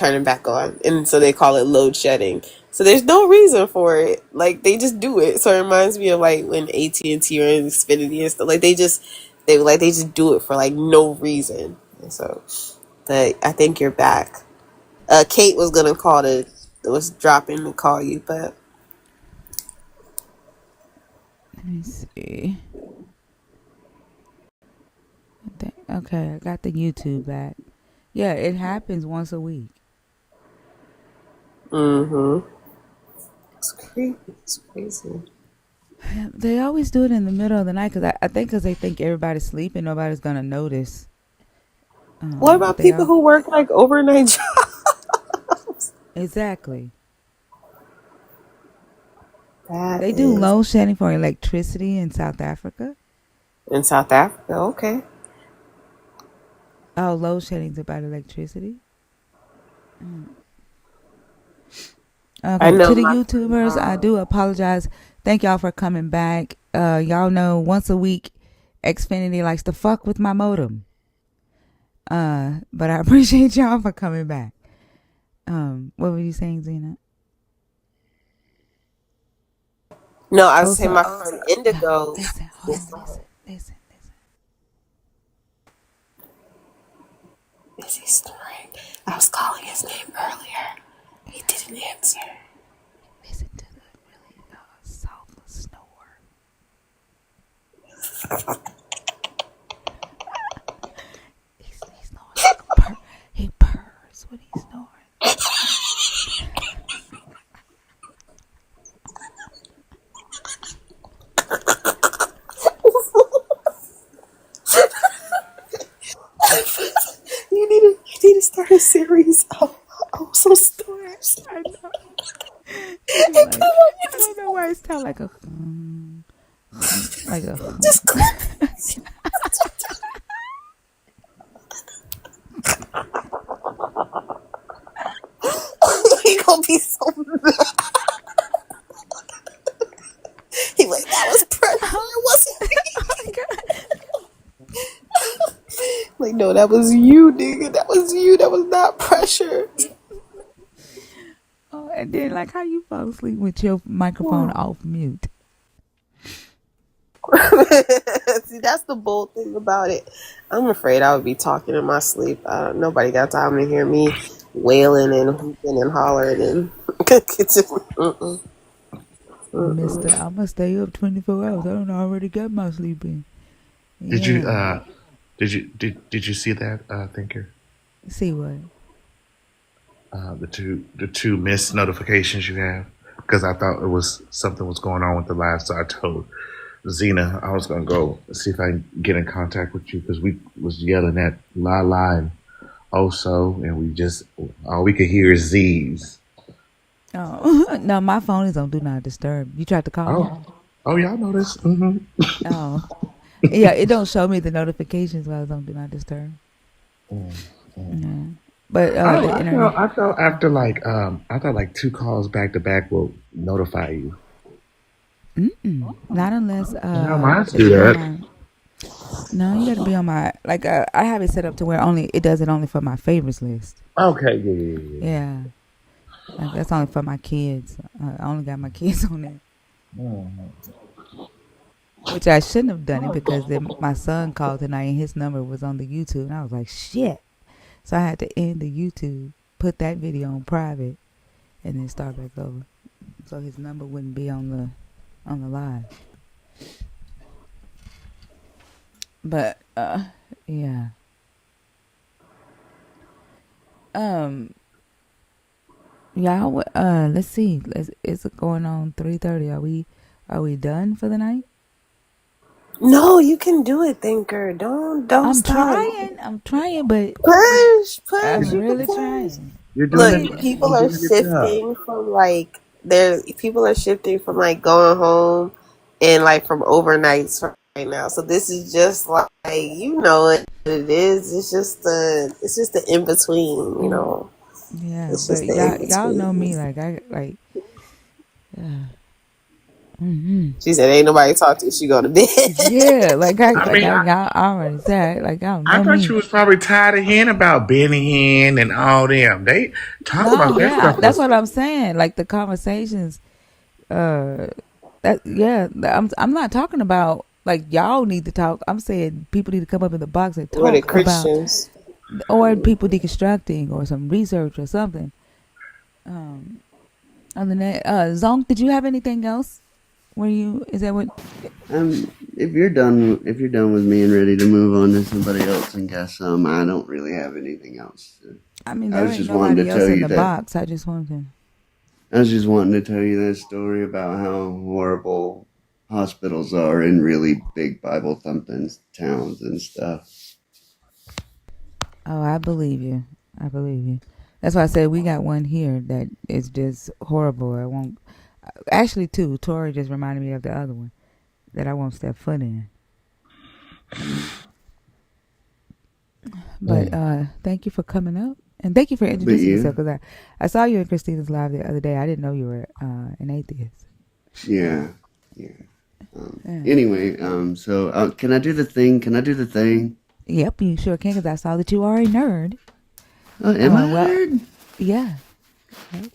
turning back on, and so they call it load shedding. So there's no reason for it. Like they just do it. So it reminds me of like when AT&T or Xfinity and stuff. Like they just do it for like no reason. And so, but I think you're back. Kate was gonna was dropping to call you, but Let me see. Okay, I got the YouTube back. Yeah, it happens once a week. It's creepy. It's crazy. They always do it in the middle of the night because I think because they think everybody's sleeping, nobody's gonna notice. What But about they people all who work like overnight jobs? exactly. That They do is load shedding for electricity in South Africa. in South Africa. Okay. Oh, load shedding's about electricity. I Okay, know to the my YouTubers, I do apologize. Thank y'all for coming back. Y'all know once a week, Xfinity likes to fuck with my modem. But I appreciate y'all for coming back. What were you saying, Zena? No, I was saying Also, my friend Indigo. listen, hold on, listen. Is he snoring? I was calling his name earlier. He didn't answer. Listen to the really soft snore. He's snoring like a purr. He purrs when he's snoring. You need to start a series of also snores. I know. It'd be like, I don't know why it sounds like a like a Just he gonna be so mad. He like that was pressure. It wasn't me. Like no, that was you, nigga. That was you. That was not pressure. Oh, and then like how you fall asleep with your microphone off mute. See, that's the bold thing about it. I'm afraid I would be talking in my sleep. Nobody got time to hear me wailing and hooping and hollering and Mister, I'm gonna stay up 24 hours. I don't already got my sleep in. Did you Yeah. did you see that thinker? See what? The two missed notifications you have, because I thought it was something was going on with the live, so I told Zena I was gonna go see if I can get in contact with you because we was yelling at La and Oso, and we just all we could hear is Z's. Oh no, my phone is on do not disturb. You tried to call me? Oh, y'all know this. Oh, yeah. It don't show me the notifications while it's on do not disturb. Yeah. But the internet. I felt after I thought like two calls back to back will notify you. Not unless No, mine it's do on that. my. No, you got to be on my like. I have it set up to where it does it only for my favorites list. Okay, yeah. Yeah, like that's only for my kids. I only got my kids on there, which I shouldn't have done it because then my son called tonight and his number was on the YouTube, and I was like, shit. So I had to end the YouTube, put that video on private, and then start back over, so his number wouldn't be on the live. But yeah. Y'all, let's see. It's going on 3:30. Are we done for the night? No, you can do it, thinker. Don't I'm stop. trying, but Push. I'm You can really push. trying. You're doing Look, it. See, people You're are doing a good job. shifting from like people are shifting from like going home and like from overnights right now. So this is just like it is. It's just the in between. yeah, It's just but the in y'all know me. between. Like I like. She said, "Ain't nobody talk to. She go to bed." Yeah, I mean, y'all already said, like, y'all I know thought you me. was probably tired of hearing about Benny Hinn and all them. They talk No, about that yeah, stuff that's was. what I'm saying. Like the conversations, that yeah, I'm not talking about like y'all need to talk. I'm saying people need to come up in the box and We're the talk about, Christians. or people deconstructing or some research or something. Other than that, Zonk, did you have anything else? Were you? Is that what? If you're done with me and ready to move on to somebody else and guess I don't really have anything else. I mean, I there was ain't just wanting to nobody tell else in you the that. box. I just wanted to. I was just wanting to tell you that story about how horrible hospitals are in really big Bible thumping towns and stuff. Oh, I believe you. I believe you. That's why I said we got one here that is just horrible. I won't. Actually, two. Tori just reminded me of the other one that I won't step foot in. But thank you for coming up. And thank you for But introducing yourself, because I saw you in Christina's live the other day. I didn't know you were an atheist. yeah. Yeah. Anyway, so can I do the thing? Can I do the thing? Yep, you sure can, because I saw that you are a nerd. Am I a Well, nerd? yeah.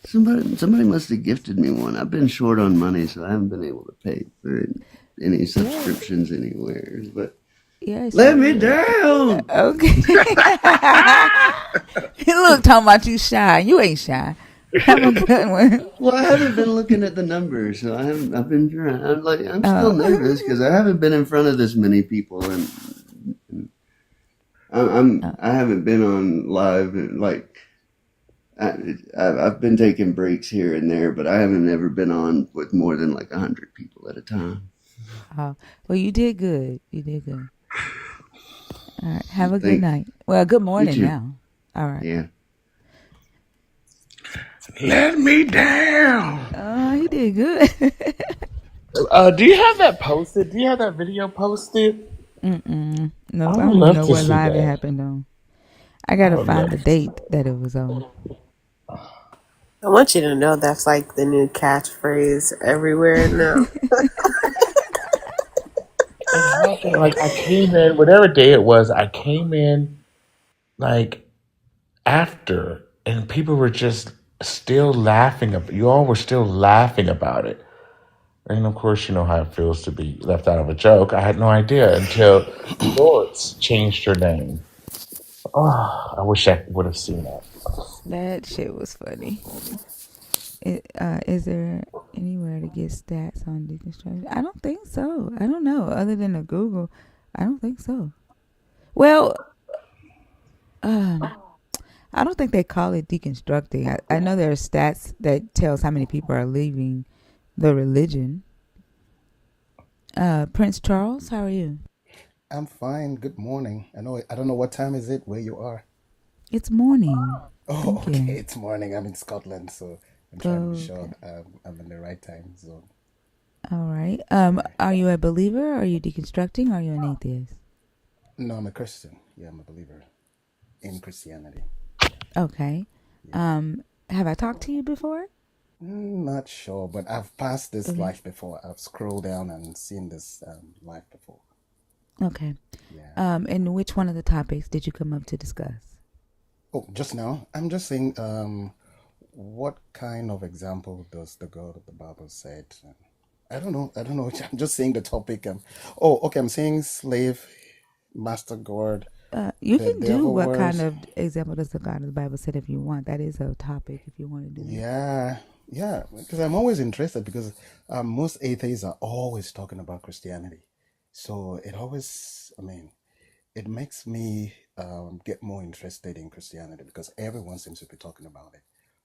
Somebody must have gifted me one. I've been short on money, so I haven't been able to pay for any subscriptions anywhere. But Yeah, let me sure. down. Okay. Look, talking about you shy. You ain't shy. Have a good one. Well, I haven't been looking at the numbers, so I haven't. I've been trying. I'm still Oh. nervous because I haven't been in front of this many people, and I haven't been on live like I've been taking breaks here and there, but I haven't ever been on with more than like 100 people at a time. Oh. Well, you did good. You did good. All right. Have a good Thanks. night. Well, good You morning too. now. All right. Yeah. Let me down. He did good. Do you have that posted? Do you have that video posted? No, I I would don't even love know to what see live it that. happened on. I I gotta would find love. the date that it was on. I want you to know that's like the new catchphrase everywhere now. It happened like I came in, whatever day it was. I came in like after, and people were just still laughing. You all were still laughing about it. And of course, you know how it feels to be left out of a joke. I had no idea until Lords changed her name. Oh, I wish I would have seen that. That shit was funny. Is there anywhere to get stats on deconstruction? I don't think so. I don't know. Other than a Google, I don't think so. Well, I don't think they call it deconstructing. I know there are stats that tells how many people are leaving the religion. Prince Charles, how are you? I'm fine. Good morning. I don't know what time is it where you are. It's morning. Oh, Thank okay. you. It's morning. I'm in Scotland, so I'm trying to be Oh, sure okay. I'm in the right time zone. All right. Are you a believer? Are you deconstructing? Or are you an atheist? No, I'm a Christian. Yeah, I'm a believer in Christianity. Okay. Yeah. Have I talked to you before? Not sure, but I've passed this Okay. life before. I've scrolled down and seen this life before. Okay. Yeah. And which one of the topics did you come up to discuss? Oh, just now, I'm just saying, what kind of example does the God of the Bible set? I don't know. I don't know. I'm just saying the topic. Oh, okay. I'm saying slave, master God, You the can do devil what kind was. of example does the God of the Bible said if you want. That is a topic if you want to do that. Yeah, yeah. Because I'm always interested because most atheists are always talking about Christianity. So it always, I mean, it makes me get more interested in Christianity because everyone seems to be talking about it.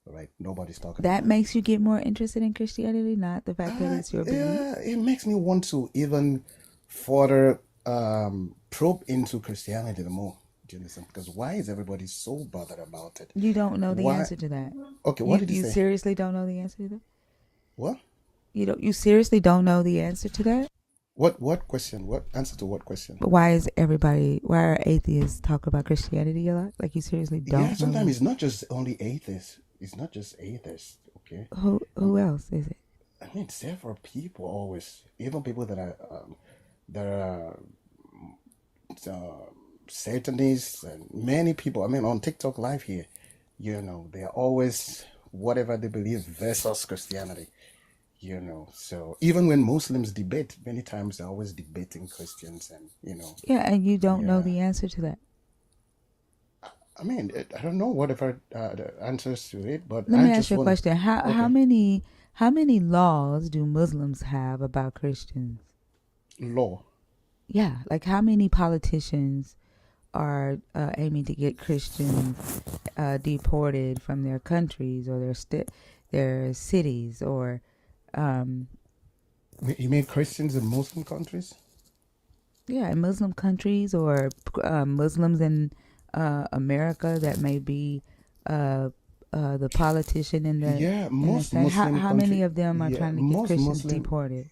Right? Nobody's talking That about. makes you get more interested in Christianity, not the fact that it's your belief. Yeah, it makes me want to even further probe into Christianity the more. Do you understand? Because why is everybody so bothered about it? You don't know the Why? answer to that. Okay, what You did you you say? seriously don't know the answer to that? What? You seriously don't know the answer to that? What question? What answer to what question? But why are atheists talk about Christianity a lot? Like you seriously Yeah, don't know sometimes that? it's not just only atheists. It's not just atheists. Okay. Who else is it? I mean, several people always, even people that are uh, Satanists and many people. I mean, on TikTok Live here, they're always whatever they believe versus Christianity. So even when Muslims debate, many times they're always debating Christians, and Yeah, and you don't know yeah. the answer to that. I mean, I don't know whatever the answers to it, but Let I me ask just you a want question. How okay many laws do Muslims have about Christians? law. Yeah, like how many politicians are aiming to get Christians deported from their countries or their cities or You mean Christians in Muslim countries? in Muslim countries or Muslims in America that may be the politician in Yeah, the most state. Muslim How many country. of them are Yeah, trying to get most Christians Muslim. deported?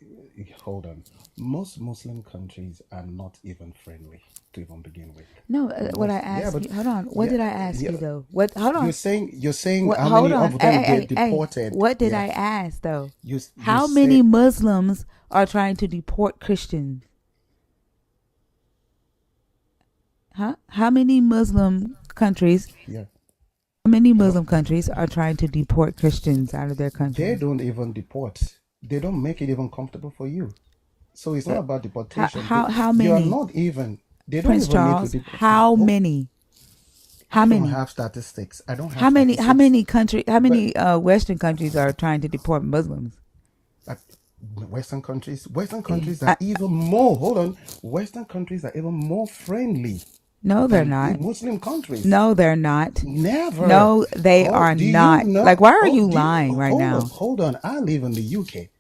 Hold on. Most Muslim countries are not even friendly to even begin with. No, what I Yeah, asked but you. Hold on. What yeah, did I ask yeah. you though? What? Hold on. You're saying What? how Hold many on. of them Hey, get hey, hey. deported? What did Yeah, I ask though? you How many said Muslims are trying to deport Christians? Huh? How many Muslim countries? yeah. How many Hello. Muslim countries are trying to deport Christians out of their They countries? don't even deport. They don't make it even comfortable for you. So it's not What? about deportation. How You are many? not even. They don't Prince even need to Charles? deport. How Oh, many? How I don't many? have statistics. I don't have How statistics. many country? How But many Western countries are trying to deport Muslims? like Western Eh, countries are even more. Hold on, Western countries are even more friendly No, they're than not. Muslim countries. No, they're not. Never. No, they Oh, are do you not. Like, know? why are Oh, you do you? lying right Hold on, now? hold on. I live in the UK.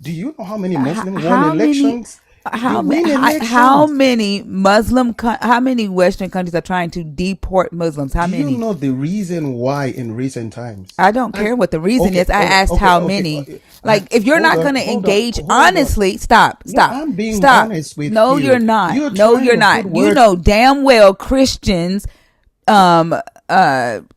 Do you know how many How, Muslim won how many? elections? They win How elections. many how many Western countries are trying to deport Muslims? How Do you many? know the reason why in recent times? I don't And care what the reason okay, is. I okay, asked okay, how okay. many. Like, if you're Hold not on, going to hold on, engage hold on. honestly, stop, No, stop, I'm being stop. honest with No, you're you. not. You're No, trying you're to put not. You words. know damn well Christians um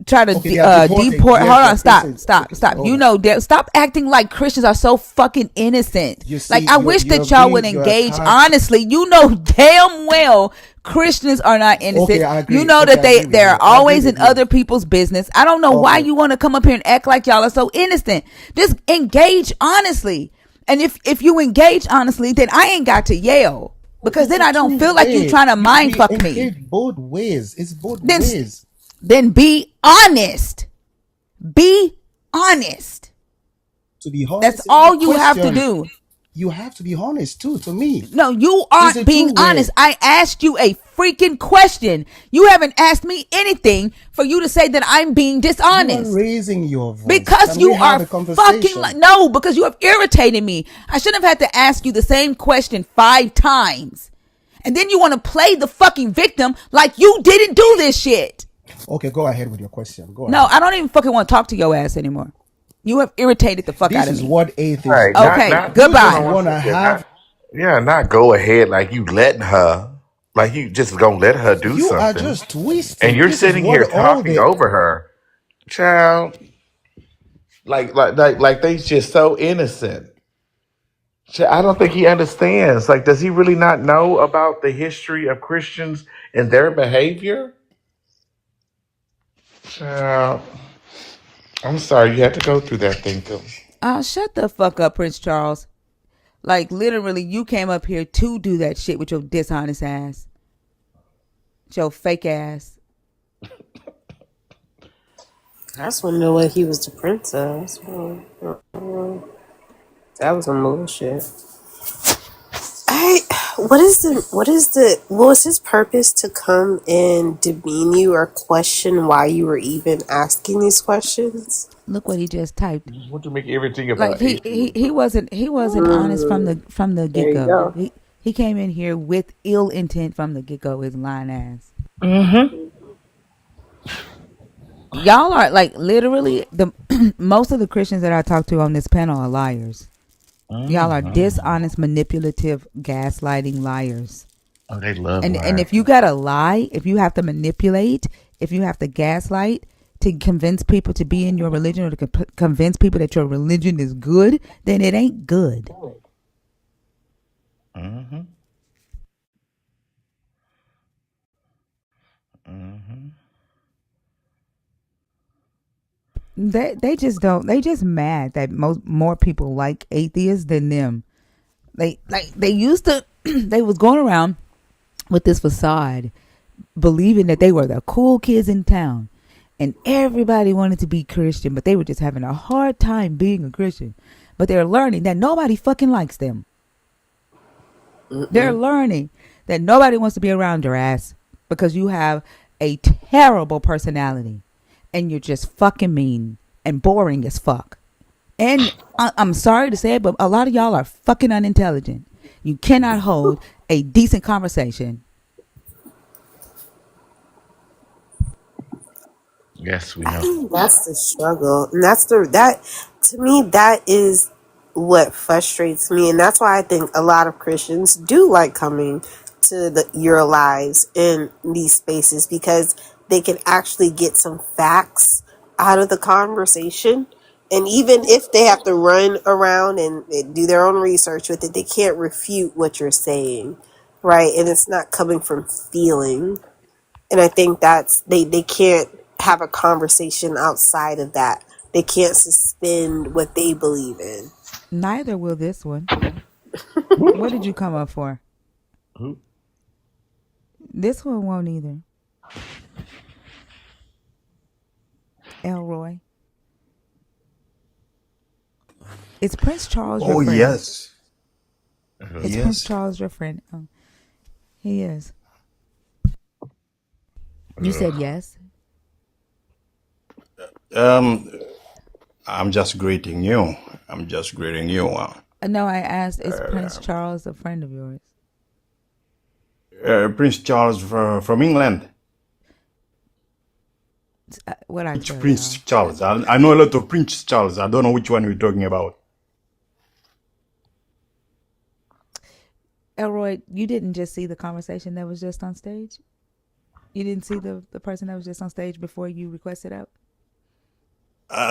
try to Okay, they are deported. deport. Yes, Hold they are on, stop, Christians. stop, Okay, stop. hold You on. know, stop acting like Christians are so fucking innocent. You Like, see, I wish you're that y'all would being you engage attack. honestly. You know damn well Christians are not Okay, innocent. I You agree. know Okay, that I agree with they're you. I agree always in with you. other people's business. I don't know why Okay, you want to come up here and act like y'all are so innocent. Just engage honestly. And if you engage honestly, then I ain't got to yell. Because it's then a I don't feel like you two-way. trying to mind We fuck me. engage both ways. It's both Then ways. then be honest. Be honest. To be That's honest in your all you have to question, do. you have to be honest too. To me, No, you it's a aren't being honest. two-way. I asked you a freaking question. You haven't asked me anything for you to say that I'm being You are dishonest. raising your voice. Because Can we you have are a fucking conversation? no, because you have irritated me. I shouldn't have had to ask you the same question 5 times. And then you want to play the fucking victim like you didn't do this shit. Okay, go ahead with your question. Go No, ahead. I don't even fucking want to talk to your ass anymore. You have irritated the fuck out This of is me. what atheists Right, do. Okay, You hold just on goodbye. one want to second. have. Not go ahead like you letting her, like you just gonna let her do You are something, just and twisting. you're This is sitting what here all talking the. over her, child. Like they just so innocent. I don't think he understands. Like, does he really not know about the history of Christians and their behavior? Child, I'm sorry you had to go through that thing, too. Shut the fuck up, Prince Charles. Like, literally, you came up here to do that shit with your dishonest ass. With your fake ass. I just want to know what he was the prince of. That was some bullshit. I what was his purpose to come and demean you or question why you were even asking these questions? Look what he just typed. You just want to make everything Like, about he atheism. wasn't honest from the There get you go. go. He came in here with ill intent from the get go. His lying ass. Y'all are like literally the most of the Christians that I talk to on this panel are liars. Y'all are dishonest, manipulative, gaslighting liars. Oh, they love And lying. if you gotta lie, if you have to manipulate, if you have to gaslight to convince people to be in your religion or to convince people that your religion is good, then it ain't good. Mm-hmm. Mm-hmm. They just don't. They just mad that more people like atheists than them. They used to. They was going around with this facade, believing that they were the cool kids in town, and everybody wanted to be Christian, but they were just having a hard time being a Christian. But they're learning that nobody fucking likes them. They're learning that nobody wants to be around your ass because you have a terrible personality and you're just fucking mean and boring as fuck. And I'm sorry to say it, but a lot of y'all are fucking unintelligent. You cannot hold a decent conversation. Yes, we I know. think that's the struggle, and that to me that is what frustrates me, and that's why I think a lot of Christians do like coming to your lives in these spaces because they can actually get some facts out of the conversation, and even if they have to run around and do their own research with it, they can't refute what you're saying, right? And it's not coming from feeling. And I think that's they can't have a conversation outside of that. They can't suspend what they believe in. Neither will this one. What did you come up for? Who? This one won't either. Elroy. Is Prince Charles your Oh, friend? yes. Is Prince Charles your friend? Oh, he is. You said yes? Um, I'm just greeting you. I'm just greeting you. No, I asked, is Prince Charles a friend of yours? Prince Charles from England. What I Which tell Prince y'all? Charles? I know a lot of Prince Charles. I don't know which one you're talking about. Elroy, you didn't just see the conversation that was just on stage? You didn't see the person that was just on stage before you requested out?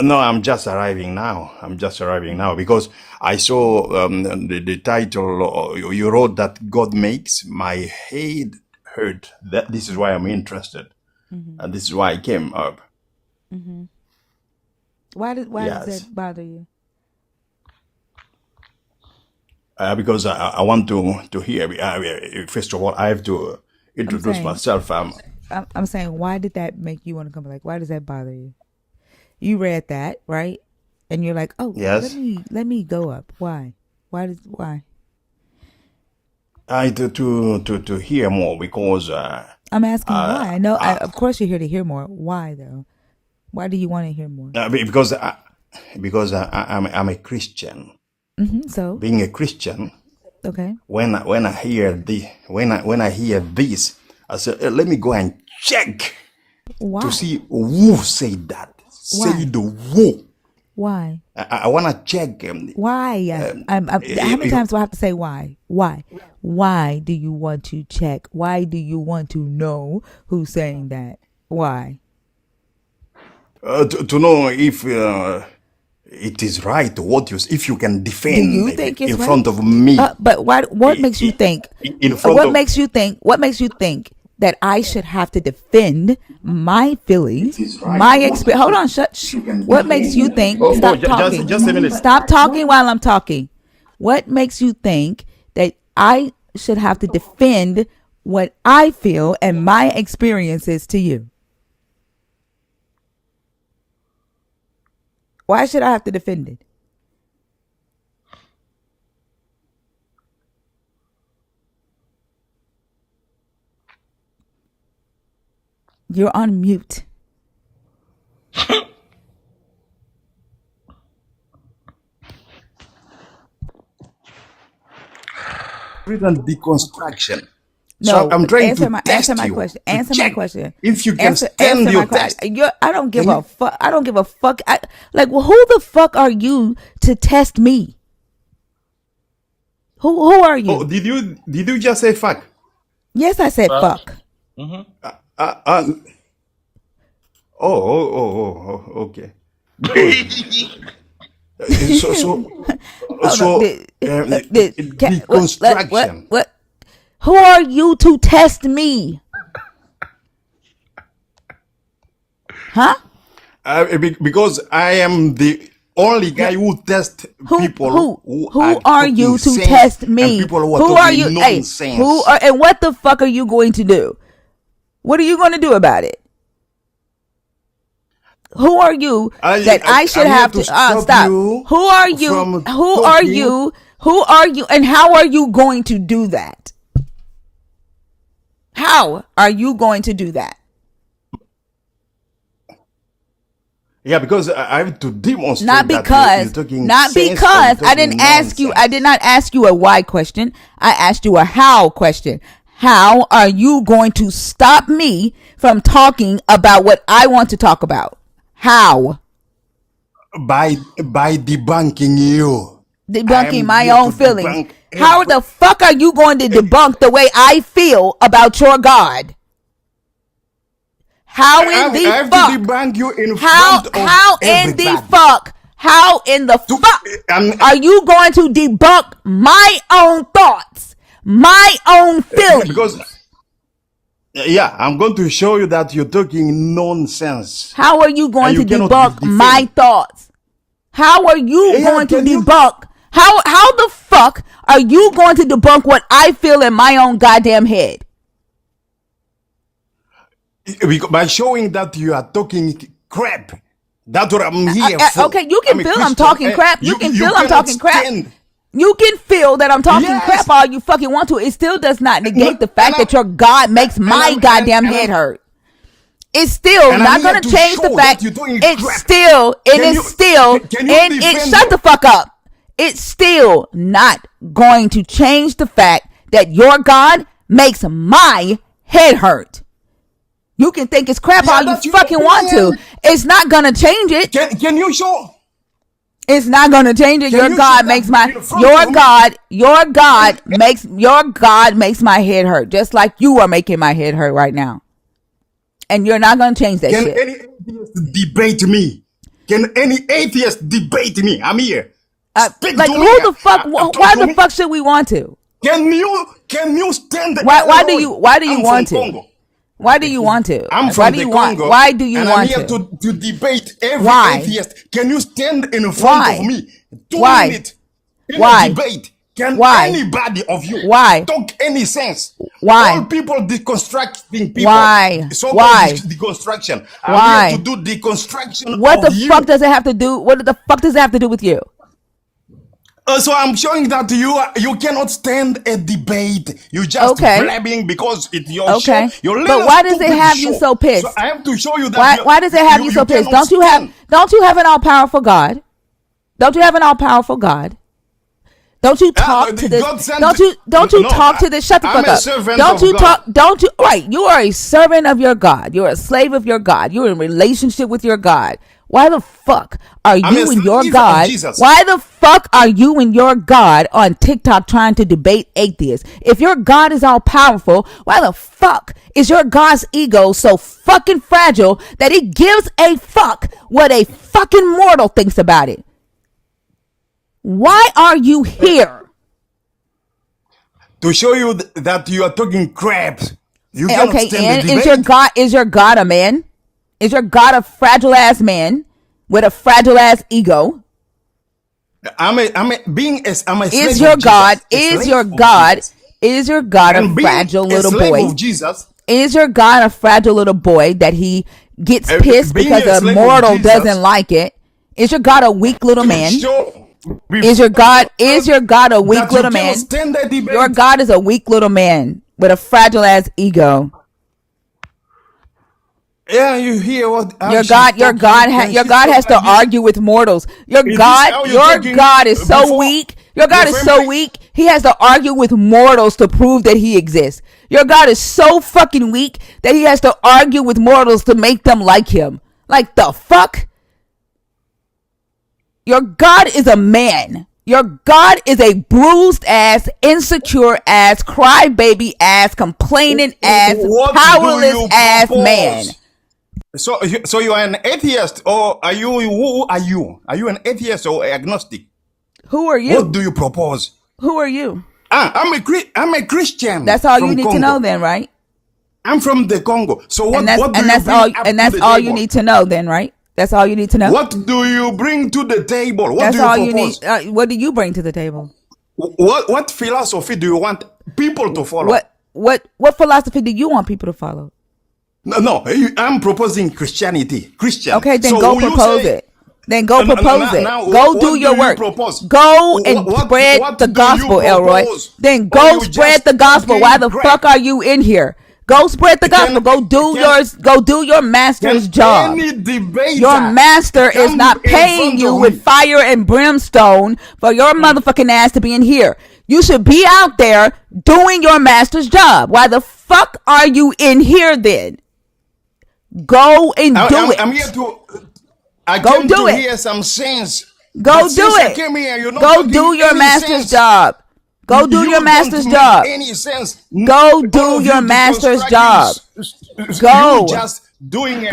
No, I'm just arriving now. I'm just arriving now because I saw the title you wrote that God makes. My head hurt. This is why I'm interested. And this is why I came up. Why does Yes. that bother you? Because I want to hear. First of all, I have to introduce saying- myself. I'm saying, why did that make you want to come? Like, why does that bother you? You read that, right? And you're like, oh, Yes. let me go up. Why? Why? I to hear more because I'm asking why. I know. Of course, you're here to hear more. Why though? Why do you want to hear more? because I'm a Christian. So Being a Christian, okay. when I hear this, I said, let me go and check Why? to see who said that. Why? Say the who. Why? I want to check. Why? How many times do I have to say why? Why? Why do you want to check? Why do you want to know who's saying that? Why? To know if it is right what if you can defend. Do you think it's in right? front of me? But why? What makes you think? In front What of makes you think? What makes you think that I should have to defend my feelings, my experience? Hold on, shut. What makes you think? Stop talking. Just a minute. Stop talking while I'm talking. What makes you think that I should have to defend what I feel and my experiences to you? Why should I have to defend it? You're on mute. Written deconstruction. No, So I'm trying to answer test my you. question. To Answer check my question. If you can stand answer your my test. I don't give Can a you- fuck. I don't give a fuck. Well, who the fuck are you to test me? Who are you? Oh, did you just say fuck? Yes, I said fuck. Okay. Good. So, Hold on. deconstruction. What? Who are you to test me? Huh? Because I am the only guy who tests people who are you to test me? And people who who are you? Nonsense. Hey, and what the fuck are you going to do? What are you going to do about it? Who are you that I should have to stop? Who are you? Who are you? Who are you? And how are you going to do that? How are you going to do that? Yeah, because I have to demonstrate not because I didn't ask you. I did not ask you a why question. I asked you a how question. How are you going to stop me from talking about what I want to talk about? How? By debunking you. Debunking my own feelings. How the fuck are you going to debunk the way I feel about your God? How in the fuck? I have to debunk you in front of everybody. How in the fuck are you going to debunk my own thoughts, my own feelings? Because, yeah, I'm going to show you that you're talking nonsense. How are you going to debunk my thoughts? How are you going to debunk? How the fuck are you going to debunk what I feel in my own goddamn head? By showing that you are talking crap. That's what I'm here for. Okay, you can feel I'm talking crap. You can feel I'm talking crap. You can feel that I'm talking crap all you fucking want to. It still does not negate the fact that your God makes my goddamn head hurt. It's still not going to change the fact. It's still, shut the fuck up. It's still not going to change the fact that your God makes my head hurt. You can think it's crap all you fucking want to. It's not gonna change it. Can you show? It's not gonna change it. Your God makes my head hurt, just like you are making my head hurt right now. And you're not gonna change that shit. Can any atheist debate me? Can any atheist debate me? I'm here. Like who the fuck? Why the fuck should we want to? Can you stand? Why do you want to? Why do you want to? I'm from the Congo. Why do you want to? I'm here to debate every atheist. Can you stand in front of me? 2 minutes. Debate. Can anybody of you talk any sense? Why? All people deconstructing people. Why? Deconstruction. I'm here to do deconstruction. What the fuck does it have to do? What the fuck does it have to do with you? So I'm showing that you cannot stand a debate. You just blabbing because it's your show. But why does it have you so pissed? So I have to show you that. Why does it have you so pissed? Don't you have an all powerful God? Don't you have an all powerful God? Don't you talk to this? Don't you talk to this? Shut the fuck up. Don't you talk? Don't you? Right. You are a servant of your God. You're a slave of your God. You're in relationship with your God. Why the fuck are you and your God? Why the fuck are you and your God on TikTok trying to debate atheists? If your God is all powerful, why the fuck is your God's ego so fucking fragile that it gives a fuck what a fucking mortal thinks about it? Why are you here? To show you that you are talking crap. You cannot stand the debate. Is your God a man? Is your God a fragile ass man with a fragile ass ego? Is your God a fragile little boy? Is your God a fragile little boy that he gets pissed because a mortal doesn't like it? Is your God a weak little man? Is your God a weak little man? Your God is a weak little man with a fragile ass ego. Yeah, you hear what your God has to argue with mortals. Your God is so weak. Your God is so weak. He has to argue with mortals to prove that he exists. Your God is so fucking weak that he has to argue with mortals to make them like him. Like the fuck? Your God is a man. Your God is a bruised ass, insecure ass, crybaby ass, complaining ass, powerless ass man. So you are an atheist, or are you? Who are you? Are you an atheist or agnostic? Who are you? What do you propose? Who are you? I'm a Christian. That's all you from need Congo. to know, then, right? I'm from the Congo. So what? What do you that's bring all. up And to that's the all table? you need to know, then, right? That's all you need to know. What do you bring to the table? What That's do you all propose? you need. What do you bring to the table? What philosophy do you want people to follow? What philosophy do you want people to follow? No, I'm proposing Christianity. Christian. Okay, then so go propose it. Then go propose it. Go do your work. Go and spread the gospel, Elroy. Then go spread the gospel. Why the fuck are you in here? Go spread the gospel. Go do yours. Go do your master's job. Your master is not paying you with fire and brimstone for your motherfucking ass to be in here. You should be out there doing your master's job. Why the fuck are you in here then? Go and do it. I'm here to. I go came do to it. hear some sense. Go do it. I came here, go do your master's job. Go do your master's job. Any sense? Go do your master's job. Go. Just doing a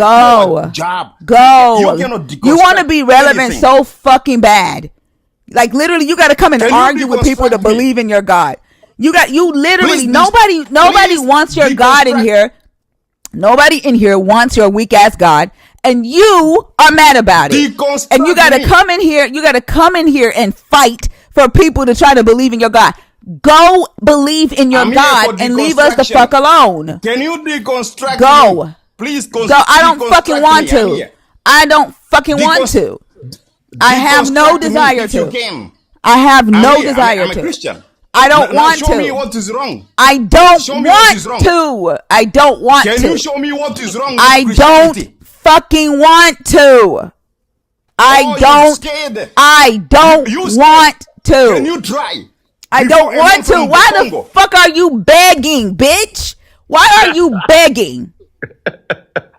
job. Go. You want to be relevant anything. so fucking bad. Like literally, you got to come and argue with people to believe in your God. You literally nobody wants your God in here. Nobody in here wants your weak ass God, and you are mad about it. And you gotta come in here. You gotta come in here and fight for people to try to believe in your God. Go believe in your God and leave us the fuck alone. Can you deconstruct? Go. Me? Please. Go. I don't fucking want to. I don't fucking want to. I have no desire to. I have no desire to. I'm a Christian. I don't want to. Show me what is wrong. I don't want to. I don't want to. Can you show me what is wrong with I don't fucking want to. I don't want to. Can you try? I don't want to. Why the fuck are you begging, bitch? Why are you begging?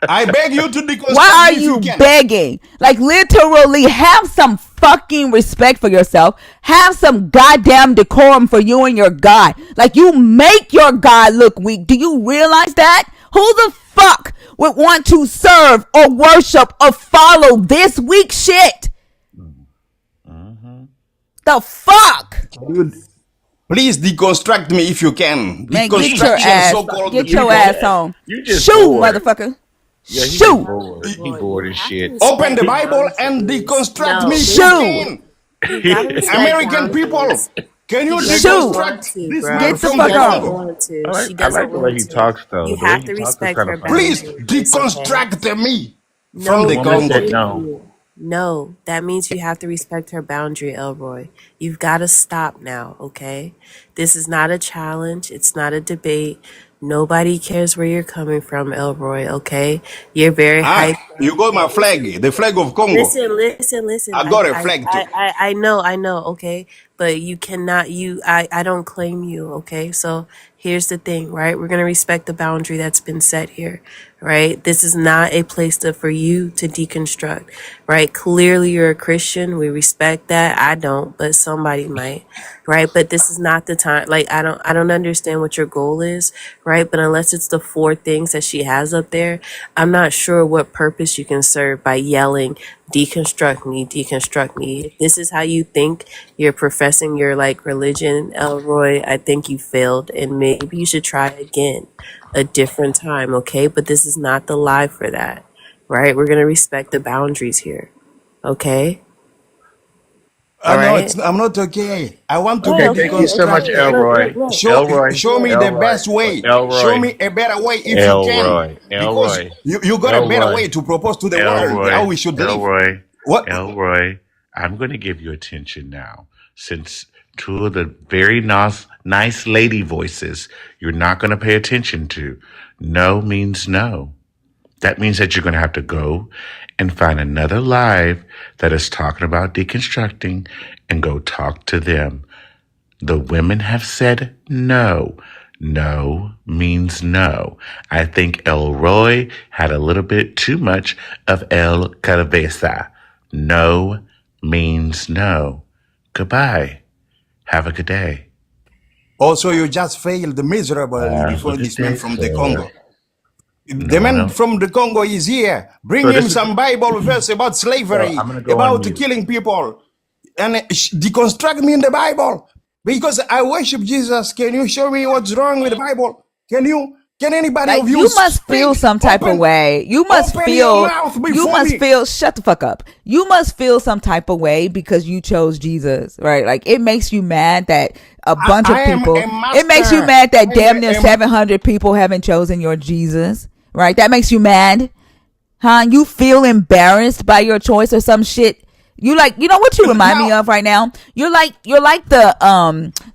I beg you to deconstruct. Why are you begging? Like literally have some fucking respect for yourself. Have some goddamn decorum for you and your God. Like you make your God look weak. Do you realize that? Who the fuck would want to serve or worship or follow this weak shit? The fuck? Please deconstruct me if you can. Man, get your ass, ass on. Shoot, bored. motherfucker. Yeah, shoot. He bored as shit. Open the Bible and deconstruct me. Shoot. American people, can you deconstruct this Get the fuck on. I like the way he talks, though. You have to respect her Please boundaries. deconstruct me No, from the Congo. No, that means you have to respect her boundary, Elroy. You've got to stop now, okay? This is not a challenge. It's not a debate. Nobody cares where you're coming from, Elroy, okay? You're very hyped. You got my flag, the flag of Congo. Listen. I got a flag too. I know, okay? But you cannot, I don't claim you, okay? So here's the thing, right? We're going to respect the boundary that's been set here, right? This is not a place for you to deconstruct, right? Clearly you're a Christian. We respect that. I don't, but somebody might, right? But this is not the time. Like, I don't understand what your goal is, right? But unless it's the 4 things that she has up there, I'm not sure what purpose you can serve by yelling, deconstruct me. If this is how you think you're professing your like religion, Elroy, I think you failed, and maybe you should try again a different time, okay? But this is not the live for that, right? We're gonna respect the boundaries here, okay? I'm not okay. I want to Okay, thank you so much, Elroy. Show me the best way. Show me a better way if you can. Because you got a better way to propose to the world how we should live. Elroy, I'm going to give you attention now. Since 2 of the very nice lady voices you're not going to pay attention to. No means no. That means that you're going to have to go and find another live that is talking about deconstructing and go talk to them. The women have said no. No means no. I think Elroy had a little bit too much of El Cabeza. No means no. Goodbye. Have a good day. Also, you just failed miserably before this man from the Congo. The man from the Congo is here. Bring So him this is some Bible verse about so slavery, I'm gonna go on about mute. killing people, and deconstruct me in the Bible because I worship Jesus. Can you show me what's wrong with the Bible? Can you? Can anybody Like of you you must feel speak? some type of way. Open your mouth You before must me. feel shut the fuck up. You must feel some type of way because you chose Jesus, right? Like it makes you mad that a bunch I of am people a it makes you master. mad that I'm damn near 700 people haven't chosen your Jesus, right? That makes you mad. Huh? You feel embarrassed by your choice or some shit. You like, you know what you remind me now. of right now? You're like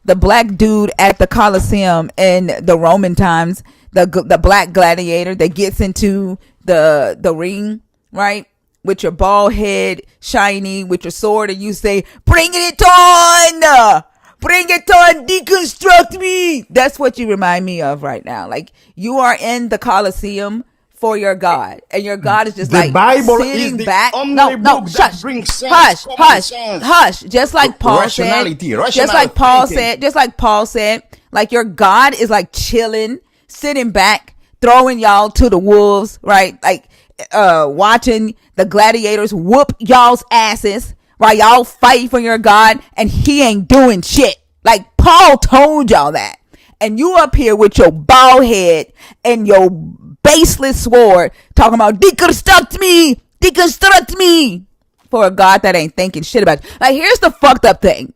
the black dude at the Colosseum in the Roman times, the black gladiator that gets into the ring, right? With your bald head shiny, with your sword, and you say, "Bring it on! Bring it on! Deconstruct me!" That's what you remind me of right now. Like you are in the Colosseum for your God, and your God is just The like Bible is sitting the back. only No, no, book that shush, brings sense, hush, common hush, sense, hush. Just like Paul said, rationality, rational thinking. like your God is like chilling, sitting back, throwing y'all to the wolves, right? Like watching the gladiators whoop y'all's asses while y'all fight for your God, and he ain't doing shit. Like Paul told y'all that. And you up here with your bald head and your baseless sword talking about deconstruct me for a God that ain't thinking shit about you. Like, here's the fucked up thing.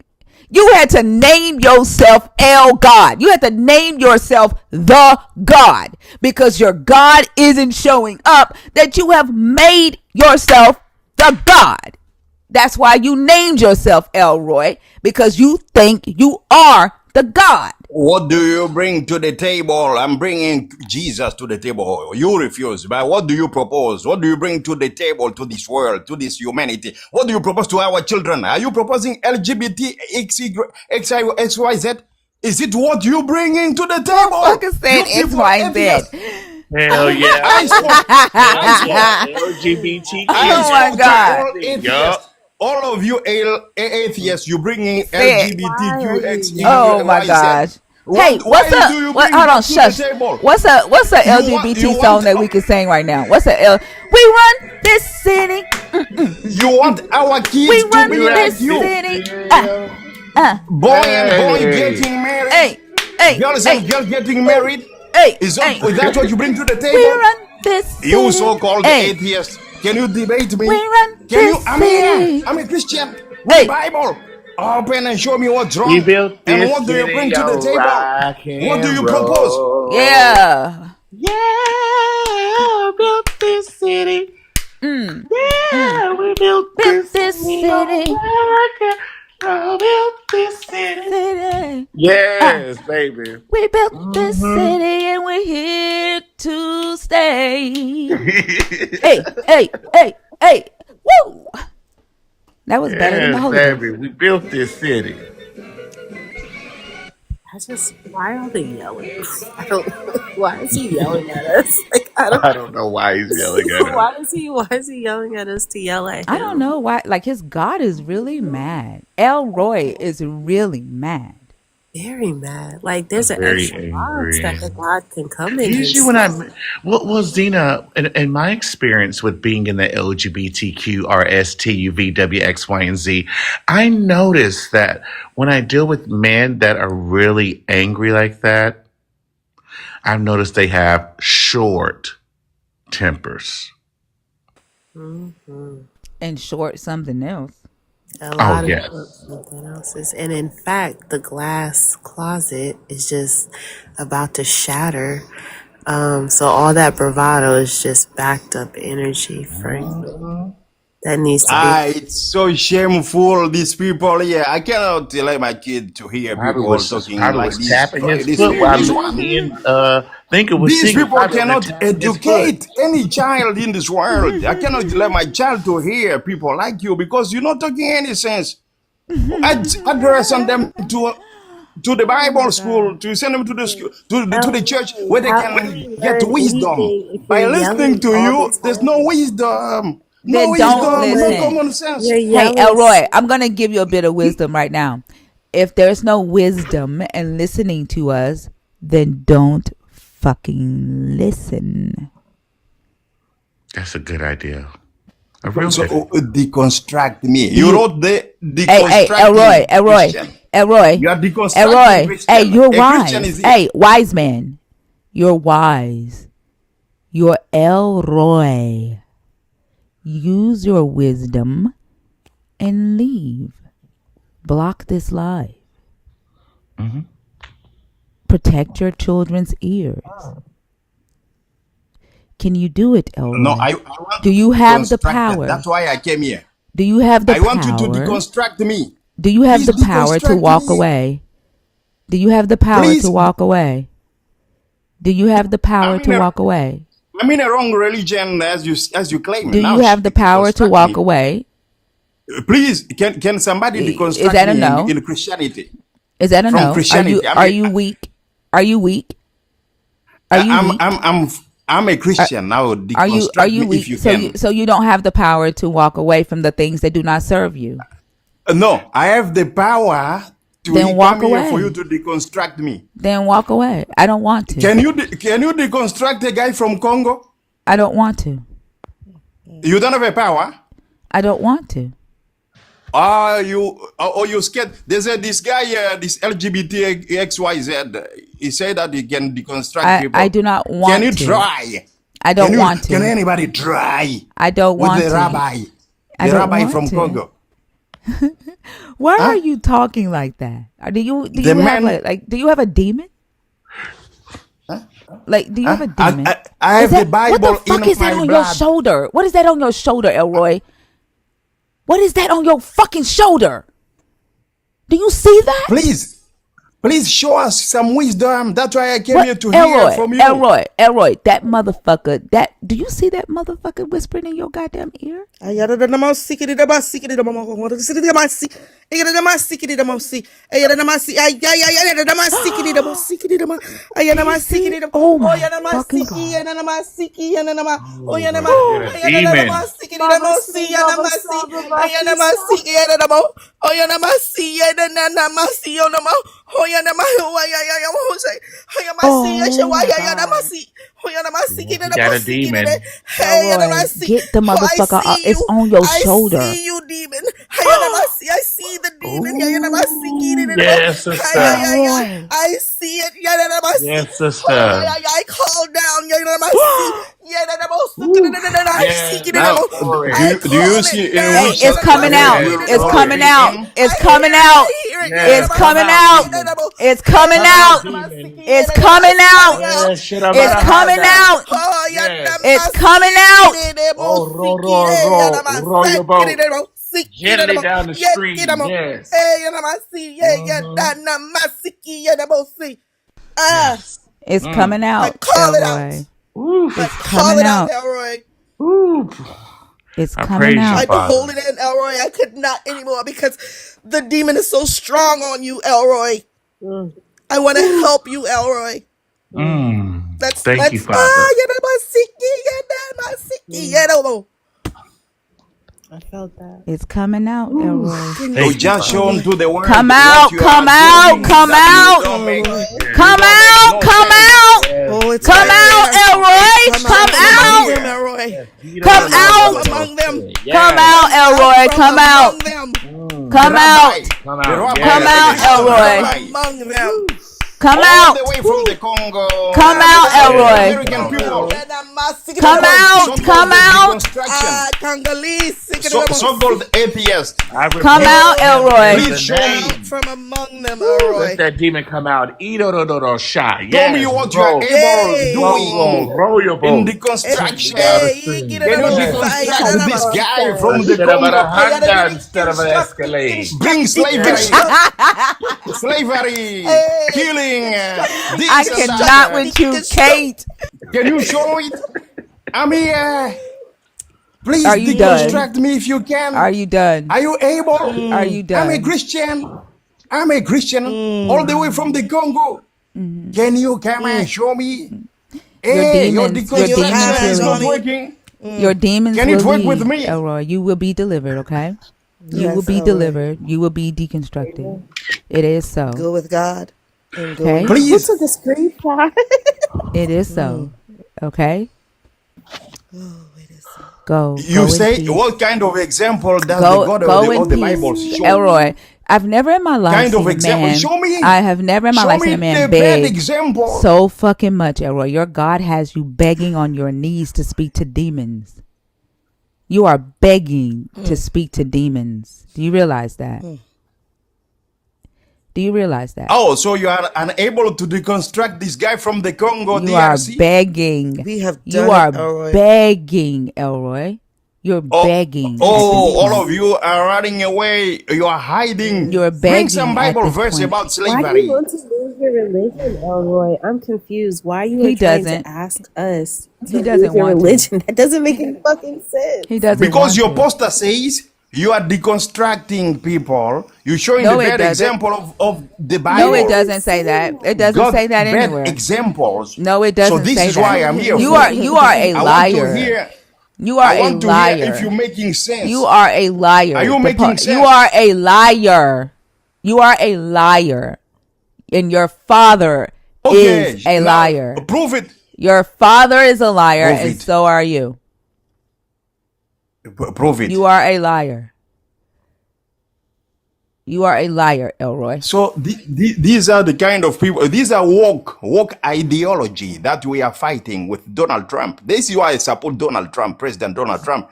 You had to name yourself El God. You had to name yourself the God because your God isn't showing up, that you have made yourself the God. That's why you named yourself Elroy, because you think you are the God. What do you bring to the table? I'm bringing Jesus to the table. You refuse. But what do you propose? What do you bring to the table, to this world, to this humanity? What do you propose to our children? Are you proposing LGBT, XYZ? Is it what you bring into the table? Motherfucker said You X, people, Y, and atheists. Z. Hell yeah. I spoke. Hell I spoke. yeah. LGBTQ. I Oh my spoke to God. all Everything. Yup. atheists. All of you atheists, you bringing Said, Why are you oh my yelling? LGBTQXYZ. gosh. Hey, What? what's Why up? do you What? bring Hold on, that to the shush. table? What's a You LGBT song want that we can sing right now? What's a L? We run this city. you want our We kids to run We be this run like this you, city. city. boy and boy Hey. getting married, Hey, hey, girls hey, and girls getting ooh, married. hey, hey. Is that what you bring to the We table? run this You city. so-called Hey, atheists, can you debate we me? run Can this you? I'm here. city. I'm a Christian. Read Hey, Bible. Open and show me what's We wrong. built And this what do you bring city to the on table? rock What do and you propose? roll. yeah. Yeah, built this city. Yeah, we built Built this this city on city. rock and roll. Built this city. City. Yes, baby. We built this Hmm. city and we're here to stay. Hey, hey, hey, hey. Woo! That was better than the Yes, Holy baby. Ghost. We built this city. Why are they yelling? I don't. Why is he yelling at us? Like I don't. I don't know why he's yelling at us. Why is he yelling at us to yell at I don't him? know why. Like, his God is really mad. Elroy is really mad. Very mad. Like there's I'm an very extra box angry. that the God can come in Usually, his. when what was Zena, in my experience with being in the LGBTQ, and Z, I noticed that when I deal with men that are really angry like that, I've noticed they have short tempers. Mm-hmm. And short something else. A Oh, lot of yes. something else is, and in fact, the glass closet is just about to shatter. So all that bravado is just backed up energy, frankly. Mhm. That needs to be. It's so shameful. These people here. I cannot let my kid to hear people talking Probably like was this. tapping his This, foot while this me, one. me and Thinker was These singing. people Probably over there cannot tapping his foot. educate any child in this world. I cannot let my child to hear people like you because you're not talking any sense. I address on them to the Oh my Bible school, God. to send them to the school, to the church Elroy, where they how will can you get learn wisdom. anything if you're By listening yelling to all the you, there's no time? wisdom. No Then don't wisdom, no listen. Elroy, common sense. you're Hey, yelling. Elroy, I'm going to give you a bit of wisdom right now. If there's no wisdom in listening to us, then don't fucking listen. That's a good idea. A real So good. deconstruct me. You wrote the Hey, deconstructing Christian. Elroy. You are deconstructing Elroy. Christian. Hey, you're A Christian wise. is here. Hey, wise man. You're wise. You're Elroy. Use your wisdom and leave. Block this live. Mm-hmm. Protect your children's ears. Can you do it, Elroy? No, I want Do you to have the deconstruct power? that. That's why I came here. Do you have the I power? want you to deconstruct me. Do you have Please the power to deconstruct walk me. away? Do you have the power Please. to walk away? Do you have the power I'm in to a- walk away? I'm in a wrong religion as you claim. Do Now you have the power to deconstruct walk me. away? Please, can somebody deconstruct Is that a me no? in Christianity? Is that a From no? Christianity. Are you weak? Are you weak? Are you weak? I'm a Christian now. Are Deconstruct you me weak? if you can. So you don't have the power to walk away from the things that do not serve you. No, I have the power to Then walk come here for away. you to deconstruct me. Then walk away. I don't want to. Can you deconstruct a guy from Congo? I don't want to. You don't have a power. I don't want to. Are you scared? They said this guy, this LGBT XYZ, he said that he can deconstruct people. I do not want Can you to. try? I don't want to. Can anybody try? I don't want with the to. rabbi, I the don't rabbi want from to. Congo? Why Huh? are you talking like that? Do you The have man- do you have a demon? Like, do you have a demon? I have the Bible what the fuck in is that my on blood. your shoulder? What is that on your shoulder, Elroy? What is that on your fucking shoulder? Do you see that? Please show us some wisdom. That's why I came What? here to hear from you. Elroy, that motherfucker. Do you see that motherfucker whispering in your goddamn ear? Oh my fucking Got a demon. Elroy, get the motherfucker out. It's on your shoulder. I see you, demon. I see the demon. Yes, sister. Elroy. I see it. Yes, sister. I call down. Do you see in Hey, which it's coming out. It's coming out. It's coming out. It's coming out. It's coming out. It's coming out. It's coming out. It's coming out. Roll your boat. Gently down the stream. Yes. It's coming out, call it Elroy. Woo. It's coming out. Elroy. Woo. It's I coming praise you, out. I Father. hold it in, Elroy. I could not anymore because the demon is so strong on you, Elroy. I want to help you, Elroy. Thank you, Father. I felt that. It's coming out, Elroy. You just shown to the world. Come what out, you come are out, doing come that you out. don't make Come no out, come sense. out. Oh, it's Come out, Elroy. Come out. among them, Elroy. Come out. Among them. Come out, Elroy. Come out. Among them. Come out. Come The out. rabbi, Come out, the Elroy. rabbi. Among them. Come All out. the way from the Congo. Come out, Elroy. American people. Come out. Come out. So-called atheists. Come out, Elroy. Please show me. From among them, Elroy. Let that demon come out. Shot. Show me what you are able Roll your doing in boat. deconstruction. Hey, Can you deconstruct this guy from the Instead of a Congo? Honda, instead of an Escalade. Bring slavery, killing. This I and cannot that. with you, Kate. Can you show it? I'm here. Please Are you deconstruct me if you can. Are you done? Are you able? Are you done? I'm a Christian. All the way from the Congo. Can you come and show me? Hey, your demons deconstruction is will not be- working. Your demons Can will it work leave, with me? Elroy. You will be delivered, okay? You Yes, will be Elroy. delivered. You will be deconstructed. It is so. Go with God. And go Okay? Please. The screenshot. It is so. Okay? You Go in say peace. what kind of example does the God Go or in the Bible peace, show? Elroy. I've never in my life Kind of seen a example. man. Show me. I have never in my Show life me seen a man the bad beg example. so fucking much, Elroy. Your God has you begging on your knees to speak to demons. You are begging to speak to demons. Do you realize that? Do you realize that? Oh, so you are unable to deconstruct this guy from the Congo You are DRC? begging. We have You done are it, Elroy. begging, Elroy. You're begging at this all point. of you are running away. You are hiding. You're Bring some begging at Bible this verse point. about Why do you slavery. want to lose your religion, Elroy? I'm confused. Why you He are trying doesn't. to ask us to He lose doesn't your want to. religion? That doesn't make any fucking sense. He doesn't Because want your to. poster says you are deconstructing people. You're showing No, the it bad doesn't. example of the Bible. No, it doesn't say that. It doesn't God, say that bad anywhere. examples. No, it So doesn't this say is why that. I'm here You for. are a I want to liar. hear. You are I a want to hear if you're liar. making sense. You are a liar. Are you making sense? You are a liar. You are a liar. And your father is a now, liar. Prove it. Your father is a liar, Prove and it. so are you. Prove it. You are a liar. You are a liar, Elroy. So these are the kind of people. These are woke ideology that we are fighting with Donald Trump. This is why I support Donald Trump. President Donald Trump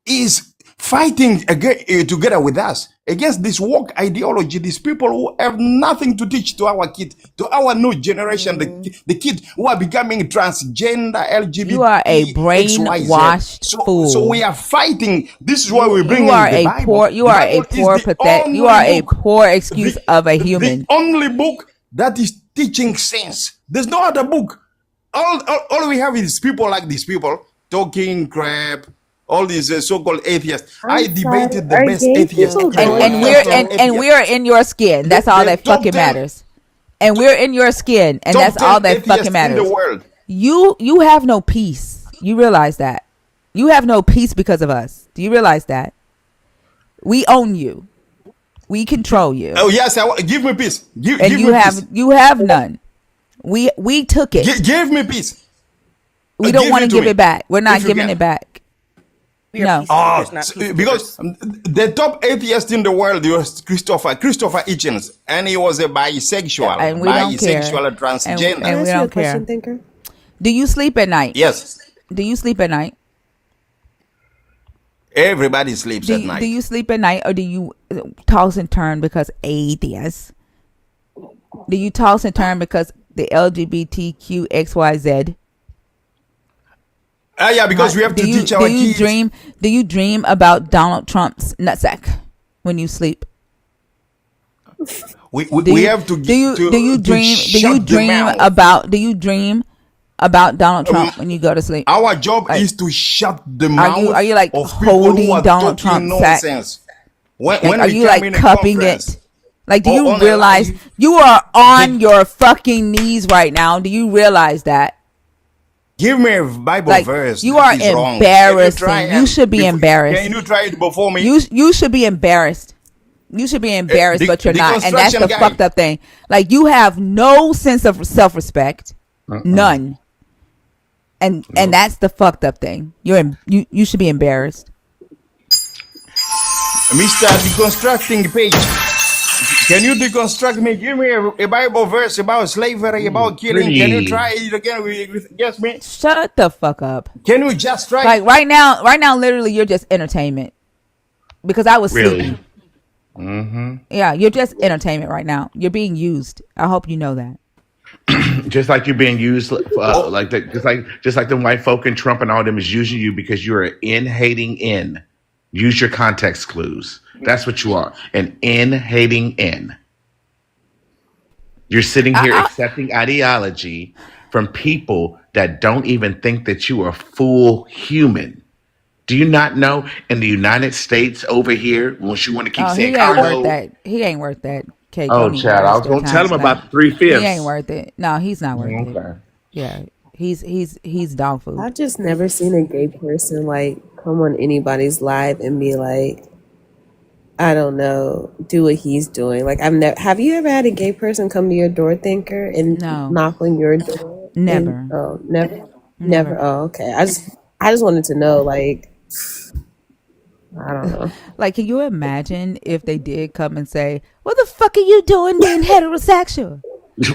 is fighting together with us against this woke ideology. These people who have nothing to teach to our kids, to our new generation, the kids who are becoming transgender, LGBT, You are a XYZ. brainwashed fool. So we are fighting. This is why we bring You are in the a Bible. poor. You The are a Bible is poor the pathetic. You only are a book- poor excuse of a human. The only book that is teaching sense. There's no other book. All we have is people like these people talking crap. All these so-called atheists. I debated the Are best gay atheist. people and gay? we're in your skin. That's all The that top fucking 10 matters. And we're in your skin, and Top that's 10 all that atheists fucking in matters. the world. You have no peace. You realize that. You have no peace because of us. Do you realize that? We own you. We control you. Oh yes, give me peace. Give And me peace. you have none. We took it. Give me peace. We don't want to give me. it back. We're not If you giving can. it back. We are No. peacemakers, not peacemakers. Because the top atheist in the world was Christopher Hitchens, and he was a bisexual, And we don't care. bisexual transgender. And Can I we ask you a don't care. question, Thinker? Do you sleep at night? Yes, Do you sleep at night? everybody sleeps at night. Do you sleep at night, or do you toss and turn because atheists? Do you toss and turn because the LGBTQ XYZ? Yeah, because we have to teach our kids. Do you dream about Donald Trump's nutsack when you sleep? We Do have to. do you dream about Donald Trump when you go to sleep? Our job is to shut the mouth. Are you like of people holding who are Donald talking Trump's sack? nonsense? When Are we you come like in a cupping conference, it? Like, do or you on a realize live, you are on your fucking knees right now? Do you realize that? give me a Bible Like, verse. you that are is wrong. embarrassing. Can You should be embarrassed. Can you try it before me? You should be embarrassed. You should be embarrassed, but you're not, and that's the Deconstruction guy. fucked up thing. Like, you have no sense of self-respect, none, and that's the fucked up thing. You should be embarrassed. Mr. Deconstructing page. Can you deconstruct me? Give me a Bible verse about slavery, about killing. Can you try it again with guess me? Shut the fuck up. Can you just try? Like, right now, literally, you're just entertainment. Because I was Really? sleeping. Yeah, you're just entertainment right now. You're being used. I hope you know that. Just like you're being used, just like the white folk and Trump and all them is using you because you're an in hating in. Use your context clues. That's what you are, an in hating in. You're sitting here accepting ideology from people that don't even think that you are full human. Do you not know in the United States over here, once you want to keep saying He ain't Carlo? worth that. He ain't worth that. Okay, Oh, don't even Chad, I was waste going your to tell time him about tonight. the 3/5. He ain't worth it. No, he's not worth it. Okay. Yeah, he's dog food. I've just never seen a gay person like come on anybody's live and be like, I don't know, do what he's doing. Like, I've never. Have you ever had a gay person come to your door, Thinker, and No. knock on your door? Never. Never. Oh, okay. I just wanted to know, like, I don't know. Like, can you imagine if they did come and say, "What the fuck are you doing being heterosexual?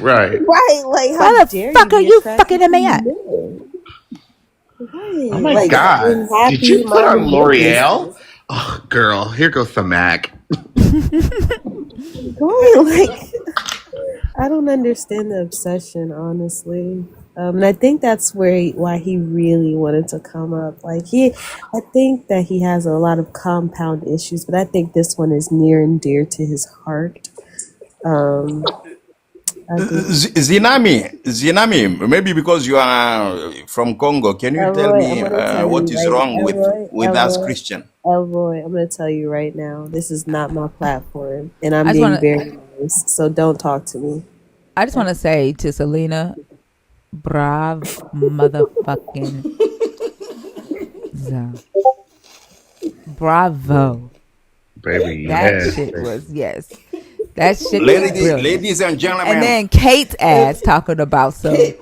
Right. Right, like, how Why the dare fuck you are be you attracted fucking a to man?" men? Right, Oh my like, God. being Did happy, you put mind on your L'Oreal? business. Oh, girl, here goes some Mac. Going, like, I don't understand the obsession, honestly. And I think that's why he really wanted to come up. Like I think that he has a lot of compound issues, but I think this one is near and dear to his heart. I do. Zinami, maybe because you are from Congo, can you tell Elroy, I'm me gonna tell what you is right, wrong with us Elroy, Christian? Elroy. I'm gonna tell you right now. This is not my platform, and I'm I just being want to. very nice. So don't talk to me. I just want to say to Selena, brav motherfucking za. Bravo. Baby, That yes. shit was That shit was brilliant. Ladies and And gentlemen, then Kate's ass talking about some.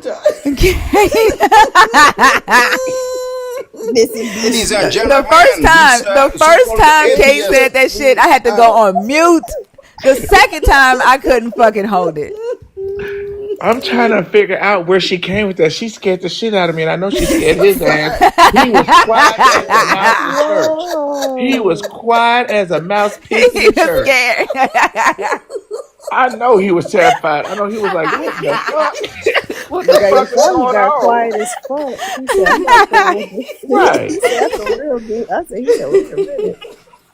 ladies and The gentlemen, first so-called time Kate atheist. said that shit, I had to go on mute. The second time, I couldn't fucking hold it. I'm trying to figure out where she came with that. She scared the shit out of me, and I know she scared his ass. He was quiet as a mouse in church. He was quiet as a mouse pissing He in was church. scared. I know he was terrified. I know he was like, "What the fuck? What You the got your fuck is son going got on?" quiet as fuck. He said, "I'm not feeling with this." Right. He said, "That's a real dude." I said, "He said, wait a minute."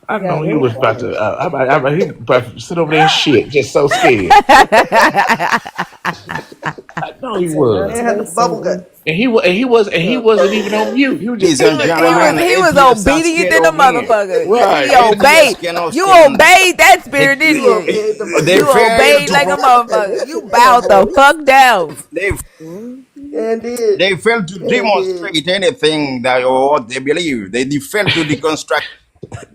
I He got know he real was about quiet. to. He was about to sit over there and shit, just so scared. I know He he said, "Not was, And had the today, bubble Satan." gut. and he wasn't even on mute. He was just Ladies sitting and there gentlemen, quiet. He was atheists are obedient scared than a of me. motherfucker. Right. He Atheists obeyed. cannot You stand. obeyed that spirit, They, didn't You you? obeyed the they voice. You fail obeyed to like a And motherfucker. You a bowed the voice. fuck down. they Mhm. And did. they fail to And did. demonstrate anything that or what they believe. They fail to deconstruct.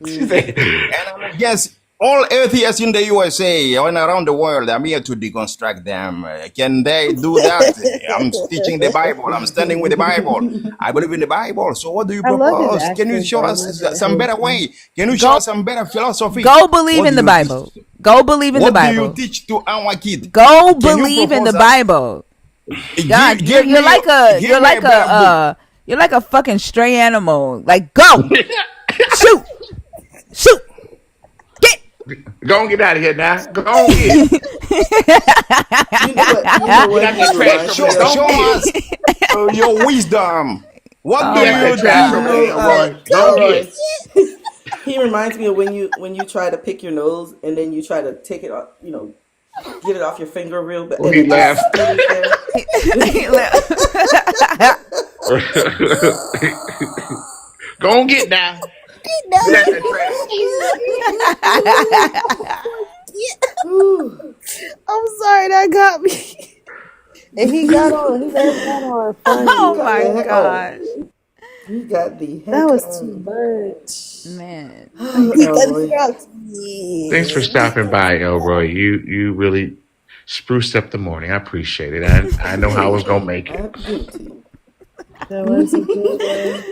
She Mm-hmm. said, And I'm against all atheists in the USA and around the world. I'm here to deconstruct them. Can they do that? I'm teaching the Bible. I'm standing with the Bible. I believe in the Bible. So what do you I love his propose? Can you accent show though, us not the some better Haitian. way? Can you show Go, us some better philosophy? go believe What in do the you teach? Bible. Go believe in the What do you Bible. teach to our kid? Go Can you believe in the propose us? Bible. God, Give me you're a better book. you're like a fucking stray animal. Like, go, shoot, shoot, get. "Go and get out of here now. Go on get. You know what? You know Get what out he that trash reminds over Show, me there. Go of? on show get. us your wisdom. What do Oh Get out my that you trash You over god. there, know, Elroy. Go on Elroy. get." He reminds me of when you try to pick your nose and then you try to take it off, get it off your finger real bad, Or and he it laughed. just still is there. Go on get now. Get out that trash. Ooh. I'm sorry, that got me. And he got on. He got on He Oh funny. got my the heck on. gosh, He got the That heck was too on. much. man. Elroy. Deconstruct Thanks for me. stopping by, Elroy. You really spruced up the morning. I appreciate it. I know how I was gonna make I it. have to give it to you. That was a good one.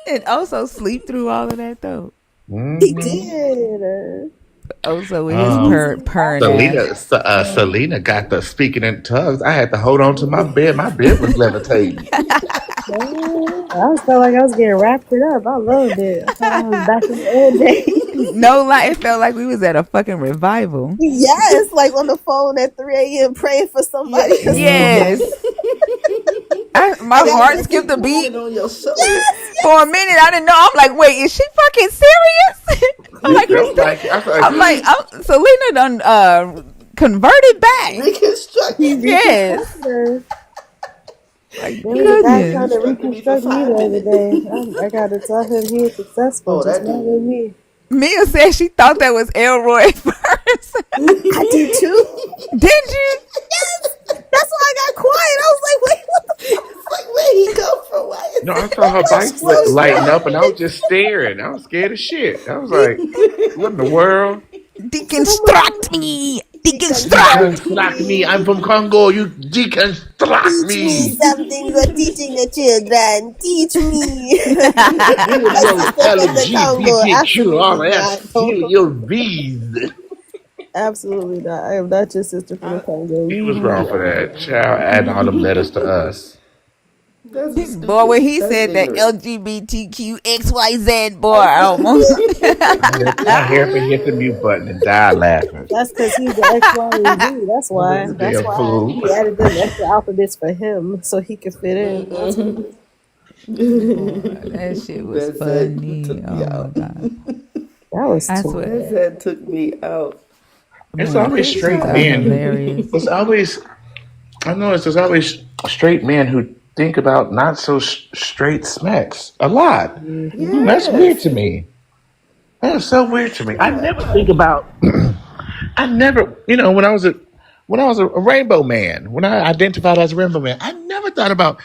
And also sleep through all of that though. He Hmm. did. Also with his Um, purring ass. Selena got the speaking in tongues. I had to hold on to my bed. My bed was levitating. I felt like I was getting wrapped it up. I loved it. I felt like I was back in the old days. No lie, it felt like we was at a fucking revival. Yes, like on the phone at 3 a.m. praying for somebody or something. Yes. My And heart then skipped a beat. Put it on your shoulder. yes, For a minute, I didn't know. I'm like, wait, is she fucking serious? I'm You like, felt like I felt I'm like like, Selena done converted back. Reconstructed. Yes. reconstructed her. Like, There was a guy trying goodness. to Reconstructed me for reconstruct me 5 the other minutes. day. I got to tell him he was successful, Oh, just that not with dude. me. Mia said she thought that was Elroy at first. I did too. Did you? Yes, that's why I got quiet. I was like, wait, what the fuck? It's like, where he come from? Why is no, I he saw her bike so lighting up, and I was quiet? just staring. I was scared as shit. I was like, "What in the world?" I said, oh my Deconstruct god. me. Deconstruct. Deconstruct me. I'm from Congo. You deconstruct Teach me me. something you're teaching the children. Teach me. Feel My your sister from the Congo. Absolutely LGBTQRS. not. Feel your V's. Absolutely not. I am not your sister from the Congo. He Leave was me wrong for alone. that. Child adding all them letters to us. That's the Boy, when stupid. he That's said that ignorant. LGBTQXYZ, boy, I almost. I hear him hit the mute button and die laughing. That's because he's the X, Y, and Z. That's why. You That's damn why fool. he added them extra alphabets for him so he could fit in. That's Boy, that shit was That said funny. took me Oh my out. god. that was I too That much. swear. said took me out. It's Boy, always Christians straight are men. hilarious. It's always, I noticed there's always straight men who think about not so straight smacks a lot. Hmm. That's weird to Yes. me. That is so weird to me. I Yeah. never think about, I never, when I was a rainbow man, when I identified as a rainbow man, I never thought about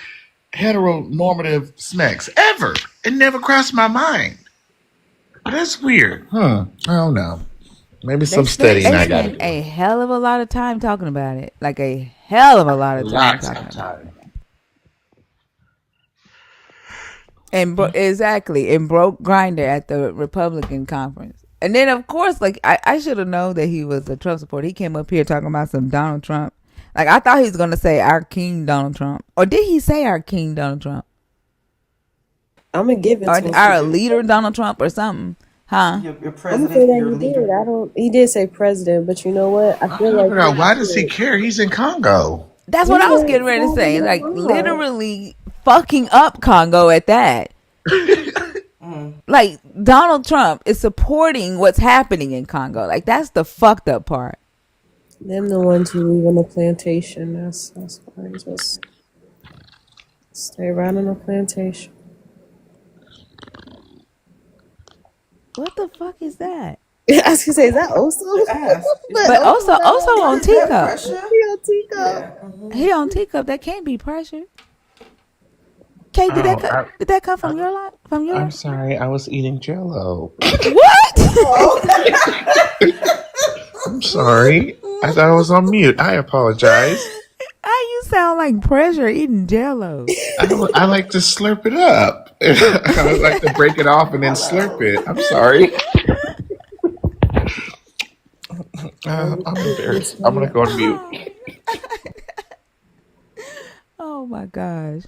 heteronormative smacks ever. It never crossed my mind. That's weird. I don't know. Maybe some studying They I got to spend do. a hell of a lot of time talking about it. Like a hell of a lot of time Lots talking of about it. time. And exactly, and broke Grinder at the Republican conference. And then, of course, like I should have known that he was a Trump supporter. He came up here talking about some Donald Trump. Like I thought he was gonna say our King Donald Trump, or did he say our King Donald Trump, I'm gonna give it or to him. our leader Donald Trump, or something? Huh? Your I'm gonna say president, that your he did. leader. I don't. He did say president, but you know what? I I'm feel trying to like figure he out why does he should. care? He's in Congo. That's what I was Yeah, getting ready to say. probably Like why. literally fucking up Congo at that. Like Donald Trump is supporting what's happening in Congo. Like that's the fucked up part. Them the ones who live on the plantation. That's why he's supposed to stay right on the plantation. What the fuck is that? I was gonna say, is that Oso? The ass. But But Oso also not on Is that Teacup. pressure? he on Tico. Yeah. He on Teacup. That can't be pressure. Kate, did Oh, that come from your life? From your I'm life? sorry. I was eating Jello. What? I'm sorry. I thought I was on mute. I apologize. How you sound like pressure eating Jello? I like to slurp it up. I like to break it off and then slurp it. I'm sorry. I'm embarrassed. I'm gonna go on mute. Oh my gosh.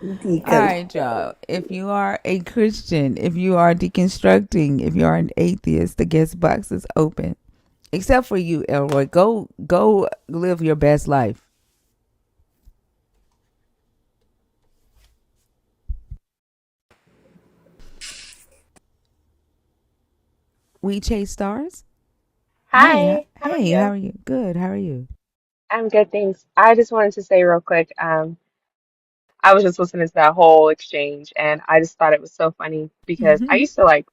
Deacon. All right, y'all. If you are a Christian, if you are deconstructing, if you are an atheist, the guest box is open. Except for you, Elroy. Go live your best life. We chase stars. Hi, how are How you? are you? Good. How are you? I'm good, thanks. I just wanted to say real quick, I was just listening to that whole exchange and I just thought it was so funny because I used to like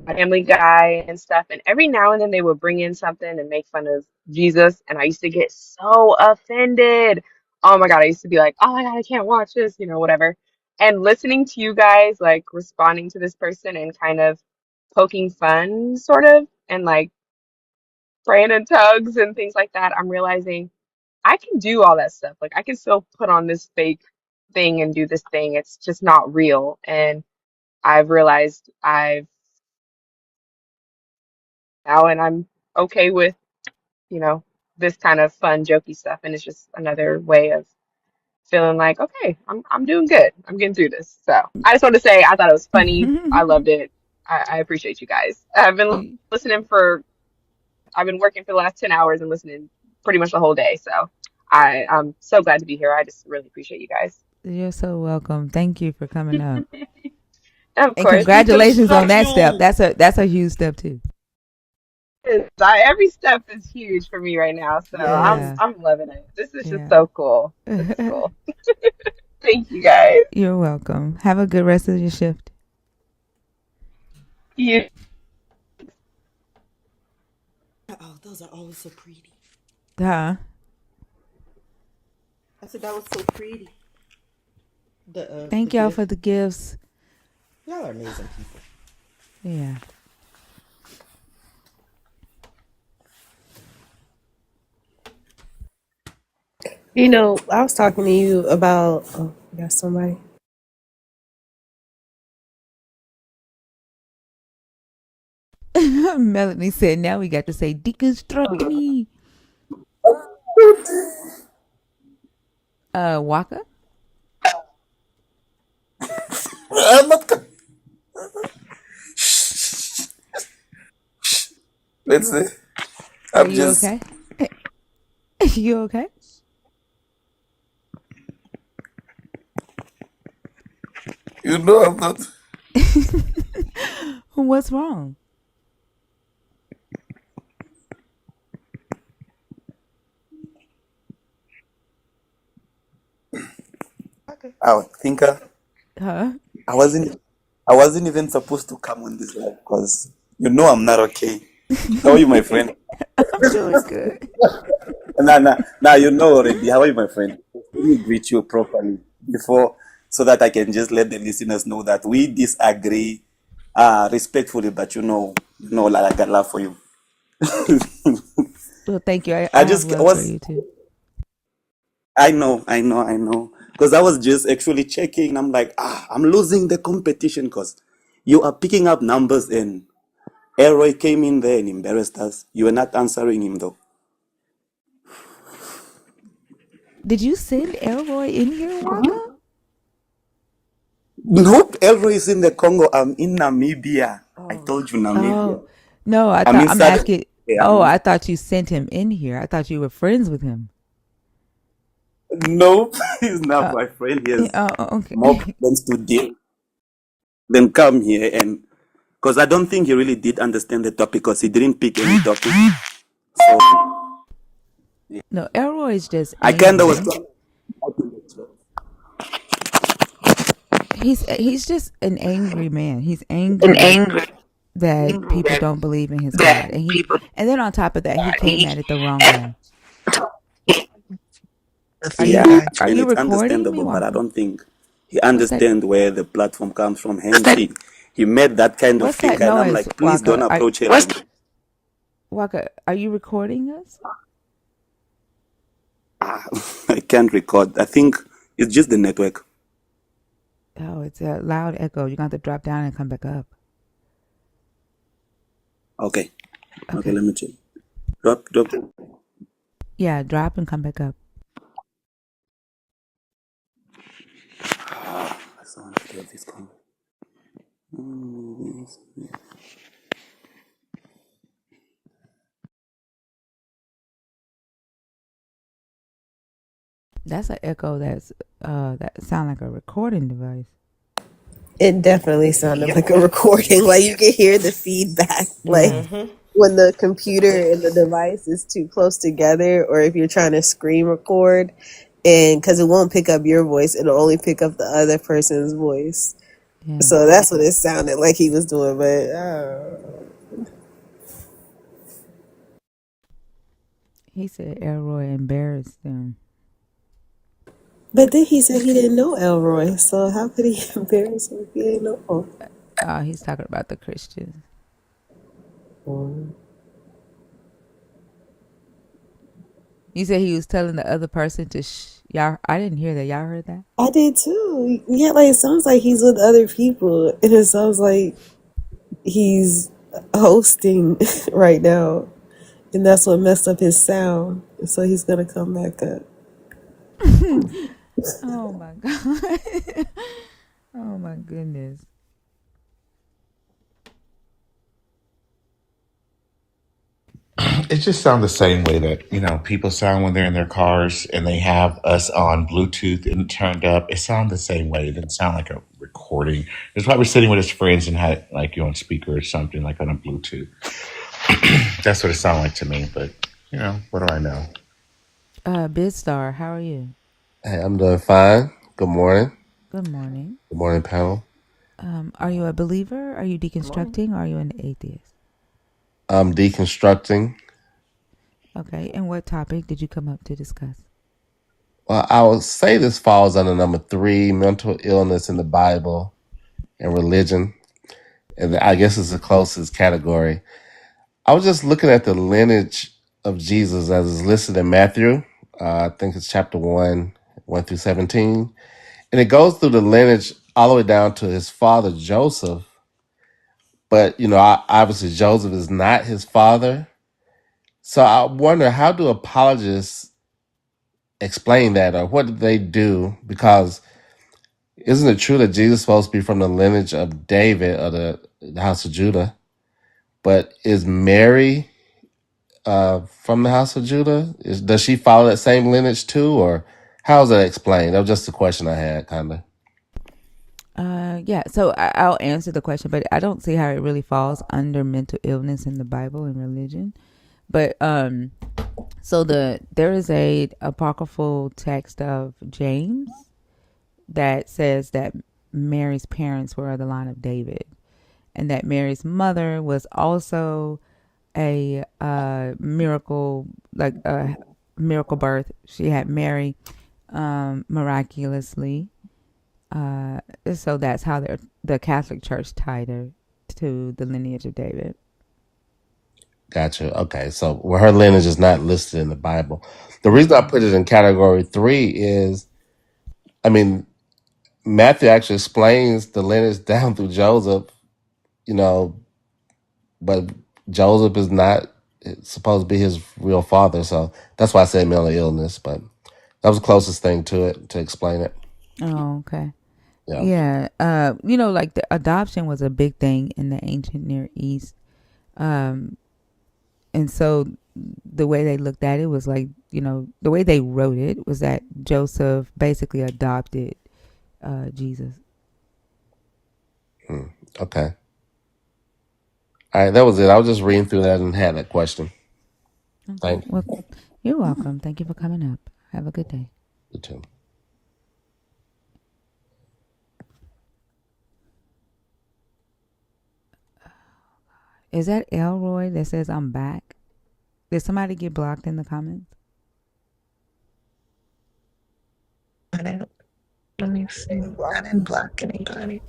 Family Guy and stuff, and every now and then they would bring in something and make fun of Jesus, and I used to get so offended. Oh my God, I used to be like, oh my God, I can't watch this, whatever. And listening to you guys like responding to this person and kind of poking fun, sort of, and like praying in tugs and things like that, I'm realizing I can do all that stuff. Like I can still put on this fake thing and do this thing. It's just not real. And I've realized I've now and I'm okay with, you know, this kind of fun, jokey stuff. And it's just another way of feeling like, okay, I'm doing good. I'm getting through this. So I just want to say I thought it was funny. I loved it. I appreciate you guys. Listening for I've been working for the last 10 hours and listening pretty much the whole day. So I'm so glad to be here. I just really appreciate you guys. You're so welcome. Thank you for coming up. Of And course. congratulations on that step. That's a huge step too. Every step is huge for me right now. So I'm Yeah. I'm loving it. This is just Yeah. so cool. This is cool. Thank you guys. You're welcome. Have a good rest of your shift. You Oh, those are always so pretty. Huh? I said that was so pretty. Thank The y'all gift. for the gifts. Y'all are amazing people. Yeah. You know, I was talking to you about. Oh, you got somebody. Melanie said, now we got to say deconstructing. Waka? I'm not. Let's say Are I'm you just. okay? You okay? You know, I'm not. What's wrong? I think Huh? I wasn't. I wasn't even supposed to come on this live because you know I'm not okay. How are you, my friend? I'm doing good. Now you know already. How are you, my friend? Let me greet you properly before, so that I can just let the listeners know that we disagree, respectfully. But like I got love for you. Well, thank you. I I have just love for was. you too. I know. Because I was just actually checking. I'm like, I'm losing the competition because you are picking up numbers, and Elroy came in there and embarrassed us. You were not answering him though. Did you send Elroy in here, Waka? Nope, Elroy is in the Congo. I'm in Namibia. I told you Namibia. Oh, no, I'm I'm inside. asking. Yeah, Oh, I thought you sent him in here. I thought you were friends with him. nope, he's not Uh, my friend. He has okay. more problems to deal than come here. And because I don't think he really did understand the topic because he didn't pick any topic. So No, Elroy is just I kind of was angry. trying. He's just an angry man. He's An angry angry that people don't believe in his God, that people. and then on top of that, he came at it the wrong way. Yeah, and You it's recording me, understandable, but I Waka? don't think he What's that? understands where the platform comes from. Hence, he made that kind of What's that figure, and I'm noise, like, please don't Waka? approach it. Like, Waka, are you recording us? I can't record. I think it's just the network. Oh, it's a loud echo. You're going to have to drop down and come back up. Okay, Okay. let me check. Drop. Yeah, drop and come back up. I still want to get this going. That's an echo that sound like a recording device. It definitely sounded like a recording. Like you could hear the feedback. Like Yeah. when the computer and the device is too close together, or if you're trying to screen record, and because it won't pick up your voice, it'll only pick up the other person's voice. Yeah. So that's what it sounded like he was doing. But He said Elroy embarrassed them. then he said he didn't know Elroy. So how could he embarrass him if he didn't know He's talking about the Christians. him? He said he was telling the other person to shh. Y'all, I didn't hear that. Y'all heard that? I did too. Yeah, like it sounds like he's with other people, and it sounds like he's hosting right now, and that's what messed up his sound. So he's gonna come back up. Oh my God. Oh my goodness. It just sounds the same way that people sound when they're in their cars and they have us on Bluetooth and turned up. It sounds the same way. It doesn't sound like a recording. It's probably sitting with his friends and had like you on speaker or something like on a Bluetooth. That's what it sounded like to me. But what do I know? BizStar, how are you? Hey, I'm doing fine. Good morning. Good morning. Good morning, panel. Are you a believer? Are you deconstructing? Or are you an atheist? I'm deconstructing. Okay, and what topic did you come up to discuss? Well, I would say this falls under number 3, mental illness in the Bible and religion. And I guess it's the closest category. I was just looking at the lineage of Jesus as is listed in Matthew I think it's chapter 1, 1 through 17. And it goes through the lineage all the way down to his father, Joseph. But, obviously Joseph is not his father. So I wonder, how do apologists explain that, or what did they do? Because isn't it true that Jesus is supposed to be from the lineage of David, or the house of Judah? But is Mary from the house of Judah? Does she follow that same lineage too, or how is that explained? That was just a question I had, kind of. Yeah, so I'll answer the question, but I don't see how it really falls under mental illness in the Bible and religion. But so there is a apocryphal text of James that says that Mary's parents were of the line of David, and that Mary's mother was also a miracle, like a miracle birth. She had Mary miraculously. So that's how the Catholic Church tied her to the lineage of David. Gotcha. Okay, so her lineage is not listed in the Bible. The reason I put it in category 3 is, I mean, Matthew actually explains the lineage down through Joseph, but Joseph is not supposed to be his real father. So that's why I said mental illness, but that was the closest thing to it to explain it. Oh, okay. Yeah. Yeah. Like the adoption was a big thing in the ancient Near East. And so the way they looked at it was like, the way they wrote it was that Joseph basically adopted Jesus. Okay. All right, that was it. I was just reading through that and had that question. Okay. Thank you. Well, you're welcome. Thank you for coming up. Have a good day. You too. Is that Elroy that says I'm back? Did somebody get blocked in the comments? Let me see. I didn't block anybody.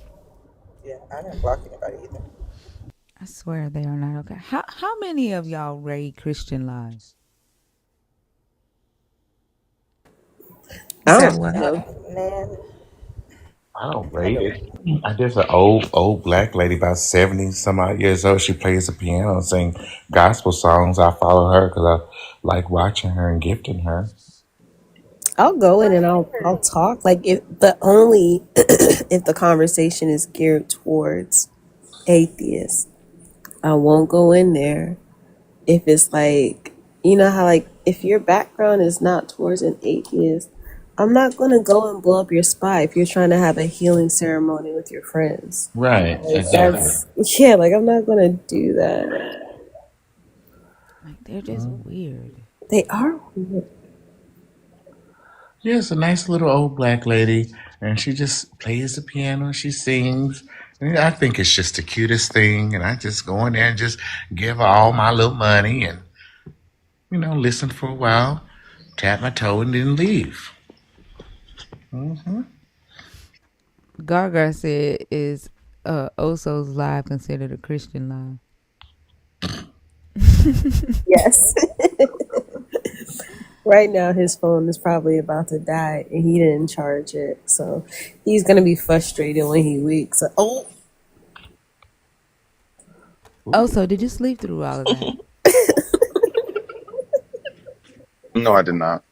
Yeah, I didn't block anybody either. I swear they are not okay. How many of y'all read Christian lies? You I said don't what? know. Man, I don't rate it. There's an old black lady about 70 some odd years old. She plays the piano and sing gospel songs. I follow her because I like watching her and gifting her. I'll go in and I'll talk like if, but only if the conversation is geared towards atheists. I won't go in there if it's like, how like if your background is not towards an atheist, I'm not gonna go and blow up your spot if you're trying to have a healing ceremony with your friends. Right, Like exactly. that's yeah, like I'm not gonna do that. Like they're just weird. They are weird. Yeah, it's a nice little old black lady, and she just plays the piano. She sings. And I think it's just the cutest thing, and I just go in there and just give her all my little money and listen for a while, tap my toe, and then leave. Gaga said, "Is Oso's live considered a Christian live?" Yes. Right now his phone is probably about to die and he didn't charge it. So he's gonna be frustrated when he wakes up. Oh Oso, did you sleep through all of that? No, I did not.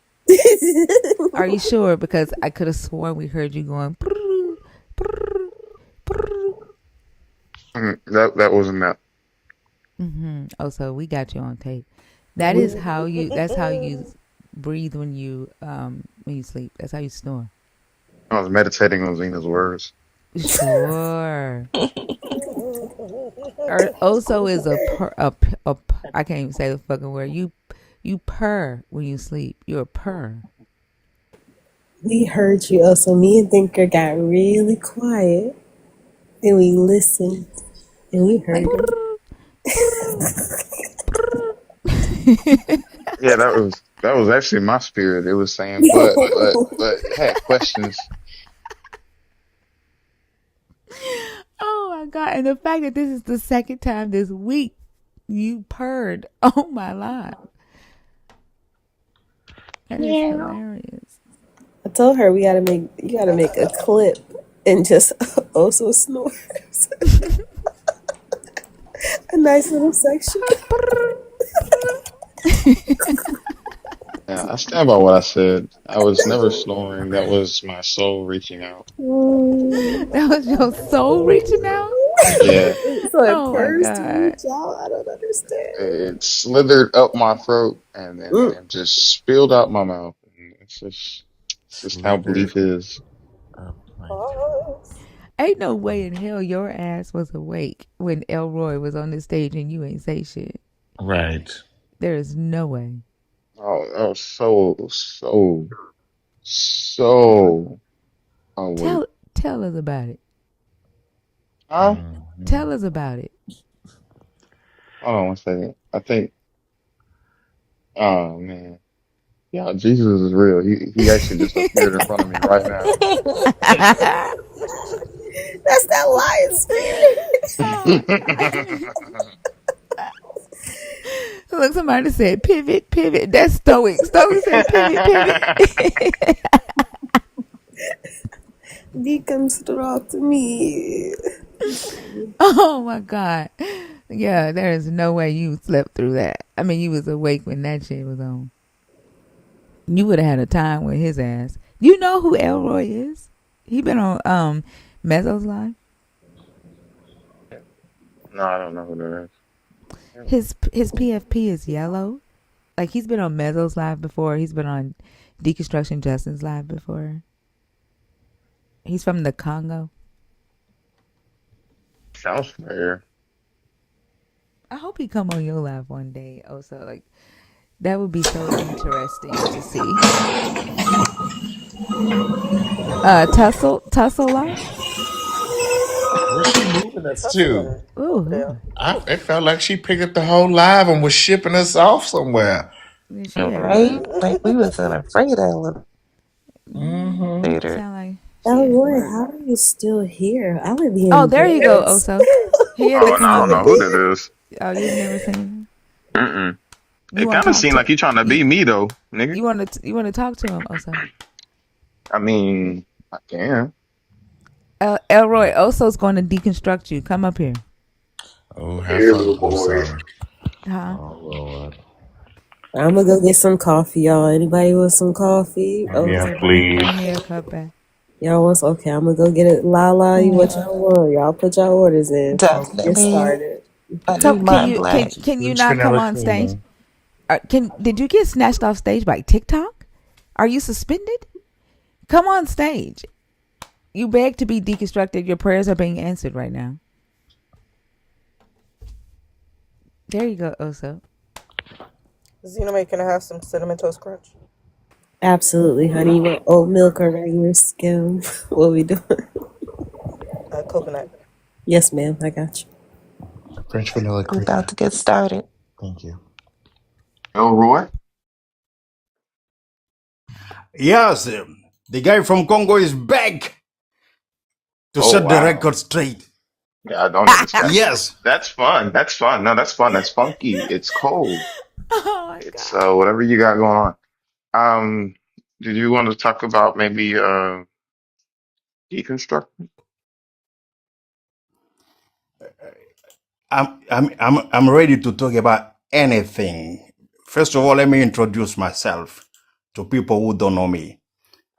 Are you sure? Because I could have sworn we heard you going. Brrr, brrr, brrr. That wasn't that. Oso, we got you on tape. That's how you breathe when you sleep. That's how you snore. I was meditating on Zena's words. Sure. Oso is I can't even say the fucking word. You purr when you sleep. You're a purr. we heard you. Oh, so me and Thinker got really quiet and we listened and we heard Like it. Yeah, that was actually my spirit. It was saying, but it had questions. oh my god! And the fact that this is the second time this week you purred. Oh my life. That is Yeah. hilarious. I told her you gotta make a clip and just also snores. A nice little section. Yeah, I stand by what I said. I was never snoring. That was my soul reaching out. That was your soul reaching out? Yeah, So it Oh my purrs to God. reach out. I don't understand. it slithered up my throat and then Mm. it just spilled out my mouth. And it's just how Slithered belief is. up my throat. Pause. Ain't no way in hell your ass was awake when Elroy was on the stage and you ain't say shit. Right. There is no way. Oh, I was so awake. Tell us about it. Huh? Mhm. Tell us about it. Hold on one second. I think, oh man. Yeah, Jesus is real. He actually just appeared in front of me right now. That's that lion spirit. Look, somebody said pivot, pivot. That's Stoic. Stoic said pivot, pivot. Deconstruct me. Oh my God. Yeah, there is no way you slept through that. I mean, you was awake when that shit was on. You would have had a time with his ass. You know who Elroy is? He been on Mezzo's live. No, I don't know who that is. His PFP is yellow. Like he's been on Mezzo's live before. He's been on Deconstruction Justin's live before. He's from the Congo. Sounds familiar. I hope he come on your live one day. Also, like that would be so interesting to see. Tussle live. Where's she moving us to? Tussling over Ooh, there. It felt like she picked up the whole live and was shipping us off somewhere. is she at Right? work? Like we was in a freight Mm-hmm. elevator. Sound like she Oh at Lord, work. how are you still here? I would be Oh, there you go, embarrassed. Oso. He in the Oh, no, I don't know who comments. that is. Oh, you've never seen him. Mm-mm. You It want to kind of talk seemed to like you trying to you? be me though, nigga. You want to talk to him, Oso? I mean, I can. Elroy, Oso's going to deconstruct you. Come up here. Oh, have Here, fun, little boy. also. Huh? Oh, Lord. I'm gonna go get some coffee, y'all. Anybody want some coffee? Oh, Yeah, please. Bring me a cup back. y'all want some? Okay, I'm gonna go get it. La, you what Yeah, y'all want? Y'all put y'all orders in. Get definitely. started. I So need mine black. can you Who's not come vanilla on stage? creamer? Did you get snatched off stage by TikTok? Are you suspended? Come on stage. You beg to be deconstructed. Your prayers are being answered right now. There you go, Oso. Xenome, can I have some cinnamon toast crunch? Absolutely, honey. You want oat milk or regular skim? What we doing? Coconut. Yes, ma'am. I got you. French vanilla I'm about creamer. to get started. Thank you. Elroy? Yes, the guy from Congo is back to Oh, set the wow. record straight. Yeah, I don't understand. Yes. That's fun. That's fun. No, that's fun. That's funky. It's cold. Oh my It's God. whatever you got going on. Did you want to talk about maybe deconstructing? I'm ready to talk about anything. First of all, let me introduce myself to people who don't know me.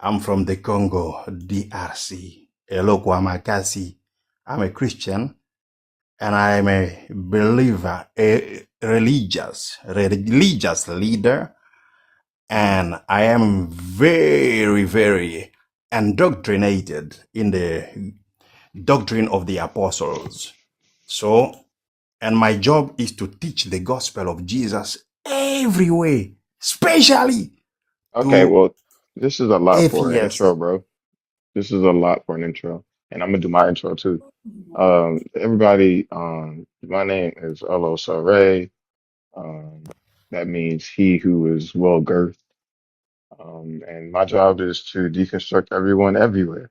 I'm from the Congo, DRC, Elokwa Makasi. I'm a Christian and I'm a believer, a religious leader, and I am very, very indoctrinated in the doctrine of the apostles. So, and my job is to teach the gospel of Jesus everywhere, especially Okay, to well, this is a lot for an atheists. intro, bro. This is a lot for an intro. And I'm gonna do my intro too. Everybody, my name is Olo Saray. That means he who is well girthed. And my job is to deconstruct everyone everywhere.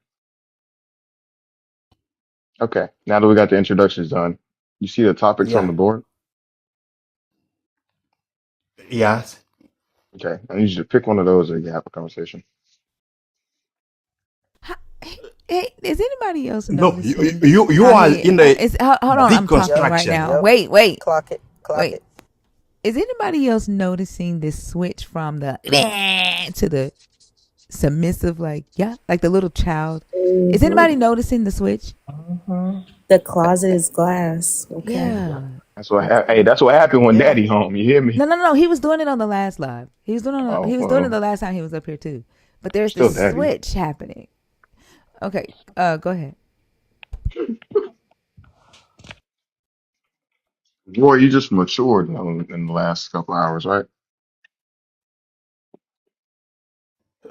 Okay, now that we got the introductions done, you see the topics on Yeah, the board? yes. Okay, I need you to pick one of those or you have a conversation. Hey, is anybody else No, noticing you how are he in the is? Hold on, I'm talking Yep. right deconstruction. now. Yep. Wait, Clock it. Clock wait. it. Is anybody else noticing this switch from the to the submissive, like yeah, like the little child? Is anybody noticing the switch? The closet is glass. Okay. Yeah. That's what. Hey, that's what happened when Yeah. Daddy home. You hear me? No. He was doing it on the last live. Oh He was doing it well, the last time he was up here too. But there's still this Daddy. switch happening. Okay. Go ahead. Boy, you just matured in the last couple hours, right?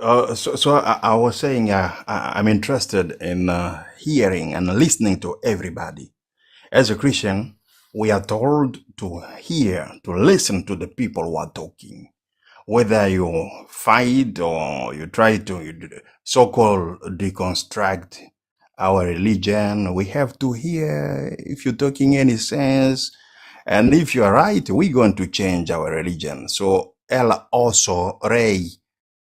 I was saying I'm interested in hearing and listening to everybody. As a Christian, we are told to hear, to listen to the people who are talking. Whether you fight or you try to so-called deconstruct our religion, we have to hear if you're talking any sense. And if you're right, we're going to change our religion. So, El also, Ray,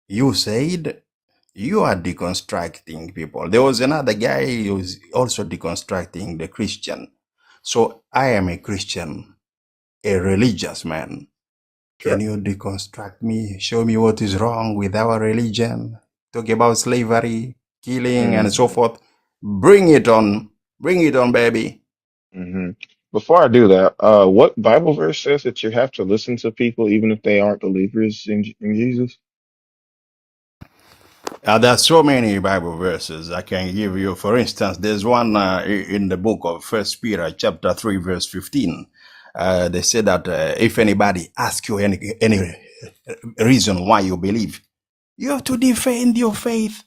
you said you are deconstructing people. There was another guy who was also deconstructing the Christian. So I am a Christian, a religious man. Can Sure. you deconstruct me? Show me what is wrong with our religion? Talk about slavery, killing, and so Mm-hmm. forth. Bring it on. Bring it on, baby. Mm-hmm. Before I do that, what Bible verse says that you have to listen to people even if they aren't believers in Jesus? There are so many Bible verses I can give you. For instance, there's one in the book of First Peter, chapter 3, verse 15. They say that if anybody asks you any reason why you believe, you have to defend your faith.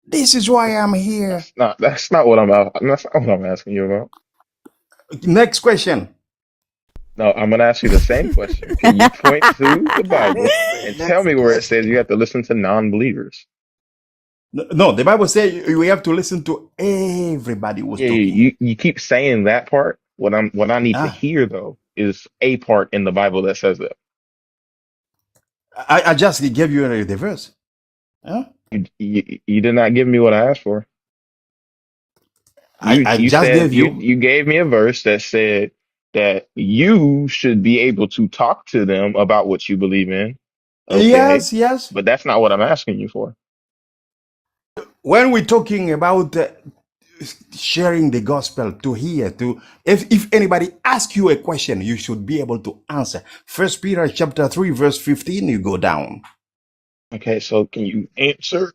This is why I'm here. That's not what I'm out. That's not what I'm asking you about. Next question. No, I'm gonna ask you the same question. Can you point to the Bible and tell Next me where it says question. you have to listen to non-believers? No, the Bible says we have to listen to everybody who's Yeah, talking. you keep saying that part. What I need to Ah, hear though is a part in the Bible that says that. I just gave you the verse. Huh? You did not give me what I asked for. I You just said gave you you. you gave me a verse that said that you should be able to talk to them about what you believe in. Okay, Yes, yes. but that's not what I'm asking you for. When we're talking about sharing the gospel to hear, to if anybody asks you a question, you should be able to answer. First Peter chapter 3, verse 15, you go down. Okay, so can you answer?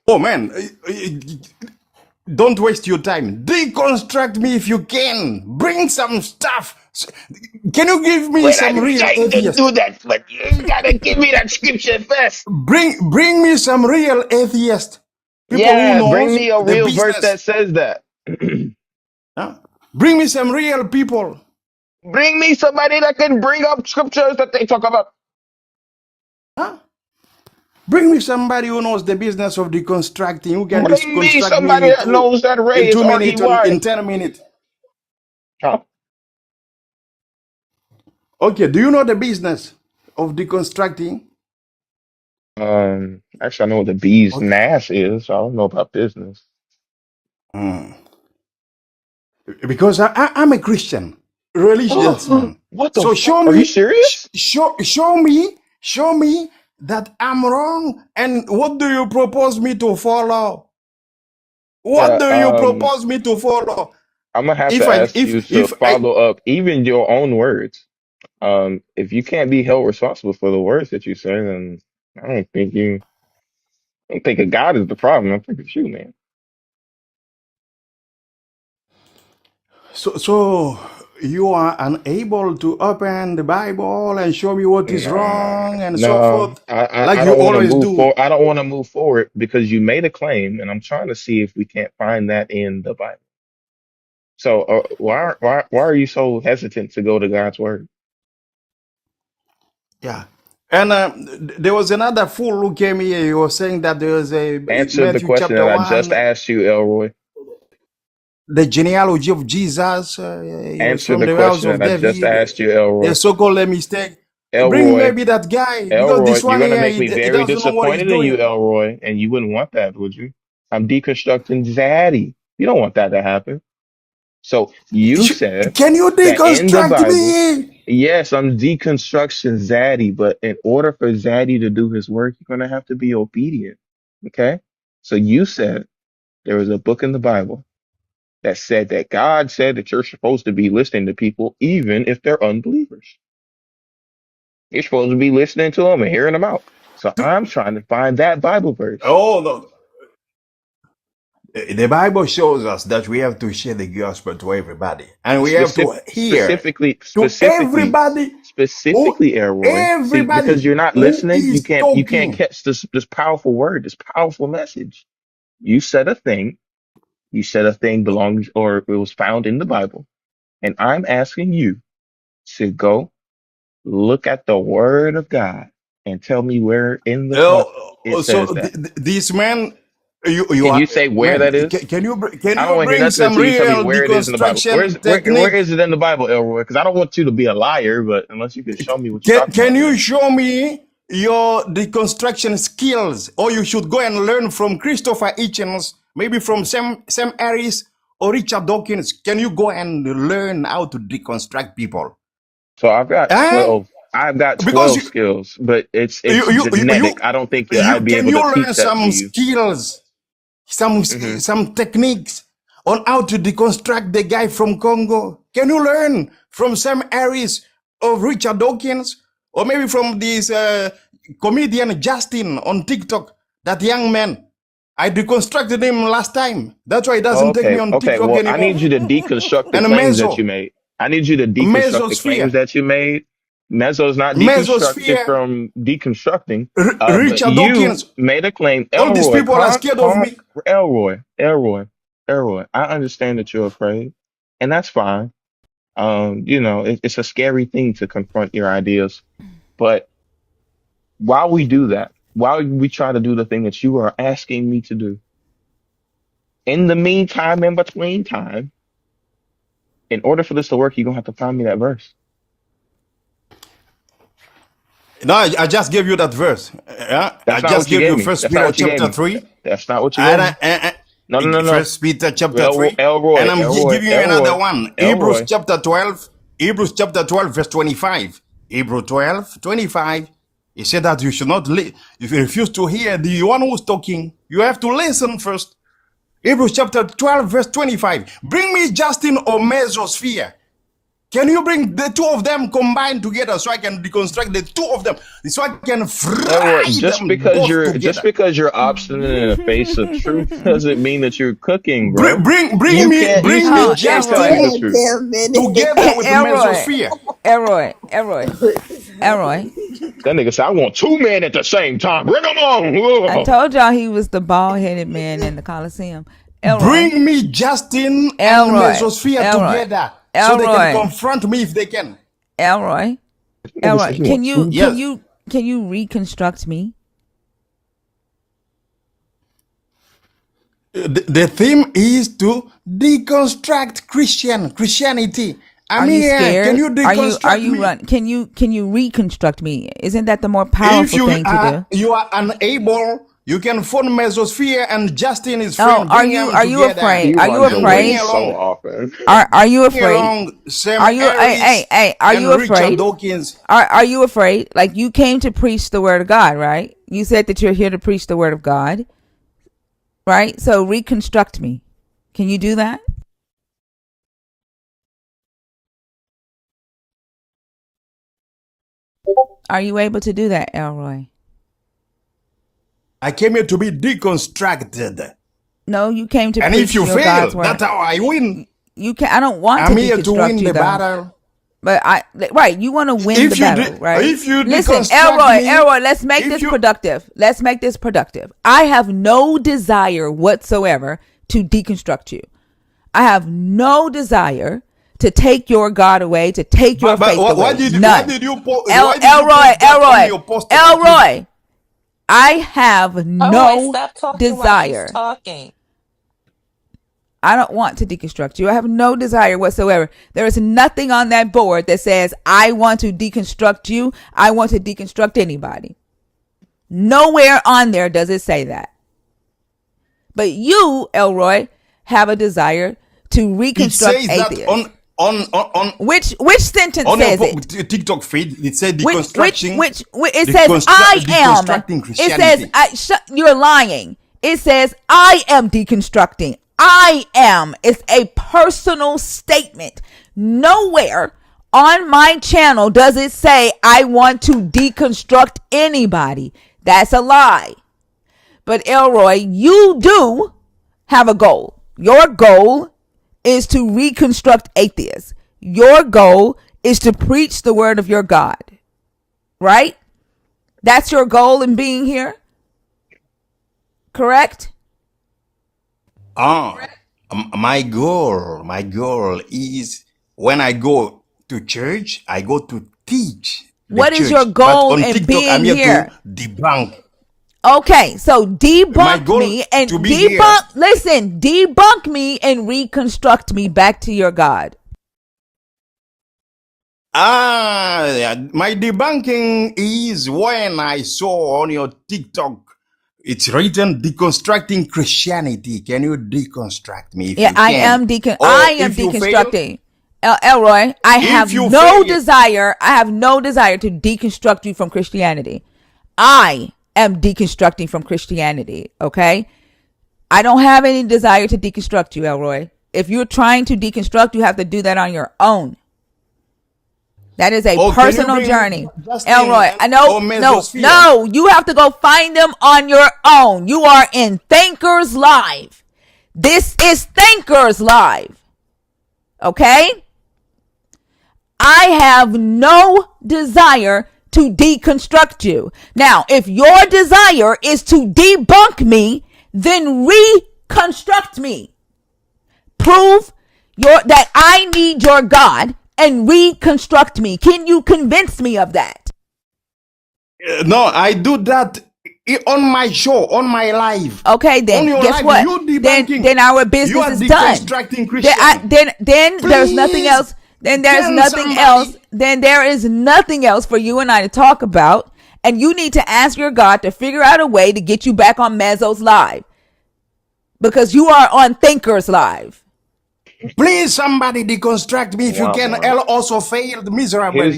Oh man, don't waste your time. Deconstruct me if you can. Bring some stuff. Can you give me Well, some I'm real trying to atheists? do that, but you gotta give me that scripture first. Bring me some real atheists. People who Yeah, bring knows me a the real verse business. that says that. Huh? Bring me some real people. Bring me somebody that can bring up scriptures that they talk about. Huh? Bring me somebody who knows the business of deconstructing, who can Bring me deconstruct me somebody that knows that Ray in is 2 minutes, REY. in 10 minutes. Huh? Okay, do you know the business of deconstructing? Actually, I know what the bee's Okay. Nash is. So I don't know about business. Hmm. Because I'm a Christian, religious man. What the So fuck? Are you serious? show me that I'm wrong. And what do you propose me to follow? What Yeah, do you propose me to follow? I'm gonna have If to I ask you to if I follow up even your own words. If you can't be held responsible for the words that you say, then I don't think a God is the problem. I think it's you, man. so you are unable to open the Bible and show me what is Nah, wrong and so no, forth, I like you don't want to always move do. forward. I don't want to move forward because you made a claim, and I'm trying to see if we can't find that in the Bible. So, why are you so hesitant to go to God's word? Yeah. And there was another fool who came here. He was saying that there was a Answer the Matthew question chapter that I just 1, asked you, Elroy. the genealogy of Jesus. He was Answer from the the house question of that I just David. asked you, They Elroy. so called a mistake. Bring Elroy, maybe that guy because Elroy, this you're one gonna here, make me he very doesn't know what he's disappointed in you, doing. Elroy, and you wouldn't want that, would you? I'm deconstructing Zaddy. You don't want that to happen. So you said Can you that in the deconstruct Bible, me? yes, I'm deconstruction Zaddy, but in order for Zaddy to do his work, you're gonna have to be obedient. Okay? So you said there was a book in the Bible that said that God said that you're supposed to be listening to people even if they're unbelievers. You're supposed to be listening to them and hearing them out. So To, I'm trying to find that Bible verse. oh no, the Bible shows us that we have to share the gospel to everybody, and we have to hear Specifically, to specifically, everybody who specifically, Elroy. See, because everybody you're not who listening, is you can't talking. catch this powerful word, this powerful message. You said a thing, you said a thing belongs or it was found in the Bible, and I'm asking you to go look at the word of God and tell me where in the Bible it So says that. this man, you Can are you say where man. that is? Can I don't you want to hear bring nothing some until you tell me real where it is in the Bible. deconstruction Where technique? is it in the Bible, Elroy? Because I don't want you to be a liar, but unless you can show me what you're talking Can about, you man. show me your deconstruction skills, or you should go and learn from Christopher Hitchens, maybe from Sam Harris or Richard Dawkins? Can you go and learn how to deconstruct people? So I've got Eh? 12. I've got Because 12 skills, but it's you you you genetic. you, I don't think you I'd be can able you to learn teach that to some you. skills, Hmm. some techniques on how to deconstruct the guy from Congo? Can you learn from Sam Harris or Richard Dawkins, or maybe from this comedian Justin on TikTok? That young man, I deconstructed him last time. That's why he doesn't take me Okay, on okay. TikTok Well, I anymore. need you to deconstruct the And claims that you made. I need you to a deconstruct the claims mesosphere, that you made. Mezzo is not deconstructed mesosphere, from deconstructing. But Richard you Dawkins. made a claim. All these Elroy, people are calm, scared of calm, me. Elroy. I understand that you're afraid, and that's fine. It's a scary thing to confront your ideas. But while we do that, while we try to do the thing that you are asking me to do, in the meantime, in between time, in order for this to work, you're gonna have to find me that verse. No, I just gave you that verse. Yeah, I That's not just what you gave gave you me. First That's not Peter what you gave chapter me. 3, That's not what you gave and me. No, no, no, no. First Peter chapter 3, and Elroy, I'm Elroy, giving you another Elroy, one. Hebrews Elroy. chapter 12, Hebrews chapter 12, verse 25. Hebrews 12, 25. He said that you should not, if you refuse to hear the one who's talking, you have to listen first. Hebrews chapter 12, verse 25. Bring me Justin or Mesosphere. Can you bring the two of them combined together so I can deconstruct the two of them, so I can Elroy, fry them both just together? because you're obstinate in the face of truth doesn't mean that you're cooking, bro. You Bring me still Oh, can't Elroy. telling the God truth. damn minute. together with Elroy, Mesosphere. Elroy, Elroy. That nigga said, I want two men at the same time. Bring them on. I Ugh. told y'all he was the bald headed man in the Coliseum. Elroy, Bring me Justin and Elroy, Mesosphere Elroy, together so they can Elroy, confront me if they can. Elroy, This nigga said Elroy. he want two. Yes. Can you reconstruct me? The theme is to deconstruct Christianity. I'm Are you here. Can scared? you Are deconstruct you me? run? Can you reconstruct me? Isn't that the more If powerful thing to do? you are unable, you can phone Mesosphere and Justin, his Oh, friend, bring them are you together afraid? He Are you runs your and bring afraid? words so along, often. Are you afraid? Sam Are you Harris are you and Richard afraid? Dawkins. Are you afraid? Like you came to preach the word of God, right? You said that you're here to preach the word of God, right? So reconstruct me. Can you do that? Are you able to do that, Elroy? I came here to be deconstructed. No, you came to And if preach you your fail, God's word. that's how I win. You can. I don't want to I'm here to deconstruct win you the though. battle. But right, you want to win the battle, right? If you Listen, deconstruct me, Elroy, let's make if this you productive. Let's make this productive. I have no desire whatsoever to deconstruct you. I have no desire to take your God away, to take your but faith why away. did None. why did you post that on your poster that you Elroy. I have All right, no stop talking while she's desire. talking. I don't want to deconstruct you. I have no desire whatsoever. There is nothing on that board that says, I want to deconstruct you. I want to deconstruct anybody. Nowhere on there does it say that. But you, Elroy, have a desire to It reconstruct says that atheists. on Which sentence on your says it? TikTok feed. It said Which deconstructing. it says I am. Deconstructing It says Christianity. you're lying. It says I am deconstructing. I am. It's a personal statement. Nowhere on my channel does it say I want to deconstruct anybody. That's a lie. But Elroy, you do have a goal. Your goal is to reconstruct atheists. Your goal is to preach the word of your God. Right? That's your goal in being here? Correct? Ah, my goal is when I go to church, I go to teach the What is your church. But goal on in TikTok, I'm being here to here? debunk. Okay, so My debunk goal me to and be here. debunk me and reconstruct me back to your God. Yeah, my debunking is when I saw on your TikTok, it's written deconstructing Christianity. Can you deconstruct me if Yeah, you can? I Or am if you fail, deconstructing. Elroy, I have if you no fail, desire. I have no desire to deconstruct you from Christianity. I am deconstructing from Christianity. Okay, I don't have any desire to deconstruct you, Elroy. If you're trying to deconstruct, you have to do that on your own. That is a or can you personal bring journey. Justin Elroy, I or know, Mesosphere? you have to go find them on your own. You are in Thinkers Live. This is Thinkers Live. Okay? I have no desire to deconstruct you. Now, if your desire is to debunk me, then reconstruct me. Prove that I need your God and reconstruct me. Can you convince me of that? No, I do that on my show, on my live. Okay, On then your guess live, what? you debunking. Then our You business are is done. deconstructing Christianity. Then there's nothing Please else. Then there's tell nothing else. somebody. Then there is nothing else for you and I to talk about. And you need to ask your God to figure out a way to get you back on Mezzo's Live. Because you are on Thinkers Live. Please, somebody deconstruct me if you Womp can. womp. L also failed Here's miserably.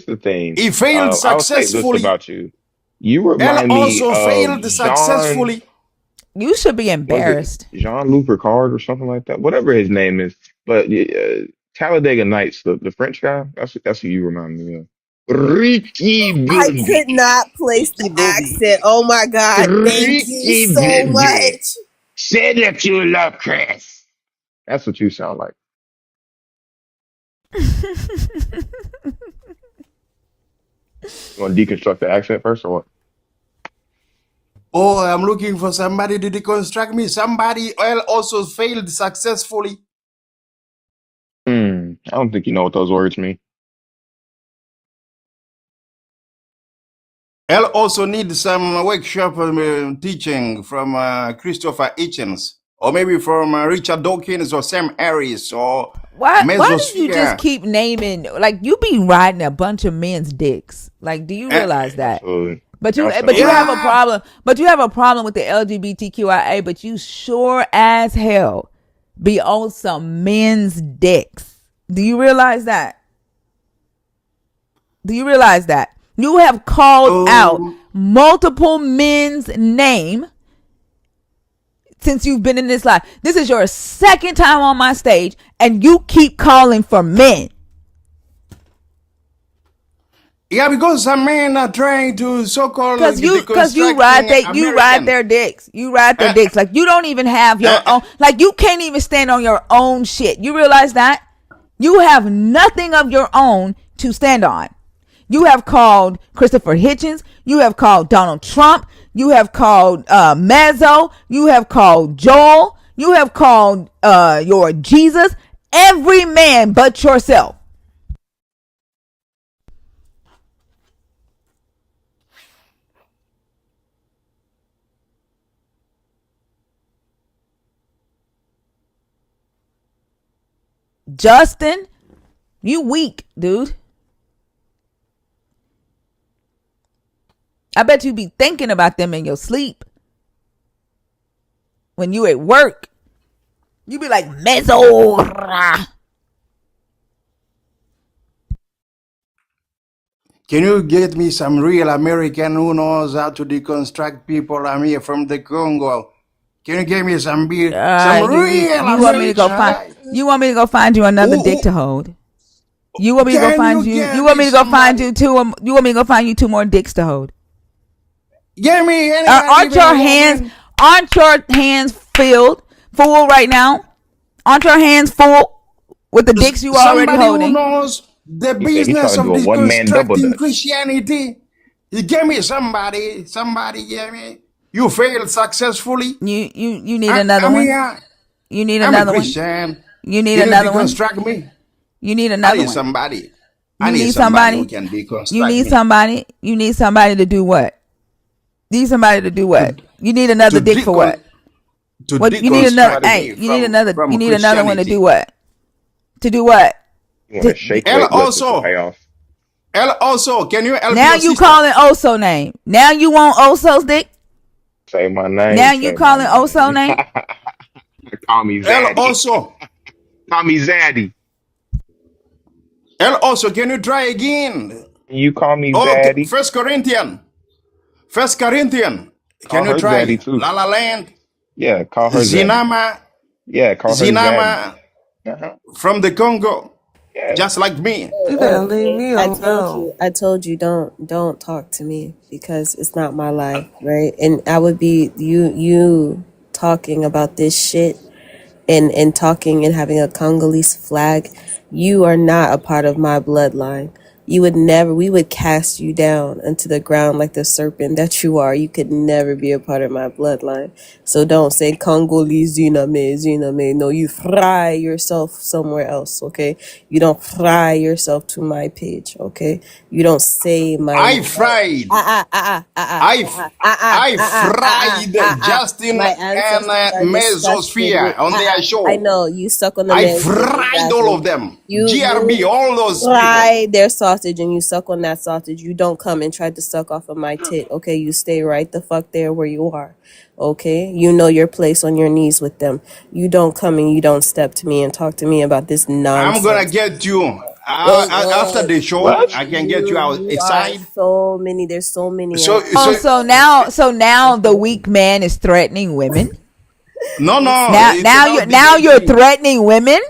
the thing. He failed I'll say this successfully. about you. You L remind me also of failed Jean. successfully. You should be Was it embarrassed. Jean-Luc Picard or something like that? Whatever his name is. But Talladega Nights, the French guy. That's who you remind me of. Ricky I could Bobby. not place the Ricky Bobby. accent. Oh my God. Thank you Ricky so Bobby. much. Say that you love Chris. That's what you sound like. You want to deconstruct the accent first or what? Oh, I'm looking for somebody to deconstruct me. Somebody L also failed successfully. I don't think you know what those words mean. L also needs some workshop teaching from Christopher Hitchens, or maybe from Richard Dawkins or Sam Harris or Why do you just Mesosphere. keep naming, like, you be riding a bunch of men's dicks? Like, do you Uh, realize that? Absolutely. But you Absolutely. have a yeah. problem. But you have a problem with the LGBTQIA. But you sure as hell be on some men's dicks. Do you realize that? Do you realize that you have called out Um, multiple men's name since you've been in this life? This is your second time on my stage, and you keep calling for men. yeah, because some men are trying to so-called Cause you deconstructing ride American. their dicks. You ride their Uh, dicks. Like, you don't even have your uh, own. Like, you can't even stand on your own shit. You realize that? You have nothing of your own to stand on. You have called Christopher Hitchens. You have called Donald Trump. You have called Mezzo. You have called Joel. You have called your Jesus. Every man but yourself. Justin, you weak, dude. I bet you be thinking about them in your sleep. When you at work, you be like, mezzo. Can you get me some real American who knows how to deconstruct people? I'm here from the Congo. Can you give me some real You want me to go American find? guy? You want me to go find you another dick to hold? You want me to go Can find you you? You get want me me to go find somebody? you two? You want me to go find you two more dicks to hold? Give me anybody Aren't even your a hands? woman. Aren't your hands full right now? Aren't your hands full with the dicks you already Somebody who holding? knows the He said he business trying to of do a one man double deconstructing dutch. Christianity. You give me somebody give me. You failed successfully. You need another I'm one. here. You need I'm a another one. Christian. You need Can you another one. deconstruct me? You need I another need one. somebody. I You need need somebody who somebody. can You deconstruct need me. somebody. You need somebody to do what? Need somebody to do To what? You need to another dick for decon what? to What you need another? deconstruct Somebody, Hey, me you need from another. You from need another one to do Christianity. what? To do what? you want To, to shake And weight lifted to pay also, off. can you help now your you sister? calling Oso name. Now you want Oso's dick. Say my name. Now you Say my calling Oso name. name. Call me And Zaddy. also, Call me Zaddy. can you try again? Can you call me Okay, Zaddy? First Corinthian. Can Call you her Zaddy try too. La La Land? Yeah, call her Zaddy. Zinama, Yeah, call her Zaddy. Zinama Uh-huh. from the Congo, Yeah. just like me. You better leave See, me I told you, alone. don't talk to me because it's not my life, right? And I would be you talking about this shit and talking and having a Congolese flag. You are not a part of my bloodline. You would never, we would cast you down into the ground like the serpent that you are. You could never be a part of my bloodline. So don't say Congolese Ziname, Ziname. No, you fry yourself somewhere else, okay? You don't fry yourself to my page, okay? You don't say my I name. fried, Ah, ah, ah, ah, ah, I, ah, f- ah, ah, I ah, ah, ah, ah, fried ah. Justin My and ancestors are disgusted with. Mesosphere on their I show. know you suck on the I man's dick fried all exactly. of them. You GRB, all those people. fry their sausage and you suck on that sausage. You don't come and try to suck off of my tit. Okay, you stay right the fuck there where you are. Okay, you know your place on your knees with them. You don't come and you don't step to me and talk to me about this I'm gonna nonsense. get you. After Oh, the show, What? I can get you you are outside. so many. There's so many So, of Oh, so you. so now the weak man is threatening women. no, no, Listen, it's about Now you're debating. threatening women.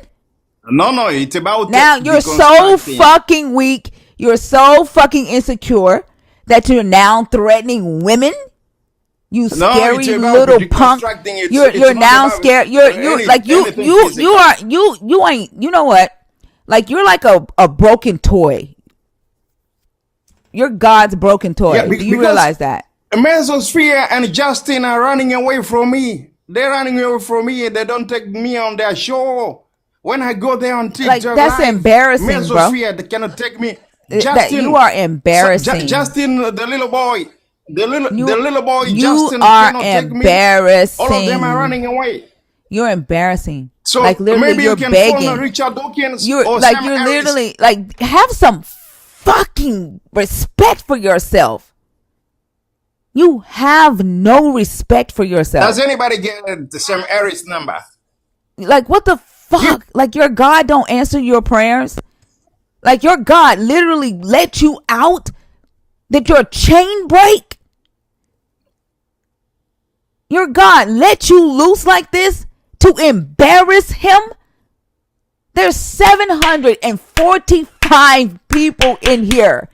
No, it's about Now you're so deconstructing. fucking weak. You're so fucking insecure that you're now threatening women. You No, it's scary about little punk. deconstructing. It's You're not now about scared. You're like anything physical. you ain't, you know what? Like you're like a broken toy. You're God's broken Yeah, toy. Do you because realize that? Mesosphere and Justin are running away from me. They're running away from me. They don't take me on their show. When I go there on Like TikTok that's live, embarrassing, bro. Mesosphere, they cannot take me. That you Justin, are embarrassing. Justin, the little boy, the You little boy, you Justin are cannot take me. All of them are embarrassing. running away. You're embarrassing. Like So literally maybe you you're can phone begging. Richard Dawkins You're or like Sam you're Harris. literally like have some fucking respect for yourself. You have no respect for Does yourself. anybody get the Sam Harris number? Like what the Give fuck? Like your God don't answer your prayers? Like your God literally let you out? Did your chain break? Your God let you loose like this to embarrass him? There's 745 people in here.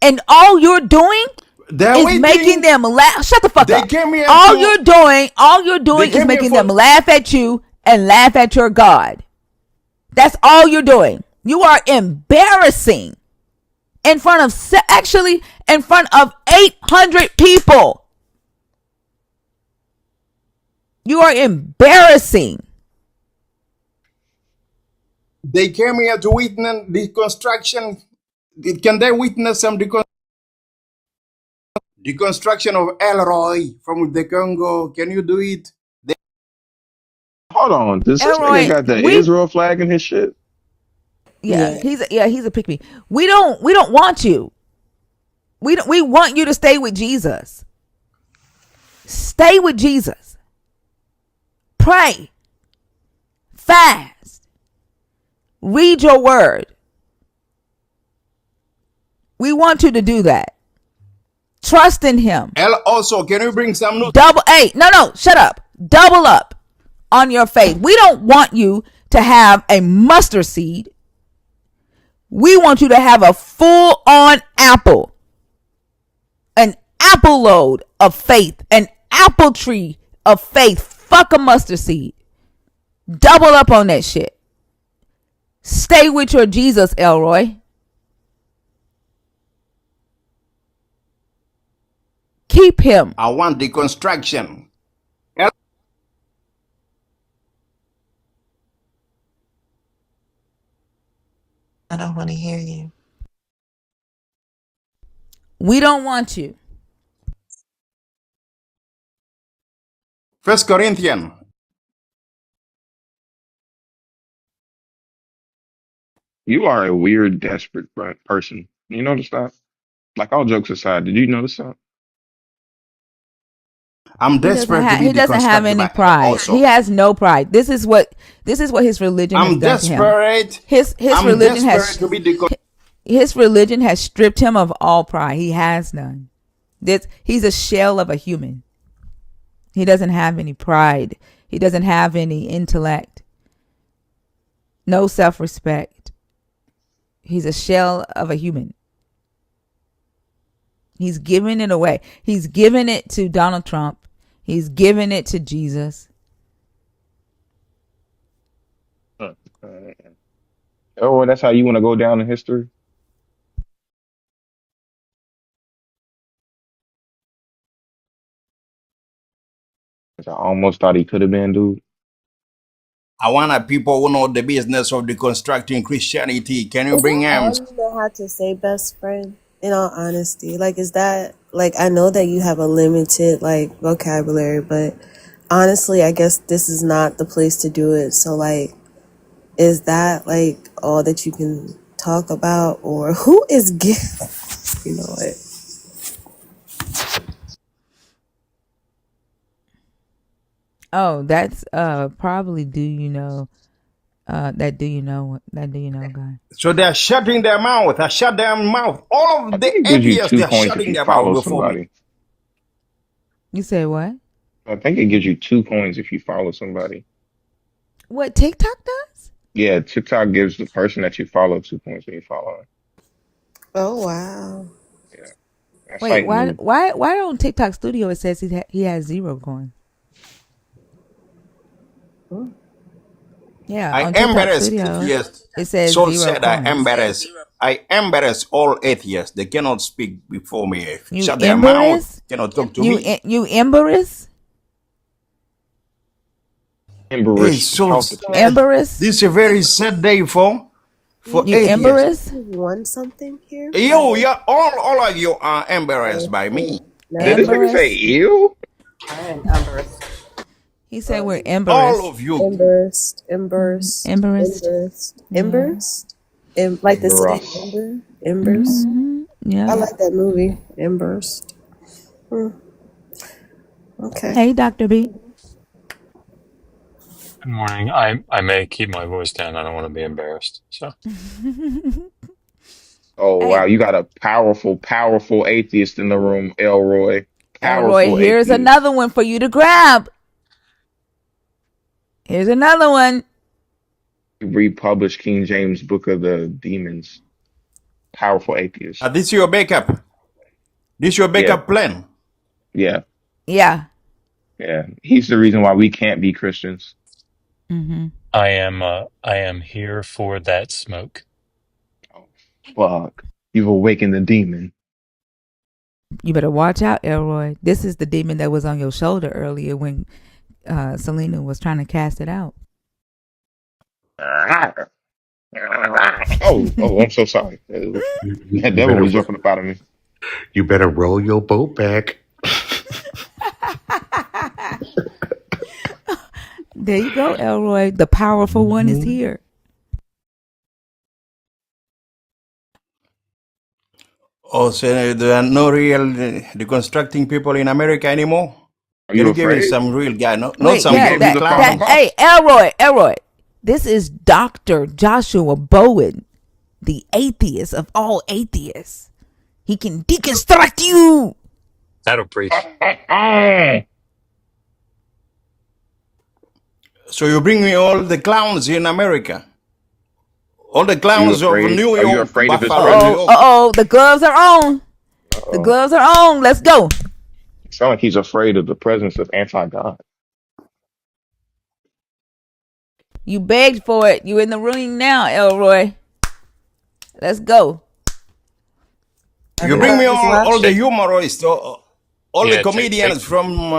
And all you're doing they're is making waiting. them laugh. Shut the fuck They up. came here All to. you're They doing is came here making them for. laugh at you and laugh at your God. That's all you're doing. You are embarrassing in front of actually in front of 800 people. You are embarrassing. They came here to witness deconstruction. Can they witness some deconstruction of Elroy from the Congo? Can you do it? Hold on. Does this nigga Elroy, got the we Israel flag in his shit? yeah, Yeah. he's a pick me. We don't want you. We want you to stay with Jesus. Stay with Jesus. Pray. Fast. Read your word. We want you to do that. Trust in him. Also, can you bring some notes? No, shut up. Double up on your faith. We don't want you to have a mustard seed. We want you to have a full on apple. An apple load of faith. An apple tree of faith. Fuck a mustard seed. Double up on that shit. Stay with your Jesus, Elroy. Keep him. I want deconstruction. I don't want to hear you. We don't want you. First Corinthians. You are a weird, desperate person. You notice that? Like all jokes aside, did you notice that? I'm desperate to be He doesn't have deconstructed any by pride. also. He has no pride. This is what his religion has I'm done to him. desperate. His I'm religion desperate to be his religion has stripped him of all pride. He has none. He's a shell of a human. He doesn't have any pride. He doesn't have any intellect. No self-respect. He's a shell of a human. He's giving it away. He's giving it to Donald Trump. He's giving it to Jesus. Oh, that's how you want to go down in history? 'Cause I almost thought he could have been, dude. I want people who know the business of deconstructing Christianity. Can you Is bring that him? all you know how to say, best friend? In all honesty, like, is that like, I know that you have a limited like vocabulary, but honestly, I guess this is not the place to do it. So, like, is that like all that you can talk about, or who is gift? You know what? Oh, that's probably do you know guy. So they're shutting their mouth. I shut their mouth. All I of think the it gives you atheists, 2 they're points if shutting you their mouth follow before me. somebody. You say what? I think it gives you 2 points if you follow somebody. What TikTok does? Yeah, TikTok gives the person that you follow 2 points when you follow her. Oh wow. Yeah, that's Wait, like why new. why why on TikTok Studio it says he has 0 going? Yeah, I on TikTok embarrass Studio atheists. it says Saul 0 said, coins. I embarrass all atheists. They cannot speak before me. You Shut their mouth. embarrass? Cannot talk to me. You embarrass? Hey, Emberish, so talk to sad. Tim. Embarrass? This is a very sad day for You atheists. embarrass? You won something here. You, yeah, all of you are embarrassed by me. Did this nigga say Embarrass? ew? He said we're All embarrassed. of you. Embarrassed, Embarrassed. Yeah. Like the city Emberish. Ember, Embers. Yeah. I like that movie, Embers. Okay. Hey, Dr. B. Good morning. I may keep my voice down. I don't want to be embarrassed. So Oh wow, Hey, you got a powerful, powerful atheist in the room, Elroy. Elroy, Powerful here's atheist. another one for you to grab. Here's another one. Republished King James Book of the Demons. Powerful atheist. This is your backup. This your Yeah, backup plan. yeah, Yeah. yeah. He's the reason why we can't be Christians. I am here for that smoke. Oh, fuck. You've awakened the demon. You better watch out, Elroy. This is the demon that was on your shoulder earlier when Selena was trying to cast it out. Oh, I'm so sorry. That You devil better was jumping up out of me. you better roll your boat back. There you go, Elroy. The powerful one is Hmm. here. Oh, so there are no real deconstructing people in America anymore? Are Can you you give me afraid? some real guy? No, not Wait, He some yeah, gave you the final clowns. hey, boss. Elroy. This is Dr. Joshua Bowen, the atheist of all atheists. He can deconstruct you. That'll preach. So you bring me all the clowns in America. All the Are you clowns of afraid? New Are you York, afraid of his Buffalo, New presence? York. The gloves are on. The Uh-oh. gloves are on. Let's go. It sounds like he's afraid of the presence of anti-God. You begged for it. You in the ring now, Elroy. Let's go. You bring me Everybody's all the Take, watching. humorists, all the yeah, take, comedians from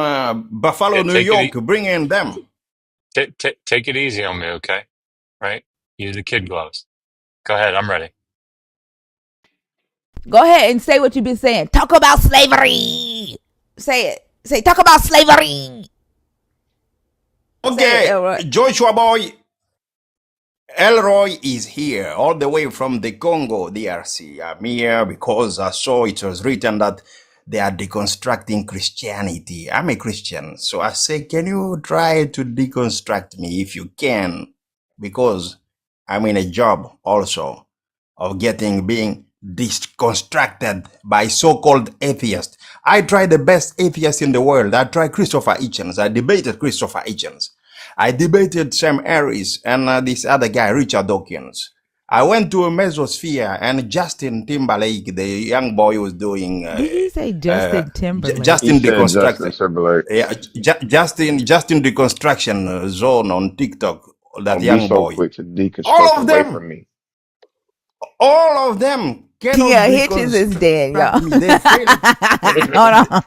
Buffalo, yeah, New York. Bring in them. take it easy on me, okay? Right? Use the kid gloves. Go ahead. I'm ready. Go ahead and say what you've been saying. Talk about slavery. Say it. Say, talk about slavery. Say it, Okay, Elroy. Joshua boy, Elroy is here, all the way from the Congo, DRC. I'm here because I saw it was written that they are deconstructing Christianity. I'm a Christian, so I say, can you try to deconstruct me if you can? Because I'm in a job also of being deconstructed by so-called atheists. I tried the best atheist in the world. I tried Christopher Hitchens. I debated Christopher Hitchens. I debated Sam Harris and this other guy, Richard Dawkins. I went to a Mesosphere and Justin Timberlake, the young boy, was doing Did he say uh, Justin Timberlake? He Justin said Justin Deconstructed. Timberlake. Yeah, Justin Deconstruction Zone on TikTok, that Don't be young so boy. quick to deconstruct All of away from them, me. all of them cannot Yeah, Hitchens is dead, deconstruct y'all. me. They failed. Hold on.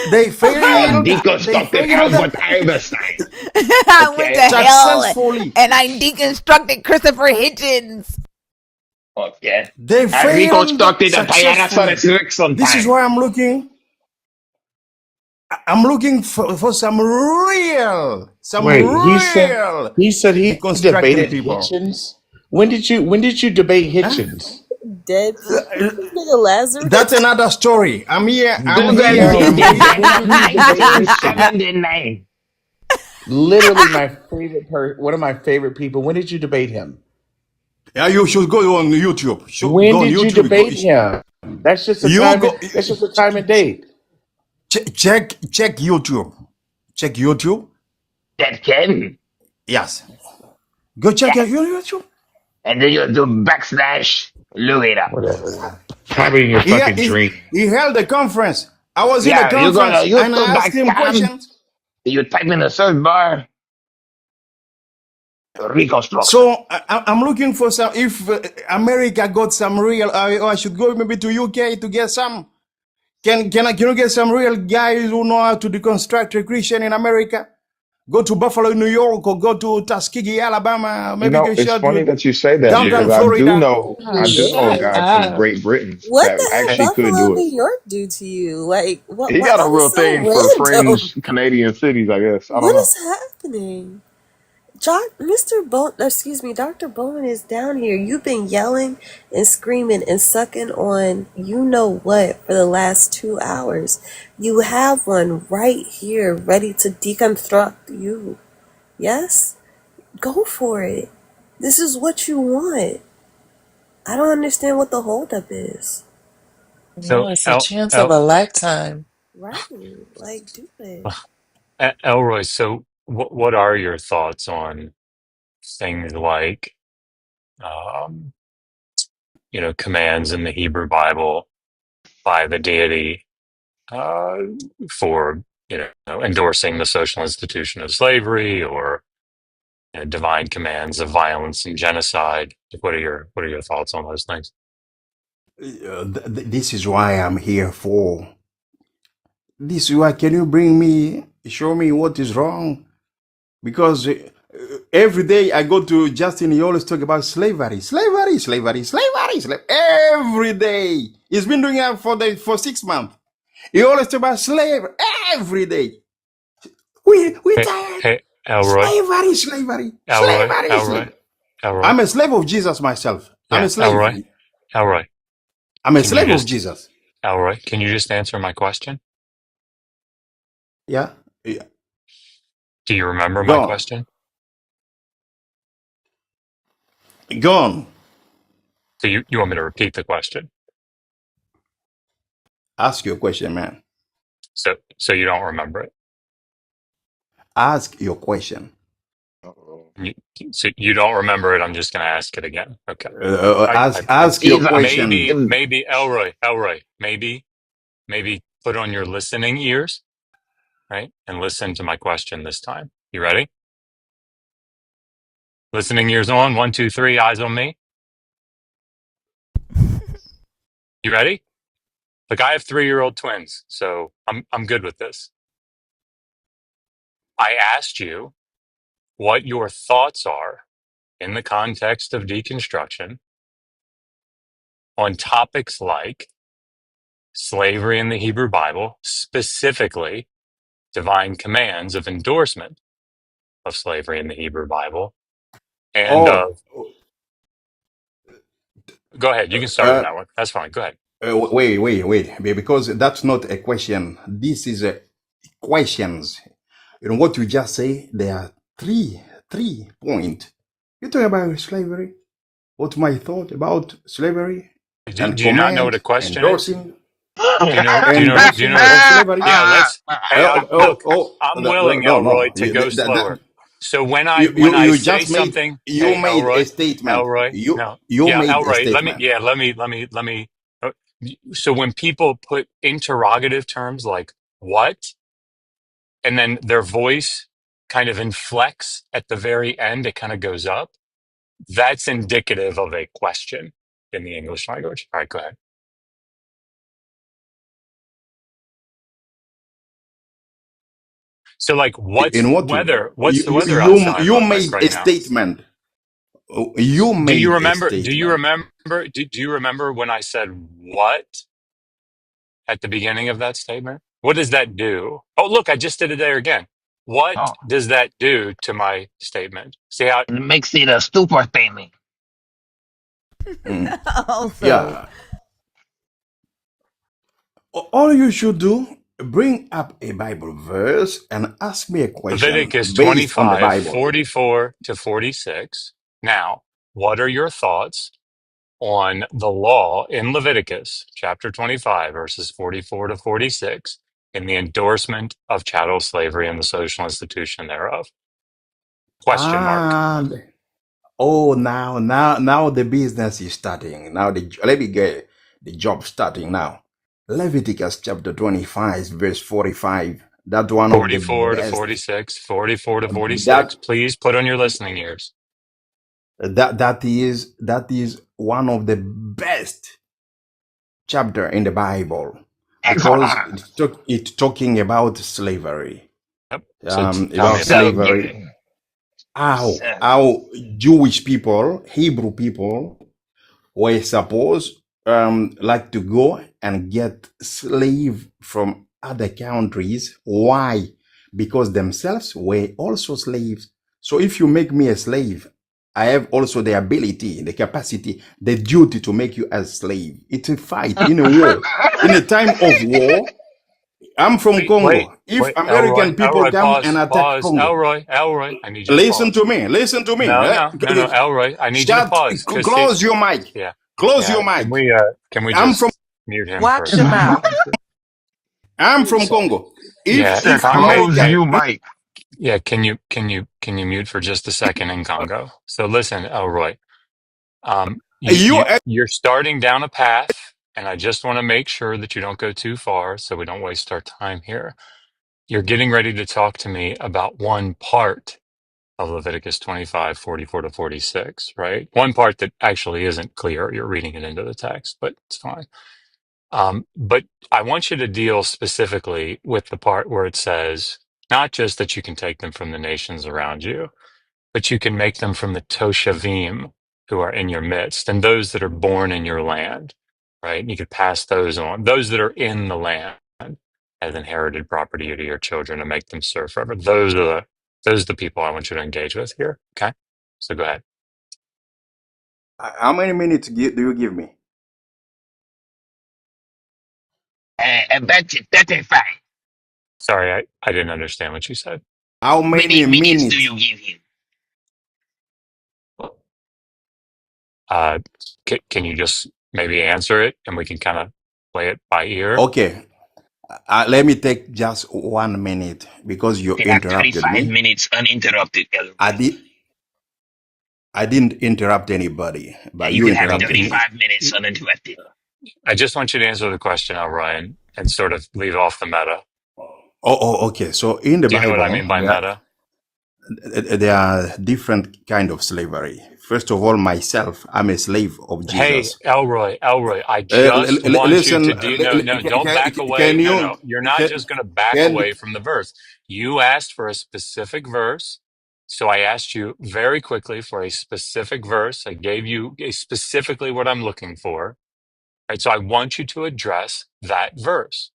They I have failed. They deconstructed failed Albert Einstein. I went to Okay. hell successfully. and I deconstructed Christopher Hitchens. Okay. They I failed reconstructed the successfully. Tyrannosaurus Rex This is sometime. why I'm looking. I'm looking for some Wait, real he said he deconstructing debated people. Hitchens. When did you debate Huh? Hitchens? Dead people. This nigga That's Lazarus. another story. I'm here. I'm Google here. it. No, I'm The here. dead when of did you debate Hitchens? 1979. Literally my favorite one of my favorite people. When did you debate him? Yeah, you should go on YouTube. Should When go on did you YouTube. Go, debate him? That's just a you time. go. That's just a time and date. Check YouTube. Check YouTube. Dead Ken. Yes. Go check Yes. your YouTube. And then you do backslash. Look it up. Whatever. Probably in your He, fucking he, dream. he held a conference. I was in a Yeah, you go to conference and I asked him youtube.com. questions. You type in the search bar reconstruction. So I'm looking for some. If America got some real, I should go maybe to UK to get some. Can you get some real guys who know how to deconstruct a Christian in America? Go to Buffalo, New York, or go to Tuskegee, Alabama. You Maybe know, get it's shot funny to that you say that downtown because Florida. Oh, I do know a shut guy from up. Great Britain What that the hell actually could Buffalo, do it. New York do to you? Like what He got a that is real so thing for random. fringe Canadian cities, I guess. I don't What know. is happening? Mr. excuse me, Dr. Bowman is down here. You've been yelling and screaming and sucking on you know what for the last 2 hours. You have one right here ready to deconstruct you. Yes? Go for it. This is what you want. I don't understand what the holdup is. No, So, it's a chance of a lifetime. Right. Like, do it. Elroy, so what are your thoughts on things like, um, commands in the Hebrew Bible by the deity uh, for, endorsing the social institution of slavery or divine commands of violence and genocide? What are your thoughts on those things? This is why I'm here for. This is why. Can you show me what is wrong? Because every day I go to Justin, he always talk about slavery. Every day. He's been doing that for 6 months. He always talk about slavery every day. We Hey, tired. hey, Elroy, Slavery, slavery, Elroy, slavery, Elroy, slavery. Elroy. I'm a slave of Jesus myself. I'm a Yeah, slave. Elroy, Elroy. I'm a Can you slave of just, Jesus. Elroy, can you just answer my question? Yeah. Yeah. Do you remember my Go on. question? Go on. So you want me to repeat the question? Ask your question, man. So you don't remember it. Ask your question. Uh-oh. You, so you don't remember it. I'm just going to ask it again. Okay. Ask your Jesus. question. Maybe Elroy, maybe put on your listening ears, right? And listen to my question this time. You ready? Listening ears on. 1, 2, 3. Eyes on me. You ready? Look, I have 3-year-old twins, so I'm good with this. I asked you what your thoughts are in the context of deconstruction on topics like slavery in the Hebrew Bible, specifically divine commands of endorsement of slavery in the Hebrew Bible, and Oh, go ahead. You can start with uh, that one. That's fine. Go ahead. wait, because that's not a question. This is a questions. You know what you just say? There are three point. You talk about slavery. What's my thought about slavery and Do you not know what a command, question is? endorsing, Do you know? Do you know what? endorsing of slavery? Yeah. Let's. Hey, look. I'm willing, No, Elroy, no. to go slower. So when I You say just made something, you hey, made a Elroy, statement. Elroy, no, You yeah, made a Elroy. statement. Let me. uh, So when people put interrogative terms like "what" and then their voice kind of inflects at the very end, it kind of goes up. That's indicative of a question in the English language. All right, go ahead. So, like, what's In the what weather? What's the weather outside you like made right a now? statement. You Do you made a remember? Do you statement. remember? Do you remember when I said what at the beginning of that statement? What does that do? Oh, look, I just did it there again. What Oh, does that do to my statement? See how? it makes it a stupor thing. Mm. Also, Yeah. All you should do, bring up a Bible verse and ask me a question Leviticus based on the 25, Bible. 44 to 46. Now, what are your thoughts on the law in Leviticus chapter 25, verses 44 to 46, in the endorsement of chattel slavery and the social institution thereof? Question mark. And now the business is starting. Now let me get the job starting now. Leviticus chapter 25, verse 45. That's one of the 44 to best. 46, 44 to 46. That Please put on your listening ears. that is one of the best chapter in the Bible because Excellent. it's talking about slavery. Yep. So tell me About about it. slavery. Subjugate. How Jewish people, Hebrew people, were supposed like to go and get slave from other countries. Why? Because themselves were also slaves. So if you make me a slave, I have also the ability, the capacity, the duty to make you a slave. It's a fight in a war. In a time of war, I'm from Congo. If Elroy, American people Elroy, come and pause, attack pause. Congo, Elroy, I need you to listen to pause. me. Listen to me. No, no, Elroy, I need you to Shut. pause. Because see, Close your mic. yeah, Close yeah. your mic. Can we I'm from. just mute him for a Watch your second? mouth. Thank you. I'm from So, Congo. yeah, Said, If Congo. close America. Hey, you, Mike. yeah, can you mute for just a second in Congo? So listen, Elroy, You you're starting down a path, and I just want to make sure that you don't go too far, so we don't waste our time here. You're getting ready to talk to me about one part of Leviticus 25, 44 to 46, right? One part that actually isn't clear. You're reading it into the text, but it's fine. But I want you to deal specifically with the part where it says not just that you can take them from the nations around you, but you can make them from the Toshavim who are in your midst and those that are born in your land, right? And you could pass those on, those that are in the land. as inherited property to your children and make them serve forever. Those are the people I want you to engage with here. Okay, so go ahead. How many minutes do you give me? About 35. Sorry, I didn't understand what you said. How Many many minutes do minutes? you give him? Uh, can you just maybe answer it and we can kind of play it by ear? Okay, let me take just 1 minute because you You have interrupted 35 me. minutes uninterrupted, Elroy. I did. I didn't interrupt anybody, Yeah, but you you can have No, interrupted me. 35 minutes uninterrupted. I just want you to answer the question, Ryan, and sort of leave off the meta. Okay. So in the Do you know what I Bible, mean by meta? there are different kind of slavery. First of all, myself, I'm a slave of Hey, Jesus. Elroy, I just want you Listen, to do no, don't back away. can No. you You're not just going to back can away from the verse. You asked for a specific verse. So I asked you very quickly for a specific verse. I gave you specifically what I'm looking for. Right. So I want you to address that verse.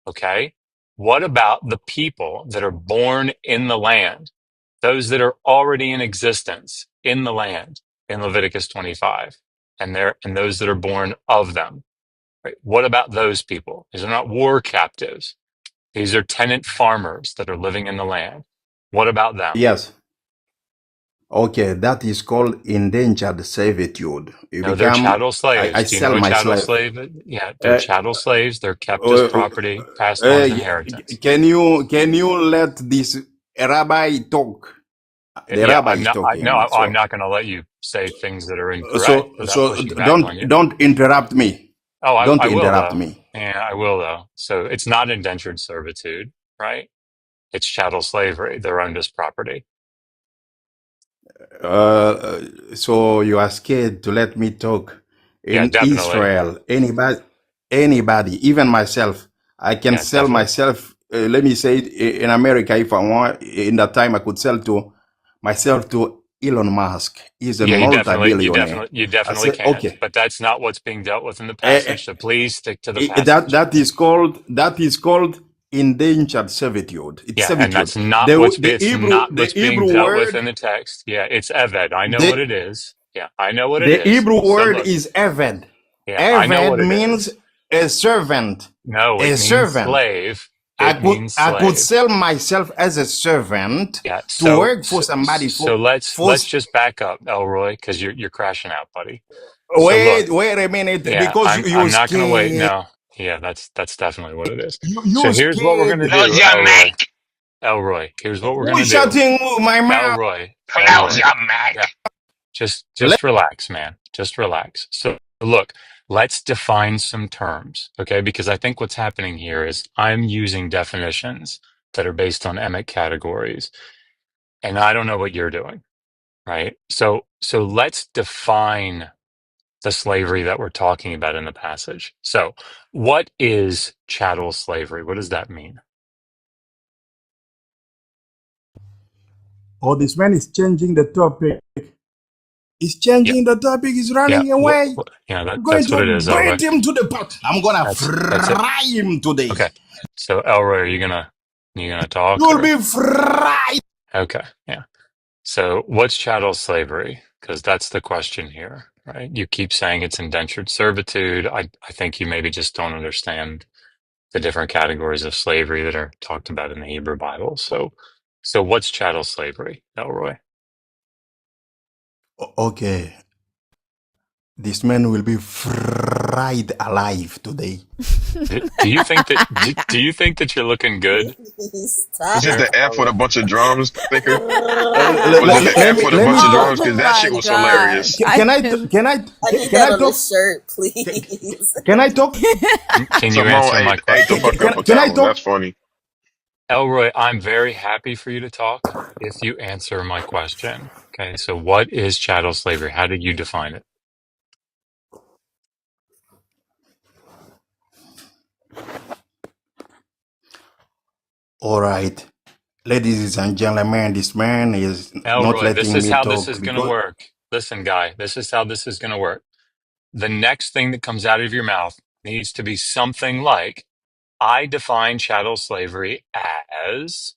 Okay. What about the people that are born in the land? Those that are already in existence in the land in Leviticus 25 and those that are born of them. Right? What about those people? These are not war captives. These are tenant farmers that are living in the land. What about them? yes. Okay, that is called indentured servitude. You No, they're become, chattel slaves. I Do you know sell what my chattel slave. slave is? Yeah, they're Uh, chattel slaves. They're kept as uh, property, passed on as inheritance. can you let this rabbi talk? The Yeah, rabbi is talking. I'm So not going to let you say things that are incorrect so without so pushing back on you. don't interrupt me. Oh, Don't I will interrupt though. me. Yeah, I will though. So it's not indentured servitude, right? It's chattel slavery. They're owned as property. So you are scared to let me talk. Yeah, In definitely. Israel, anybody, even myself, I can Yeah, sell definitely. myself. Let me say it, in America, if I want, in that time, I could sell to myself to Elon Musk. He's a Yeah, multi-billionaire. you I definitely said, can. okay, But that's not what's being dealt with in the uh, passage. So please stick to the that passage. that is called indentured servitude. It's Yeah, and servitude. that's not The what's the it's Hebrew not the what's being Hebrew dealt with word in the text. Yeah, it's Eved. I know what the it is. Yeah, I know what it the is. Hebrew So word look, is eved. yeah, I know Eved what it means is. a servant. No, A it means servant. slave. I It could means I could slave. sell myself as a servant Yeah. to work for somebody So for let's just back up, Elroy, because you're crashing out, buddy. So look, wait a minute yeah, because you're I'm not gonna wait. scared. No, yeah, that's definitely what it is. So You're here's what we're scared. gonna Close do, your Elroy. mic. Elroy, here's what we're Who's gonna do. shutting my mouth? Close Elroy. your Yeah, mic. just relax, man. Just relax. So look, let's define some terms, okay? Because I think what's happening here is I'm using definitions that are based on emic categories, and I don't know what you're doing, right? So let's define the slavery that we're talking about in the passage. So, what is chattel slavery? What does that mean? Oh, this man is changing the topic. He's Yeah, changing the topic. He's yeah, running away. yeah. I'm going That's what to it is, Elroy. beat him to the pot. I'm gonna That's it. fry him today. Okay. So, Elroy, are you gonna talk You'll or be fried. okay? Yeah. So, what's chattel slavery? Because that's the question here, right? You keep saying it's indentured servitude. I think you maybe just don't understand the different categories of slavery that are talked about in the Hebrew Bible. So what's chattel slavery, Elroy? Okay, this man will be fried alive today. Do you think that you're looking good Was this Stop. here, the F with a Elroy? bunch of drums, thinker? Was Let, it let, the let F me with a let me bunch of talk. drums? Oh Because that my shit was gosh. hilarious. Can I I need can that I on a talk? shirt, Can, please. can I talk? Can you Simone answer my ate the Can, question? fuck can, up with can I that one. talk? That's funny. Elroy, I'm very happy for you to talk if you answer my question. Okay, so what is chattel slavery? How did you define it? All right, ladies and gentlemen, this man is not Elroy, this letting is me how this talk is going to because work. Listen, guy, this is how this is going to work. The next thing that comes out of your mouth needs to be something like I define chattel slavery as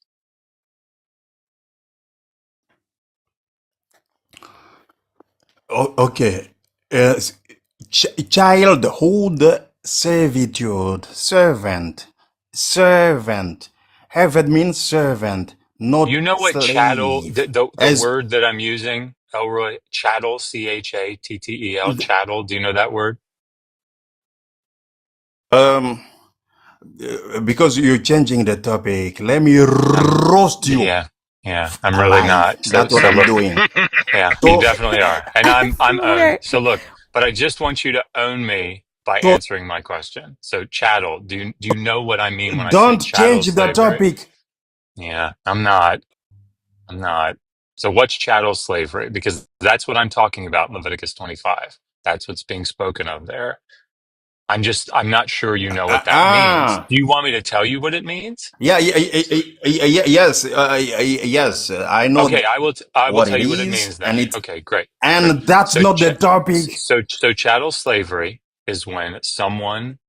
Okay. Uh, Childhood servitude, servant. Have it means servant, you not know what chattel slave. the As word that I'm using, Elroy, chattel, chattel, chattel. Do you know that word? um, because you're changing the topic, let me I'm roast you yeah, yeah. I'm really alive. not. So That's what I'm look, doing. yeah, you So, definitely are. And I I'm owned. swear. So look, but I just want you to own me by so answering my question. So chattel, do you know what I mean when I say don't chattel change the slavery? topic. Yeah, I'm not. I'm not. So what's chattel slavery? Because that's what I'm talking about in Leviticus 25. That's what's being spoken of there. I'm not sure you know what that means. Ah, Do you want me to tell you what it means? yes, yes. I know Okay, I will what it tell you what it is, means then. Okay, great. Great. and that's So not the topic. chattel slavery is when someone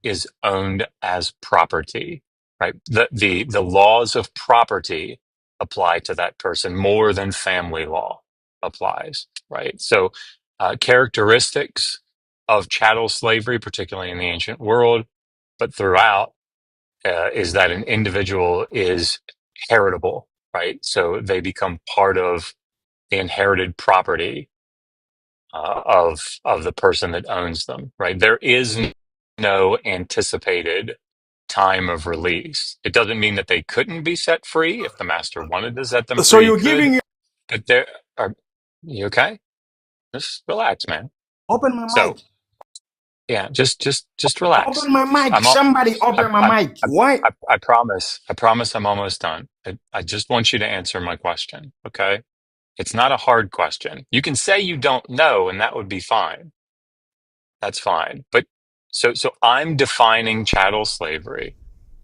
is owned as property, right? The laws of property apply to that person more than family law applies, right? So characteristics of chattel slavery, particularly in the ancient world, but throughout, is that an individual is heritable, right? So they become part of the inherited property of the person that owns them, right? There is no anticipated time of release. It doesn't mean that they couldn't be set free if the master wanted to set them So free. He you're could, giving but there are you okay? Just relax, man. open my So mic, yeah, just relax. open my mic. I'm all, Somebody I, open my I, mic. I, Why? I promise. I promise I'm almost done. I just want you to answer my question, okay? It's not a hard question. You can say you don't know, and that would be fine. That's fine. But so I'm defining chattel slavery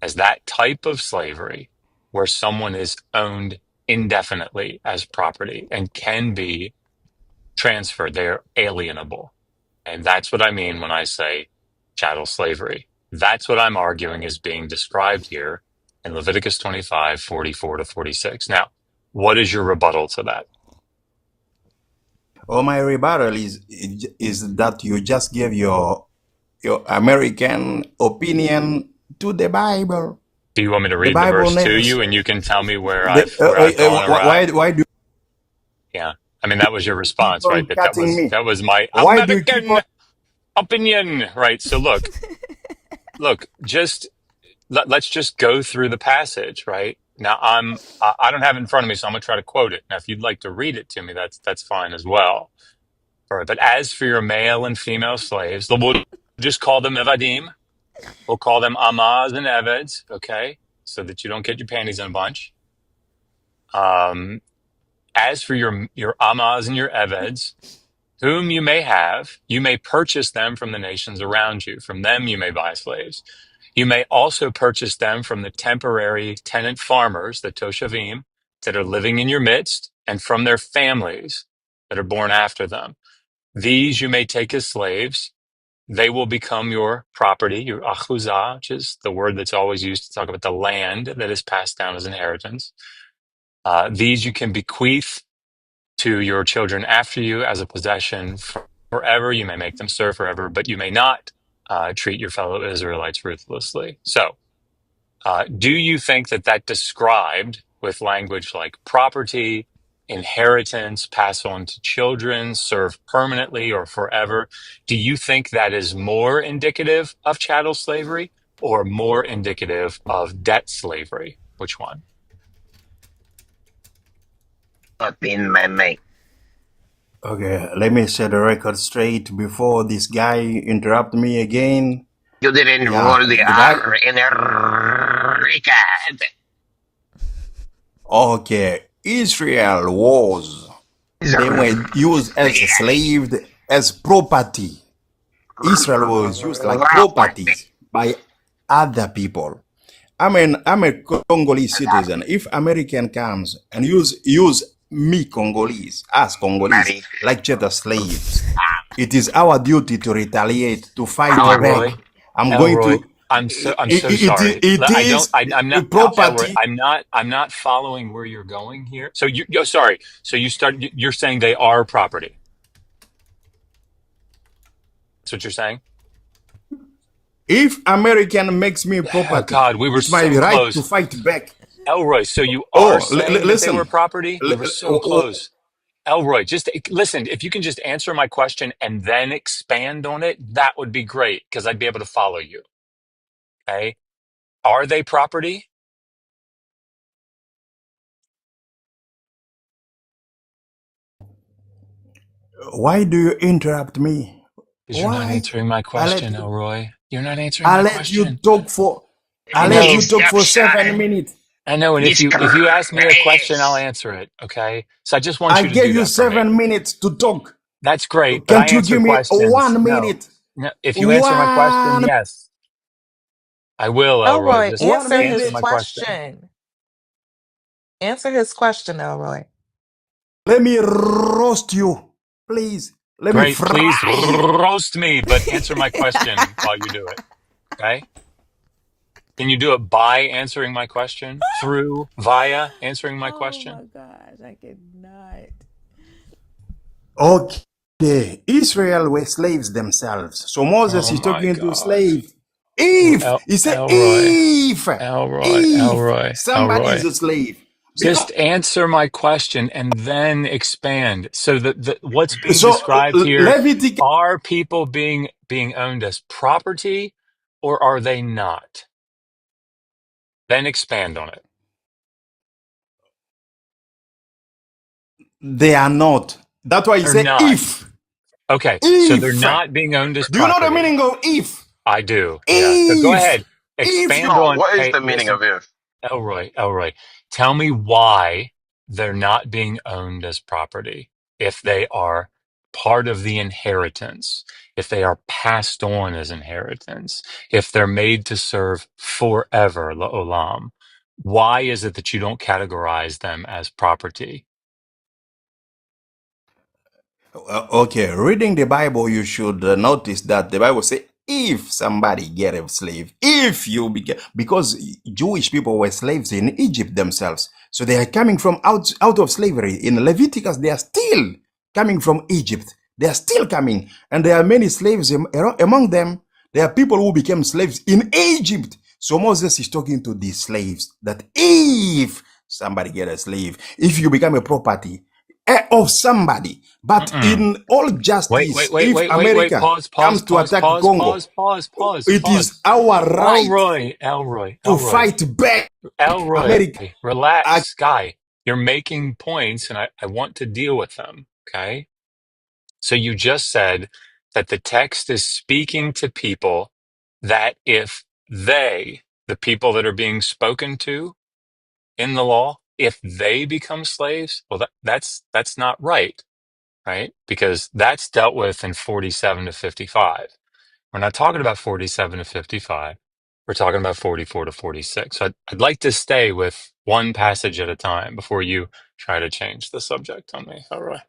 as that type of slavery where someone is owned indefinitely as property and can be transferred. They're alienable. And that's what I mean when I say chattel slavery. That's what I'm arguing is being described here in Leviticus 25:44 to 46. Now, what is your rebuttal to that? Oh, my rebuttal is that you just give your American opinion to the Bible. Do you want me to The read the Bible verse to never. you and you can tell me where I've gone awry? Why do you Yeah. I mean, that was your keep response, right? on That that cutting was me? that was my Why do you keep on? American opinion, right? So look, just let's just go through the passage, right? Now I don't have it in front of me, so I'm gonna try to quote it. Now, if you'd like to read it to me, that's fine as well. All right. But as for your male and female slaves, we'll just call them evadim. We'll call them amaz and eveds, okay? So that you don't get your panties in a bunch. As for your amaz and your eveds, whom you may have, you may purchase them from the nations around you. From them you may buy slaves. You may also purchase them from the temporary tenant farmers, the Toshavim, that are living in your midst, and from their families that are born after them. These you may take as slaves. They will become your property, your achuzah, which is the word that's always used to talk about the land that is passed down as inheritance. These you can bequeath to your children after you as a possession forever. You may make them serve forever, but you may not treat your fellow Israelites ruthlessly. So, do you think that that described with language like property, inheritance, pass on to children, serve permanently or forever, do you think that is more indicative of chattel slavery or more indicative of debt slavery? Which one? Up in my mate. Okay, let me set the record straight before this guy interrupt me again. You didn't Yeah, roll the the guy. R in a record. Okay, Israel was. They were used as a slave, as property. Israel was used like properties by other people. I'm a Congolese citizen. If American comes and use me Congolese as Congolese Very like chattel slaves, it is our duty to retaliate, to fight Elroy, back. I'm going Elroy, to. I'm so sorry. it I don't. is I'm not. Elroy, property. I'm not following where you're going here. So oh, sorry. So you're saying they are property. That's what you're saying. If American makes me Oh property, God, we were it's my so right to close. fight back. Elroy, so you are Oh, saying that they were listen. property? We L- were so l- close. Elroy, just listen. If you can just answer my question and then expand on it, that would be great because I'd be able to follow you. Okay. Are they property? why do you interrupt me? Because you're not Why? answering my I let question, Elroy. You're not answering I my let you question. talk for I let you No, talk for Deconstruction. 7 minutes. I know. And if you ask me a question, I'll Disgrace. answer it. Okay. So I just want I you to gave do you that for me. 7 minutes to talk. That's great. But I Can't you answer give me questions. one No, minute? no. If you answer my question, One yes, I will, Elroy. Elroy, Just one answer minute. answer his my question. question. Answer his question, Elroy. Let me roast you, please. Let me Great. Please fry you. roast me, but answer my question while you do it. Okay. Can you do it by answering my question? Through, via answering my Oh question? my gosh, I cannot. Okay. Israel were slaves themselves. So Moses Oh is my talking to God. slave. If he said, Elroy, if Elroy, somebody is Elroy. a slave, because Just answer my question and then expand. So that what's being so described here Leviticus, are people being owned as property, or are they not? Then expand on it. they are not. That's why he They're said, not. if, Okay, so they're if. not being owned as Do you know the property. meaning of if? I do. Yeah. So go If, ahead. if Expand No, on. what is Hey, the meaning listen, of if? Elroy, tell me why they're not being owned as property if they are part of the inheritance, if they are passed on as inheritance, if they're made to serve forever, la'olam. Why is it that you don't categorize them as property? Okay, reading the Bible, you should notice that the Bible says, if somebody get a slave, if you become, because Jewish people were slaves in Egypt themselves. So they are coming from out of slavery. In Leviticus, they are still coming from Egypt. They are still coming. And there are many slaves among them. There are people who became slaves in Egypt. So Moses is talking to these slaves that if somebody get a slave, if you become a property, of somebody. But Mm-mm. in all Wait, wait, justice, wait, if wait, wait, wait. America Pause, pause, comes to pause, attack pause, Congo, pause, pause, pause, it is pause. our right Elroy. to fight back Elroy, America. relax, guy. You're making points and I want to deal with them. Okay. So you just said that the text is speaking to people that if the people that are being spoken to in the law, if they become slaves, well, that's not right, right? Because that's dealt with in 47 to 55. We're not talking about 47 to 55. We're talking about 44 to 46. So I'd like to stay with one passage at a time before you try to change the subject on me. All right.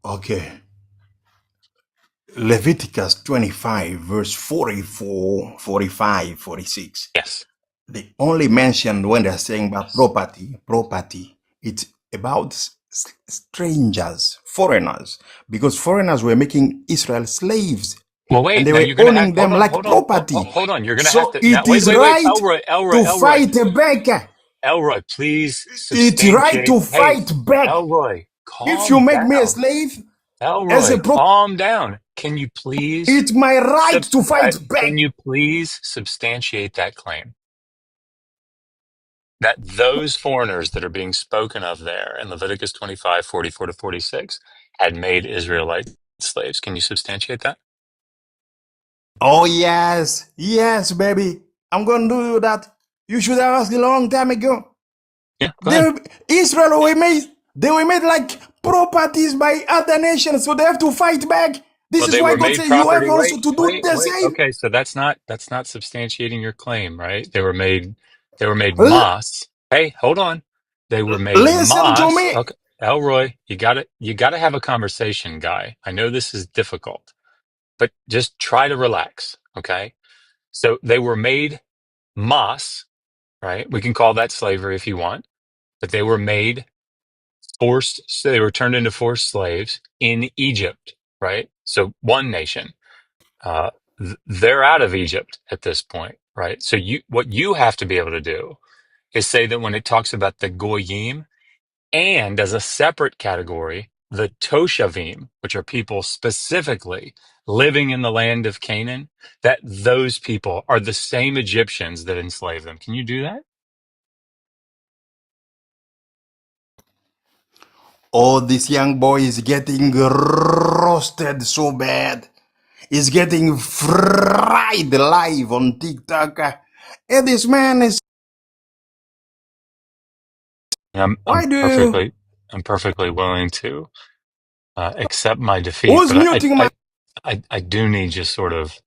Okay. Leviticus 25, verse 44, 45, 46. Yes. They only mentioned when they're saying about property. It's about strangers, foreigners, because foreigners were making Israel slaves Well, and wait. they Now were you're going to have, owning them like property. hold on. You're going to have So to, now, it wait, is wait, wait. right to Elroy, fight back. please It's right substantiate. to Hey, fight back. Elroy, If you calm make me a down. slave as a Elroy, property, calm down. Can you please, it's my right to fight back. can you please substantiate that claim? That those foreigners that are being spoken of there in Leviticus 25, 44 to 46 had made Israelite slaves. Can you substantiate that? Oh yes, yes, baby. I'm gonna do that. You should have asked a long time ago. Yeah, go ahead. They, Israel were made. They were made like properties by other nations, so they have to fight back. This Well, is they why were God made said you have property. also Wait, to do wait, the wait. same. Okay, so that's not substantiating your claim, right? They were made L- mas. Hey, hold on. They were made listen to mas. me. Okay. Elroy, you gotta have a conversation, guy. I know this is difficult, but just try to relax, okay? So they were made mas, right? We can call that slavery if you want, but they were made forced, so they were turned into forced slaves in Egypt, right? So one nation. Uh, they're out of Egypt at this point, right? So what you have to be able to do is say that when it talks about the goyim, and as a separate category, the Toshavim, which are people specifically living in the land of Canaan, that those people are the same Egyptians that enslaved them. Can you do that? Oh, this young boy is getting roasted so bad. He's getting fried live on TikTok. And this man is. I'm, Why I'm do you. perfectly, I'm perfectly willing to accept my defeat, Who's but muting my. I do need just sort of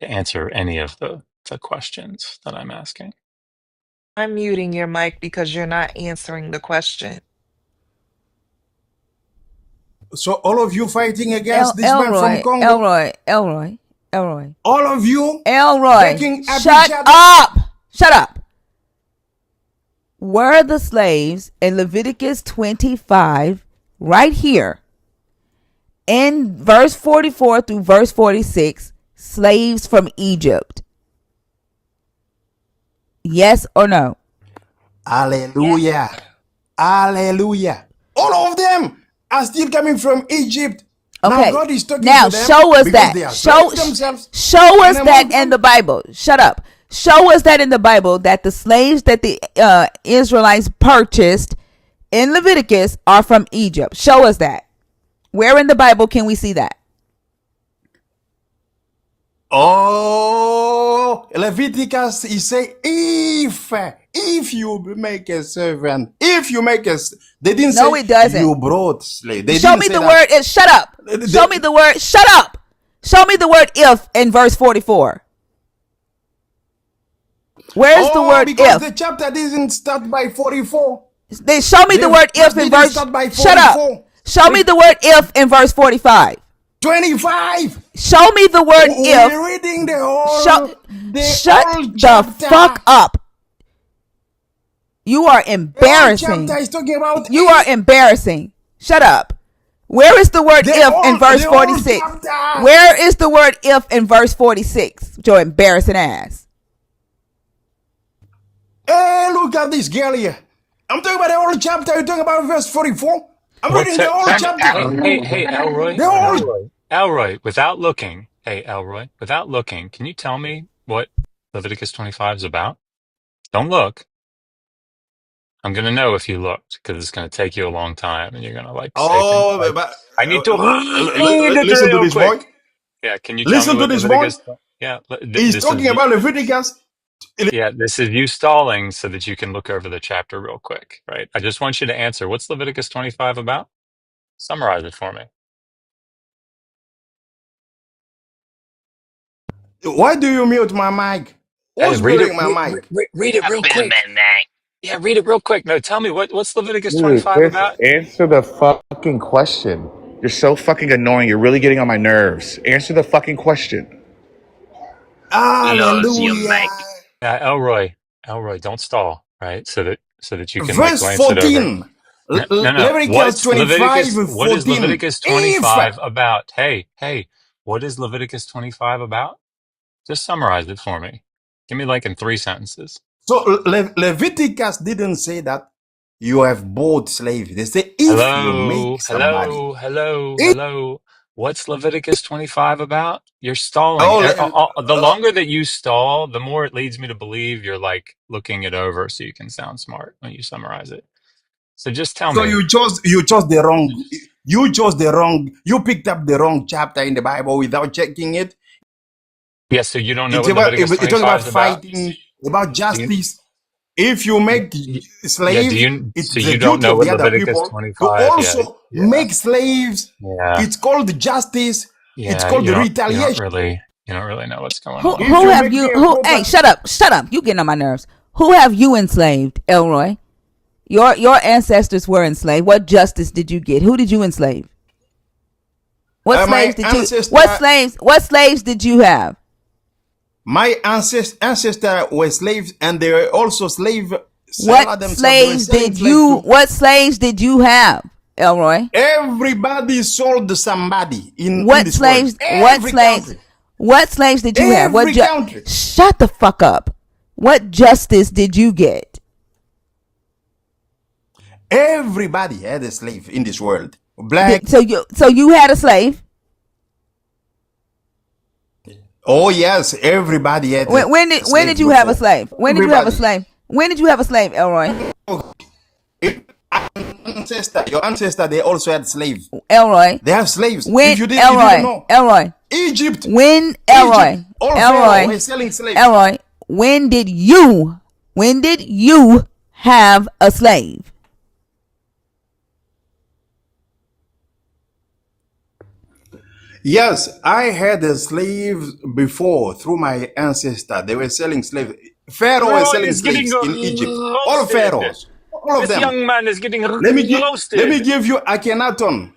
to answer any of the questions that I'm asking. I'm muting your mic because you're not answering the question. So, all of you fighting against this man from Congo? Elroy. All of you Elroy, backing up each shut other? up. Shut up. Were the slaves in Leviticus 25 right here in verse 44 through verse 46 slaves from Egypt? Yes or no? Hallelujah. Hallelujah. All of them are still coming from Egypt. Now Okay. God is talking Now to them show us because that. they are Show slaves themselves. show And us that among in the them, Bible. Shut up. Show us that in the Bible that the slaves that the Israelites purchased in Leviticus are from Egypt. Show us that. Where in the Bible can we see that? oh, Leviticus, he say, if you make a servant, if you make a, they didn't No, say it doesn't. you brought slave. They Show didn't me say the that. word. Shut up. Show me the word. Shut up. Show me the word if in verse 44. Where is the Oh, word because if? the chapter didn't start by 44. They show me the The word verse if in didn't verse. start by Shut up. 44. Show me the word if in verse 45. 25. Show me the word if. We're reading Shut the shut whole the chapter. fuck up. You are The whole chapter embarrassing. is talking about You are if. embarrassing. Shut up. Where is the word if in verse The whole 46? chapter. Where is the word if in verse 46? With your embarrassing ass. Hey, look at this girl here. I'm talking about the whole chapter. You're talking about verse 44. I'm Well, reading the whole chapter. Elroy, The whole. Elroy, without looking, hey, Elroy, without looking, can you tell me what Leviticus 25 is about? Don't look. I'm going to know if you looked because it's going to take you a long time and you're going to like say things Oh, like, but, I need to read it listen to real this boy. quick. Yeah. Can you tell me Listen to what this boy. Leviticus, yeah, He's this talking is, about Leviticus. yeah, this is you stalling so that you can look over the chapter real quick, right? I just want you to answer. What's Leviticus 25 about? Summarize it for me. Why do you mute my mic? Hey, Who's read it. muting my mic? Read it real Up in quick. my night. Yeah, read it real quick. No, tell me what's Leviticus Dude, 25 just about? answer the fucking question. You're so fucking annoying. You're really getting on my nerves. Answer the fucking question. Close your Hallelujah. mic. Elroy, don't stall, right? So that you can like Verse glance it over. 14. No, no, no. Leviticus 25, What is 14. Leviticus If. 25 about? Hey, what is Leviticus 25 about? Just summarize it for me. Give me like in 3 sentences. So Leviticus didn't say that you have bought slaves. They say if you Hello, make somebody. hello, hello, If, hello. What's Leviticus 25 about? You're stalling. oh, The longer that you stall, the more it leads me to believe you're like looking it over so you can sound smart when you summarize it. So just tell so me. you picked up the wrong chapter in the Bible without checking it. Yeah, so you don't know It's what about Leviticus it's talking about 25 is about? fighting, about Do you, justice. If you make yeah, slaves, so it's the you don't duty know of what the other Leviticus people to 25, yeah, also yeah, make slaves. yeah, It's called justice. It's yeah, called you the don't retaliation. really know what's going Who on. If who you have make you me a who hey, proper, shut up. Shut up. You getting on my nerves. Who have you enslaved, Elroy? Your ancestors were enslaved. What justice did you get? Who did you enslave? What slaves My did you? ancestor, What slaves did you have? my ancestor were slaves, and they were also slave seller What themselves. They were slaves selling did slave you? too. What slaves did you have, Elroy? Everybody sold somebody in What this world. slaves? What Every slaves? country, What slaves did you have? every country. Shut the fuck up. What justice did you get? Everybody had a slave in this world. Black. So you had a slave. Oh yes, everybody had a When did slave you have a before. slave? When did you have a Everybody. slave? When did you have a slave, Elroy? Your ancestor, they also had slaves. Elroy. They have slaves. When If you don't know, Elroy. Egypt, When Egypt, Elroy. all Pharaoh Elroy. were selling slaves. Elroy. When did you have a slave? Yes, I had a slave before through my ancestor. They were selling slaves. Pharaoh was Roy selling is getting slaves in Egypt. All roasted. pharaohs, all of This them. young man is getting Let me roasted. give you Akhenaton.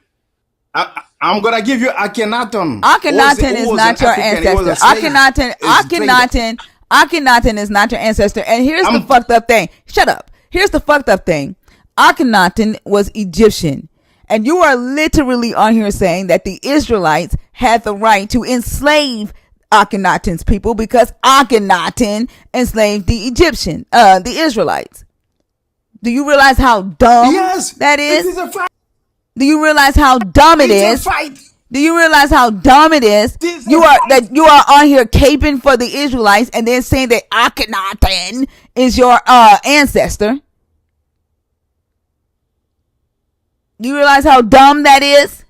I'm gonna give you Akhenaton. Akhenaten Who is was an not your African? He was ancestor. a slave trader. Akhenaten is not your ancestor. And here's the I'm fucked up thing. Shut up. Here's the fucked up thing. Akhenaten was Egyptian. And you are literally on here saying that the Israelites had the right to enslave Akhenaten's people because Akhenaten enslaved the Israelites. Do you realize how dumb yes. that It is? is a fight. Do you realize how dumb it It's a is? fight. Do you realize how dumb it is? It is You a are fight. that you are on here caping for the Israelites and then saying that Akhenaten is your ancestor. Do you realize how dumb that is?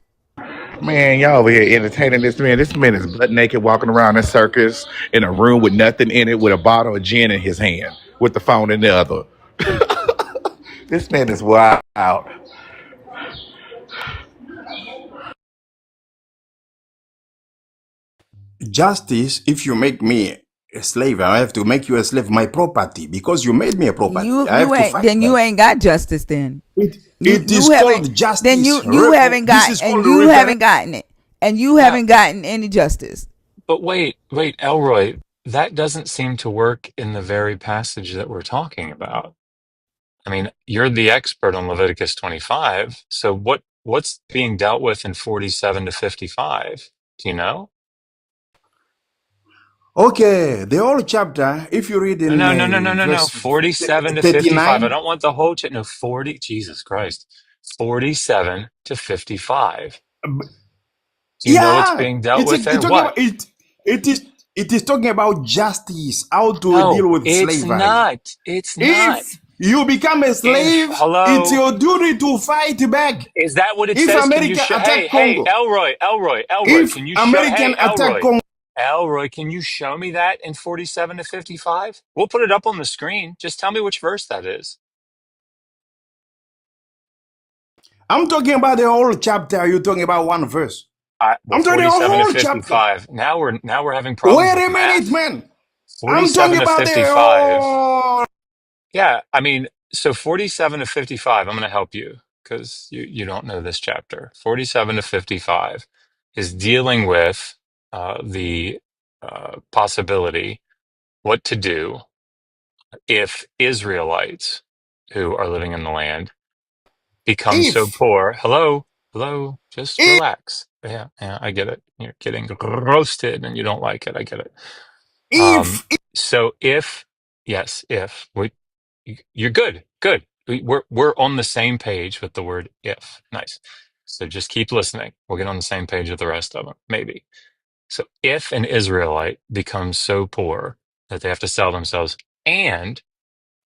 Man, y'all over here entertaining this man. This man is butt naked walking around in circus in a room with nothing in it with a bottle of gin in his hand with the phone in the other. This man is wild. Justice, if you make me a slave, I have to make you a slave, my property, because you made me a property. I have to fight You that. ain't got justice then. It You is haven't called then justice. you haven't This got is and called you referendum. haven't gotten it. And you Now, haven't gotten any justice. but wait, Elroy, that doesn't seem to work in the very passage that we're talking about. I mean, you're the expert on Leviticus 25. So what's being dealt with in 47 to 55? Do you know? Okay, the whole chapter, if you read in No. verse 47 to 55. I 39, don't want the whole no, 40. Jesus Christ. 47 to 55. Do you know what's yeah, being dealt with it's there? talking What? about it. It is talking about justice, how to No, deal with it's slavery. not. It's not. If you become a slave, it's Hello, your duty to fight back. is that what it If says? Can you America show? attack Hey, Congo, Elroy, if can you show? American Hey, attack Congo, Elroy, can you show me that in 47 to 55? We'll put it up on the screen. Just tell me which verse that is. I'm talking about the whole chapter. You're talking about one verse. Well, I'm talking about the 47 to whole chapter. 55. Now we're having problems Wait with a minute, math. man. I'm talking 47 to about the 55. whole. Yeah, I mean, so 47 to 55, I'm going to help you because you don't know this chapter. 47 to 55 is dealing with the possibility what to do if Israelites who are living in the land become so If, poor. Hello, just if, relax. Yeah, I get it. You're getting roasted and you don't like it. I get it. if, So if, yes, if you're good, good. We're on the same page with the word if. Nice. So just keep listening. We'll get on the same page with the rest of them, maybe. So if an Israelite becomes so poor that they have to sell themselves, and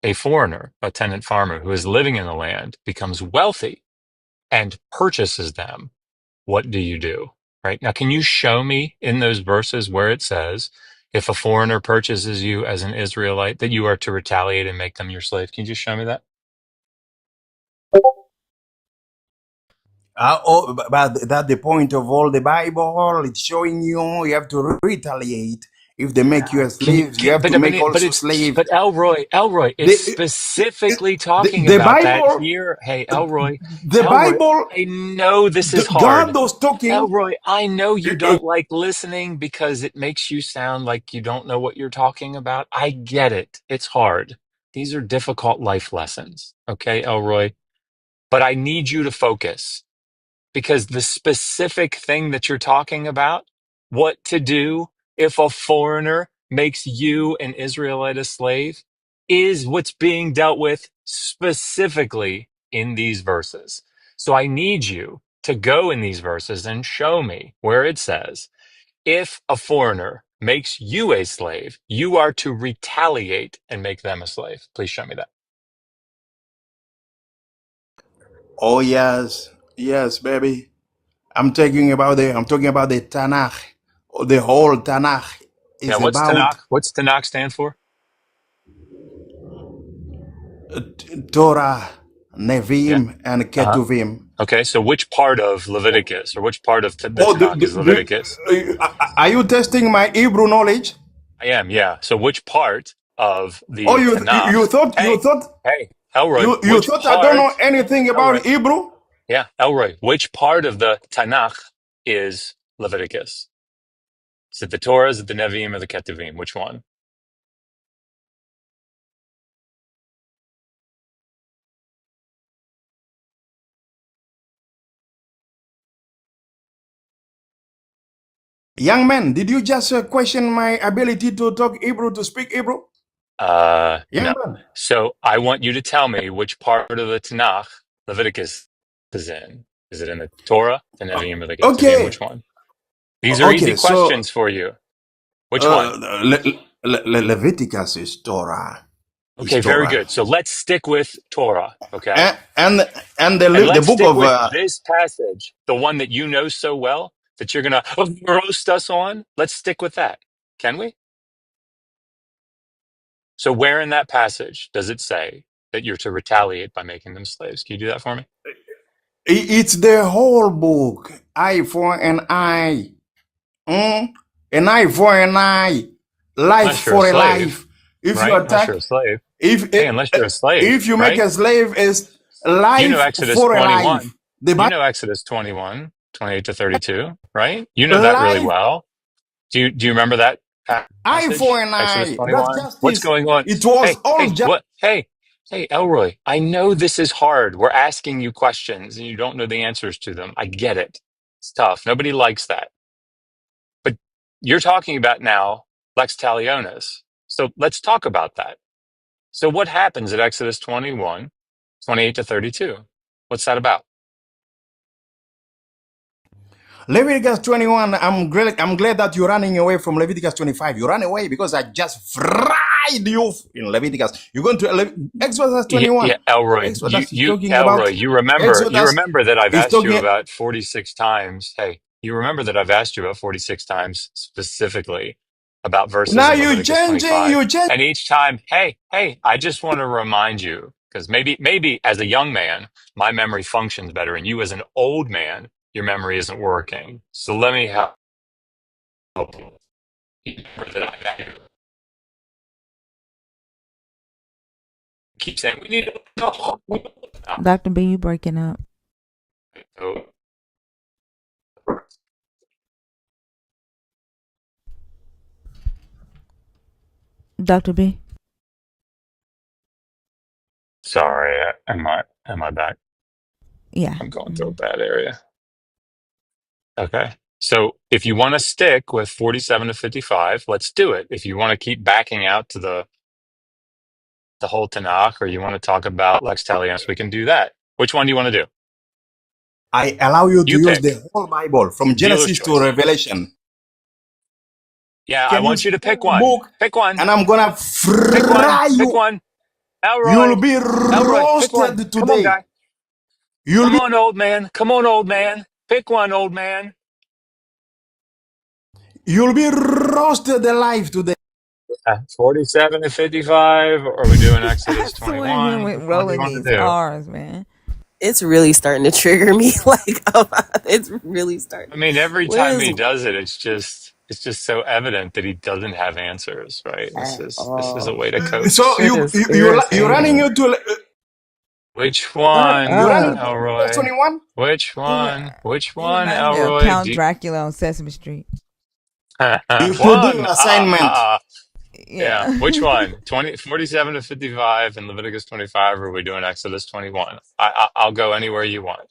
a foreigner, a tenant farmer who is living in the land, becomes wealthy and purchases them, what do you do? Right now, can you show me in those verses where it says, if a foreigner purchases you as an Israelite, that you are to retaliate and make them your slave? Can you just show me that? but that's the point of all the Bible. It's showing you have to retaliate If they make you a slave, you have But to I mean, make also slave. but Elroy, it's The, specifically the, talking the about that Bible, here. Hey, the Elroy, Bible, I know this is God hard. was talking. Elroy, I know you uh, don't like listening because it makes you sound like you don't know what you're talking about. I get it. It's hard. These are difficult life lessons. Okay, Elroy, but I need you to focus because the specific thing that you're talking about, what to do if a foreigner makes you an Israelite a slave, is what's being dealt with specifically in these verses. So I need you to go in these verses and show me where it says, if a foreigner makes you a slave, you are to retaliate and make them a slave. Please show me that. oh yes, yes, baby. I'm talking about the Tanakh. The whole Tanakh Yeah, is what's about Tanakh? What's Tanakh stand for? Torah, Yeah. Nevi'im, and Uh-huh. Ketuvim. Okay, so which part of Leviticus or which part of the Oh, Tanakh is Leviticus? are you testing my Hebrew knowledge? I am, yeah. So which part of Oh, the Tanakh? Hey, hey, Elroy, you which thought I don't know part? anything Elroy, about Hebrew? yeah, Elroy, which part of the Tanakh is Leviticus? Is it the Torah, is it the Nevi'im, or the Ketuvim? Which one? Young man, did you just question my ability to talk Hebrew, to speak Hebrew? No. Young man. So I want you to tell me which part of the Tanakh Leviticus is in. Is it in the Torah, the Nevi'im, or the Ketuvim? Which Okay. one? These are easy Okay, so questions for you. Which one? Leviticus is Torah. Is Okay, very Torah. good. So let's stick with Torah, okay? And And the let's book stick of with this passage, the one that you know so well that you're going to roast us on. Let's stick with that. Can we? So, where in that passage does it say that you're to retaliate by making them slaves? Can you do that for me? it's the whole book. Eye for an eye. Mm? An eye for an eye. Life Unless you're a for a slave, life. If you right? Unless you're attack, a slave. if Hey, unless you're a slave, if you make right? a slave, is You know life Exodus for a 21. life. The You Bible, know Exodus 21, 28 to 32, right? You know that really life, well. Do you remember that eye for passage? an Exodus eye. That's 21. What's justice. going on? It was Hey, all hey, justice. what? Hey, Elroy, I know this is hard. We're asking you questions and you don't know the answers to them. I get it. It's tough. Nobody likes that. But you're talking about now Lex Talionis. So let's talk about that. So what happens at Exodus 21, 28 to 32? What's that about? Leviticus 21, I'm glad that you're running away from Leviticus 25. You ran away because I just fried you in Leviticus. You're going to Exodus Yeah, 21. yeah, Elroy, Exodus is talking Elroy, about, you Exodus remember that I've is asked you talking, about 46 times. Hey, you remember that I've asked you about 46 times specifically about verses now in you Leviticus changing, 25. you change. And each time, hey, I just want to remind you, because maybe as a young man, my memory functions better, and you as an old man, your memory isn't working. So let me help you. Remember that I've asked you. Keep saying we need to Dr. B, you breaking up. know. Dr. B? Sorry, am I back? Yeah. I'm going through a bad area. Okay. So if you want to stick with 47 to 55, let's do it. If you want to keep backing out to the whole Tanakh, or you want to talk about Lex Talionis, we can do that. Which one do you want to do? I allow you to You use pick. the whole Bible from Dealer's Genesis to choice. Revelation. Yeah, I Can want use you to pick whole one. book Pick one. and I'm gonna Pick one. fry Pick you. one. You'll Elroy. be Elroy, pick one. roasted Come on, today. guy. You'll Come be on, old man. Come on, old man. Pick one, old man. you'll be roasted alive today. 47 to 55, or are we doing I Exodus swear him 21? with Which one do you rolling want to these do? R's, man. It's really starting to trigger me. Like, it's really I starting. mean, every Where time is he does it, it's it's just so evident that he doesn't have answers, right? at This is a all. way to So coach. It is you're running irritating. into Which Shut you're one, running up. to Leviticus Elroy? 21. Which He re- one? Which he one, reminds me of Elroy? Count Dracula on Sesame Street. You should do One. your assignment. Yeah. Yeah. Which one? 47 to 55 in Leviticus 25, or are we doing Exodus 21? I'll go anywhere you want.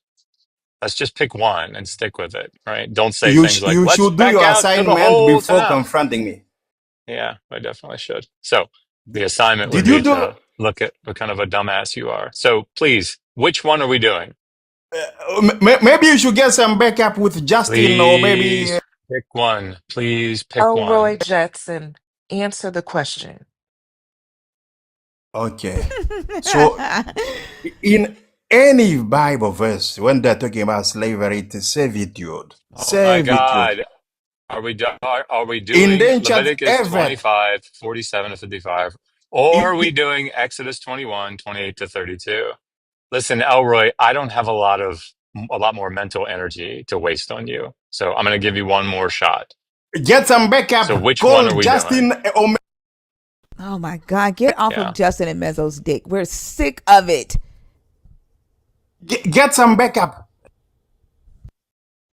Let's just pick one and stick with it, right? Don't say things like, You let's should do back your out to the assignment whole before Tanakh. confronting me. Yeah, I definitely should. So the assignment would Did you be do? to look at what kind of a dumbass you are. So please, which one are we doing? Maybe you should get some backup with Justin, or maybe. Please pick one. Please pick Elroy one. Jetson, answer the question. Okay. So in any Bible verse, when they're talking about slavery, it is servitude. Oh my Servitude. God. Are we doing Indentured Leviticus servant. 25, 47 to 55? Or In, are we doing Exodus 21, 28 to 32? Listen, Elroy, I don't have a lot more mental energy to waste on you. So I'm going to give you one more shot. get some So backup. which one Call are we doing? Justin or Oh my God! Get off of Yeah. Justin and Mezzo's dick. We're sick of it. get some backup.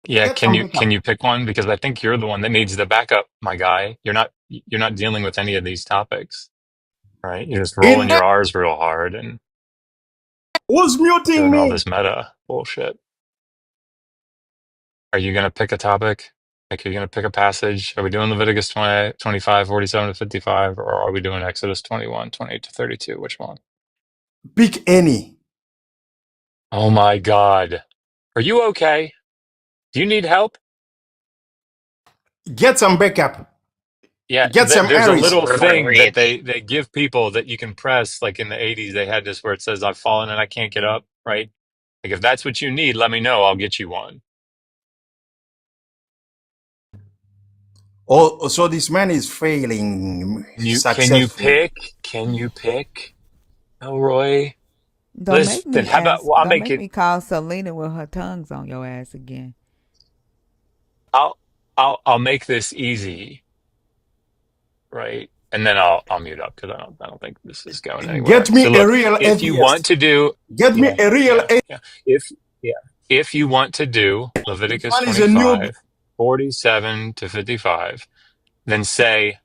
Yeah, Get some can backup. you pick one? Because I think you're the one that needs the backup, my guy. You're not dealing with any of these topics, right? You're just rolling In your R's real hard and who's muting doing all me? this meta bullshit. Are you going to pick a topic? Like, are you going to pick a passage? Are we doing Leviticus 20, 25, 47 to 55, or are we doing Exodus 21, 28 to 32? Which one? Pick any. Oh my God. Are you okay? Do you need help? Get some backup. Yeah, Get some there's a Aries. little thing that Ready. they give people that you can press. Like in the 80s, they had this where it says, I've fallen and I can't get up, right? Like, if that's what you need, let me know. I'll get you one. Oh, so this man is failing Can you successfully. pick? Can you pick, Elroy? Don't make Listen, me how about, ask. well, Don't make me call Selena with her tongues on your ass again. I'll, I'll make this easy, right? And then I'll mute up because I don't think this is going Get anywhere. me So a look, real if you want atheist. to do, Get me yeah, a real yeah, atheist. yeah. Yeah, if you want to do This Leviticus one is a noob. 25, 47 to 55, then say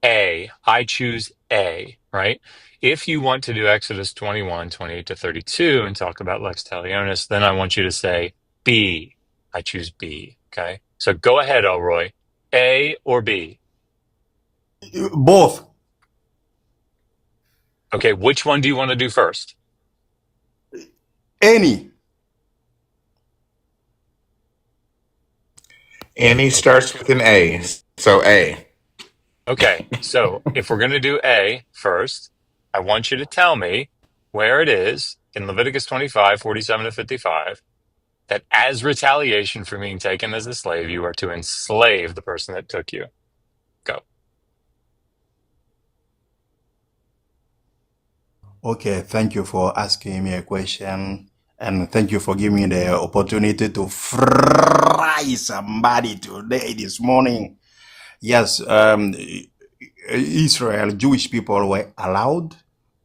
A. I choose A, right? If you want to do Exodus 21, 28 to 32 and talk about Lex Talionis, then I want you to say B. I choose B. Okay. So go ahead, Elroy. A or B? Both. Okay. Which one do you want to do first? Any. Any Okay. starts with an A, so A. Okay. So if we're going to do A first, I want you to tell me where it is in Leviticus 25, 47 to 55, that as retaliation for being taken as a slave, you are to enslave the person that took you. Go. Okay, thank you for asking me a question. And thank you for giving me the opportunity to fry somebody today, this morning. Yes, Israel, Jewish people were allowed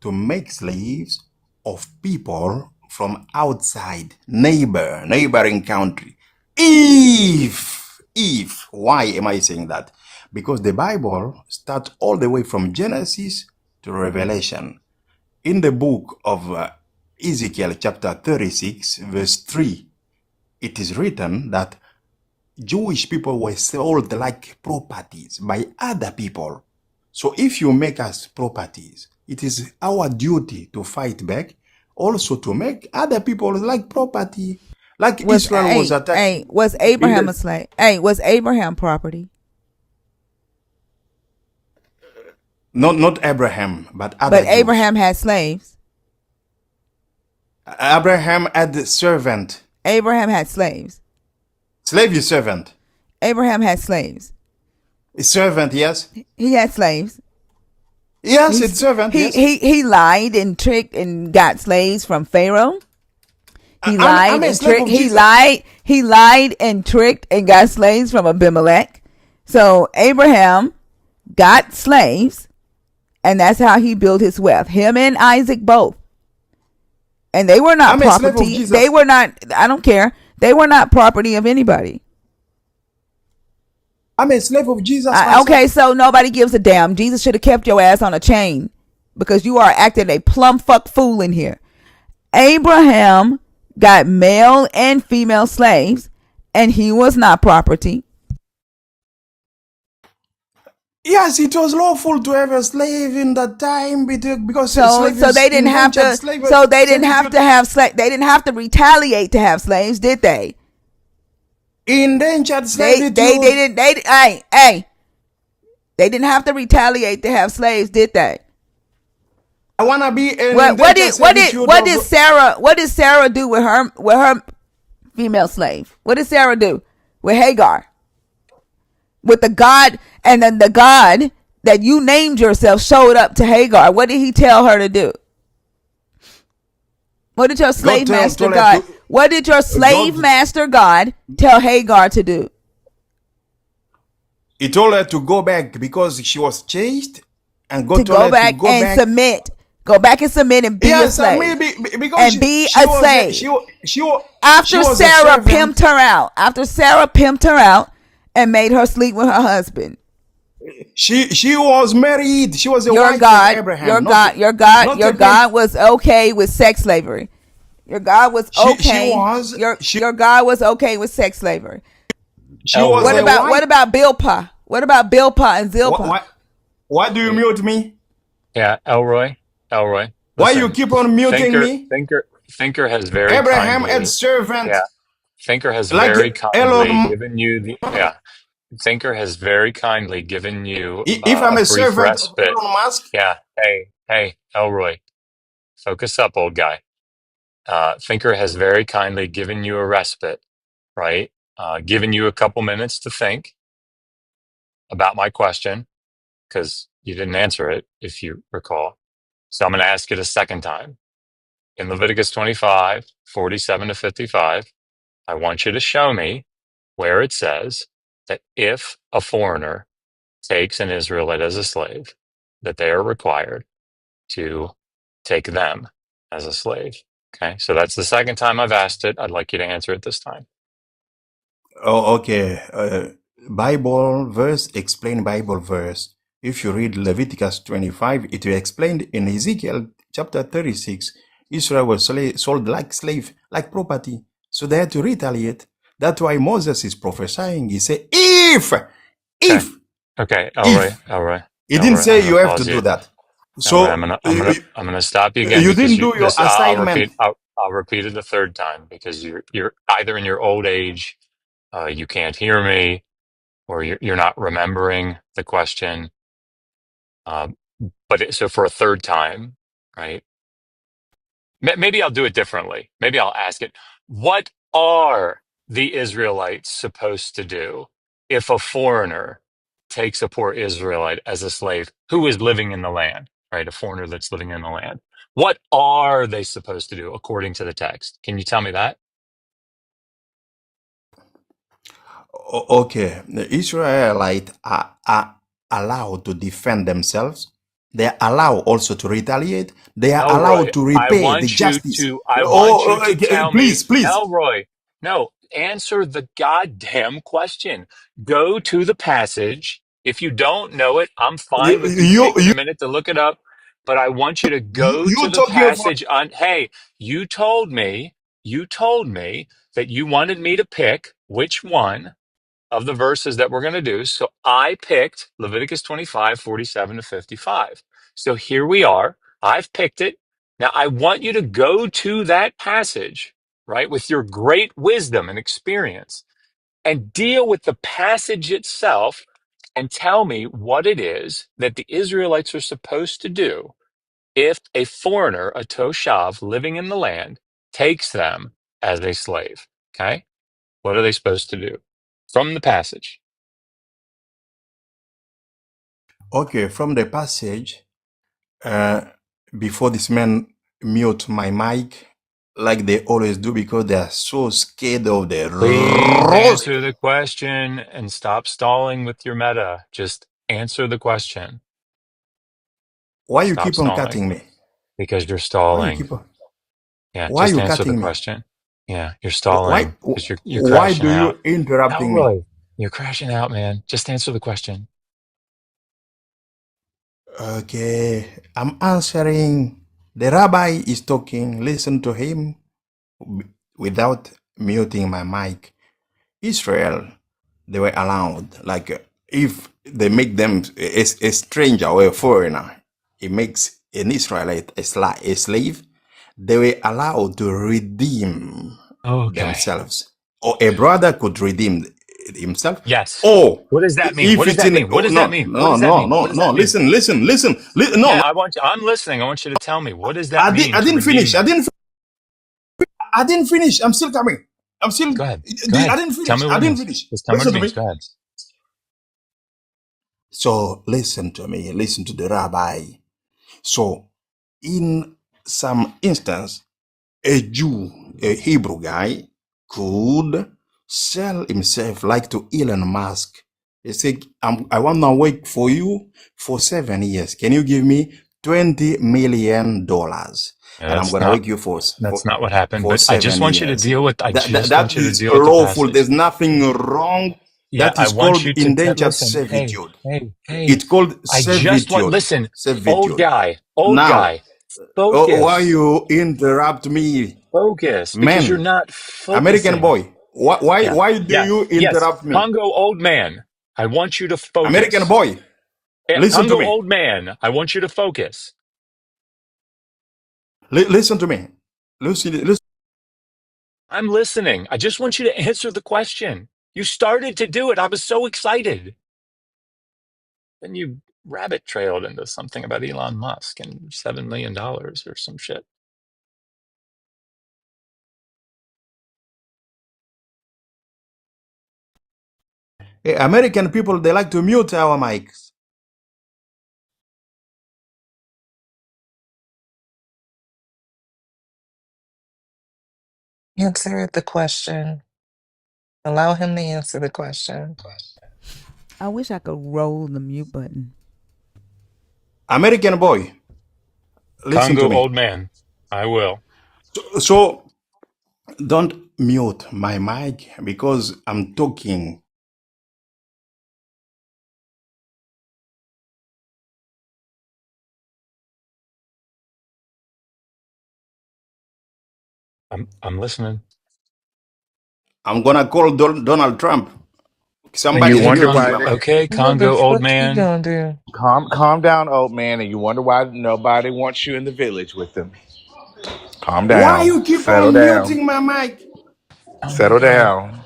to make slaves of people from outside, neighboring country. Why am I saying that? Because the Bible starts all the way from Genesis to Revelation. In the book of Ezekiel chapter 36, verse 3, it is written that Jewish people were sold like properties by other people. So if you make us properties, it is our duty to fight back, also to make other people like property. Like Was Israel was attacked. was Abraham a slave? Hey, was Abraham property? Not Abraham, but other But Jews. Abraham had slaves. Abraham had a servant. Abraham had slaves. Slave is servant. Abraham had slaves. A servant, yes. He had slaves. Yes, it's servant, yes. He lied and tricked and got slaves from Pharaoh. He lied I'm a and slave tricked. of He Jesus. lied and tricked and got slaves from Abimelech. So Abraham got slaves, and that's how he built his wealth. Him and Isaac both. And they were not I'm a slave of property. They Jesus. were not, I don't care. They were not property of anybody. I'm a slave of Jesus myself. Okay, so nobody gives a damn. Jesus should have kept your ass on a chain because you are acting a plum fuck fool in here. Abraham got male and female slaves, and he was not property. Yes, it was lawful to have a slave in that time because So slave is they didn't have indentured to. So they didn't have servitude. to have They didn't have to retaliate to have slaves, did they? Indentured They servitude. didn't. Hey. They didn't have to retaliate to have slaves, did they? I wanna be an What indentured did what did servitude what of. did Sarah do with her female slave? What did Sarah do with Hagar? With the God, and then the God that you named yourself showed up to Hagar. What did he tell her to do? What did your God slave master told her God? to. What did your slave God, master God tell Hagar to do? he told her to go back because she was chased, and To God told go her to back go and back. submit. Go back and submit and be a Yes, slave. maybe because And be she a was a, slave. she After was a Sarah servant. pimped her out. After Sarah pimped her out and made her sleep with her husband. She was married. She was a Your wife of God, your Abraham, God, your not God, your a pimp. God was okay with sex slavery. Your God was She okay. was Your God was okay with sex slavery. she was What Elroy. a about wife. Bilpah? What about Bilpah and What, Zilpah? why why do you Yeah, mute me? yeah, Elroy. Why you Listen, keep on muting Thinker, me? Thinker, Thinker has very Abraham had kindly, servant yeah, Thinker has like very kindly Elon. given you the, yeah, Thinker has very kindly given you If I'm a a brief servant of respite. Elon Musk, Yeah, hey, Elroy, focus up, old guy. Thinker has very kindly given you a respite, right? Given you a couple minutes to think about my question because you didn't answer it, if you recall. So I'm going to ask it a second time. In Leviticus 25, 47 to 55, I want you to show me where it says that if a foreigner takes an Israelite as a slave, that they are required to take them as a slave. Okay, so that's the second time I've asked it. I'd like you to answer it this time. oh, okay. Bible verse, explain Bible verse. If you read Leviticus 25, it is explained in Ezekiel chapter 36. Israel was sold like slave, like property. So they had to retaliate. That's why Moses is prophesying. He said, Okay, if, okay, if. He didn't Elroy, I'm say going to you have to pause you. do that. Elroy, So I'm gonna stop you again you because didn't you do your this assignment. I'll repeat it a third time because you're either in your old age, you can't hear me, or you're not remembering the question. Um, so for a third time, right? Maybe I'll do it differently. Maybe I'll ask it, what are the Israelites supposed to do if a foreigner takes a poor Israelite as a slave who is living in the land, right? A foreigner that's living in the land. What are they supposed to do according to the text? Can you tell me that? Okay, the Israelites are allowed to defend themselves. They are allowed also to retaliate. They are Elroy, allowed to repay the justice. I want you Oh, to tell me, please, please. Elroy, no, answer the goddamn question. Go to the passage. If you don't know it, I'm fine with you You taking a minute to look it up, but I want you to go to the talking about. passage on, hey, you told me that you wanted me to pick which one of the verses that we're going to do. So I picked Leviticus 25, 47 to 55. So here we are. I've picked it. Now I want you to go to that passage, right, with your great wisdom and experience and deal with the passage itself and tell me what it is that the Israelites are supposed to do if a foreigner, a Toshav living in the land, takes them as a slave. Okay? What are they supposed to do? From the passage. Okay, from the passage, uh, before this man mute my mic, like they always do because they are so scared of the Please rose. answer the question and stop stalling with your meta. Just answer the question. Why you Stop keep on stalling cutting me? because you're Why you stalling. keep on? Yeah, Why just you answer the cutting me? question. Yeah, you're Why stalling because you're why crashing do you out. interrupting me? Elroy, you're crashing out, man. Just answer the question. Okay, I'm answering. The rabbi is talking. Listen to him without muting my mic. Israel, they were allowed, like, if they make them a stranger or a foreigner, it makes an Israelite a slave, they were allowed to redeem Okay. themselves. Or a brother could redeem himself. Yes. Or What does that mean? if What does it's that in, mean? What oh, does that no, mean? What no, does that no, mean? What no, does no, that mean? no, Yeah, no, I'm listening. I want you to tell me. What does that mean I to didn't finish. redeem? I didn't finish. I'm still coming. I'm still, Go ahead. Go ahead. I didn't Tell finish. me I what it didn't means. finish. Just tell me what it Listen to means. me. Go ahead. So listen to me, listen to the rabbi. So in some instance, a Jew, a Hebrew guy, could sell himself like to Elon Musk. He said, I want to work for you for 7 years. Can you give me $20 million? Yeah, And I'm that's gonna not work you for that's not what happened. But I just 7 want you to years. deal with. I just want That you to is deal with the lawful. passage. There's nothing wrong. Yeah, That I is want called you to indentured listen. Hey, servitude. hey, hey. It's called I just want servitude. listen. Servitude. Old Now, guy. why Focus. you interrupt me, Focus. Because you're man? not American focusing. boy. Why Yeah. why do you Yes. Yes. interrupt me? Congo old man. I want you to American focus. boy, listen to Congo me. old man. I want you to focus. Listen to me. Listen. I'm listening. I just want you to answer the question. You started to do it. I was so excited. Then you rabbit trailed into something about Elon Musk and $7 million or some shit. American people, they like to mute our mics. Answer the question. Allow him to answer the question. I wish I could roll the mute button. American boy, listen to Congo me. old man. I will. So don't mute my mic because I'm talking. I'm listening. I'm gonna call Donald Trump. And Somebody you is wonder muting why my they, mic. Okay, What the Congo old fuck he man. gonna do? calm down, old man, and you wonder why nobody wants you in the village with them. Calm Why down. you keep Settle on down. muting my mic? Oh my Settle God. down.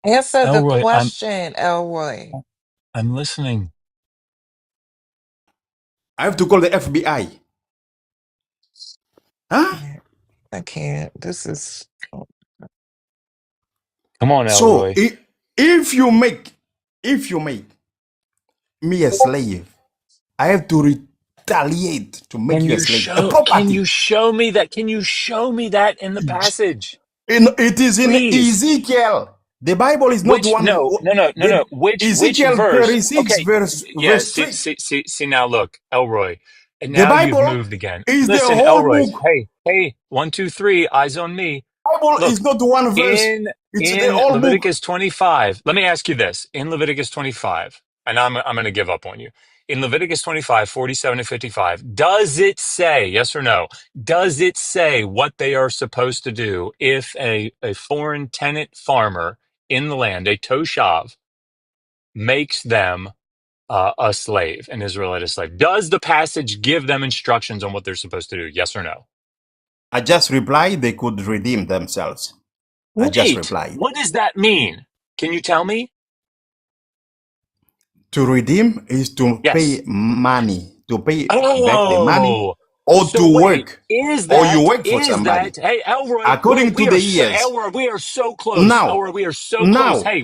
Answer the Elroy, question, Elroy. I'm listening. I have to call the FBI. Huh? I can't. This is. Come on, So Elroy. if you make me a slave, I have to retaliate to make you a slave, a Can property. you show me that? Can you show me that in the passage? It is in Please. Ezekiel. The Bible is not Which one. The Which Ezekiel verse? 36 Okay, yeah. verse See, 3. see, see, see. Now look, Elroy, and The now you've Bible moved again. is the Listen, whole Elroy. book. Hey, hey. 1, 2, 3. Eyes on me. Bible is Look, not one verse. in It's the in whole book. Leviticus 25. Let me ask you this: in Leviticus 25, and I'm going to give up on you. In Leviticus 25, 47 and 55, does it say, yes or no? Does it say what they are supposed to do if a foreign tenant farmer in the land, a toshav, makes them a slave, an Israelite a slave? Does the passage give them instructions on what they're supposed to do? Yes or no? I just replied they could redeem themselves. I just Wait, replied. what does that mean? Can you tell me? To redeem is to Yes. pay money, to pay back the money, Oh, or so to wait, work, or you work for somebody. hey, Elroy, According to the years. Elroy, we are so close. Now, Elroy, we are so close. now, Hey,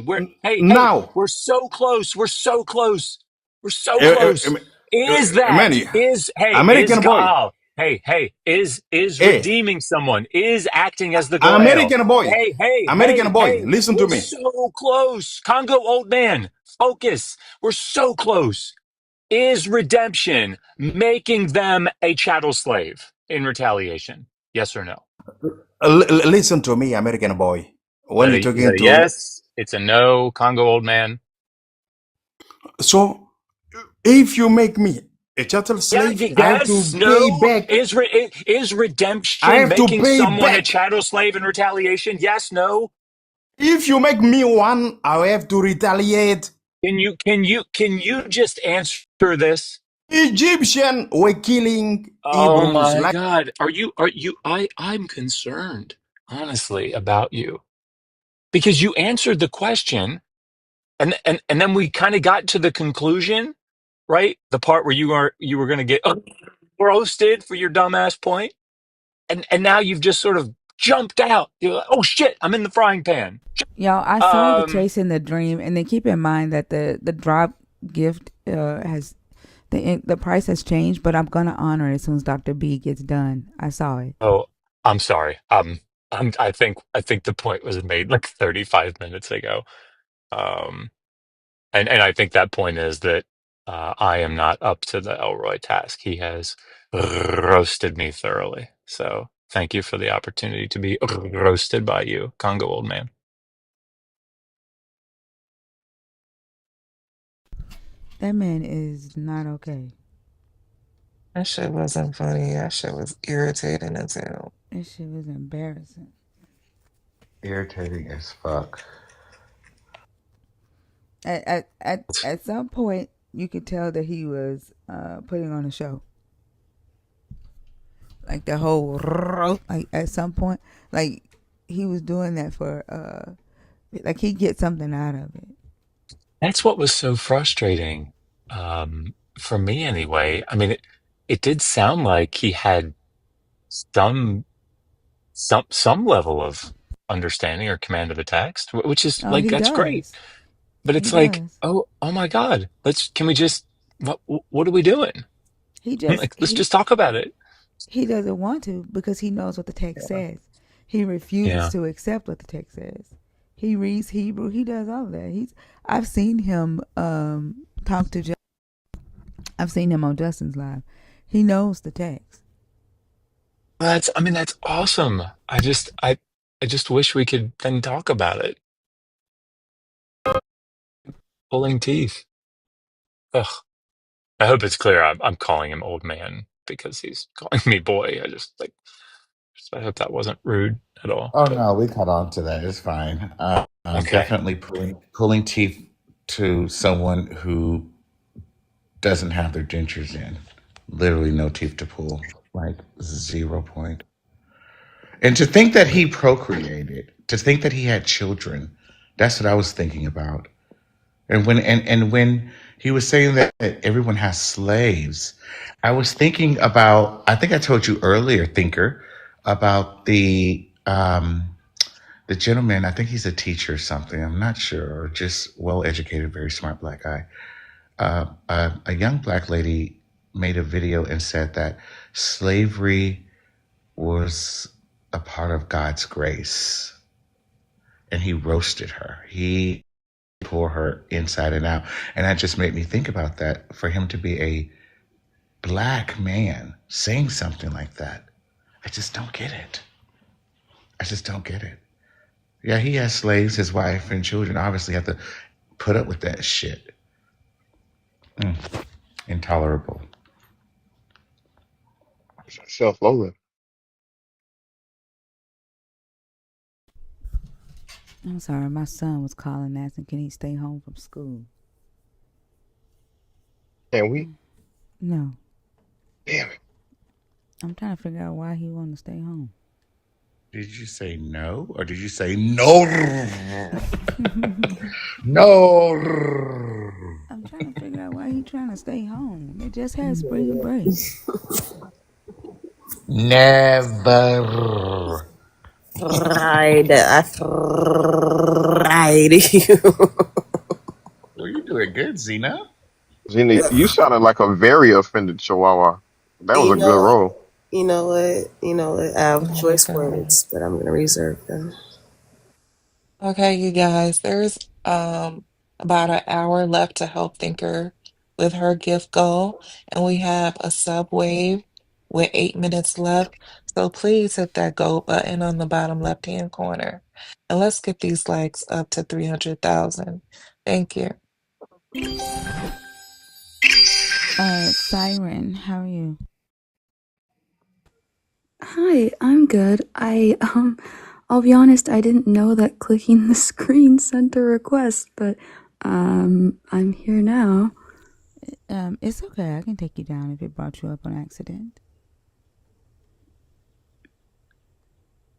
now, we're so close. We're so close. We're so close. man, Is American boy. God? Is Hey, redeeming someone, is acting as the goel. American boy, American boy, Hey, listen to we're me. so close. Congo old man, focus. We're so close. Is redemption making them a chattel slave in retaliation? Yes or no? Listen to me, American boy. When you're Is that talking a to, yes? It's a no, Congo old man. so if you make me a chattel Yeah, slave, I have yes, to pay no. back. Is I redemption have to making pay someone a back. chattel slave in retaliation? Yes, no. If you make me one, I have to retaliate. Can you just answer this? Egyptian were killing Oh Hebrews. my Like, God. I'm concerned, honestly, about you. Because you answered the question and then we kind of got to the conclusion, right? The part where you were gonna get roasted for your dumbass point. And now you've just sort of jumped out. You're like, oh shit, I'm in the frying pan. Y'all, I saw the Um, chasing the dream, and then keep in mind that the drop gift has the price has changed, but I'm gonna honor it as soon as Dr. B gets done. I saw it. oh, I'm sorry. I think the point was made like 35 minutes ago. Um, and I think that point is that I am not up to the Elroy task. He has roasted me thoroughly. So thank you for the opportunity to be roasted by you, Congo old man. That man is not okay. That shit wasn't funny. That shit was irritating as hell. This shit was embarrassing. Irritating as fuck. At some point, you could tell that he was putting on a show. Like the whole like at some point, like he was doing that for like he get something out of it. That's what was so frustrating, for me anyway. I mean, it did sound like he had some some level of understanding or command of the text, which is Oh, like he that's great. does. But He it's like, does. oh my God, can we just what are we doing? He just Like, let's just talk about it. he doesn't want to because he knows what the text Yeah. says. He refuses Yeah. to accept what the text says. He reads Hebrew. He does all of that. I've seen him talk to. I've seen him on Justin's live. He knows the text. I mean, that's awesome. I just wish we could then talk about it. Pulling teeth. Ugh. I hope it's clear. I'm calling him old man because he's calling me boy. I hope that wasn't rude at all. Oh But no, we caught on to that. It's fine. okay. Definitely pulling teeth to someone who doesn't have their dentures in. Literally no teeth to pull. Like 0 point. And to think that he procreated, to think that he had children, that's what I was thinking about. And when he was saying that everyone has slaves, I was thinking about, I think I told you earlier, thinker, about the gentleman, I think he's a teacher or something, I'm not sure, or just well educated, very smart black guy. A young black lady made a video and said that slavery was a part of God's grace. And he roasted her. He tore her inside and out. And that just made me think about that. For him to be a black man saying something like that, I just don't get it. I just don't get it. Yeah, he has slaves, his wife and children obviously have to put up with that shit. Intolerable. Self-loathing. I'm sorry, my son was calling asking can he stay home from school. And we, No, damn it. I'm trying to figure out why he wanted to stay home. Did you say no or did you say no? No. I'm trying to figure out why he trying to stay home. They just had spring break. Never. Fried. I fried you. Well, you're doing good, Zena. Gina, you sounded like a very offended Chihuahua. That was You a good know, roll. You know what? You know what? I have Oh my choice God. words, but I'm gonna reserve them. Okay, you guys, there's about an hour left to help Thinker with her gift goal, and we have a sub wave with 8 minutes left. So please hit that go button on the bottom left-hand corner, and let's get these likes up to 300,000. Thank you. Siren, how are you? Hi, I'm good. I'll be honest, I didn't know that clicking the screen sent a request, but I'm here now. It's okay. I can take you down if it brought you up on accident.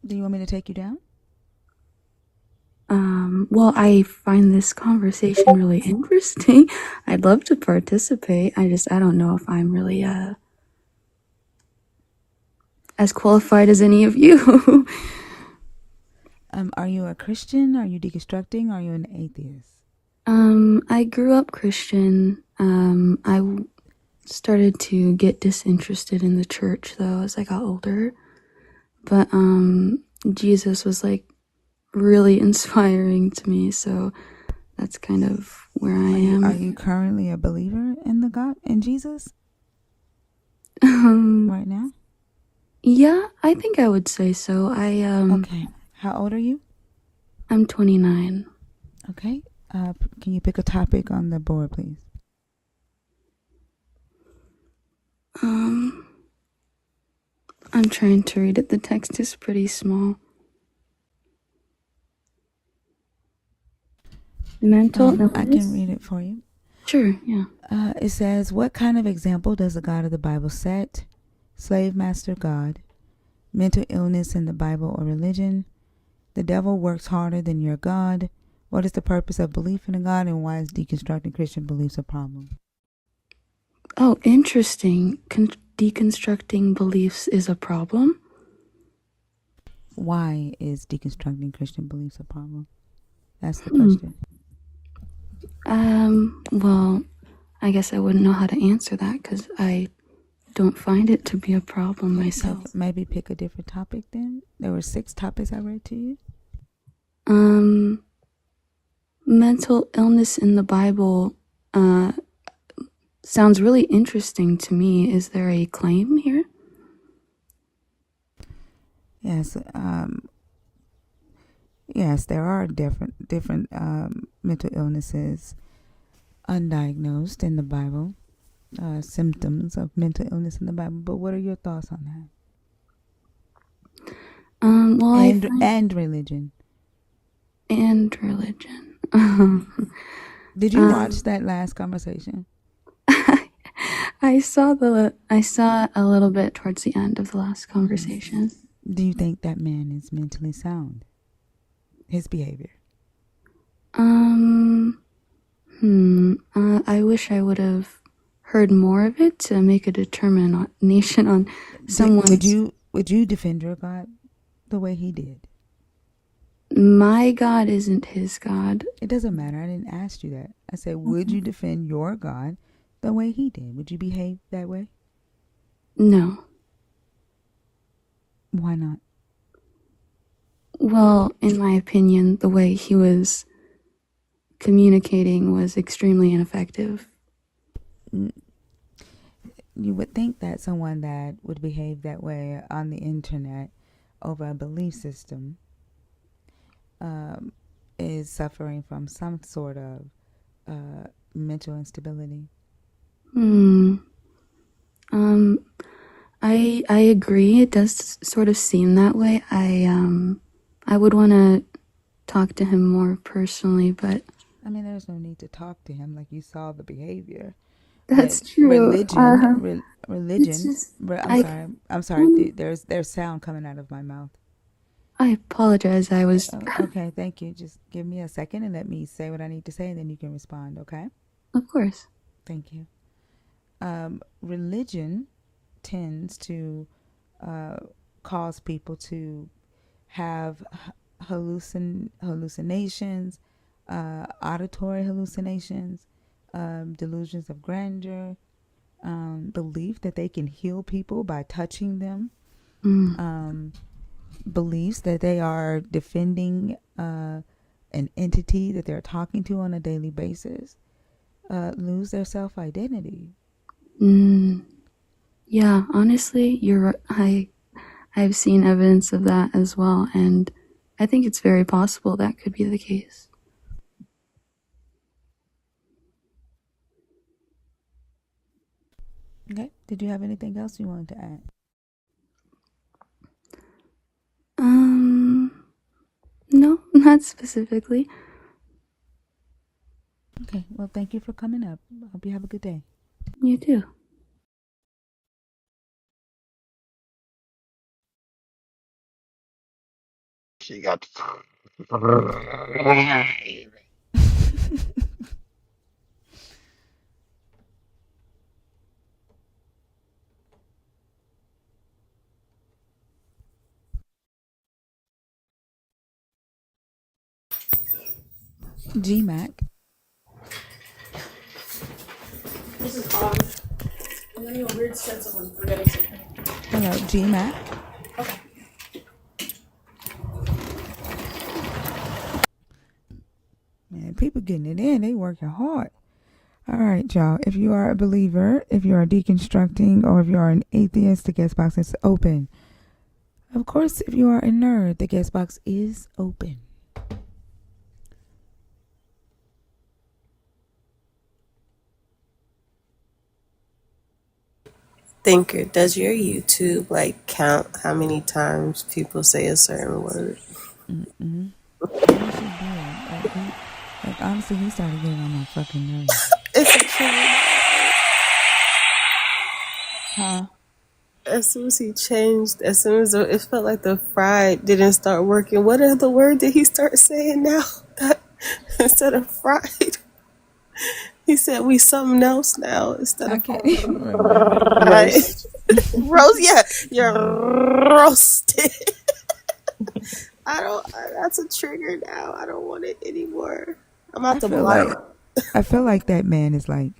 Do you want me to take you down? Well, I find this conversation really interesting. I'd love to participate. I don't know if I'm really as qualified as any of you. Are you a Christian? Are you deconstructing? Are you an atheist? I grew up Christian. Started to get disinterested in the church though as I got older. But Jesus was like really inspiring to me, so that's kind of where I Are am. you currently a believer in the God in Jesus right now? Yeah, I think I would say so. Okay. How old are you? I'm 29. Okay. Can you pick a topic on the board, please? I'm trying to read it. The text is pretty small. Mental I can illness? read it for you. Sure, yeah. It says, what kind of example does the God of the Bible set? Slave master God, mental illness in the Bible or religion, the devil works harder than your God. What is the purpose of belief in a God, and why is deconstructing Christian beliefs a problem? Oh, interesting. Deconstructing beliefs is a problem? Why is deconstructing Christian beliefs a problem? That's the Hmm. question. Well, I guess I wouldn't know how to answer that because I don't find it to be a problem myself. Maybe pick a different topic then. There were 6 topics I read to you. Mental illness in the Bible sounds really interesting to me. Is there a claim here? Yes. Yes, there are different mental illnesses undiagnosed in the Bible. Symptoms of mental illness in the Bible. But what are your thoughts on that? Well, and religion. And religion. Did you watch that last conversation? I saw a little bit towards the end of the last conversation. Do you think that man is mentally sound? His behavior. I wish I would have heard more of it to make a determination on someone. Would you defend your God the way he did? My God isn't his God. It doesn't matter. I didn't ask you that. I said, would you defend your God the way he did? Would you behave that way? No. Why not? Well, in my opinion, the way he was communicating was extremely ineffective. You would think that someone that would behave that way on the internet over a belief system is suffering from some sort of mental instability. I agree. It does sort of seem that way. I would want to talk to him more personally, but I mean, there's no need to talk to him. Like, you saw the behavior. that's But true. religion. I'm sorry. There's sound coming out of my mouth. I apologize. I was. Okay, thank you. Just give me a second and let me say what I need to say, and then you can respond. Okay. Of course. Thank you. Religion tends to cause people to have hallucinations, auditory hallucinations, delusions of grandeur, belief that they can heal people by touching them, Mm, beliefs that they are defending an entity that they're talking to on a daily basis, lose their self identity. mm. Yeah, honestly, I've seen evidence of that as well, and I think it's very possible that could be the case. Okay. Did you have anything else you wanted to add? No, not specifically. Okay. Well, thank you for coming up. Hope you have a good day. You too. She got. GMAC. This is odd. I'm getting a weird sense of I'm forgetting something. Hello, GMAC. Man, people getting it in. They working hard. All right, y'all. If you are a believer, if you are deconstructing, or if you are an atheist, the guest box is open. Of course, if you are a nerd, the guest box is open. Thinker, does your YouTube like count how many times people say a certain word? I wish it did. Like honestly, he started getting on my fucking nerves. It's actually Huh? as soon as he changed, as soon as it felt like the fried didn't start working. What other word did he start saying now? That instead of fried, he said we something else now instead I of can't even remember. fried. Roast. Roast, yeah, you're roasted. I don't. That's a trigger now. I don't want it anymore. I'm I about to feel block. like I feel like that man is like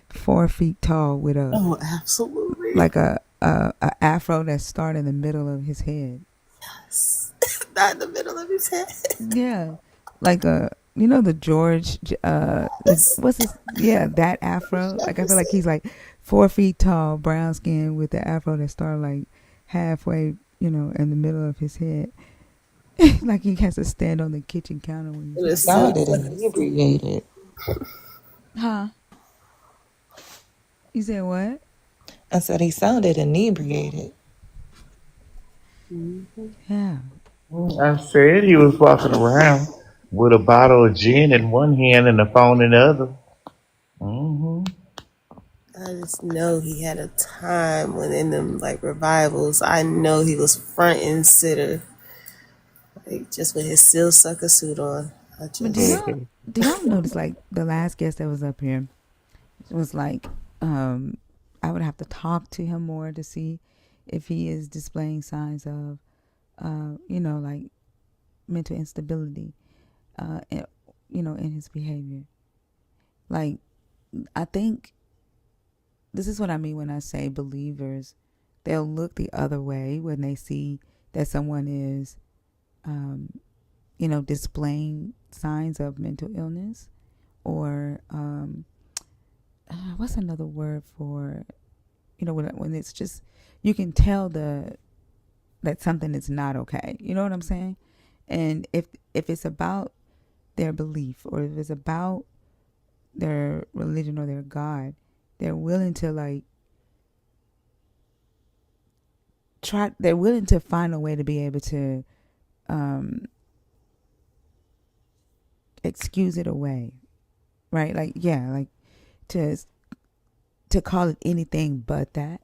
4 feet tall with a Oh, absolutely. like a afro that starts in the middle of his head. Not in the middle of his head. Yeah, like the George what's his, yeah, that afro. Like I feel like he's like 4 feet tall, brown skin with the afro that started like halfway, in the middle of his head. Like he has to stand on the kitchen counter when he's It He is talking. so sounded funny. inebriated. Huh? You said what? I said he sounded inebriated. Yeah. I said he was walking around with a bottle of gin in one hand and a phone in the other. Hmm. I just know he had a time when in them like revivals. I know he was front and center, like just with his seal sucker suit on. I But do just y'all do y'all notice like the last guest that was up here was like I would have to talk to him more to see if he is displaying signs of like mental instability in, in his behavior. Like I think this is what I mean when I say believers, they'll look the other way when they see that someone is displaying signs of mental illness or what's another word for when it's just you can tell that something is not okay. You know what I'm saying? And if it's about their belief or if it's about their religion or their God, they're willing to like try. They're willing to find a way to be able to um, excuse it away, right? Like yeah, like to to call it anything but that.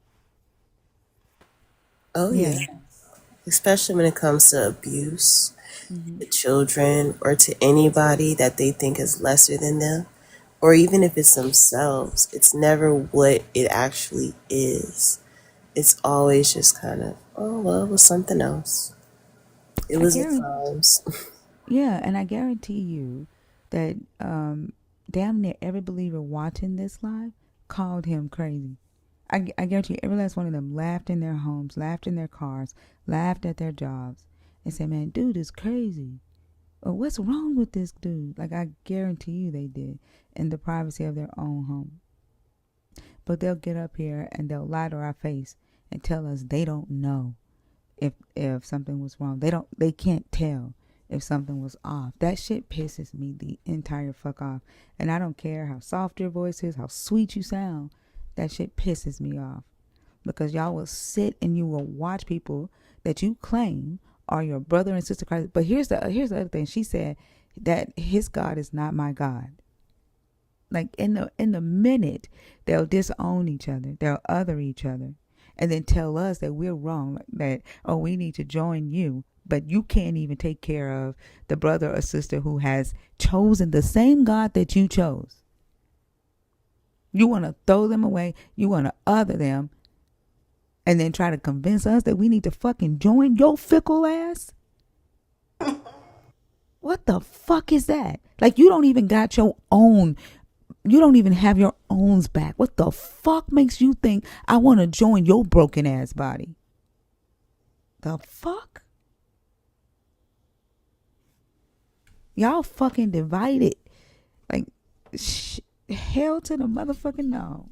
oh Yeah. yeah, especially when it comes to abuse Mm-hmm. to children or to anybody that they think is lesser than them, or even if it's themselves. It's never what it actually is. It's always just kind of, oh well, it was something else. It I was at guarantee. times. Yeah, and I guarantee you that damn near every believer watching this live called him crazy. I guarantee you, every last one of them laughed in their homes, laughed in their cars, laughed at their jobs, and said, "Man, dude is crazy." Or what's wrong with this dude? Like, I guarantee you they did in the privacy of their own home. But they'll get up here and they'll lie to our face and tell us they don't know if something was wrong. They can't tell if something was off. That shit pisses me the entire fuck off. And I don't care how soft your voice is, how sweet you sound. That shit pisses me off. Because y'all will sit and you will watch people that you claim are your brother and sister Christ. But here's the other thing. She said that his God is not my God. Like in the minute they'll disown each other, they'll other each other, and then tell us that we're wrong, that oh we need to join you, but you can't even take care of the brother or sister who has chosen the same God that you chose. You want to throw them away, you want to other them, and then try to convince us that we need to fucking join your fickle ass? What the fuck is that? Like you don't even got your own. You don't even have your owns back. What the fuck makes you think I want to join your broken ass body? The fuck? Y'all fucking divided. Like, hell to the motherfucking no.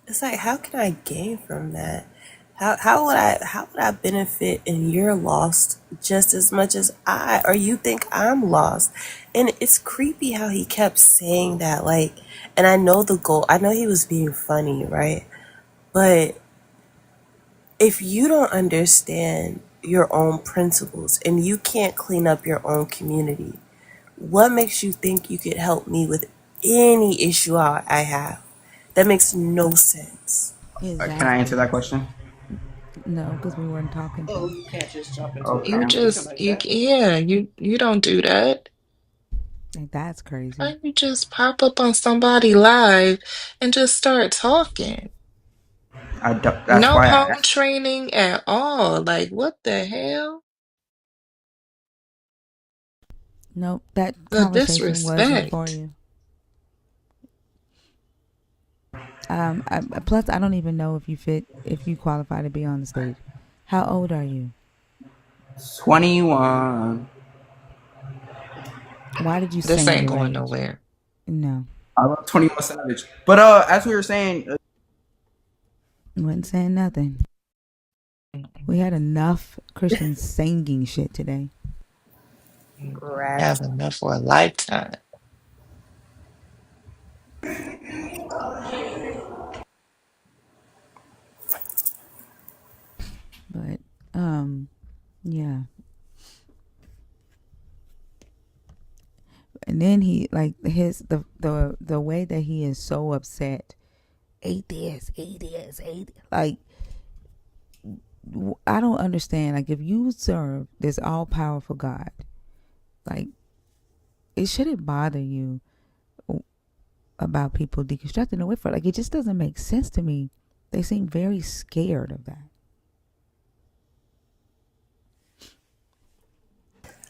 It's like, how can I gain from that? How would I benefit in your lost just as much as I or you think I'm lost? And it's creepy how he kept saying that, like, and I know the goal. I know he was being funny, right? But if you don't understand your own principles and you can't clean up your own community, what makes you think you could help me with any issue I have? That makes no sense. Can I answer Exactly. that question? No, because we weren't talking Oh, to. you can't just jump into a You Okay. conversation just like you that. yeah, you don't do that. Like, that's crazy. Why you just pop up on somebody live and just start talking? That's No why I home asked. training at all. Like what the hell? Nope, that The conversation wasn't for disrespect. you. Plus, I don't even know if you qualify to be on the stage. How old are you? 21. Why did you This say ain't your going age? nowhere. No, I love 21 Savage. But as we were saying, wasn't saying nothing. We had enough Christians singing shit today. Have enough for a lifetime. But yeah. And then he like the way that he is so upset. Atheist, atheist, atheist. Like I don't understand. Like if you serve this all powerful God, like it shouldn't bother you about people deconstructing away from it. Like it just doesn't make sense to me. They seem very scared of that.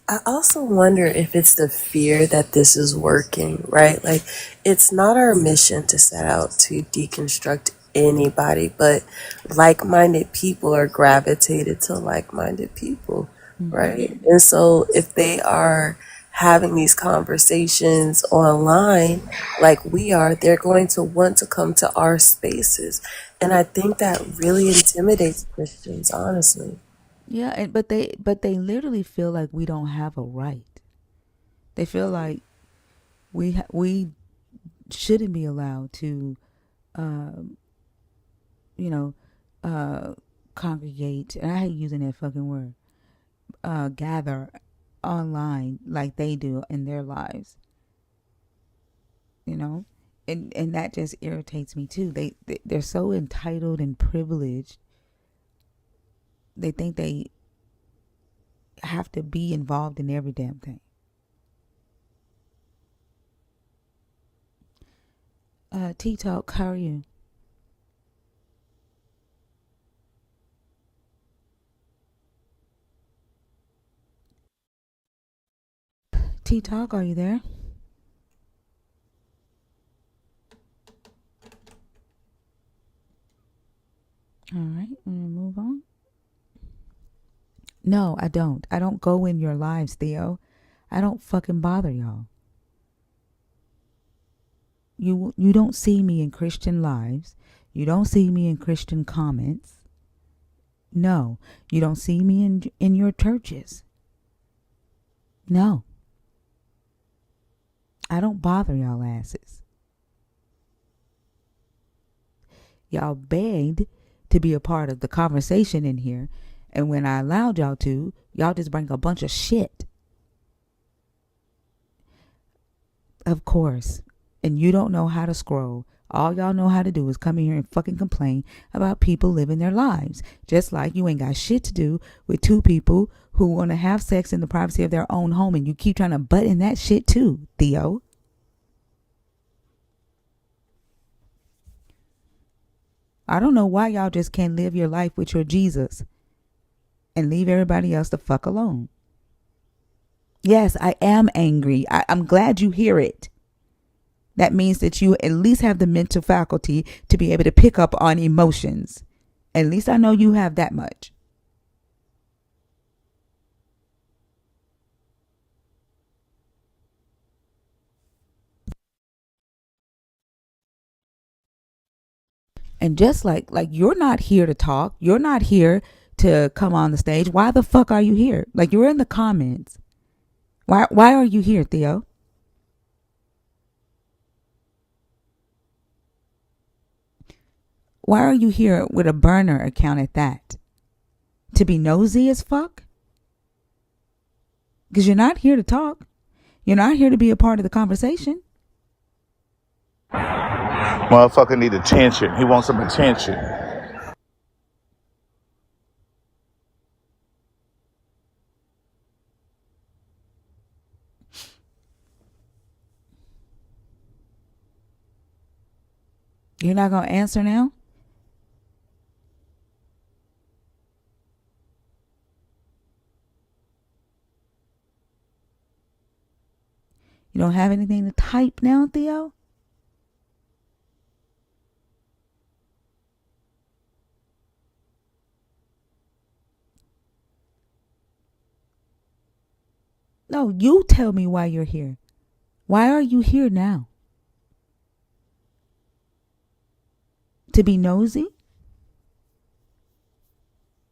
I also wonder if it's the fear that this is working, right? Like, it's not our mission to set out to deconstruct anybody, but like minded people are gravitated to like minded people, right? And so, if they are having these conversations online like we are, they're going to want to come to our spaces. And I think that really intimidates Christians, honestly. Yeah, but they literally feel like we don't have a right. They feel like we shouldn't be allowed to, you know, uh, congregate. And I hate using that fucking word. Gather online like they do in their lives. You know, and that just irritates me too. They're so entitled and privileged. They think they have to be involved in every damn thing. T Talk, how are you? T Talk, are you there? No, I don't. I don't go in your lives, Theo. I don't fucking bother y'all. You don't see me in Christian lives. You don't see me in Christian comments. No, you don't see me in your churches. No, I don't bother y'all asses. Y'all begged to be a part of the conversation in here, and when I allowed y'all to, y'all just bring a bunch of shit. Of course. And you don't know how to scroll. All y'all know how to do is come in here and fucking complain about people living their lives. Just like you ain't got shit to do with two people who want to have sex in the privacy of their own home, and you keep trying to butt in that shit too, Theo. I don't know why y'all just can't live your life with your Jesus and leave everybody else the fuck alone. Yes, I am angry. I'm glad you hear it. That means that you at least have the mental faculty to be able to pick up on emotions. At least I know you have that much. And just like you're not here to talk, you're not here to come on the stage. Why the fuck are you here? Like, you're in the comments. Why are you here, Theo? Why are you here with a burner account at that? To be nosy as fuck? Because you're not here to talk. You're not here to be a part of the conversation. Motherfucker need attention. He wants some attention. You're not going to answer now? You don't have anything to type now, Theo? No, you tell me why you're here. Why are you here now? To be nosy?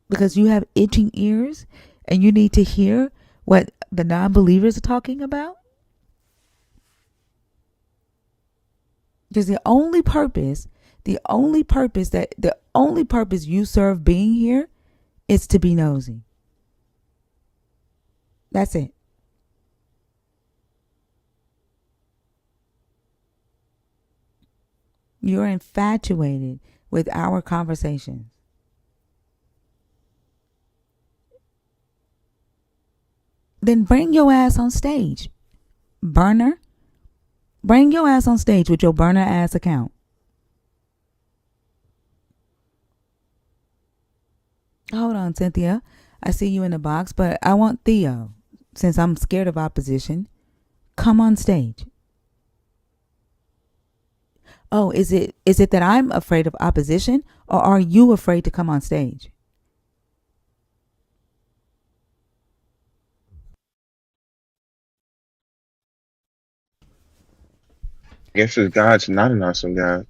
Because you have itching ears and you need to hear what the non-believers are talking about? Because the only purpose you serve being here is to be nosy. That's it. You're infatuated with our conversations. Then bring your ass on stage. Burner. Bring your ass on stage with your burner ass account. Hold on, Cynthia. I see you in the box, but I want Theo. Since I'm scared of opposition, come on stage. Oh, is it that I'm afraid of opposition, or are you afraid to come on stage? I guess it's God's not an awesome God.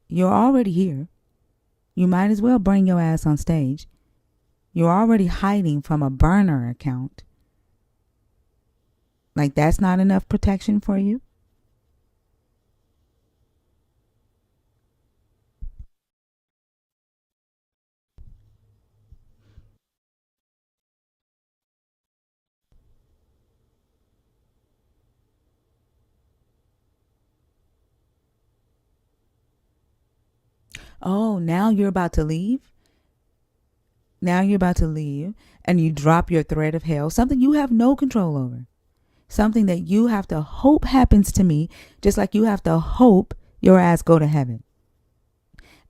You're already here. You might as well bring your ass on stage. You're already hiding from a burner account. Like, that's not enough protection for you? Oh, now you're about to leave? Now you're about to leave and you drop your threat of hell, something you have no control over. Something that you have to hope happens to me, just like you have to hope your ass go to heaven.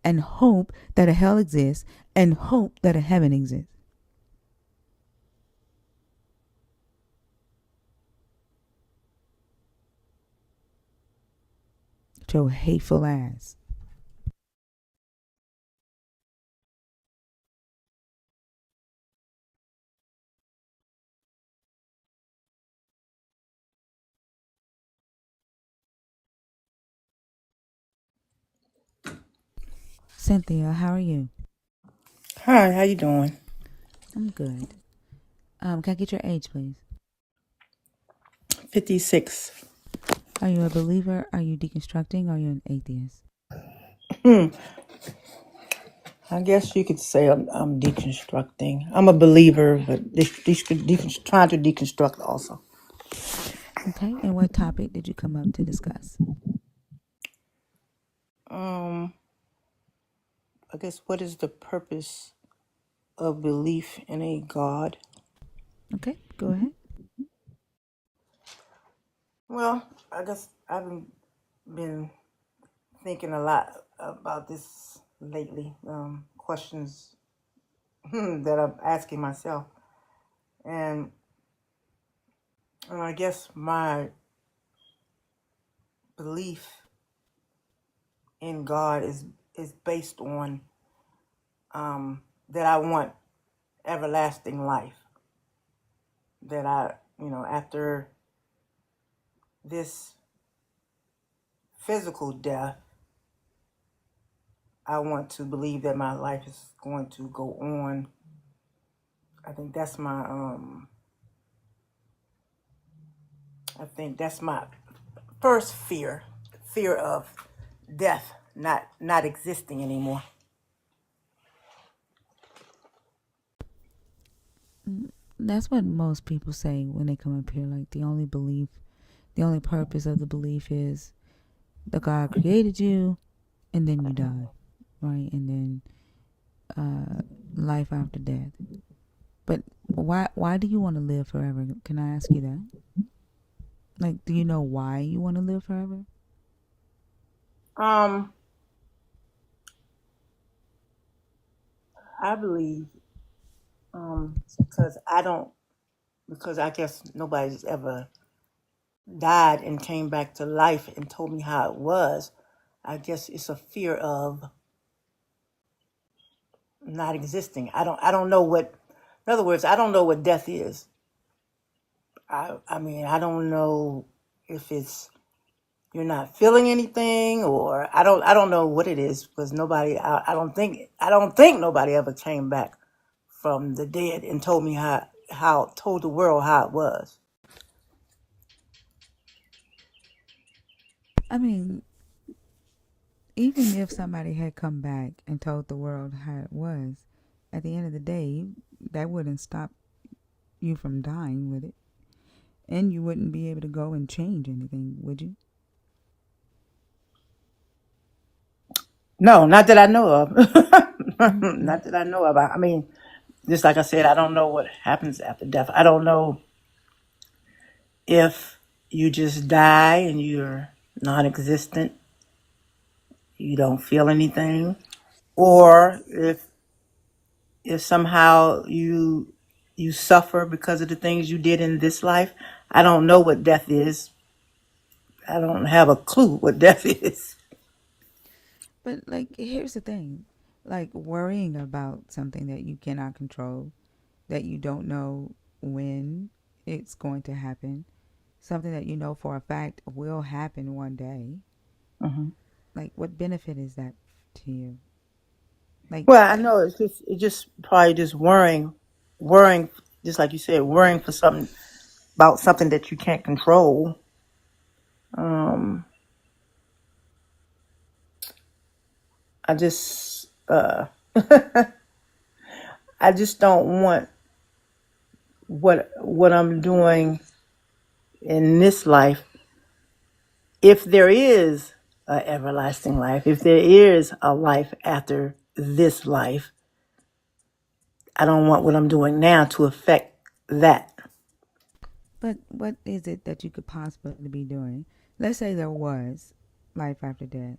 And hope that a hell exists and hope that a heaven exists. Your hateful ass. Cynthia, how are you? Hi, how you doing? I'm good. Can I get your age, please? 56. Are you a believer? Are you deconstructing? Or are you an atheist? Hmm. I guess you could say I'm deconstructing. I'm a believer, but trying to deconstruct also. Okay, and what topic did you come up to discuss? Um, I guess what is the purpose of belief in a God? Okay, go ahead. Well, I guess I've been thinking a lot about this lately. Questions that I'm asking myself, and I guess my belief in God is based on that I want everlasting life. That after this physical death, I want to believe that my life is going to go on. I think that's my first fear of death not existing anymore. That's what most people say when they come up here. Like the only purpose of the belief is the God created you, and then you die, right? And then life after death. But why do you want to live forever? Can I ask you that? Like, do you know why you want to live forever? Um, I believe because I guess nobody's ever died and came back to life and told me how it was. I guess it's a fear of not existing. I don't know what, in other words, I don't know what death is. I mean, I don't know if it's you're not feeling anything, or I don't know what it is, because I don't think nobody ever came back from the dead and told me how told the world how it was. I mean, even if somebody had come back and told the world how it was, at the end of the day, that wouldn't stop you from dying, would it? And you wouldn't be able to go and change anything, would you? No, not that I know of. Not that I know of. I mean, just like I said, I don't know what happens after death. I don't know if you just die and you're non-existent, you don't feel anything, or if somehow you suffer because of the things you did in this life. I don't know what death is. I don't have a clue what death is. But, like, here's the thing. Like, worrying about something that you cannot control, that you don't know when it's going to happen, something that you know for a fact will happen one day. Hmm. Like, what benefit is that to you? Like, Well, I know it's just probably just worrying, just like you said, worrying for something about something that you can't control. Um, I just I just don't want what I'm doing in this life. If there is a everlasting life, if there is a life after this life, I don't want what I'm doing now to affect that. but what is it that you could possibly be doing? Let's say there was life after death.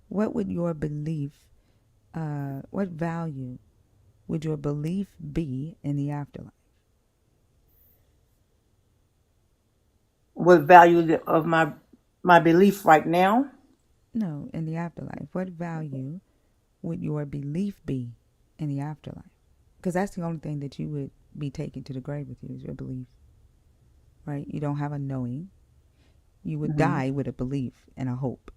What would your belief, what value would your belief be in the afterlife? What value of my belief right now? No, in the afterlife. What value would your belief be in the afterlife? Because that's the only thing that you would be taking to the grave with you is your belief, right? You don't have a knowing. You would Hmm. die with a belief and a hope,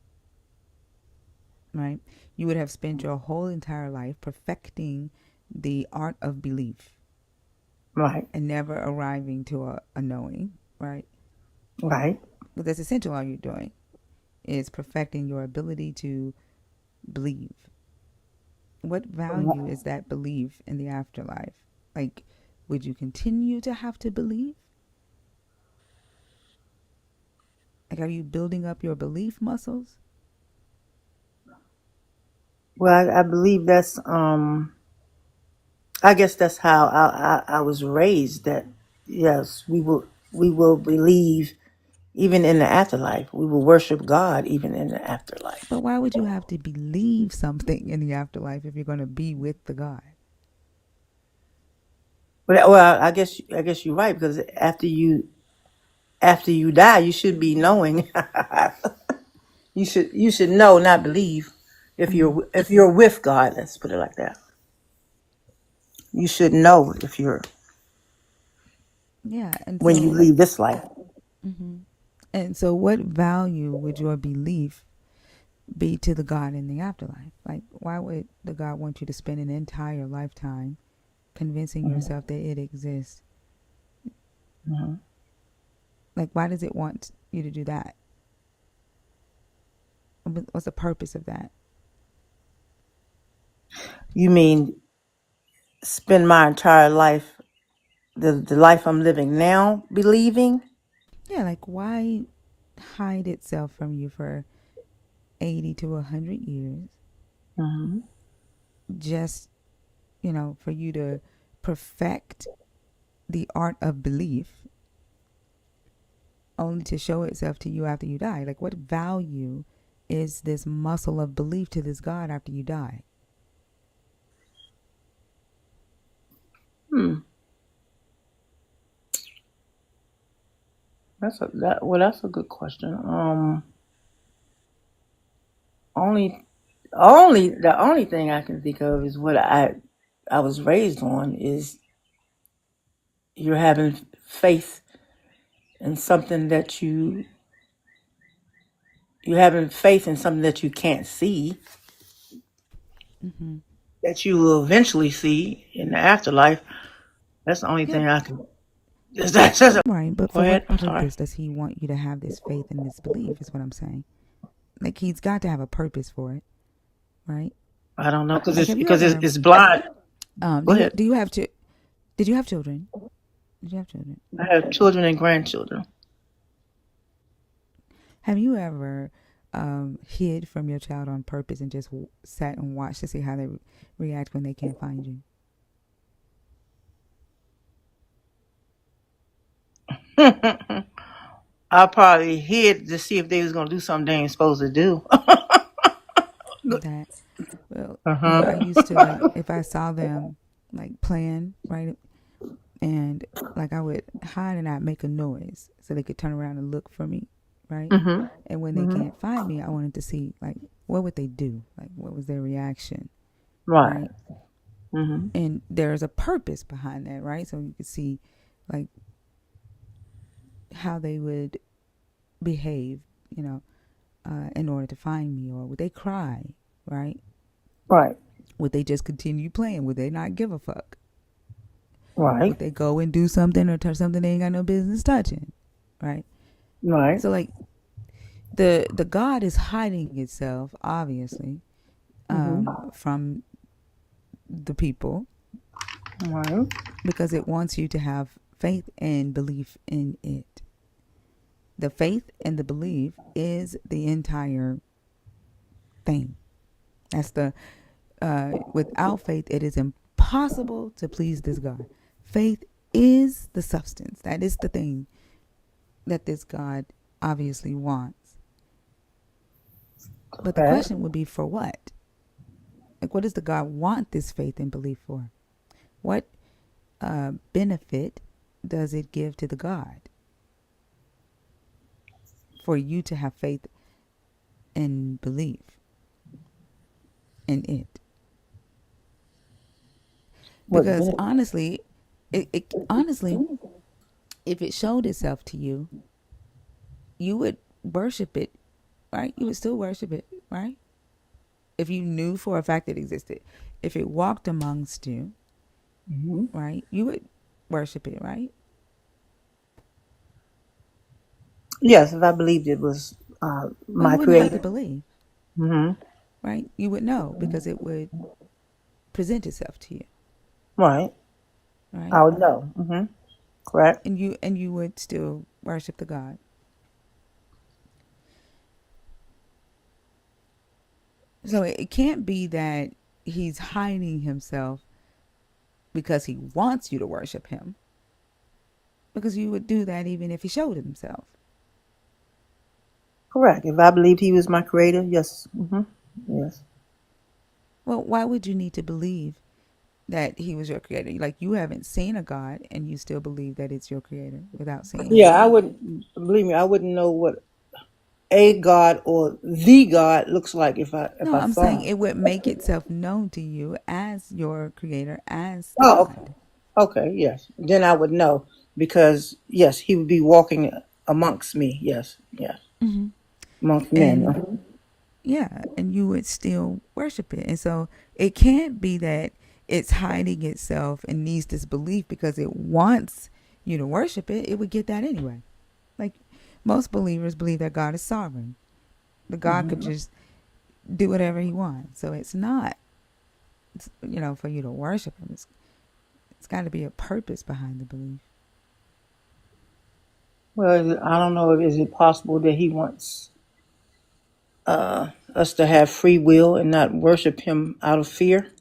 right? You would have spent your whole entire life perfecting the art of belief Right. and never arriving to a knowing, right? Right. But that's essential. All you're doing is perfecting your ability to believe. What value is that belief in the afterlife? Like, would you continue to have to believe? Like, are you building up your belief muscles? Well, I believe that's I guess that's how I was raised. That yes, we will believe even in the afterlife. We will worship God even in the afterlife. But why would you have to believe something in the afterlife if you're going to be with the God? But well, I guess you're right because after you die, you should be knowing. You should know, not believe. If you're with God, let's put it like that. You should know if you're Yeah, and when you so like, leave this life. what value would your belief be to the God in the afterlife? Like, why would the God want you to spend an entire lifetime convincing yourself that it exists? Mm-hmm. Like, why does it want you to do that? What's the purpose of that? You mean spend my entire life, the life I'm living now, believing? Yeah, like, why hide itself from you for 80 to 100 years Mm-hmm. just, for you to perfect the art of belief only to show itself to you after you die? Like, what value is this muscle of belief to this God after you die? Hmm. That's a good question. Only the only thing I can think of is what I was raised on is you're having faith in something that you're having faith in something that you can't see, that you will eventually see in the afterlife. That's the only Yeah, thing I can. That's right. But go for ahead. what I'm sorry. purpose does he want you to have this faith and this belief? Is what I'm saying. Like, he's got to have a purpose for it, right? I don't know because Like, it's have you because it's, ever it's blind. do Go you ahead. do you have to did you have children? Did you have children? I have children and grandchildren. Have you ever hid from your child on purpose and just sat and watched to see how they react when they can't find you? I probably hid to see if they was gonna do something they ain't supposed to do. That, well, I Uh-huh. used to, like, if I saw them like playing, right, and like I would hide and I'd make a noise so they could turn around and look for me, right? Mhm. And when they Mhm. can't find me, I wanted to see, like, what would they do? Like, what was their reaction, Right. right? Mhm. And there's a purpose behind that, right? So you could see, like, how they would behave, in order to find me, or would they cry, right? Right. Would they just continue playing? Would they not give a fuck? Right. Would they go and do something or touch something they ain't got no business touching, right? Right. So, like, the God is hiding itself, obviously, Mhm. from the people Right. because it wants you to have faith and belief in it. The faith and the belief is the entire thing. That's the without faith, it is impossible to please this God. Faith is the substance. That is the thing that this God obviously wants. But the Correct. question would be, for what? Like, what does the God want this faith and belief for? What benefit does it give to the God for you to have faith and belief in it? What Because benefit? honestly, it honestly, if it showed itself to you, you would worship it, right? You would still worship it, right? if you knew for a fact it existed, if it walked amongst you, Hmm. right, you would worship it, right? Yes, if I believed it was Well, my you wouldn't have to creator. believe, Hmm. right? You would know because it would present itself to you, Right. right? I would know. Hmm. Correct. And you would still worship the God. So it can't be that he's hiding himself because he wants you to worship him, because you would do that even if he showed himself. Correct. If I believed he was my creator, yes. Hmm. Yes. Well, why would you need to believe that he was your creator? Like, you haven't seen a God and you still believe that it's your creator without seeing Yeah, him. I wouldn't believe me. I wouldn't know what a God or the God looks like if No, I I'm saw saying him. it would make itself known to you as your creator, as the Oh, okay. God. Okay, yes. Then I would know because yes, he would be walking amongst me. Yes, yes, amongst men. And yeah, and you would still worship it. And so it can't be that it's hiding itself and needs this belief because it wants you to worship it. It would get that anyway. Like, most believers believe that God is sovereign. The God could Hmm. just do whatever he wants. So it's not, for you to worship him. It's got to be a purpose behind the belief. Well, I don't know. Is it possible that he wants us to have free will and not worship him out of fear?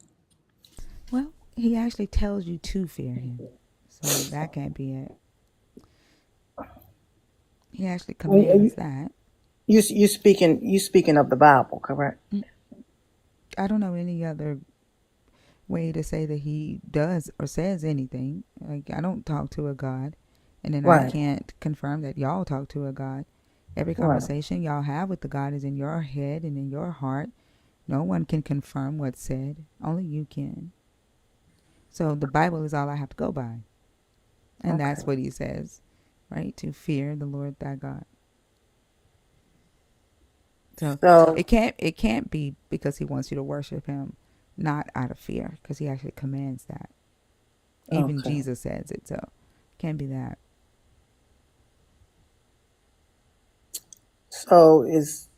Well, he actually tells you to fear him. So that can't be it. He actually commands You that. you speaking of the Bible, correct? I don't know any other way to say that he does or says anything. Like, I don't talk to a God, and then I Right, can't confirm that y'all talk to a God. Every right. conversation y'all have with the God is in your head and in your heart. No one can confirm what's said. Only you can. So the Bible is all I have to go by. And Okay. that's what he says, right? To fear the Lord thy God. So So it can't be because he wants you to worship him, not out of fear, because he actually commands that. Even okay. Jesus says it, so it can't be that. So is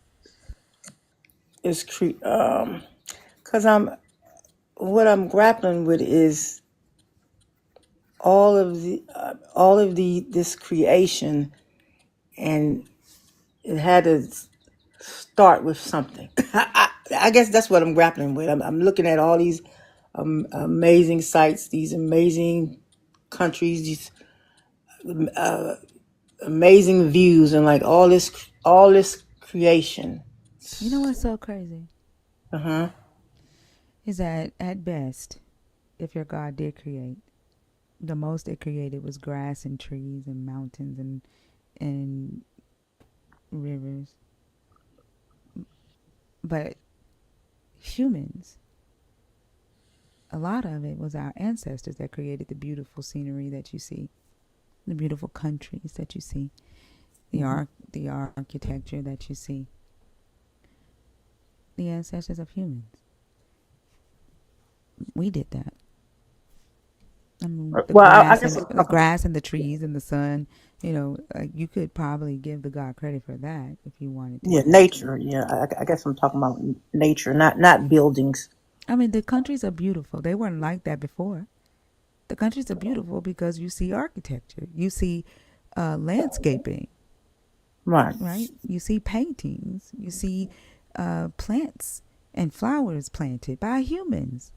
because I'm grappling with is all of the this creation, and it had to start with something. I guess that's what I'm grappling with. I'm looking at all these amazing sights, these amazing countries, these amazing views, and like all this creation. You know what's so crazy? Uh huh. Is that at best, if your God did create, the most it created was grass and trees and mountains and rivers. But humans, a lot of it was our ancestors that created the beautiful scenery that you see, the beautiful countries that you see, the architecture that you see. The ancestors of humans. We did that. I mean, the Well, I grass guess and I'm the talking. grass and the trees and the sun. You could probably give the God credit for that if you wanted Yeah, to. nature. Yeah, I guess I'm talking about nature, not buildings. I mean, the countries are beautiful. They weren't like that before. The countries are beautiful because you see architecture, you see landscaping, Right. right? You see paintings, you see plants and flowers planted by humans.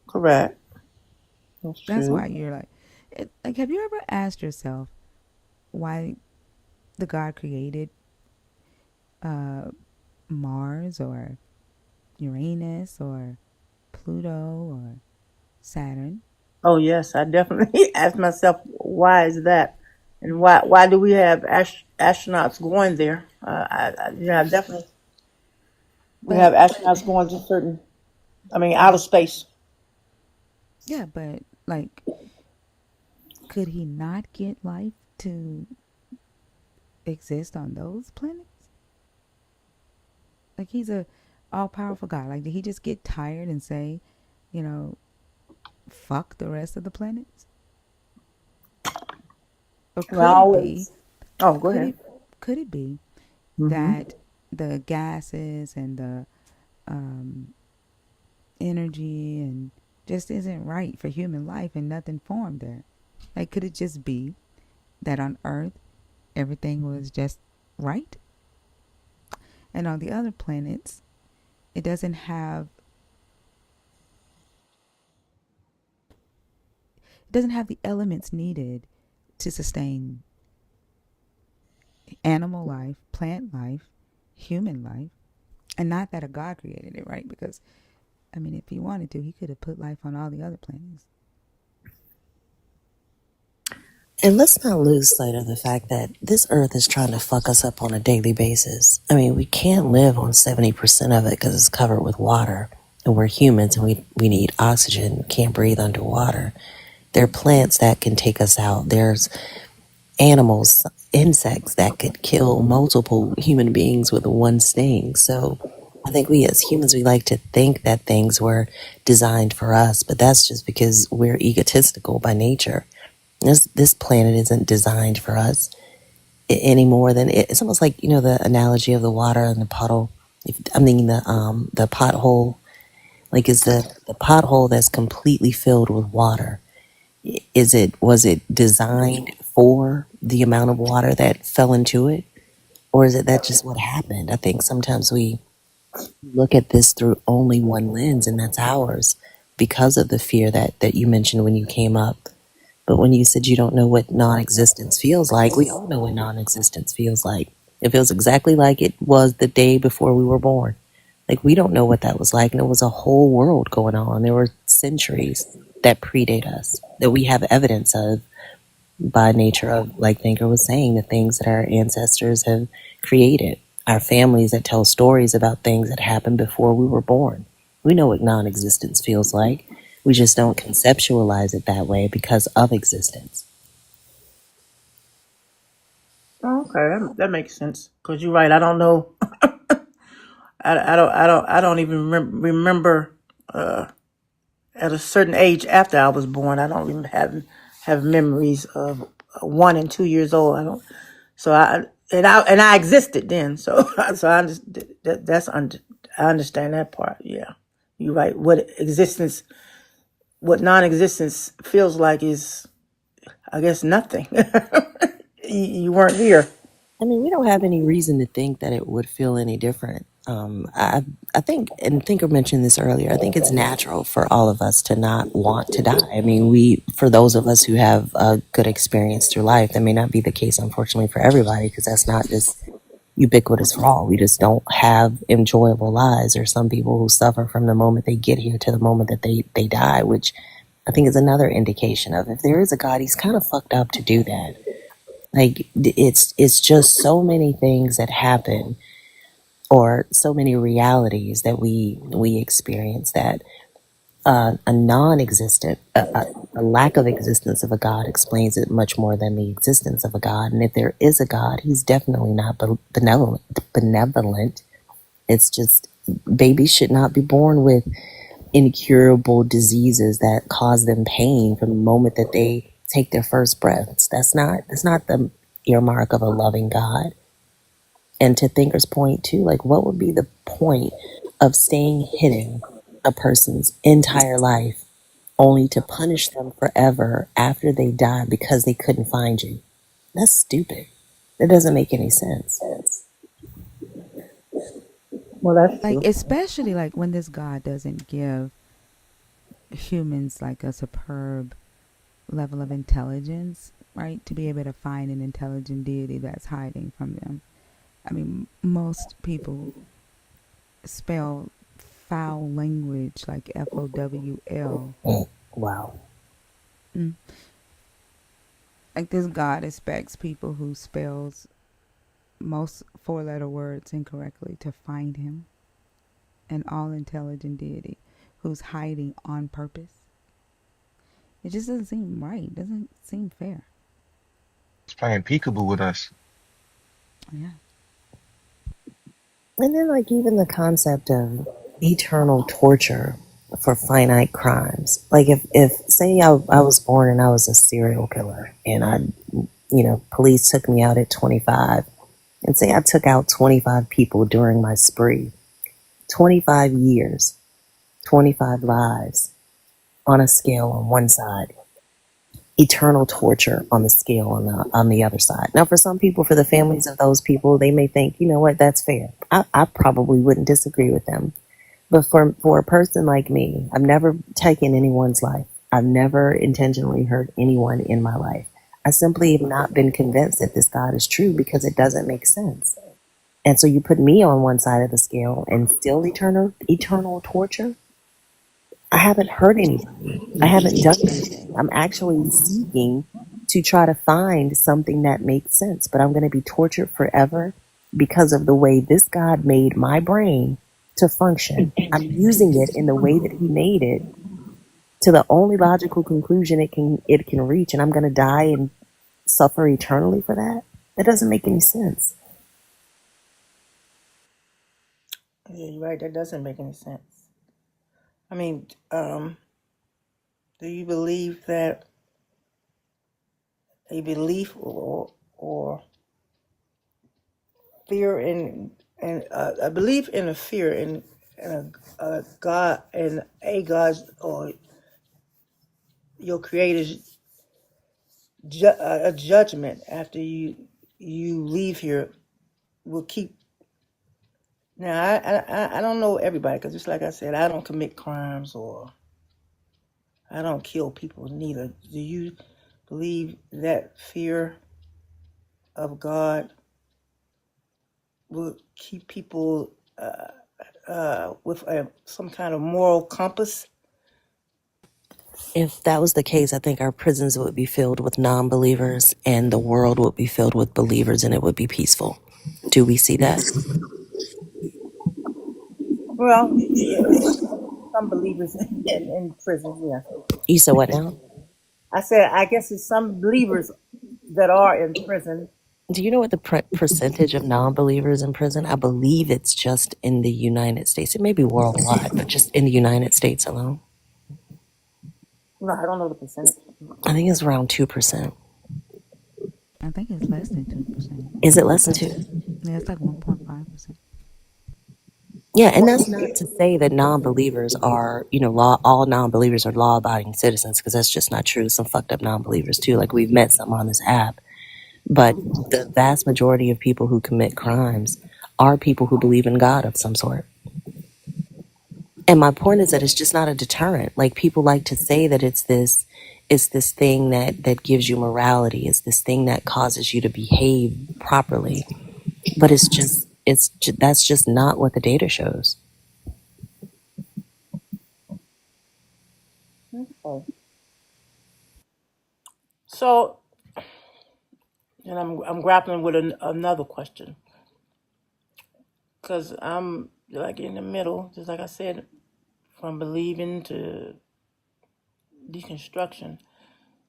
Correct. That's That's true. why you're like, have you ever asked yourself why the God created uh, Mars or Uranus or Pluto or Saturn? Oh yes, I definitely asked myself why is that, and why do we have astronauts going there? Yeah, definitely we But have astronauts going to certain. I mean, outer space. yeah, but like, could he not get life to exist on those planets? Like, he's a all powerful God? Like, did he just get tired and say, you know, fuck the rest of the planets? Or Well, I could it be, always. Oh, go could ahead. it, could it be Mm-hmm. that the gases and the um, energy and just isn't right for human life and nothing formed there? Like, could it just be that on Earth everything was just right, and on the other planets it doesn't have the elements needed to sustain animal life, plant life, human life, and not that a God created it, right? Because I mean, if he wanted to, he could have put life on all the other planets. And let's not lose sight of the fact that this earth is trying to fuck us up on a daily basis. I mean, we can't live on 70% of it because it's covered with water. And we're humans and we need oxygen. We can't breathe underwater. There are plants that can take us out. There's animals, insects that could kill multiple human beings with one sting. So I think we as humans, we like to think that things were designed for us, but that's just because we're egotistical by nature. This planet isn't designed for us any more than it's almost like, you know, the analogy of the water and the puddle. I'm thinking the pothole, like is the pothole that's completely filled with water. Was it designed for the amount of water that fell into it, or is it that just what happened? I think sometimes we look at this through only one lens, and that's ours, because of the fear that you mentioned when you came up. But when you said you don't know what non existence feels like, we all know what non existence feels like. It feels exactly like it was the day before we were born. Like, we don't know what that was like. And there was a whole world going on. There were centuries that predate us that we have evidence of by nature of, like Thinker was saying, the things that our ancestors have created. Our families that tell stories about things that happened before we were born. We know what non existence feels like. We just don't conceptualize it that way because of existence. Oh, okay, that makes sense. Cause you're right. I don't know. I don't even remember. At a certain age after I was born, I don't even have memories of 1 and 2 years old. I don't. So I existed then. So so I just I understand that part. Yeah, you're right. What non-existence feels like is, I guess, nothing. You weren't here. I mean, we don't have any reason to think that it would feel any different. I think, and Thinker mentioned this earlier, I think it's natural for all of us to not want to die. I mean, for those of us who have a good experience through life, that may not be the case, unfortunately, for everybody, because that's not just ubiquitous for all. We just don't have enjoyable lives. There's some people who suffer from the moment they get here to the moment that they die, which I think is another indication of, if there is a God, he's kind of fucked up to do that. Like, it's just so many things that happen, or so many realities that we experience, that a non-existent a lack of existence of a God explains it much more than the existence of a God. And if there is a God, he's definitely not benevolent. It's just, babies should not be born with incurable diseases that cause them pain from the moment that they take their first breaths. That's not the earmark of a loving God. And to Thinker's point too, like, what would be the point of staying hidden a person's entire life only to punish them forever after they die because they couldn't find you? That's stupid. That doesn't make any sense. Well, that's Like, true. especially like when this God doesn't give humans like a superb level of intelligence, right? To be able to find an intelligent deity that's hiding from them. I mean, most people spell foul language like FOWL. Wow. Mm. Like, this God expects people who spells most four-letter words incorrectly to find him, an all-intelligent deity who's hiding on purpose. It just doesn't seem right. It doesn't seem fair. He's playing peekaboo with us. Yeah. And then, like, even the concept of eternal torture for finite crimes. Like, if say I was born and I was a serial killer and police took me out at 25, and say I took out 25 people during my spree, 25 years, 25 lives on a scale on one side, eternal torture on the scale on the other side. Now, for some people, for the families of those people, they may think, you know what, that's fair. I probably wouldn't disagree with them. But for a person like me, I've never taken anyone's life. I've never intentionally hurt anyone in my life. I simply have not been convinced that this God is true because it doesn't make sense. And so you put me on one side of the scale and still eternal torture? I haven't hurt anybody. I haven't done anything. I'm actually seeking to try to find something that makes sense, but I'm going to be tortured forever because of the way this God made my brain to function. I'm using it in the way that he made it to the only logical conclusion it can reach, and I'm going to die and suffer eternally for that? That doesn't make any sense. Yeah, you're right. That doesn't make any sense. I mean, do you believe that a belief or fear in and a belief in a fear in a God and a God or your Creator's a judgment after you leave here will keep. Now I don't know everybody because just like I said, I don't commit crimes or I don't kill people neither. Do you believe that fear of God will keep people with some kind of moral compass? If that was the case, I think our prisons would be filled with non believers and the world would be filled with believers and it would be peaceful. Do we see that? Well, some believers in prisons, yeah. You said what now? I said, I guess it's some believers that are in prison. Do you know what the percentage of non believers in prison? I believe it's just in the United States. It may be worldwide, but just in the United States alone. No, I don't know the percentage. I think it's around 2%. I think it's less than 2%. Is it less than 2? Yeah, it's like 1.5%. Yeah, and that's not to say that non-believers are, all non-believers are law-abiding citizens, because that's just not true. Some fucked up non-believers too. Like, we've met some on this app, but the vast majority of people who commit crimes are people who believe in God of some sort. And my point is that it's just not a deterrent. Like, people like to say that it's this thing that gives you morality. It's this thing that causes you to behave properly. But that's just not what the data shows. Okay. So, and I'm grappling with another question because I'm like in the middle, just like I said, from believing to deconstruction.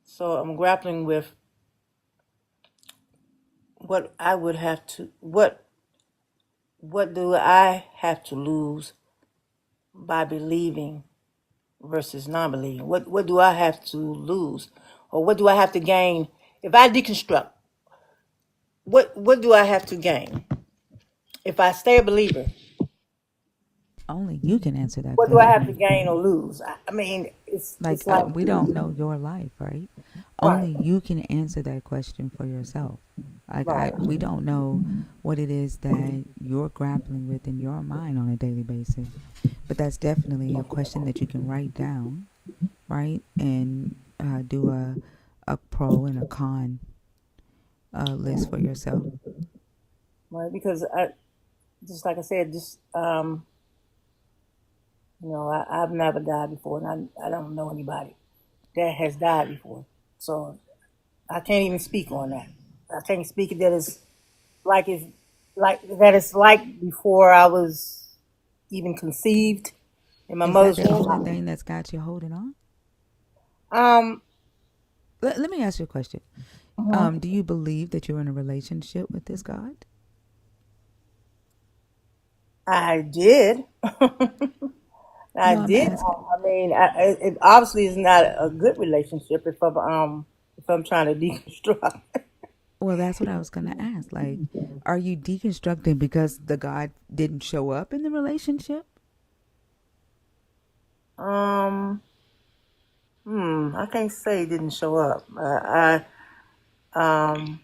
So I'm grappling with what I would have to what do I have to lose by believing versus non-believing? What do I have to lose, or what do I have to gain if I deconstruct? What do I have to gain if I stay a believer? Only you can answer that What do I have to question. gain or lose? I mean, Like, it's like we don't know your life, right? right, Only you can answer that question for yourself. Like, right. we don't know what it is that you're grappling with in your mind on a daily basis. But that's definitely a question that you can write down, right? And do a pro and a con list for yourself. Right, because I just like I said, just I've never died before, and I don't know anybody that has died before, so I can't even speak on that. I can't speak that it's like that it's like before I was even conceived in my Is that mother's the only womb. thing that's got you holding on? Um, Let me ask you a question. mhm. Do you believe that you're in a relationship with this God? I did. I No, I'm did. asking. I mean, it obviously is not a good relationship if I'm trying to deconstruct. Well, that's what I was gonna ask. Like, are you deconstructing because the God didn't show up in the relationship? um, I can't say it didn't show up. Um,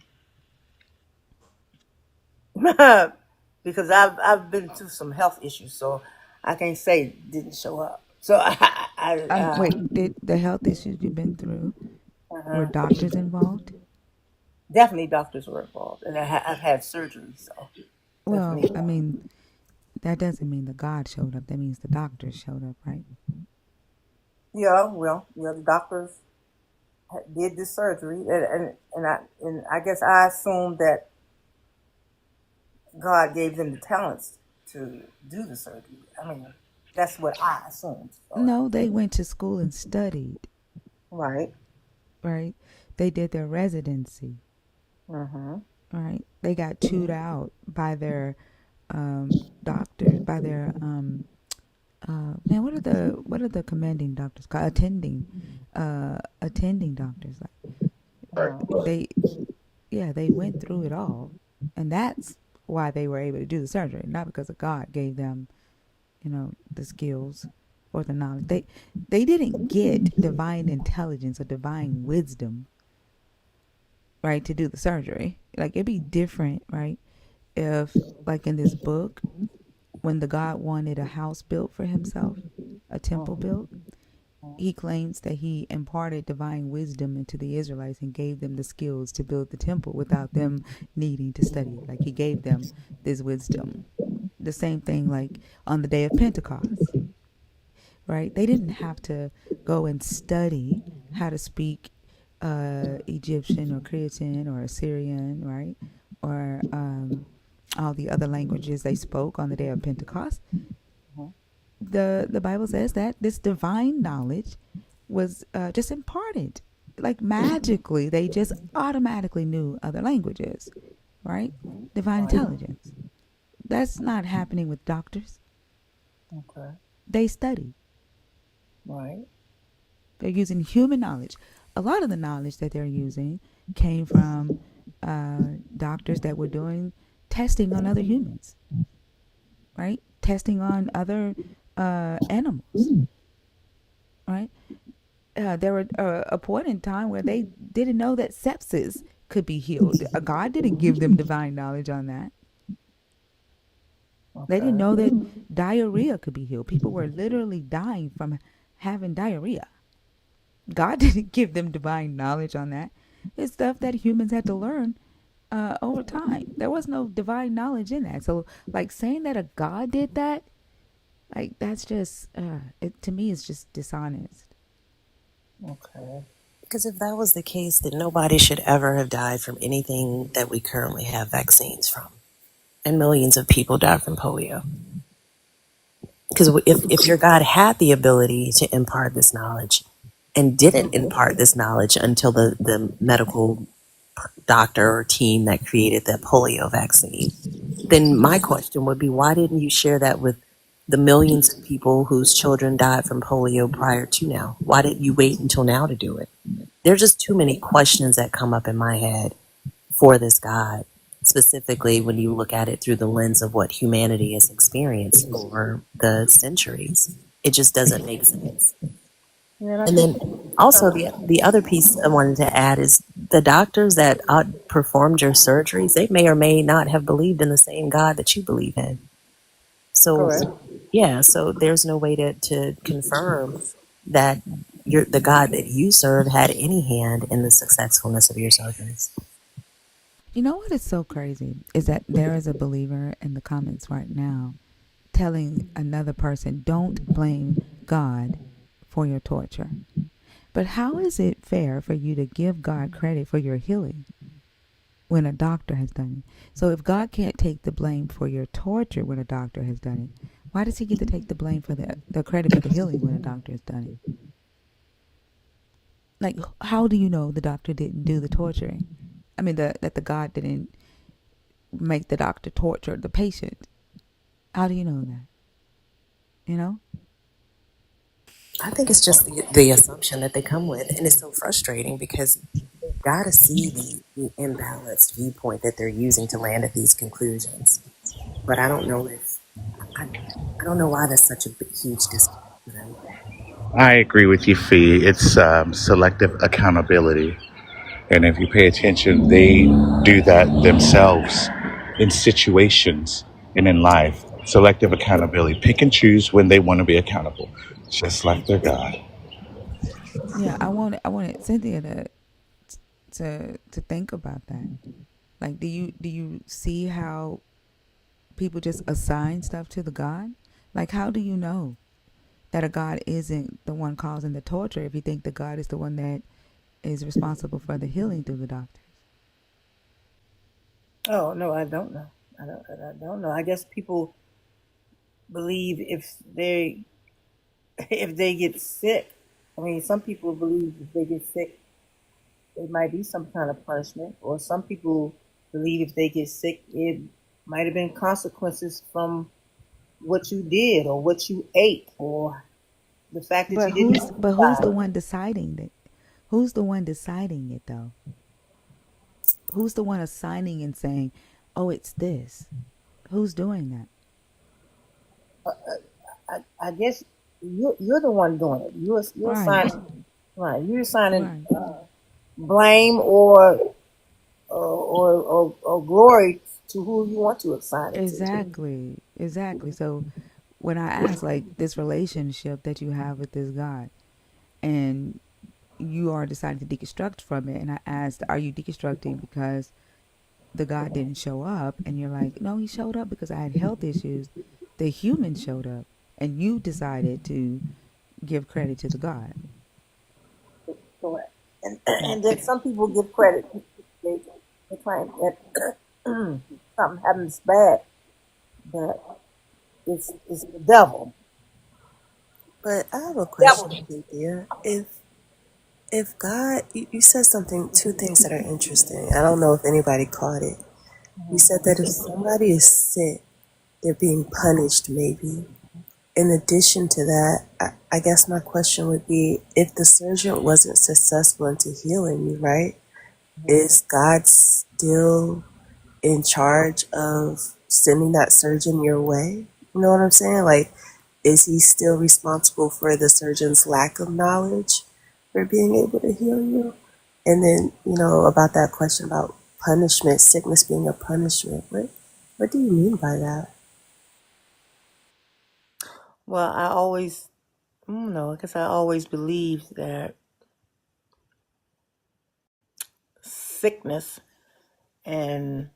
because I've been through some health issues, so I can't say it didn't show up. So Wait, did the health issues you've been through were uh, doctors involved? definitely doctors were involved, and I've had surgery, so Well, definitely. I mean, that doesn't mean the God showed up. That means the doctors showed up, right? Yeah, well, yeah, the doctors did the surgery, and I guess I assumed that God gave them the talents to do the surgery. I mean, that's what I assumed. So, No, they went to school and studied, right. right? They did their residency, Mm-hmm. right? They got chewed out by their doctors, by their man. What are the commanding doctors called? Attending doctors. Like they, yeah, they went through it all, and that's why they were able to do the surgery, not because of God gave them, the skills or the knowledge. They didn't get divine intelligence or divine wisdom, right, to do the surgery. Like it'd be different, right, if like in this book when the God wanted a house built for himself, a temple built, he claims that he imparted divine wisdom into the Israelites and gave them the skills to build the temple without them needing to study it. Like he gave them this wisdom. The same thing like on the day of Pentecost, right? They didn't have to go and study how to speak Egyptian or Cretan or Assyrian, right? Or all the other languages they spoke on the day of Pentecost. The Bible says that this divine knowledge was just imparted, like magically. They just automatically knew other languages, right? Divine Right. intelligence. That's not happening with doctors. Okay. They study. Right. They're using human knowledge. A lot of the knowledge that they're using came from doctors that were doing testing on other humans, right? Testing on other animals, right? There were a point in time where they didn't know that sepsis could be healed. God didn't give them divine knowledge on that. They didn't Okay. know that diarrhea could be healed. People were literally dying from having diarrhea. God didn't give them divine knowledge on that. It's stuff that humans had to learn over time. There was no divine knowledge in that. So, like saying that a God did that, like that's just to me, it's just dishonest. Okay. Because if that was the case, then nobody should ever have died from anything that we currently have vaccines from. And millions of people died from polio. Because if your God had the ability to impart this knowledge and didn't impart this knowledge until the medical doctor or team that created the polio vaccine, then my question would be, why didn't you share that with the millions of people whose children died from polio prior to now? Why didn't you wait until now to do it? There's just too many questions that come up in my head for this God, specifically when you look at it through the lens of what humanity has experienced over the centuries. It just doesn't make sense. Yeah, and I And think then also the other piece I wanted to add is the doctors that performed your surgeries, they may or may not have believed in the same God that you believe in. So correct. yeah, so there's no way to confirm that the God that you serve had any hand in the successfulness of your surgeries. You know what is so crazy is that there is a believer in the comments right now telling another person, don't blame God for your torture. But how is it fair for you to give God credit for your healing when a doctor has done it? So if God can't take the blame for your torture when a doctor has done it, why does he get to take the blame for the credit for the healing when a doctor has done it? Like, how do you know the doctor didn't do the torturing? I mean, that the God didn't make the doctor torture the patient. How do you know that? You know? I think it's just the assumption that they come with, and it's so frustrating because they've got to see the imbalanced viewpoint that they're using to land at these conclusions. But I don't know if I don't know why there's such a huge disconnect for them. I agree with you, Fee. It's selective accountability. And if you pay attention, they do that themselves in situations and in life. Selective accountability. Pick and choose when they want to be accountable, just like their God. Yeah, I wanted Cynthia to think about that. Like, do you see how people just assign stuff to the God? Like, how do you know that a God isn't the one causing the torture if you think the God is the one that is responsible for the healing through the doctors? Oh no, I don't know. I don't know. I guess people believe if they if they get sick. I mean, some people believe if they get sick, it might be some kind of punishment, or some people believe if they get sick, it might have been consequences from what you did or what you ate or the fact that you But didn't who's the exercise. one deciding that? Who's the one deciding it though? Who's the one assigning and saying, "Oh, it's this"? Who's doing that? I guess you're the one doing it. You're Right, assigning, right? You're assigning right. blame or glory to who you want to assign it to. Exactly, exactly. So when I ask, like, this relationship that you have with this God, and you are deciding to deconstruct from it, and I asked, are you deconstructing because the God didn't show up? And you're like, no, he showed up because I had health issues. The human showed up, and you decided to give credit to the God. Correct. And And then some people give credit. They claim that something happens bad, that it's the devil. But I have a Devil. question, Cynthia. If God, you said two things that are interesting. I don't know if anybody caught it. You said that if somebody is sick, they're being punished, maybe. In addition to that, I guess my question would be, if the surgeon wasn't successful into healing you, right? Is God still in charge of sending that surgeon your way? You know what I'm saying? Like, is he still responsible for the surgeon's lack of knowledge for being able to heal you? And then, about that question about punishment, sickness being a punishment. What do you mean by that? Well, I don't know, I guess I always believed that sickness and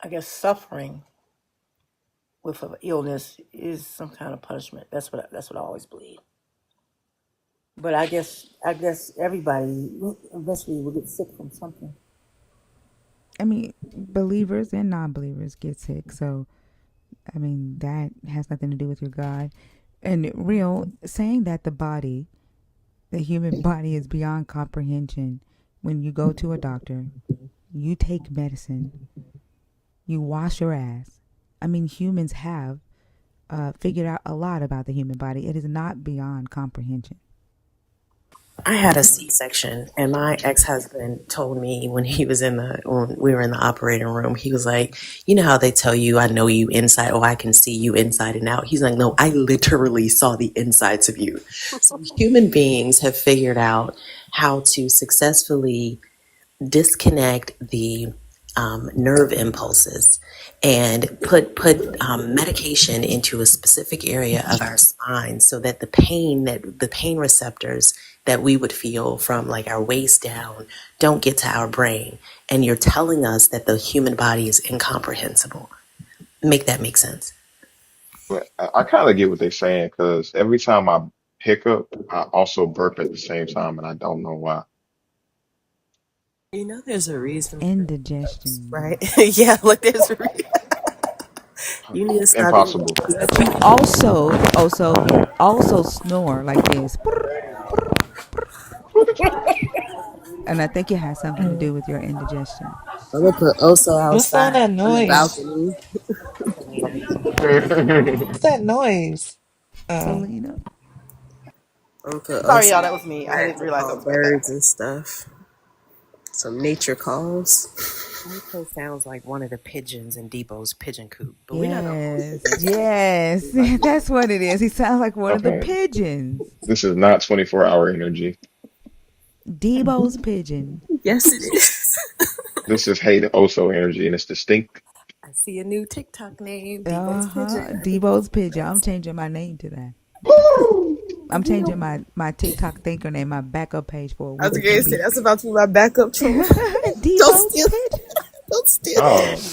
I guess suffering with an illness is some kind of punishment. That's what I always believe. But I guess everybody eventually will get sick from something. I mean, believers and non-believers get sick, so I mean that has nothing to do with your God. And real saying that the human body is beyond comprehension. When you go to a doctor, you take medicine, you wash your ass. I mean, humans have figured out a lot about the human body. It is not beyond comprehension. I had a C-section, and my ex-husband told me when we were in the operating room, he was like, you know how they tell you, I know you inside, or I can see you inside and out. He's like, no, I literally saw the insides of you. So human beings have figured out how to successfully disconnect the nerve impulses and put medication into a specific area of our spine so that the pain receptors that we would feel from like our waist down don't get to our brain. And you're telling us that the human body is incomprehensible. Make that make sense? But I kind of get what they're saying because every time I hiccup, I also burp at the same time, and I don't know why. There's a reason for hiccups, Indigestion. right? Yeah, like there's a you need to stop eating Impossible. But you also snore like this, and I think it has something to do with your indigestion. I'm gonna put Oso What's all outside that on the noise? balcony. What's that noise? Oh, Selena. I'm gonna put Sorry, Osa y'all. That was me. I outside didn't to realize I call was back up. birds and stuff. Some nature calls. Oso sounds like one of the pigeons in Debo's pigeon coop, but we're not gonna hold you Yes, against that. yes. That's what it is. He sounds like one of the Okay, pigeons. this is not 24-hour energy. Debo's pigeon. Yes, it is. This is hate also energy, and it's distinct. I see a new TikTok name, Debo's Uh-huh. pigeon. Debo's pigeon. I'm changing my name to that. I'm changing my TikTok thinker name, my backup page for a I week. was It's gonna gonna say be that's about to be my backup troll. Don't Debo's steal. pigeon. Don't steal Oh, it.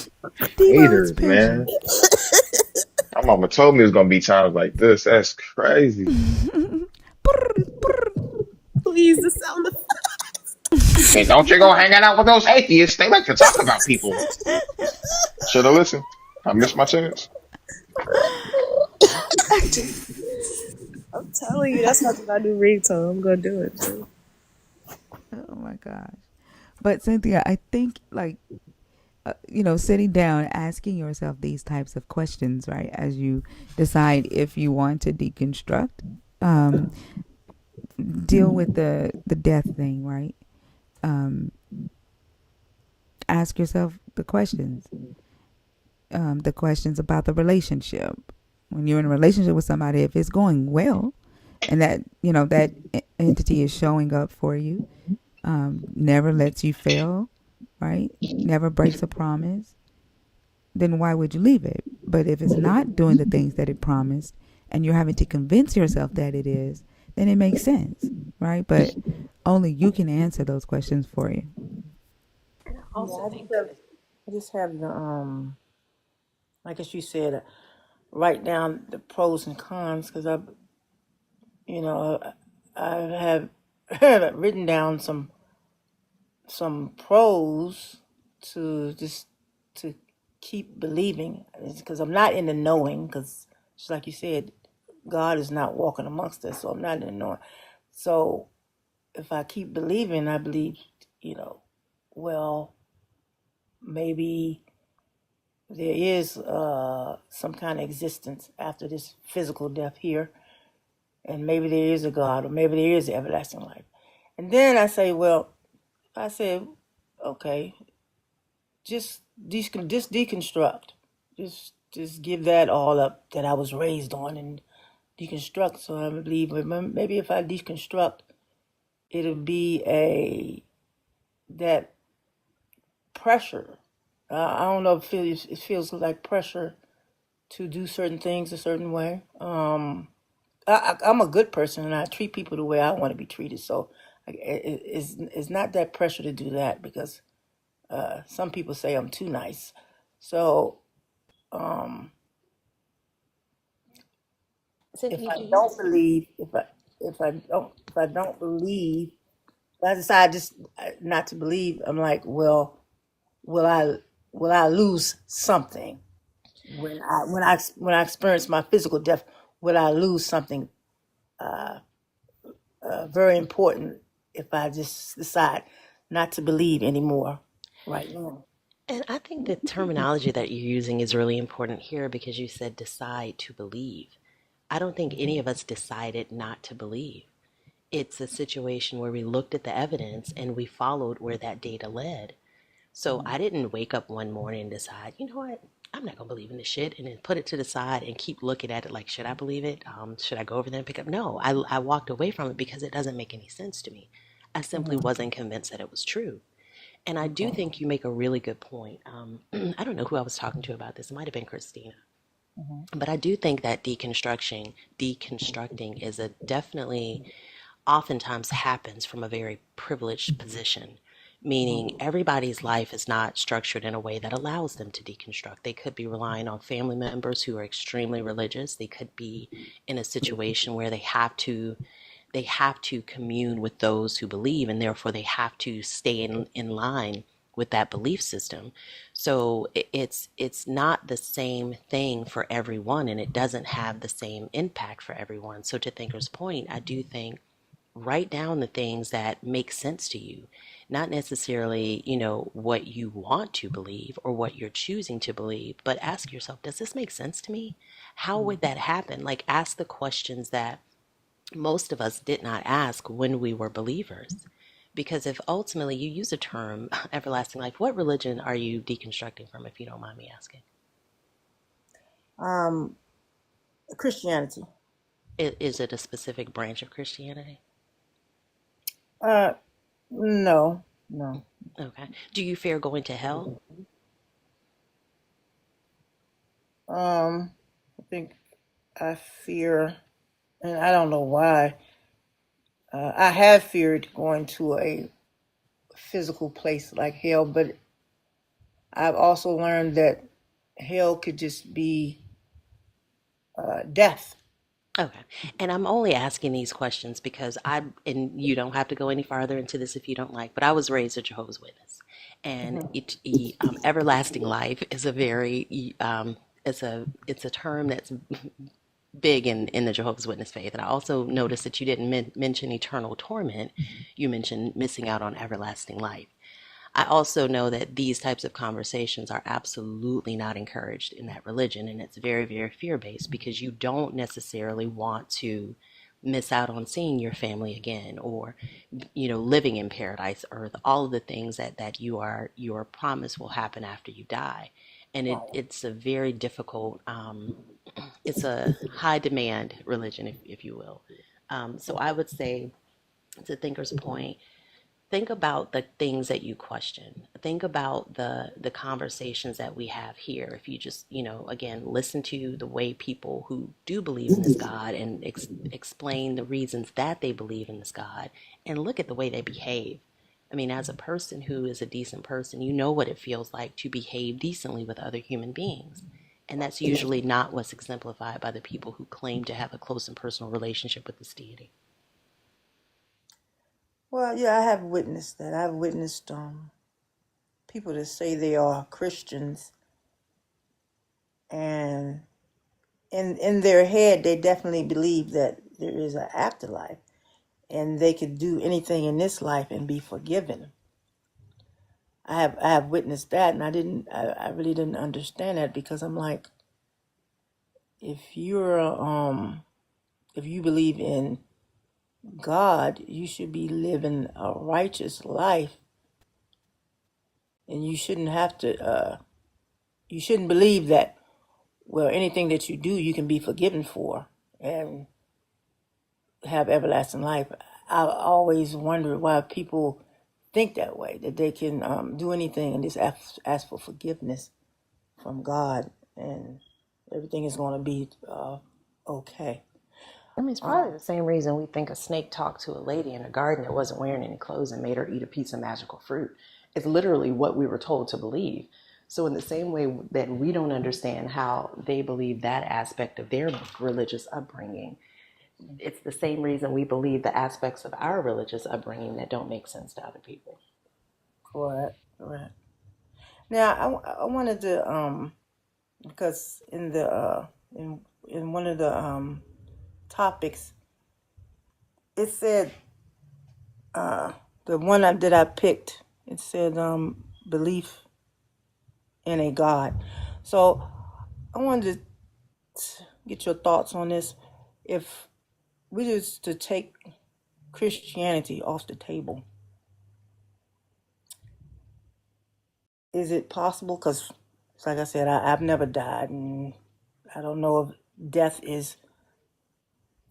Debo's haters, pigeon. man. My mama told me it was gonna be times like this. That's crazy. Brr, brr. Please, the sound of Hey, don't you go hanging out with those atheists. They like to talk about people. Should have listened. I missed my chance. I'm telling you, that's not my new ringtone. I'm gonna do it too. Oh my gosh. But Cynthia, I think like sitting down, asking yourself these types of questions, right, as you decide if you want to deconstruct, um, deal with the death thing, right? Um, ask yourself the questions about the relationship. When you're in a relationship with somebody, if it's going well, and that that entity is showing up for you, never lets you fail, right? Never breaks a promise, then why would you leave it? But if it's not doing the things that it promised and you're having to convince yourself that it is, then it makes sense, right? But only you can answer those questions for you. And I Yeah, also think I just have the like as you said, write down the pros and cons because you know, I have written down some pros to just to keep believing because I'm not in the knowing because just like you said, God is not walking amongst us, so I'm not in the knowing. So if I keep believing, I believe, well, maybe there is some kind of existence after this physical death here, and maybe there is a God, or maybe there is everlasting life. And then I say, well, I said, okay, just deconstruct, just give that all up that I was raised on and deconstruct. So I believe maybe if I deconstruct, it'll be a that pressure. I don't know if it feels like pressure to do certain things a certain way. I'm a good person and I treat people the way I want to be treated. So it's not that pressure to do that because some people say I'm too nice. So um, if Cynthia, I do you? don't believe, if I don't believe, if I decide just not to believe, I'm like, well, will I will I lose something when I experience my physical death? Will I lose something very important if I just decide not to believe anymore right now? And I think the terminology that you're using is really important here because you said decide to believe. I don't think any of us decided not to believe. It's a situation where we looked at the evidence and we followed where that data led. So I didn't wake up one morning and decide, you know what, I'm not gonna believe in this shit, and then put it to the side and keep looking at it like, should I believe it? Should I go over there and pick up? No, I walked away from it because it doesn't make any sense to me. I simply wasn't convinced that it was true. And I do think you make a really good point. I don't know who I was talking to about this. It might have been Christina. But I do think that deconstructing is a definitely oftentimes happens from a very privileged position, meaning everybody's life is not structured in a way that allows them to deconstruct. They could be relying on family members who are extremely religious. They could be in a situation where they have to commune with those who believe, and therefore they have to stay in line with that belief system. So it's not the same thing for everyone, and it doesn't have the same impact for everyone. So to Thinker's point, I do think write down the things that make sense to you, not necessarily, what you want to believe or what you're choosing to believe, but ask yourself, does this make sense to me? How would that happen? Like, ask the questions that most of us did not ask when we were believers. Because if ultimately you use the term everlasting life, what religion are you deconstructing from, if you don't mind me asking? Christianity. Is it a specific branch of Christianity? No. Okay. Do you fear going to hell? I think I fear, and I don't know why. I have feared going to a physical place like hell, but I've also learned that hell could just be death. Okay. And I'm only asking these questions because and you don't have to go any farther into this if you don't like, but I was raised a Jehovah's Witness. And everlasting life is a very, it's a term that's big in the Jehovah's Witness faith. And I also noticed that you didn't mention eternal torment. You mentioned missing out on everlasting life. I also know that these types of conversations are absolutely not encouraged in that religion, and it's very, very fear-based because you don't necessarily want to miss out on seeing your family again, or living in paradise earth, all of the things that you are promised will happen after you die. And it's a very difficult, it's a high demand religion, if you will. So I would say, to Thinker's point, think about the things that you question. Think about the conversations that we have here. If you just, again, listen to the way people who do believe in this God and explain the reasons that they believe in this God, and look at the way they behave. I mean, as a person who is a decent person, you know what it feels like to behave decently with other human beings. And that's usually not what's exemplified by the people who claim to have a close and personal relationship with this deity. Well, yeah, I have witnessed that. I've witnessed people that say they are Christians, and in their head, they definitely believe that there is an afterlife, and they could do anything in this life and be forgiven. I have witnessed that, and I really didn't understand that, because I'm like, if if you believe in God, you should be living a righteous life, and you shouldn't have to. You shouldn't believe that, well, anything that you do, you can be forgiven for and have everlasting life. I always wonder why people think that way, that they can do anything and just ask for forgiveness from God, and everything is going to be okay. I mean, it's probably the same reason we think a snake talked to a lady in a garden that wasn't wearing any clothes and made her eat a piece of magical fruit. It's literally what we were told to believe. So in the same way that we don't understand how they believe that aspect of their religious upbringing, it's the same reason we believe the aspects of our religious upbringing that don't make sense to other people. Correct. Now, I wanted to because in one of the topics, it said the one that I picked, it said belief in a God. So I wanted to get your thoughts on this. If we just to take Christianity off the table, is it possible? Because, like I said, I've never died, and I don't know if death is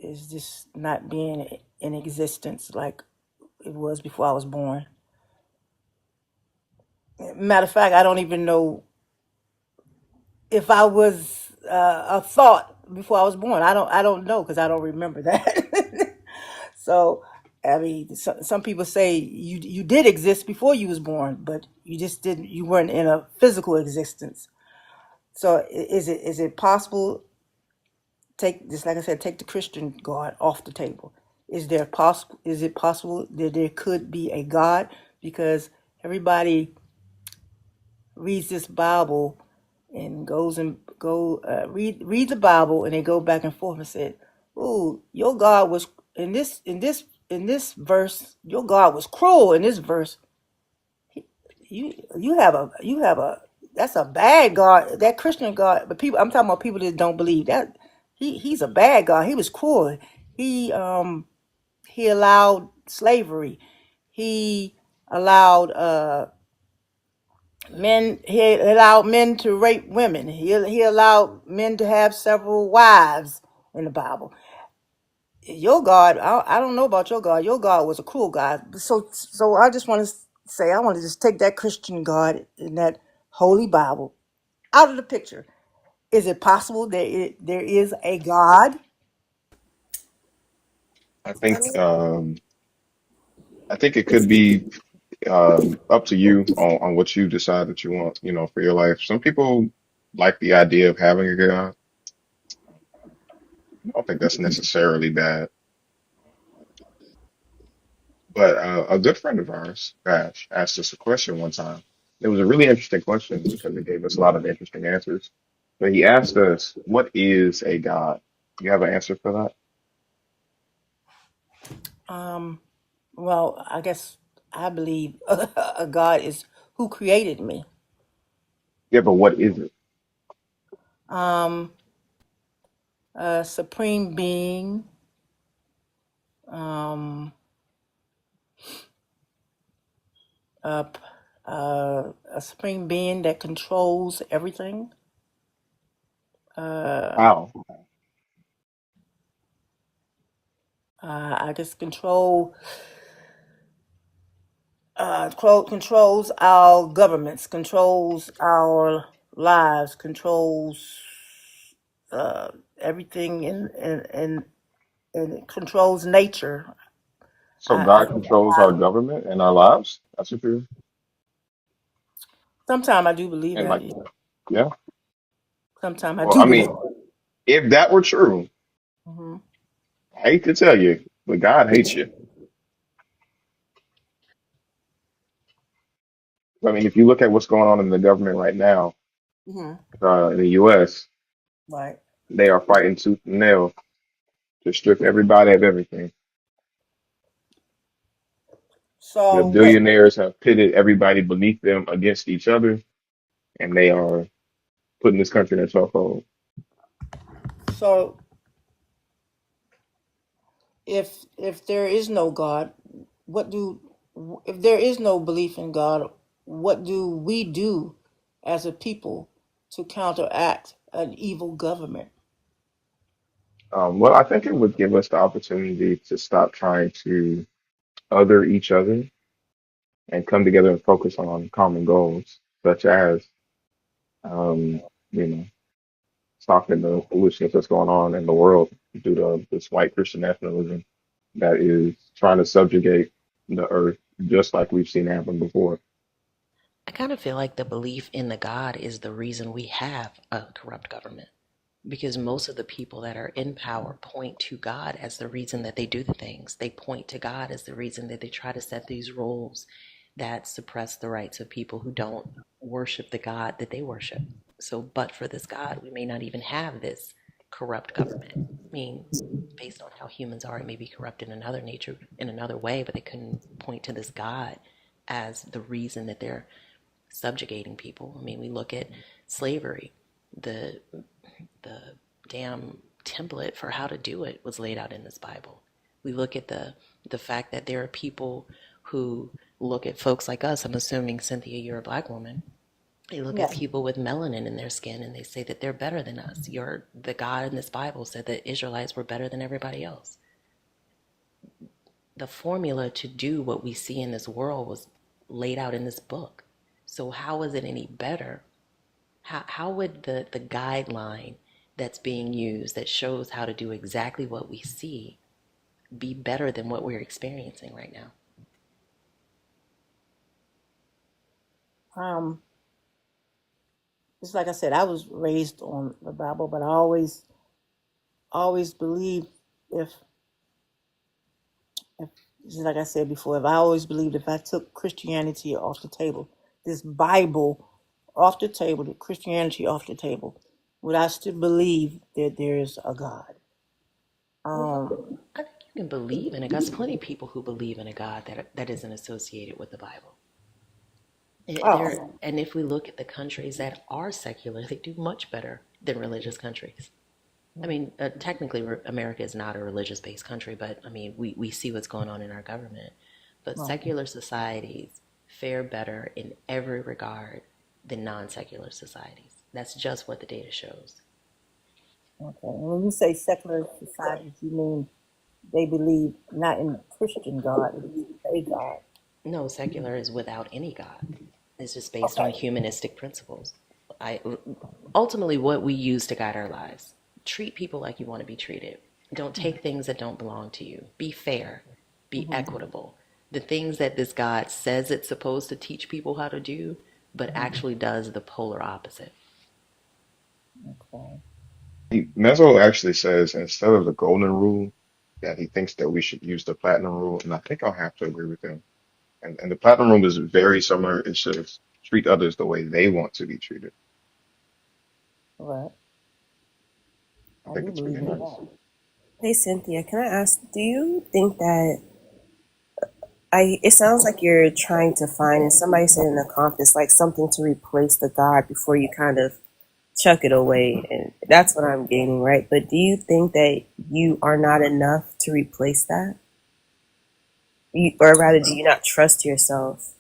just not being in existence like it was before I was born. Matter of fact, I don't even know if I was a thought before I was born. I don't know, because I don't remember that. So, I mean, some people say you did exist before you was born, but you just didn't. You weren't in a physical existence. So, is it possible? Take just like I said, take the Christian God off the table. Is it possible that there could be a God? Because everybody reads this Bible and read the Bible, and they go back and forth and said, "Oh, your God was in this in this verse, your God was cruel. In this verse, you have a that's a bad God. That Christian God, but people, I'm talking about people that don't believe that he's a bad God. He was cruel. He um he allowed slavery. He allowed men. He allowed men to rape women. He allowed men to have several wives in the Bible. Your God, I don't know about your God. Your God was a cruel God. So I just want to say, I want to just take that Christian God in that Holy Bible out of the picture. Is it possible that there is a God? I think I think it could be up to you on what you decide that you want, for your life. Some people like the idea of having a God. I don't think that's necessarily bad. But a good friend of ours, Bash, asked us a question one time. It was a really interesting question because it gave us a lot of interesting answers. But he asked us, "What is a God?" You have an answer for that? Um, well, I guess I believe a God is who created me. Yeah, but what is it? Um, a supreme being. Um, a, p- a supreme being that controls everything. Uh, How? I guess controls our governments, controls our lives, controls uh, everything, and it controls nature. So I God controls our government and our lives? That's what you're sometimes I do believe and that. like, yeah. Sometimes I Well, do I believe. mean, if that were true, Hmm. I hate to tell you, but God hates you. I mean, if you look at what's going on in the government right now, Hmm. in the U.S., Right. they are fighting tooth and nail to strip everybody of everything. The So what? billionaires have pitted everybody beneath them against each other, and they are putting this country in a chokehold. So if there is no God, what do if there is no belief in God, what do we do as a people to counteract an evil government? Well, I think it would give us the opportunity to stop trying to other each other and come together and focus on common goals, such as, um, you know, stopping the foolishness that's going on in the world due to this white Christian nationalism that is trying to subjugate the earth, just like we've seen happen before. I kind of feel like the belief in the God is the reason we have a corrupt government. Because most of the people that are in power point to God as the reason that they do the things. They point to God as the reason that they try to set these rules that suppress the rights of people who don't worship the God that they worship. So, but for this God, we may not even have this corrupt government. I mean, based on how humans are, it may be corrupt in another nature, in another way, but they couldn't point to this God as the reason that they're subjugating people. I mean, we look at slavery. The damn template for how to do it was laid out in this Bible. We look at the fact that there are people who look at folks like us. I'm assuming, Cynthia, you're a black woman. They look at Yes. people with melanin in their skin and they say that they're better than us. The God in this Bible said that Israelites were better than everybody else. The formula to do what we see in this world was laid out in this book. So how is it any better? How would the guideline that's being used that shows how to do exactly what we see be better than what we're experiencing right now? Um, it's like I said, I was raised on the Bible, but I always believed if if just like I said before, if I always believed if I took Christianity off the table, this Bible off the table, the Christianity off the table, would I still believe that there is a God? Well, Um, I think You can believe in a God. There's plenty of people who believe in a God that isn't associated with the Bible. Oh, And if we look at the countries that are secular, they do much better than religious countries. I mean, technically, America is not a religious-based country, but I mean, we see what's going on in our government. But okay. secular societies fare better in every regard than non-secular societies. That's just what the data shows. Okay. And when you say secular societies, you mean they believe not in Christian God, they believe in a God. No, secular is without any God. It's just based on Okay. humanistic principles. I ultimately what we use to guide our lives. Treat people like you want to be treated. Don't take things that don't belong to you. Be fair. Be Mm-hmm. equitable. The things that this God says it's supposed to teach people how to do, but actually does the polar opposite. Okay. Mezzo actually says instead of the golden rule, that he thinks that we should use the platinum rule, and I think I'll have to agree with him. And the platinum rule is very similar. It says treat others the way they want to be treated. All right. I I think do it's believe really in nice. that. Hey Cynthia, can I ask, do you think that it sounds like you're trying to find, and somebody said in the conference, like something to replace the God before you kind of chuck it away, and that's what I'm gaining, right? But do you think that you are not enough to replace that? Or rather, do you not trust yourself,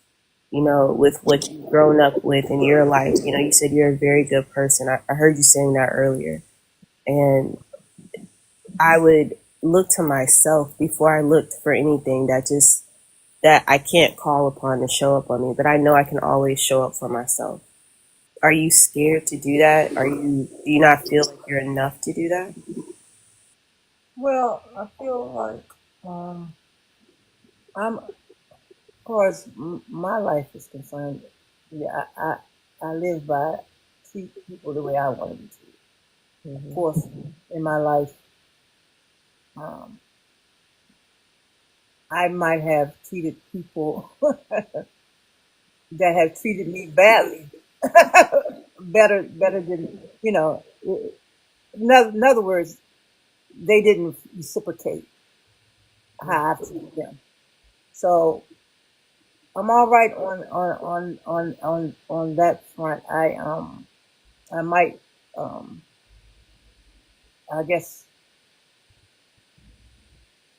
with what you've grown up with in your life? You said you're a very good person. I heard you saying that earlier. And I would look to myself before I looked for anything that I can't call upon to show up on me, but I know I can always show up for myself. Are you scared to do that? Do you not feel like you're enough to do that? Well, I feel like I'm, as far as my life is concerned, yeah, I live by treat people the way I want to be treated. Of course, in my life, um, I might have treated people that have treated me badly, better than in other words, they didn't reciprocate how I've treated them. So I'm all right on that front. I might I guess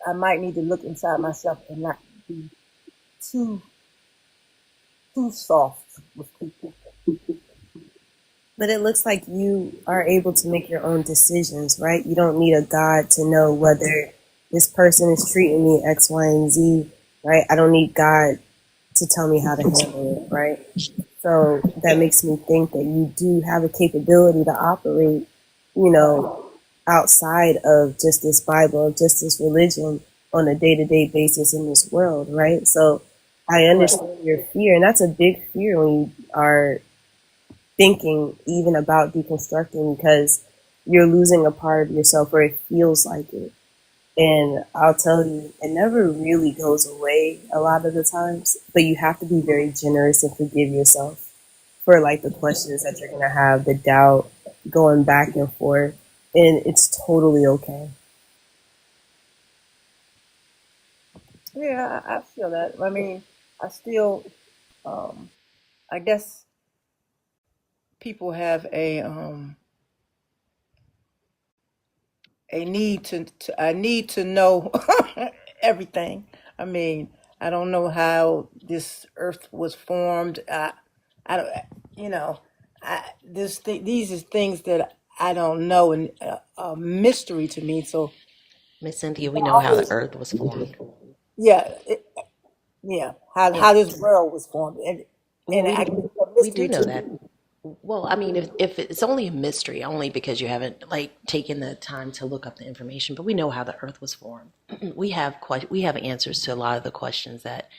I might need to look inside myself and not be too too soft with people. But it looks like you are able to make your own decisions, right? You don't need a God to know whether this person is treating me X, Y, and Z, right? I don't need God to tell me how to handle it, right? So that makes me think that you do have a capability to operate, you know, outside of just this Bible, just this religion on a day to day basis in this world, right? So I Right. understand your fear, and that's a big fear when you are thinking even about deconstructing because you're losing a part of yourself or it feels like it. And I'll tell you, it never really goes away a lot of the times, but you have to be very generous and forgive yourself for like the questions that you're going to have, the doubt going back and forth. And it's totally okay. Yeah, I feel that. I mean, I still um I guess people have a need to I need to know everything. I mean, I don't know how this earth was formed. I don't, you know, these are things that I don't know and a mystery to me. So Miss Cynthia, we I know how the always, earth was formed. yeah, yeah, Yeah. how this world was formed, Well, and we I guess it's a we mystery do know to me. that. Well, I mean, if it's only a mystery, only because you haven't like taken the time to look up the information, but we know how the earth was formed. We have answers to a lot of the questions that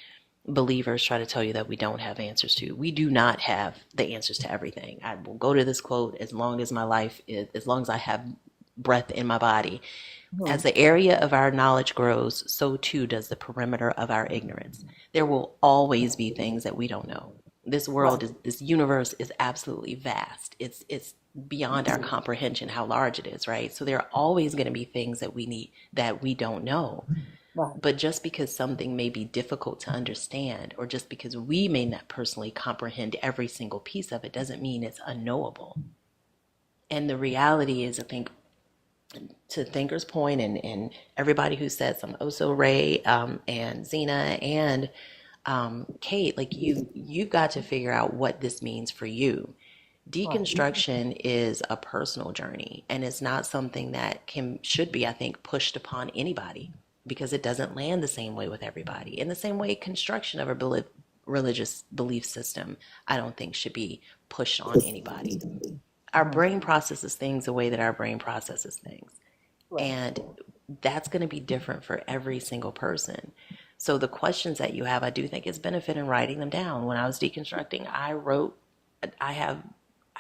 believers try to tell you that we don't have answers to. We do not have the answers to everything. I will go to this quote as long as my life is, as long as I have breath in my body. As Mhm. the area of our knowledge grows, so too does the perimeter of our ignorance. There will always be things that we don't know. This Right. world is, this universe is absolutely vast. It's beyond our comprehension how large it is, right? So there are always going to be things that we need that we don't know. Right. But just because something may be difficult to understand, or just because we may not personally comprehend every single piece of it, doesn't mean it's unknowable. And the reality is, I think, to Thinker's point, and everybody who said some, also Ray, and Zena, and Kate, like you've got to figure out what this means for you. Right. Deconstruction is a personal journey, and it's not something that should be, I think, pushed upon anybody, because it doesn't land the same way with everybody. In the same way, construction of a religious belief system, I don't think should be pushed on anybody. Our brain processes things the way that our brain processes things. Right. And that's going to be different for every single person. So the questions that you have, I do think it's benefit in writing them down. When I was deconstructing, I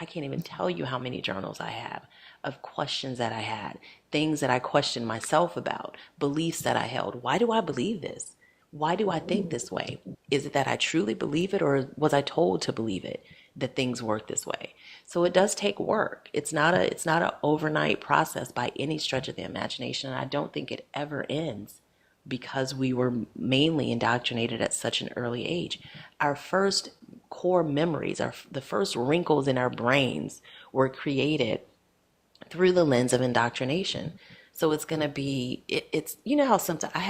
can't even tell you how many journals I have of questions that I had, things that I questioned myself about, beliefs that I held. Why do I believe this? Why do I think this way? Is it that I truly believe it, or was I told to believe it, that things work this way? So it does take work. It's not an overnight process by any stretch of the imagination. And I don't think it ever ends, because we were mainly indoctrinated at such an early age. Our first core memories, the first wrinkles in our brains were created through the lens of indoctrination. So it's going to be, it's, you know how sometimes I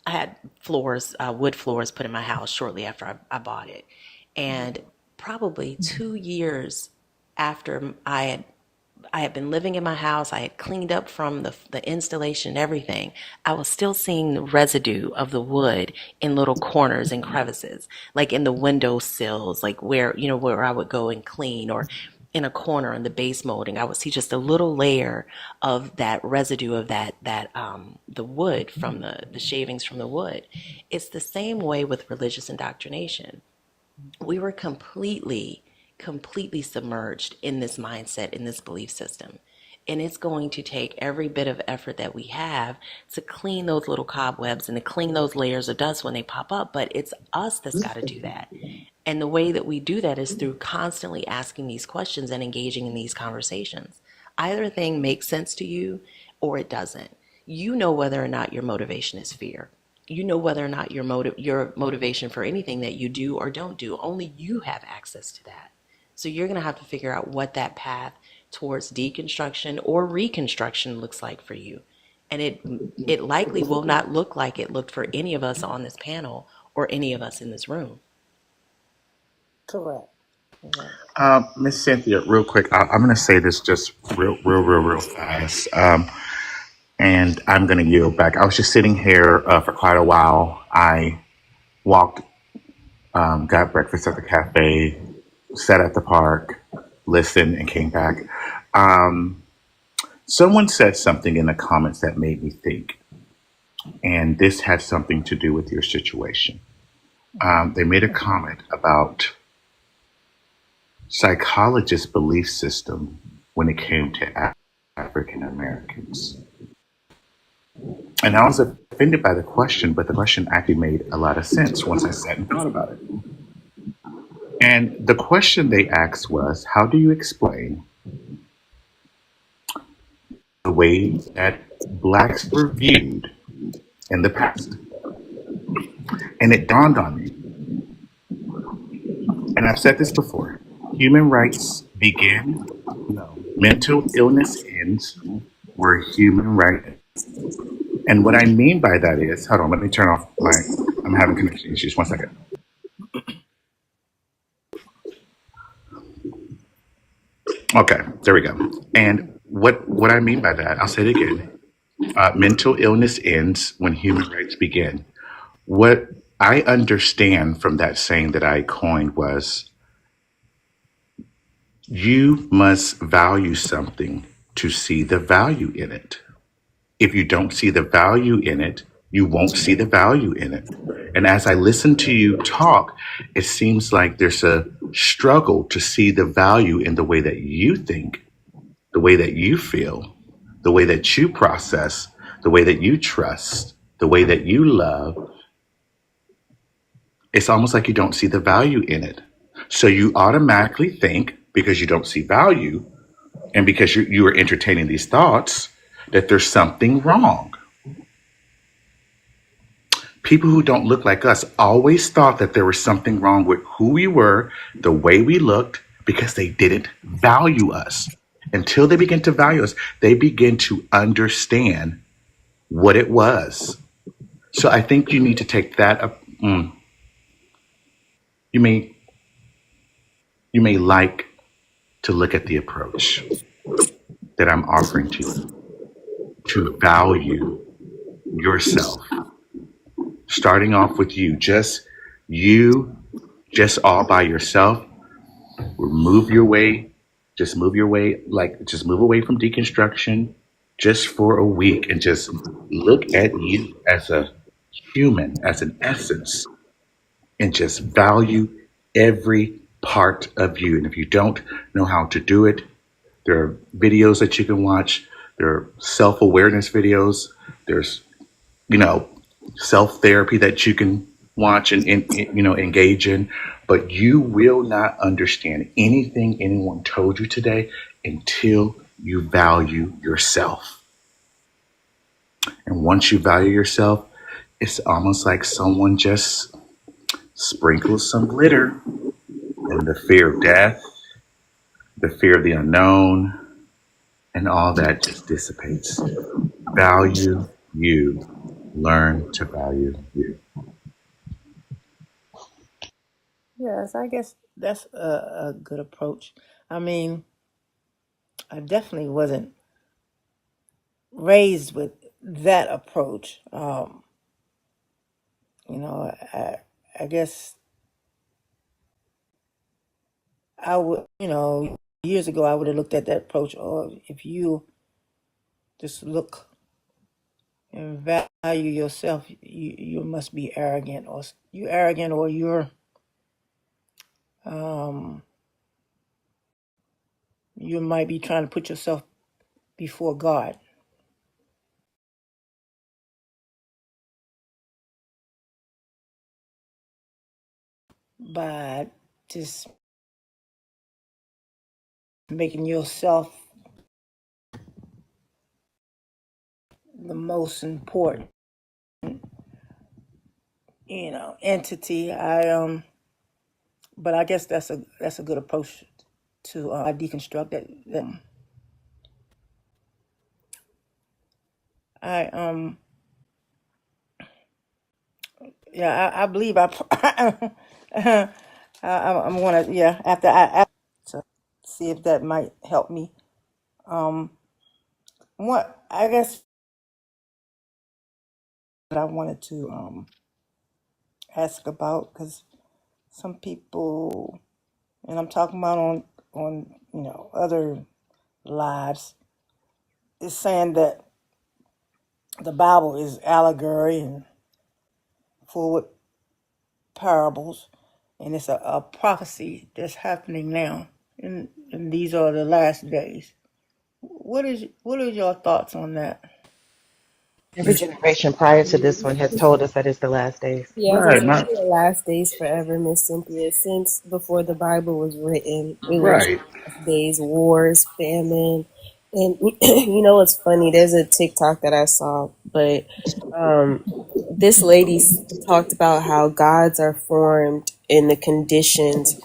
had floors, wood floors put in my house shortly after I bought it. And probably 2 years after I had been living in my house, I had cleaned up from the installation and everything, I was still seeing the residue of the wood in little corners and crevices, like in the window sills, like where I would go and clean, or in a corner in the base molding, I would see just a little layer of that residue of the wood from the shavings from the wood. It's the same way with religious indoctrination. We were completely submerged in this mindset, in this belief system. And it's going to take every bit of effort that we have to clean those little cobwebs and to clean those layers of dust when they pop up. But it's us that's got to do that. And the way that we do that is through constantly asking these questions and engaging in these conversations. Either a thing makes sense to you or it doesn't. You know whether or not your motivation is fear. You know whether or not your motivation for anything that you do or don't do. Only you have access to that. So you're going to have to figure out what that path towards deconstruction or reconstruction looks like for you. And it likely will not look like it looked for any of us on this panel or any of us in this room. Correct. Miss Cynthia, real quick, I'm going to say this just real fast. And I'm going to yield back. I was just sitting here for quite a while. I walked, got breakfast at the cafe, sat at the park, listened, and came back. Someone said something in the comments that made me think, and this had something to do with your situation. They made a comment about psychologists' belief system when it came to African Americans. And I was offended by the question, but the question actually made a lot of sense once I sat and thought about it. And the question they asked was, how do you explain the way that blacks were viewed in the past? And it dawned on me, and I've said this before, human rights begin, mental illness ends, where human rights. And what I mean by that is, hold on, let me turn off I'm having connection issues. 1 second. Okay, there we go. And what I mean by that, I'll say it again. Mental illness ends when human rights begin. What I understand from that saying that I coined was, you must value something to see the value in it. If you don't see the value in it, you won't see the value in it. And as I listen to you talk, it seems like there's a struggle to see the value in the way that you think, the way that you feel, the way that you process, the way that you trust, the way that you love, It's almost like you don't see the value in it. So you automatically think, because you don't see value and because you are entertaining these thoughts, that there's something wrong. People who don't look like us always thought that there was something wrong with who we were, the way we looked, because they didn't value us. Until they begin to value us, they begin to understand what it was. So I think you need to take that up. You may you may like to look at the approach that I'm offering to you to value yourself, starting off with you, just all by yourself. Move your way, just move your way, like just move away from deconstruction just for a week and just look at you as a human, as an essence, and just value every part of you. And if you don't know how to do it, there are videos that you can watch. There are self-awareness videos. There's, you know, self-therapy that you can watch and engage in. But you will not understand anything anyone told you today until you value yourself. And once you value yourself, it's almost like someone just sprinkles some glitter, and the fear of death, the fear of the unknown, and all that just dissipates. Value you. Learn to value you. Yes, I guess that's a good approach. I mean, I definitely wasn't raised with that approach. You know, I guess I would, years ago I would have looked at that approach. Or if you just look and value yourself, you must be arrogant, or you arrogant, or um, you might be trying to put yourself before God by just making yourself the most important, entity. But I guess that's a good approach to deconstruct that. I yeah, I believe I'm gonna, after to see if that might help me. Um, what I guess that I wanted to ask about, because some people, and I'm talking about on other lives, is saying that the Bible is allegory and full with parables, and it's a prophecy that's happening now, and these are the last days. What are your thoughts on that? Every generation prior to this one has told us that it's the last days. Yeah, Right, it's been not the last days forever, Miss Cynthia. Since before the Bible was written, it was right. last days, wars, famine, and you know what's funny? There's a TikTok that I saw, but um, this lady talked about how gods are formed in the conditions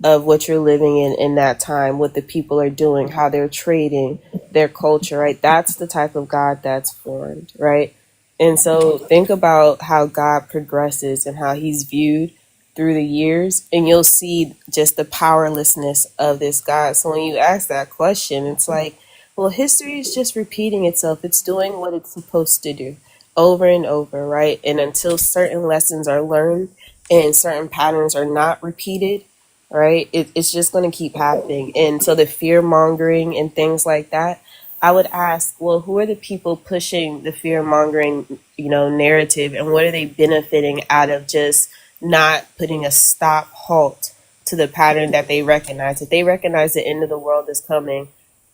of what you're living in that time, what the people are doing, how they're trading, their culture, right? That's the type of God that's formed, right? And so think about how God progresses and how he's viewed through the years, and you'll see just the powerlessness of this God. So when you ask that question, it's like, well, history is just repeating itself. It's doing what it's supposed to do over and over, right? And until certain lessons are learned and certain patterns are not repeated, right? It's just going to keep happening. And so the fear mongering and things like that, I would ask, well, who are the people pushing the fear mongering, narrative, and what are they benefiting out of just not putting a stop halt to the pattern that they recognize? If they recognize the end of the world is coming,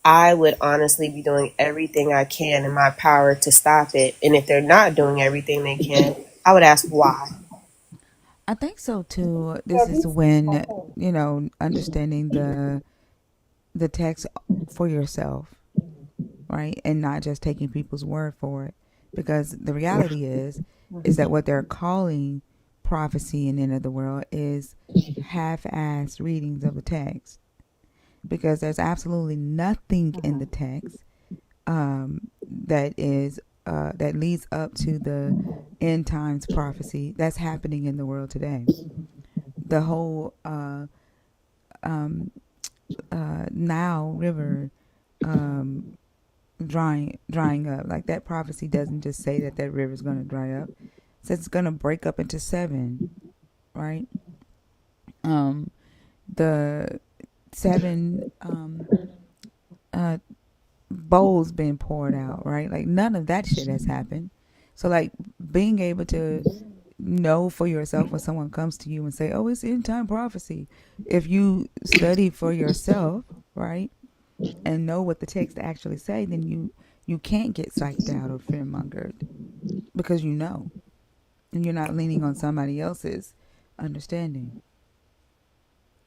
I would honestly be doing everything I can in my power to stop it. And if they're not doing everything they can, I would ask why. I think so too. Yeah, This is these. when, understanding the text for yourself, right? And not just taking people's word for it. Because the reality is that what they're calling prophecy and end of the world is half-assed readings of the text. Because there's absolutely nothing in the text that leads up to the end times prophecy that's happening in the world today. The whole Nile River um, drying up, like that prophecy doesn't just say that that river is going to dry up. It says it's going to break up into seven, right? Um, the seven bowls being poured out, right? Like none of that shit has happened. So like being able to know for yourself when someone comes to you and say, "Oh, it's end time prophecy," if you study for yourself, right, and know what the text actually say, then you can't get psyched out or fear mongered because you know, and you're not leaning on somebody else's understanding.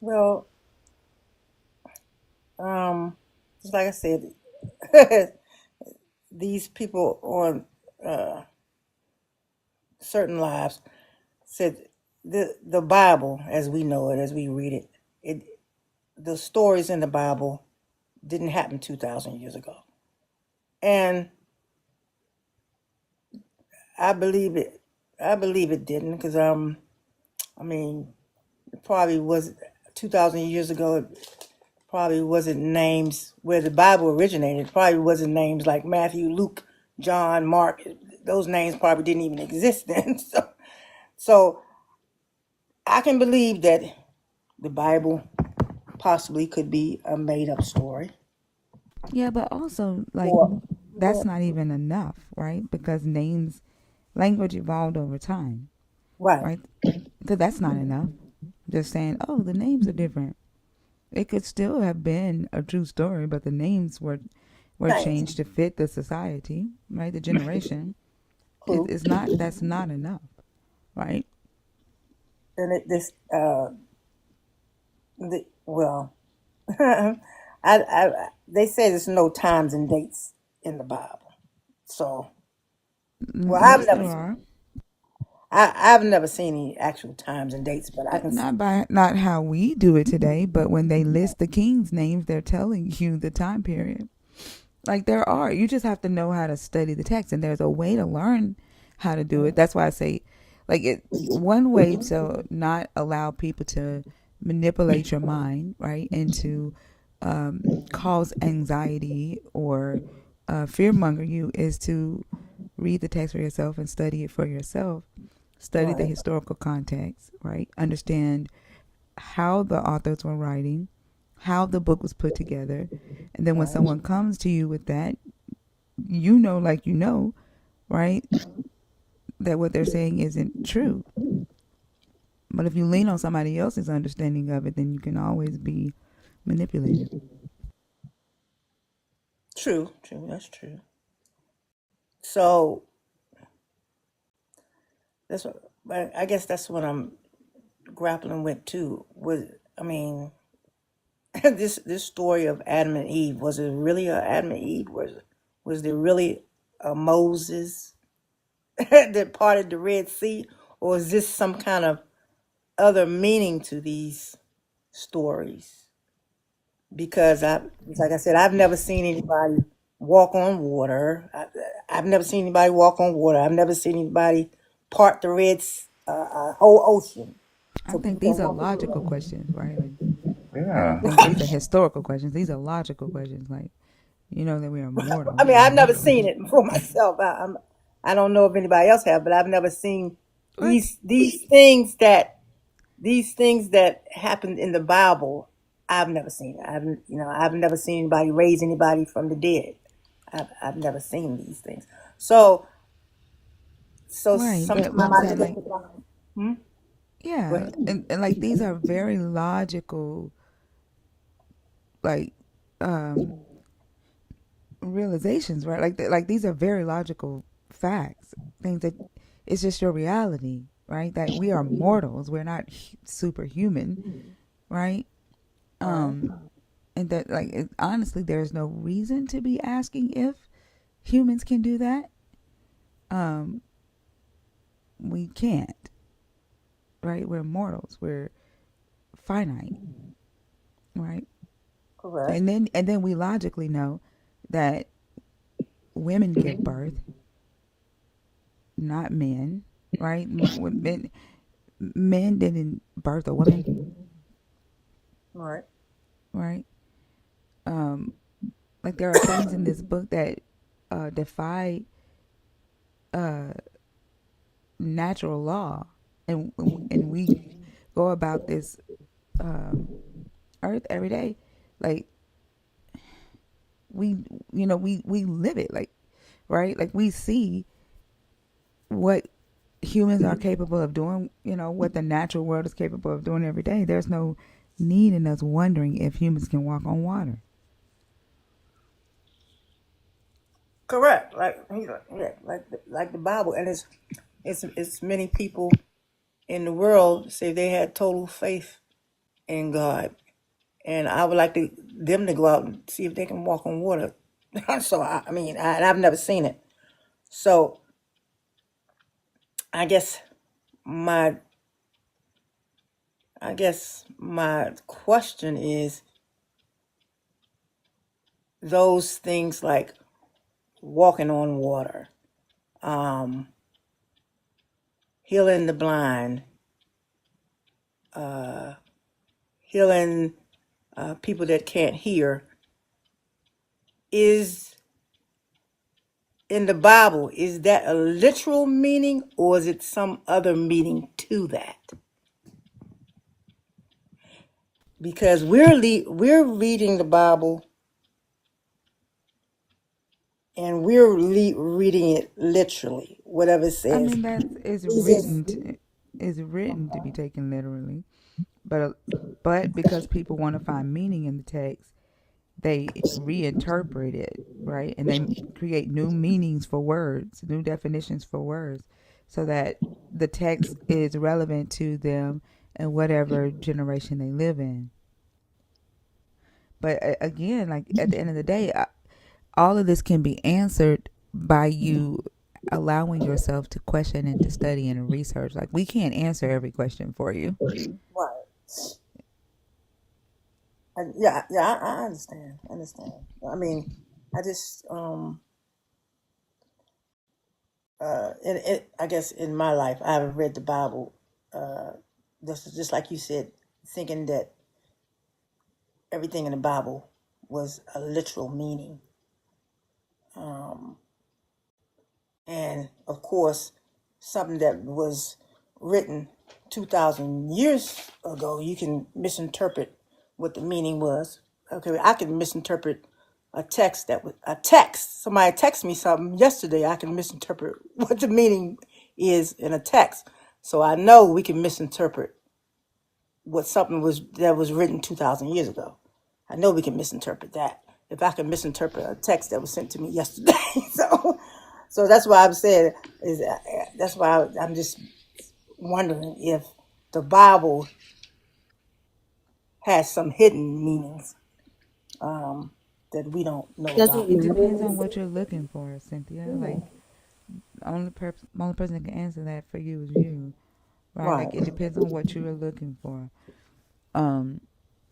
Well, just like I said, these people on certain lives said the Bible, as we know it, as we read it, the stories in the Bible didn't happen 2,000 years ago, and I believe it. I believe it didn't because I mean, it probably was 2,000 years ago. It probably wasn't names where the Bible originated. It probably wasn't names like Matthew, Luke, John, Mark. Those names probably didn't even exist then. So I can believe that the Bible possibly could be a made up story. Yeah, but also like Or, that's not even enough, right? Because language evolved over time, right. right? So that's not enough. Just saying, oh, the names are different. It could still have been a true story, but the names were Thanks. changed to fit the society, right? The generation. Clue. It's not. That's not enough, right? And well, they say there's no times and dates in the Bible. So, well, Yes, there are, I've never seen any actual times and dates, but I but can. not how we do it today. But when they list the kings' names, they're telling you the time period. Like there are, you just have to know how to study the text, and there's a way to learn how to do it. That's why I say, like it. One way to not allow people to manipulate your mind, right, and to cause anxiety or fear monger you is to read the text for yourself and study it for yourself. Study the Right. historical context, right? Understand how the authors were writing, how the book was put together. And then when Right. someone comes to you with that, like right, that what they're saying isn't true. But if you lean on somebody else's understanding of it, then you can always be manipulated. True. True. That's true. So that's what. But I guess that's what I'm grappling with too. I mean, this story of Adam and Eve, was it really a Adam and Eve? Was there really a Moses that parted the Red Sea, or is this some kind of other meaning to these stories? Because like I said, I've never seen anybody walk on water. I've never seen anybody walk on water. I've never seen anybody part the whole ocean I so think people can these are walk logical through questions, right? Like, I Yeah. don't think these are historical questions. These are logical questions. Like, you know that we are it. mortal, I mean, I've right? never seen it for myself. I don't know if anybody else have, but I've never seen What? these things that happened in the Bible. I've never seen it. I've never seen anybody raise anybody from the dead. I've never seen these things. So Right, sometimes but I'm I saying just like, think about, hmm? Go yeah, ahead. and like these are very logical, like um realizations, right? Like these are very logical facts, things that it's just your reality, right? That we are mortals. We're not superhuman, right? Right. And that, like, honestly, there's no reason to be asking if humans can do that. Um, we can't, right? We're mortals. We're finite, right? Correct. And then we logically know that women give birth, not men, right? Men didn't birth a woman, Right. right? Um, like there are things in this book that defy uh, natural law, and we go about this earth every day, like we we live it, like, right, like we see what humans are capable of doing, what the natural world is capable of doing every day. There's no need in us wondering if humans can walk on water. Correct. Like the Bible, and it's many people in the world say they had total faith in God, and I would like them to go out and see if they can walk on water. So I mean, and I've never seen it. So I guess my my question is those things like walking on water, um, healing the blind, uh, healing people that can't hear, is in the Bible. Is that a literal meaning, or is it some other meaning to that? Because we're reading the Bible, and we're reading it literally, whatever it I says. mean, that is written to be taken literally, but because people want to find meaning in the text, they reinterpret it, right? And they create new meanings for words, new definitions for words, so that the text is relevant to them and whatever generation they live in. But again, like at the end of the day, all of this can be answered by you allowing yourself to question and to study and research. Like we can't answer every question for you. Right. Yeah, I understand. I understand. I mean, I just I guess in my life I haven't read the Bible. Uh, just like you said, thinking that everything in the Bible was a literal meaning. Um, and of course, something that was written 2,000 years ago, you can misinterpret what the meaning was. Okay, I can misinterpret a text a text. Somebody texted me something yesterday. I can misinterpret what the meaning is in a text. So I know we can misinterpret what something was that was written 2,000 years ago. I know we can misinterpret that. If I can misinterpret a text that was sent to me yesterday, so that's why I'm saying that's why I'm just wondering if the Bible has some hidden meanings that we don't know Does it about. It depends matter? on what you're looking for, Cynthia. Like only person that can answer that for you is you, right? Right. Like it depends on what you are looking for. Um,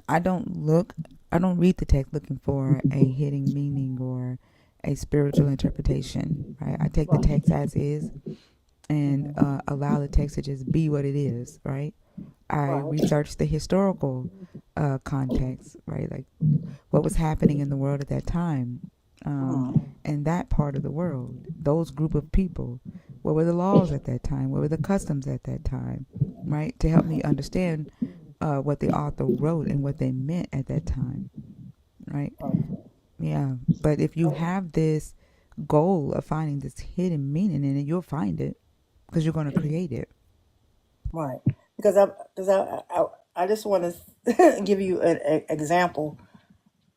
I don't look, I don't read the text looking for a hidden meaning or a spiritual interpretation, right? I take the text as is and allow the text to just be what it is, right? I Right. research the historical context, right? Like what was happening in the world at that time, um, Mm. in that part of the world, those group of people. What were the laws at that time? What were the customs at that time, right? To help me understand what the author wrote and what they meant at that time, right? Yeah. But if you have this goal of finding this hidden meaning in it, you'll find it because you're going to create it. Right. I just want to give you an example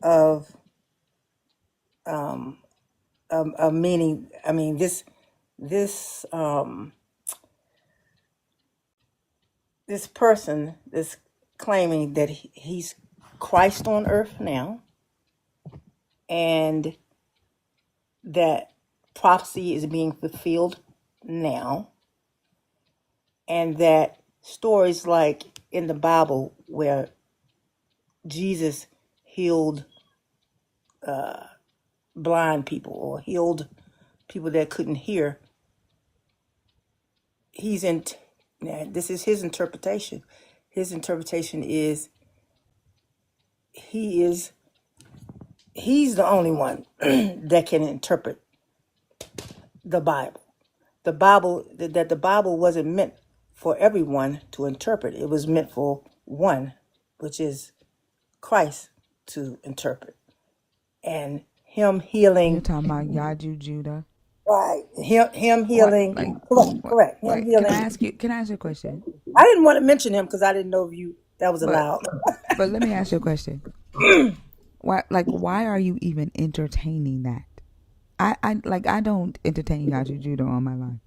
of um, a meaning. I mean, this this person is claiming that he's Christ on earth now, and that prophecy is being fulfilled now, and that stories like in the Bible where Jesus healed blind people or healed people that couldn't hear, he's in. Now, this is his interpretation. His interpretation is he is he's the only one that can interpret the Bible. The Bible that the Bible wasn't meant for everyone to interpret. It was meant for one, which is Christ to interpret. And him You're healing, talking about Yaju Judah. right? Him What healing, like correct. Him like can I healing. ask you a question? I didn't want to mention him because I didn't know if you that was But allowed. let me ask you a question. Why are you even entertaining that? I don't entertain Yaju Judah on my line.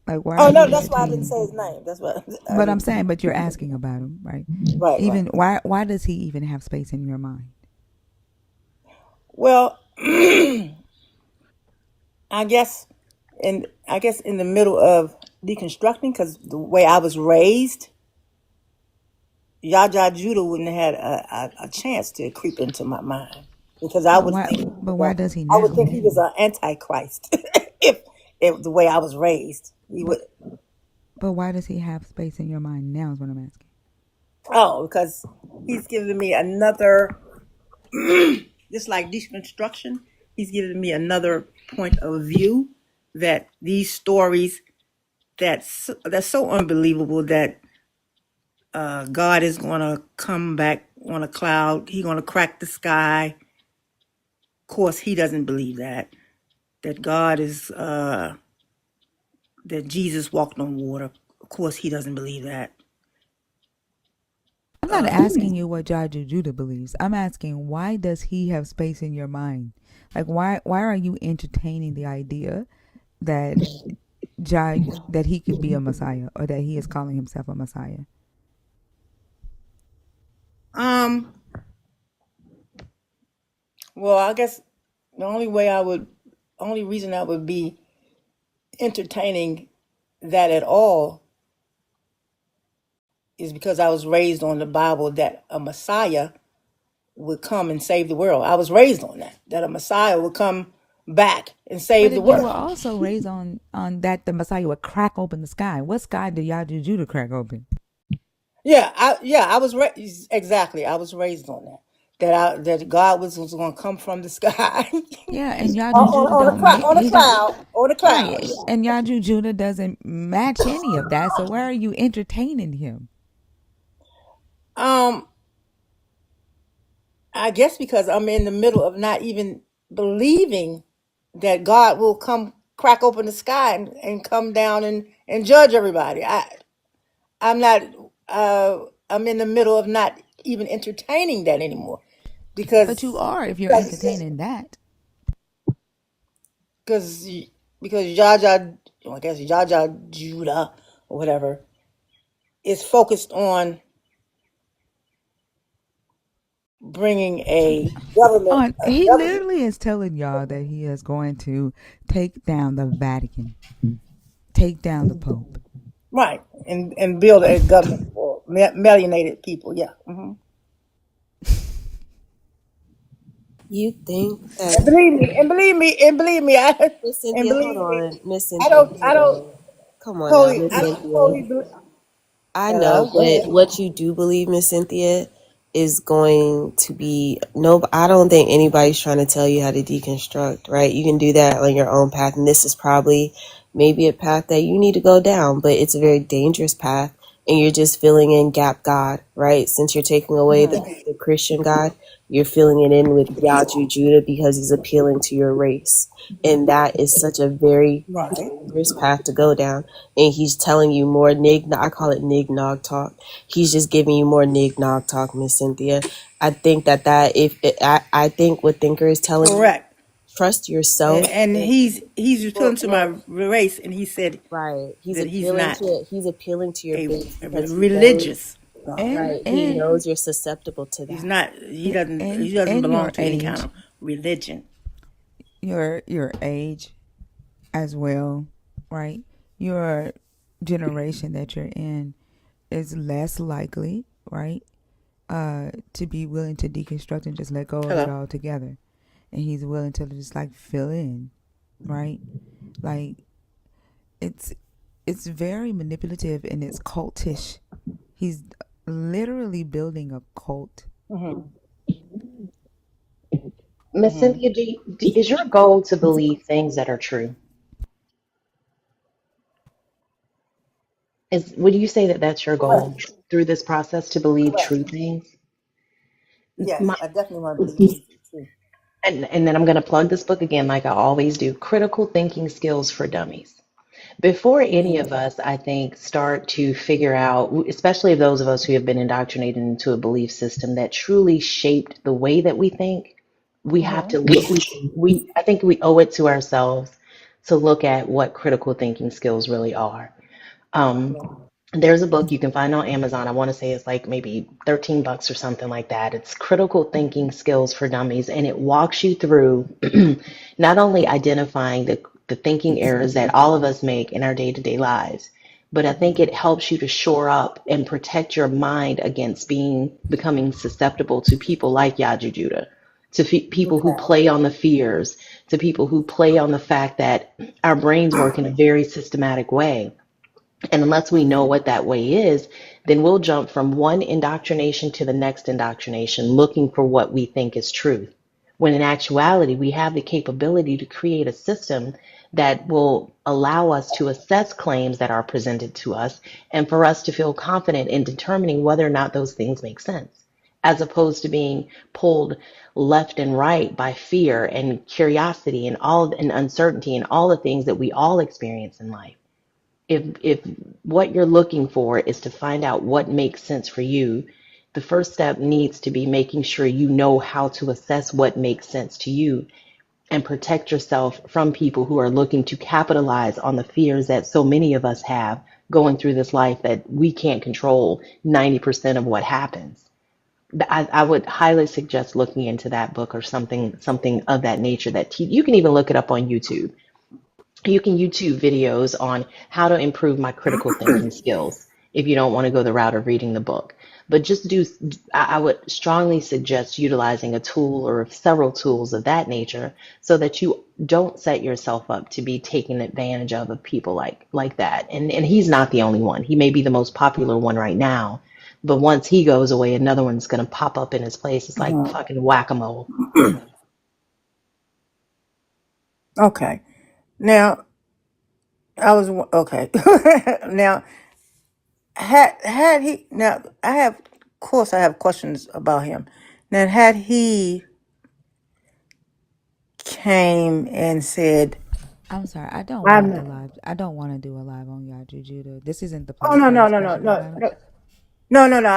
Like why Oh are you no, that's why I didn't say entertaining? his name. That's what I But I'm didn't. saying, but you're asking about him, right? Right. Even why does he even have space in your mind? Well, I guess in the middle of deconstructing, because the way I was raised, Yah Judah wouldn't have had a chance to creep into my mind because I But would why think but why does he I would now? think he was an antichrist if the way I was raised. He would. But but why does he have space in your mind now is what I'm asking. Oh, because he's giving me another, just like deconstruction. He's giving me another point of view that these stories that's so unbelievable that God is going to come back on a cloud. He's going to crack the sky. Of course, he doesn't believe that. That God is, that Jesus walked on water. Of course, he doesn't believe that. I'm not asking you what Yaju Judah believes. I'm asking why does he have space in your mind? Like why are you entertaining the idea that that he could be a Messiah or that he is calling himself a Messiah? Um. Well, I guess the only reason I would be entertaining that at all is because I was raised on the Bible that a Messiah would come and save the world. I was raised on that a Messiah would come back and save the But you were world. also raised on that the Messiah would crack open the sky. What sky did Yaju Judah crack open? I was exactly. I was raised on that. That God was going to come from the sky Yeah, and Yaju Judah don't on a he don't cloud, on a cloud. right. And Yaju Judah doesn't match any of that. So why are you entertaining him? Um, I guess because I'm in the middle of not even believing that God will come crack open the sky and come down and judge everybody. I'm not. I'm in the middle of not even entertaining that anymore But you because are if you're because entertaining that. because because Jaja, I guess Jaja Judah or whatever is focused on bringing He government, literally is telling y'all that he is going to take down the Vatican, take down the Pope. right, and build a government for melanated people. Yeah. You think And that believe me, and believe me, and believe me, Miss and Cynthia, hold believe me, on. Miss Cynthia, hold I don't on. Come on now, Miss I don't Cynthia. I know, hello, go but ahead. what you do believe, Miss Cynthia, is going to be no. I don't think anybody's trying to tell you how to deconstruct, right? You can do that on your own path, and this is probably maybe a path that you need to go down, but it's a very dangerous path, and you're just filling in gap God, right? Since you're taking away the Christian God, you're filling it in with Yaju Judah because he's appealing to your race, and that is such a very Right. dangerous path to go down, and he's telling you more I call it nig nog talk. He's just giving you more nig nog talk, Miss Cynthia. I think that if I think what Thinker is telling you Correct. trust yourself. And he's appealing Well, to my well, race, and he said right. that he's not He's appealing to your base a because he knows, religious God. and right. He and knows you're susceptible to He's that. not. and He doesn't and belong your to any kind age, of religion. your age as well, right? Your generation that you're in is less likely, right, to be willing to deconstruct and just let go of it Hello. all together. And he's willing to just like fill in, right? Like it's it's very manipulative and it's cultish. He's literally building a cult. Mm-hmm. Miss Mm-hmm. Cynthia, is your goal to believe things that are true? Would you say that that's your Correct. goal through this process, to believe Correct. true things? Yes, My, I definitely want to believe things are true. and then I'm going to plug this book again, like I always do, Critical Thinking Skills for Dummies. Before any Mm-hmm. of us, I think, start to figure out, especially those of us who have been indoctrinated into a belief system that truly shaped the way that we think, we have Mm-hmm. to look, I think we owe it to ourselves to look at what critical thinking skills really are. Um, there's a book you can find on Amazon. I want to say it's like maybe $13 or something like that. It's Critical Thinking Skills for Dummies, and it walks you through not only identifying the thinking errors that all of us make in our day-to-day lives, but I think it helps you to shore up and protect your mind against becoming susceptible to people like Yaji Judah, to people who Okay. play on the fears, to people who play on the fact that our brains work in a very systematic way, and unless we know what that way is, then we'll jump from one indoctrination to the next indoctrination looking for what we think is truth. When in actuality, we have the capability to create a system that will allow us to assess claims that are presented to us and for us to feel confident in determining whether or not those things make sense, as opposed to being pulled left and right by fear and curiosity and uncertainty and all the things that we all experience in life. If what you're looking for is to find out what makes sense for you, the first step needs to be making sure you know how to assess what makes sense to you and protect yourself from people who are looking to capitalize on the fears that so many of us have going through this life, that we can't control 90% of what happens. I would highly suggest looking into that book or something of that nature. You can even look it up on YouTube. You can YouTube videos on how to improve my critical thinking skills if you don't want to go the route of reading the book. But I would strongly suggest utilizing a tool or several tools of that nature so that you don't set yourself up to be taken advantage of people like that. And he's not the only one. He may be the most popular one right now, but once he goes away, another one's going to pop up in his place. It's like Mm-hmm. fucking whack-a-mole. Okay. Now I was okay. Now had he now I have of course I have questions about him. Now had he came and said, I'm sorry, I don't I'm want the live. I don't want to do a live on Yaju Judah. This isn't the oh place no to no ask no no questions no about him. no no.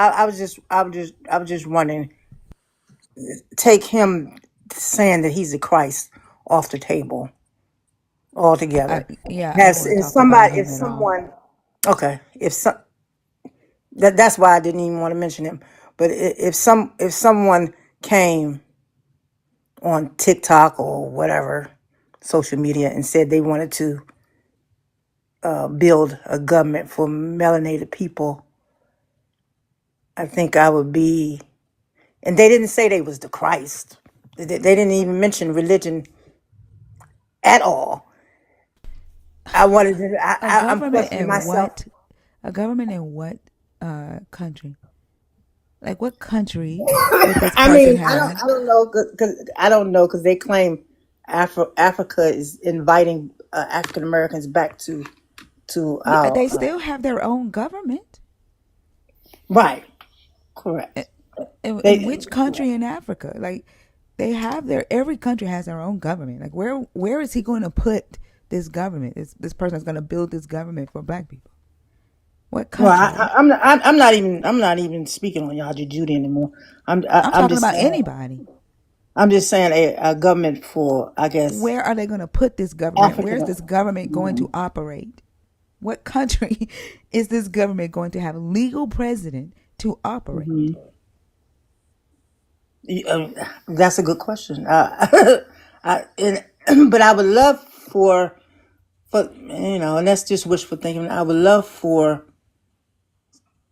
I was just wondering, take him saying that he's the Christ off the table altogether. Yeah, I don't Has want to if talk about somebody if him at all. someone okay if some that's why I didn't even want to mention him. But if someone came on TikTok or whatever social media and said they wanted to build a government for melanated people, I think I would be. And they didn't say they was the Christ. They didn't even mention religion at all. I wanted to. A I'm government questioning in myself. what? A government in what country? Like what country would this I person mean, have? I don't know because I don't know because they claim Africa is inviting African Americans back to Yeah, our they still have their own government. right. Correct. In They which country in Africa? Like they have their every country has their own government. Like where is he going to put this government? This person is going to build this government for black people. What well, country? I'm not even speaking on Yaji Judy anymore. I'm I'm talking just about saying. anybody. I'm just saying a government for, I guess, Where are they going to put this government? Where African. is this government going to operate? What country is this government going to have a legal president to operate? Mm-hmm. That's a good question. But I would love for and that's just wishful thinking. I would love for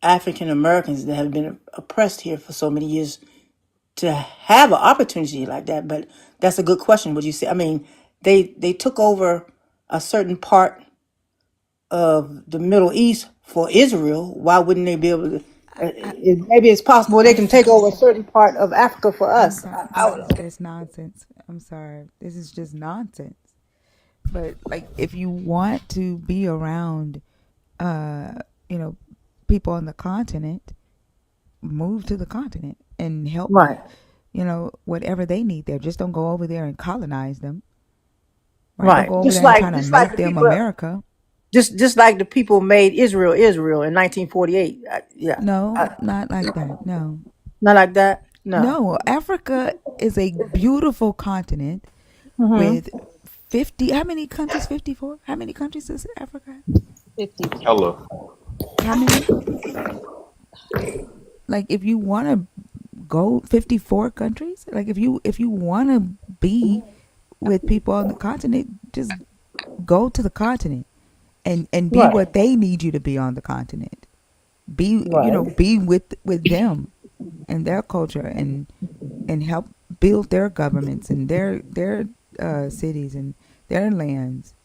African Americans that have been oppressed here for so many years to have an opportunity like that. But that's a good question. Would you say? I mean, they took over a certain part of the Middle East for Israel. Why wouldn't they be able to? Maybe it's possible they I'm can take sorry. over a certain part of Africa for I'm us. sorry. That's nonsense. I'm sorry. This is just nonsense. But like, if you want to be around, uh, you know, people on the continent, move to the continent and help. Right, Whatever they need there. Just don't go over there and colonize them. Right? Don't right. go over there and try to make The them people, America. just like the people made Israel in 1948. Yeah, No, not like that. No. not like that. No. No, Africa is a beautiful continent Hmm. with 50, how many countries? 54? How many countries does Africa have? 54. Hella. How many? Like, if you want to go 54 countries, like if you want to be with people on the continent, just go to the continent and be Right, what they need you to be on the continent. Be, right. be with them and their culture, and help build their governments and their cities and their lands.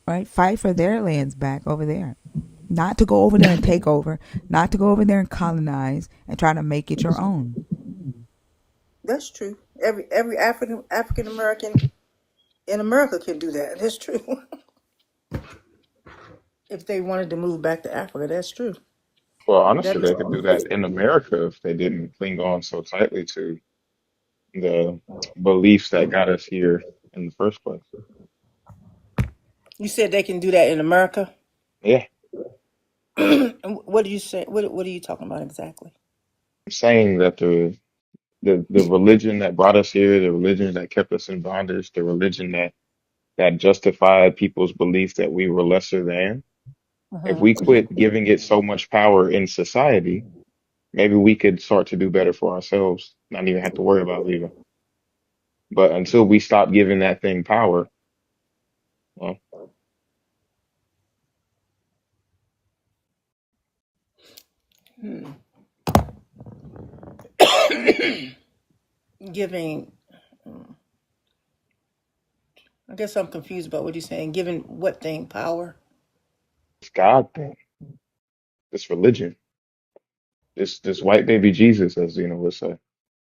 Right? Fight for their lands back over there. Not to go over there and take over, not to go over there and colonize and try to make it your own. That's true. Every African American in America can do that. That's true. If they wanted to move back to Africa, that's true. Well, That honestly, is. they could do that in America if they didn't cling on so tightly to the beliefs that got us here in the first place. You said they can do that in America. Yeah, And what do you say? What are you talking about exactly? I'm saying that the religion that brought us here, the religion that kept us in bondage, the religion that justified people's belief that we were lesser than, if Hmm. we quit giving it so much power in society, maybe we could start to do better for ourselves, not even have to worry about leaving. But until we stop giving that thing power, well, Giving. I guess I'm confused about what you're saying. Giving what thing power? it's God thing, this religion, this white baby Jesus, as would say,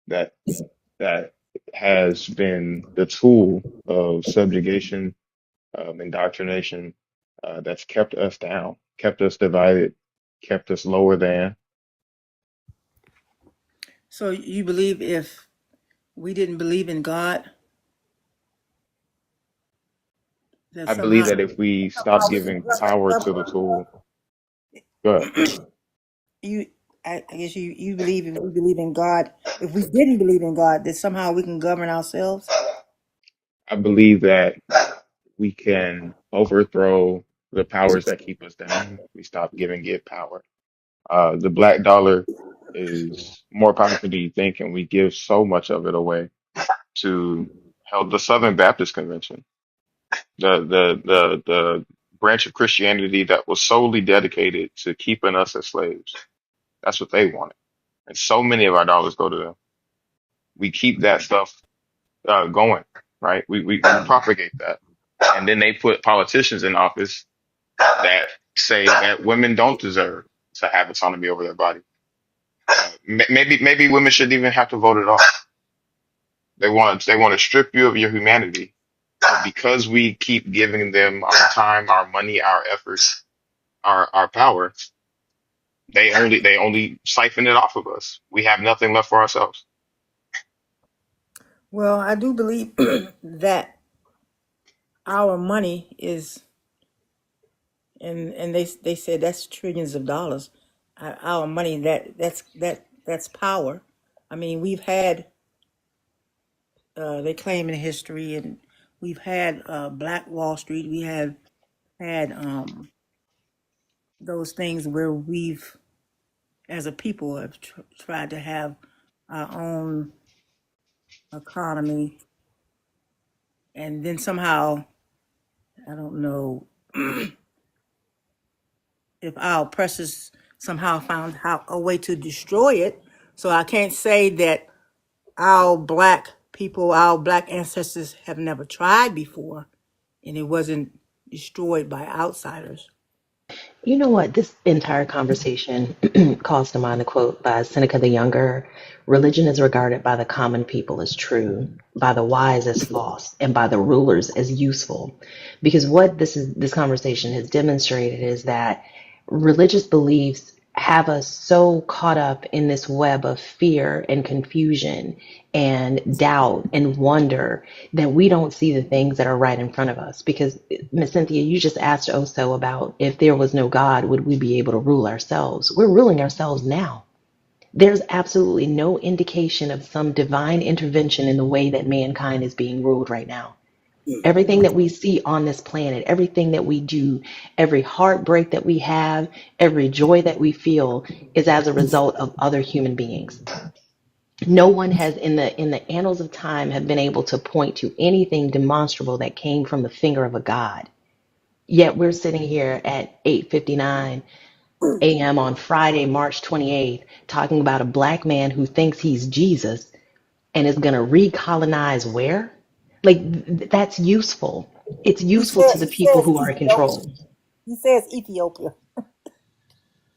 that that has been the tool of subjugation, indoctrination, that's kept us down, kept us divided, kept us lower than. So you believe if we didn't believe in God, that I somehow believe that if we stop giving power to the tool, good. you I guess you believe if we believe in God, if we didn't believe in God, that somehow we can govern ourselves. I believe that we can overthrow the powers that keep us down. We stop giving it power. The black dollar is more powerful than you think, and we give so much of it away to held the Southern Baptist Convention, the branch of Christianity that was solely dedicated to keeping us as slaves. That's what they wanted, and so many of our dollars go to them. We keep that stuff going, right? We propagate that, and then they put politicians in office that say that women don't deserve to have autonomy over their body. Maybe women shouldn't even have to vote at all. They want to strip you of your humanity. But because we keep giving them our time, our money, our efforts, our power, they only siphon it off of us. We have nothing left for ourselves. Well, I do believe that our money is, and they said that's trillions of dollars. Our money, that's power. I mean, we've had they claim in history, and we've had Black Wall Street. We have had those things where we've, as a people, have tried to have our own economy, and then somehow, I don't know if our oppressors somehow found a way to destroy it. So I can't say that our black people, our black ancestors have never tried before, and it wasn't destroyed by outsiders. You know what? This entire conversation calls to mind a quote by Seneca the Younger. Religion is regarded by the common people as true, by the wise as false, and by the rulers as useful. Because what this conversation has demonstrated is that religious beliefs have us so caught up in this web of fear and confusion and doubt and wonder that we don't see the things that are right in front of us. Because, Miss Cynthia, you just asked Oso about if there was no God, would we be able to rule ourselves? We're ruling ourselves now. There's absolutely no indication of some divine intervention in the way that mankind is being ruled right now. Everything that we see on this planet, everything that we do, every heartbreak that we have, every joy that we feel is as a result of other human beings. No one has in the annals of time have been able to point to anything demonstrable that came from the finger of a God. Yet we're sitting here at 8:59 a.m. on Friday, March 28th, talking about a black man who thinks he's Jesus and is going to recolonize where? Like, that's useful. It's useful to the He people says who are in Ethiopia. control. He says Ethiopia.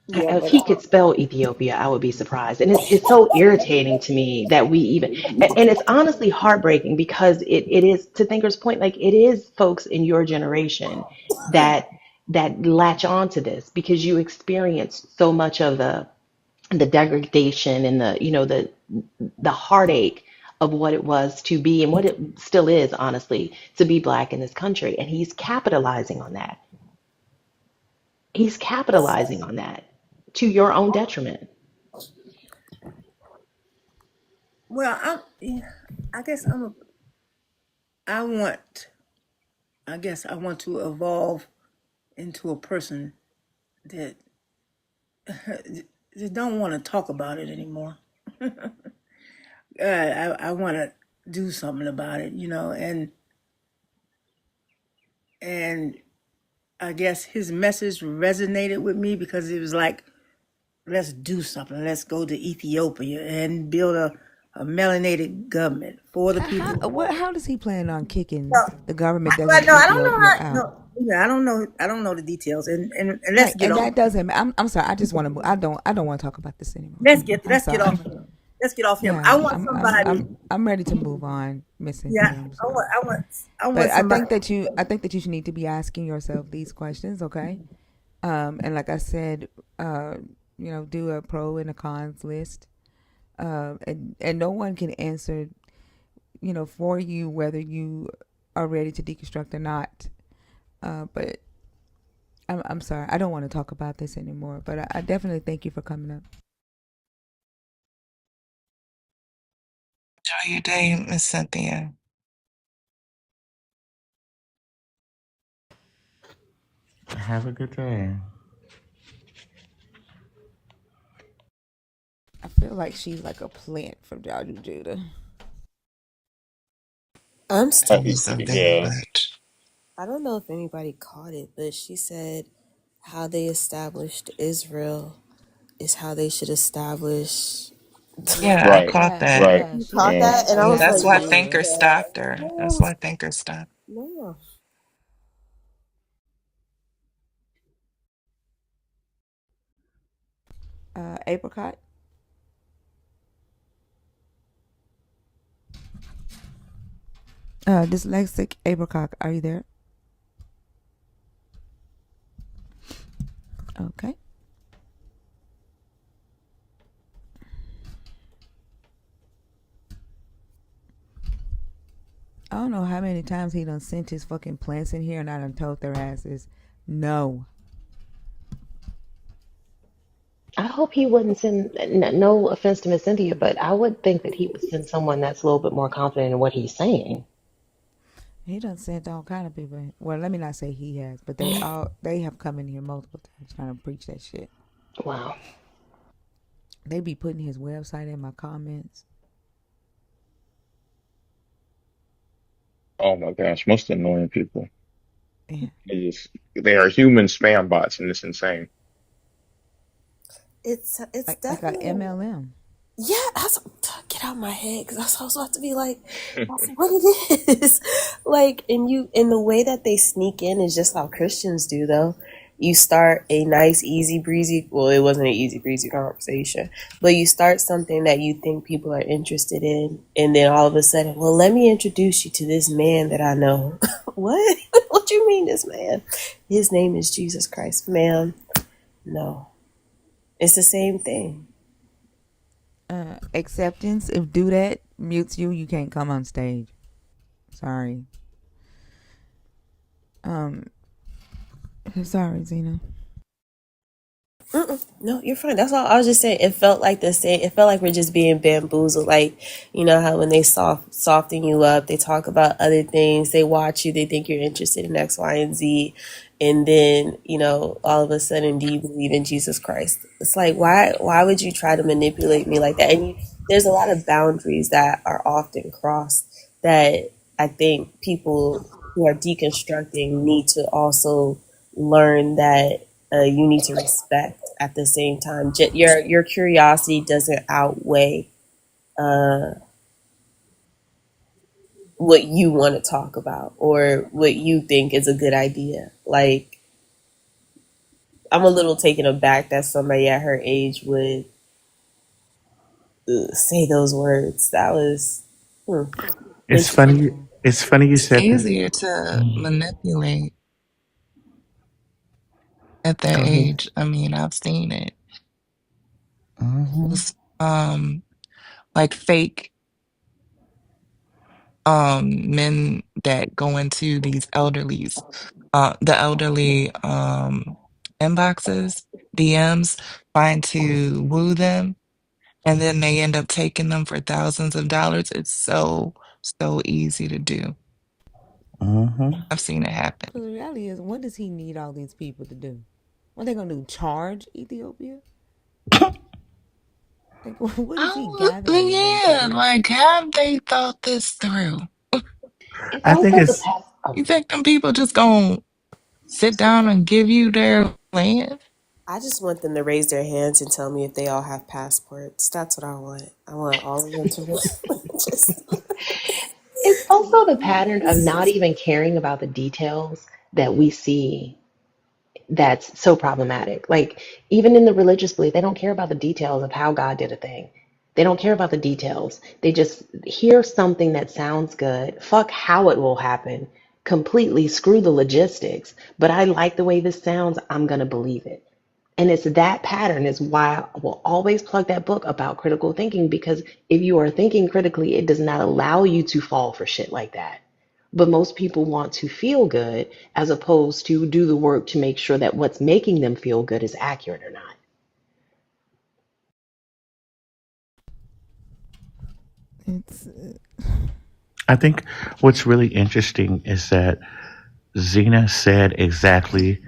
Yeah, If but he could spell Ethiopia, I would be surprised. And it's so irritating to me that we even, and it's honestly heartbreaking because it is, to Thinker's point, like it is folks in your generation that latch on to this because you experience so much of the degradation and the heartache of what it was to be and what it still is, honestly, to be black in this country. And he's capitalizing on that. He's capitalizing on that to your own detriment. well, I guess I want. I guess I want to evolve into a person that just don't want to talk about it anymore. I want to do something about it, and I guess his message resonated with me because it was like, let's do something. Let's go to Ethiopia and build a melanated government for the people. How does he plan on kicking No, the government that's but in no, I don't know Ethiopia how. out? No, yeah, I don't know. I don't know the details. And let's Right, get and off. that doesn't. I'm sorry. I just want to. I don't want to talk about this anymore. I'm Let's get sorry. off him. Let's get off him. I Yeah, want somebody. I'm ready to move on, Miss Yeah, Cynthia. I'm sorry, I want but somebody. I think that you should need to be asking yourself these questions, okay? And like I said, do a pro and a cons list. And no one can answer, for you whether you are ready to deconstruct or not. But I'm sorry, I don't want to talk about this anymore. But I definitely thank you for coming up. Enjoy your day, Miss Cynthia. Have a good day. I feel like she's like a plant from Jaju Judah. I'm Tell still. me something Yeah. about. I don't know if anybody caught it, but she said how they established Israel is how they should establish. Yeah, I Right. caught Yeah, that. Right. yeah, You she caught Yeah. that, yeah, and I And was yeah, that's like, she why did. Thinker stopped her. That's "What? why Thinker stopped. No." Apricot. Dyslexic Apricot, are you there? Okay. I don't know how many times he done sent his fucking plants in here and I done told their asses no. I hope hope he wouldn't send, no offense to Miss Cynthia, but I would think that he would send someone that's a little bit more confident in what he's saying. He done sent all kind of people. Well, let me not say he has, but they have come in here multiple times trying to preach that shit. Wow. They be putting his website in my comments. Oh my gosh, most annoying people. Yeah. They are human spam bots, and it's insane. It's Like a definitely MLM. yeah. Get out of my head because I was about to be like, that's what it is. Like, and the way that they sneak in is just how Christians do, though. You start a nice, easy breezy. Well, it wasn't an easy breezy conversation, but you start something that you think people are interested in, and then all of a sudden, well, let me introduce you to this man that I know. What? What do you mean, this man? His name is Jesus Christ, ma'am. No, it's the same thing. Acceptance. If do that mutes you, you can't come on stage. Sorry. Sorry, Zena. No, you're fine. That's all. I was just saying. It felt like the same. It felt like we're just being bamboozled. Like, you know how when they soften you up, they talk about other things. They watch you. They think you're interested in X, Y, and Z, and then all of a sudden, do you believe in Jesus Christ? It's like why? Why would you try to manipulate me like that? And there's a lot of boundaries that are often crossed that I think people who are deconstructing need to also learn that you need to respect at the same time. Your curiosity doesn't outweigh uh, what you want to talk about or what you think is a good idea. Like, I'm a little taken aback that somebody at her age would say those words. That was It's interesting. funny. It's funny you It's said that. easier to manipulate at that Go ahead. age. I mean, I've seen it. Hmm. It's, like fake men that go into these the elderly inboxes, DMs, trying to woo them, and then they end up taking them for thousands of dollars. It's so easy to do. Hmm. I've seen it happen. Because the reality is, what does he need all these people to do? What they gonna do? Charge Ethiopia? Like, what is he Oh, gathering them to yeah, do? like have they thought this through? It's I think also the it's. past. You think them people just gonna sit down and give you their land? I just want them to raise their hands and tell me if they all have passports. That's what I want. I want all of them to just. It's also the pattern of not even caring about the details that we see that's so problematic. Like, even in the religious belief, they don't care about the details of how God did a thing. They don't care about the details. They just hear something that sounds good, fuck how it will happen, completely screw the logistics. But I like the way this sounds, I'm going to believe it. And it's that pattern is why I will always plug that book about critical thinking, because if you are thinking critically, it does not allow you to fall for shit like that. But most people want to feel good as opposed to do the work to make sure that what's making them feel good is accurate or not. It's I think what's really interesting is that Zena said exactly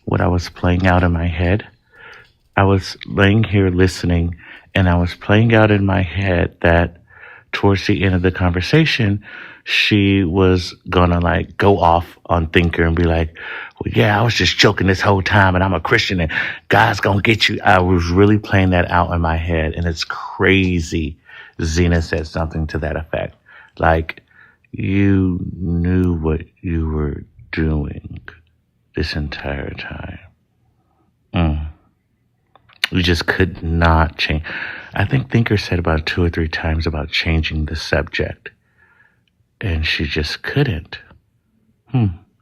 what I was playing out in my head. I was laying here listening, and I was playing out in my head that towards the end of the conversation, she was gonna like go off on Thinker and be like, well, yeah, I was just joking this whole time, and I'm a Christian, and God's gonna get you. I was really playing that out in my head, and it's crazy. Zena said something to that effect. Like, you knew what you were doing this entire time. Mm. You just could not change. I think Thinker said about 2 or 3 times about changing the subject, and she just couldn't.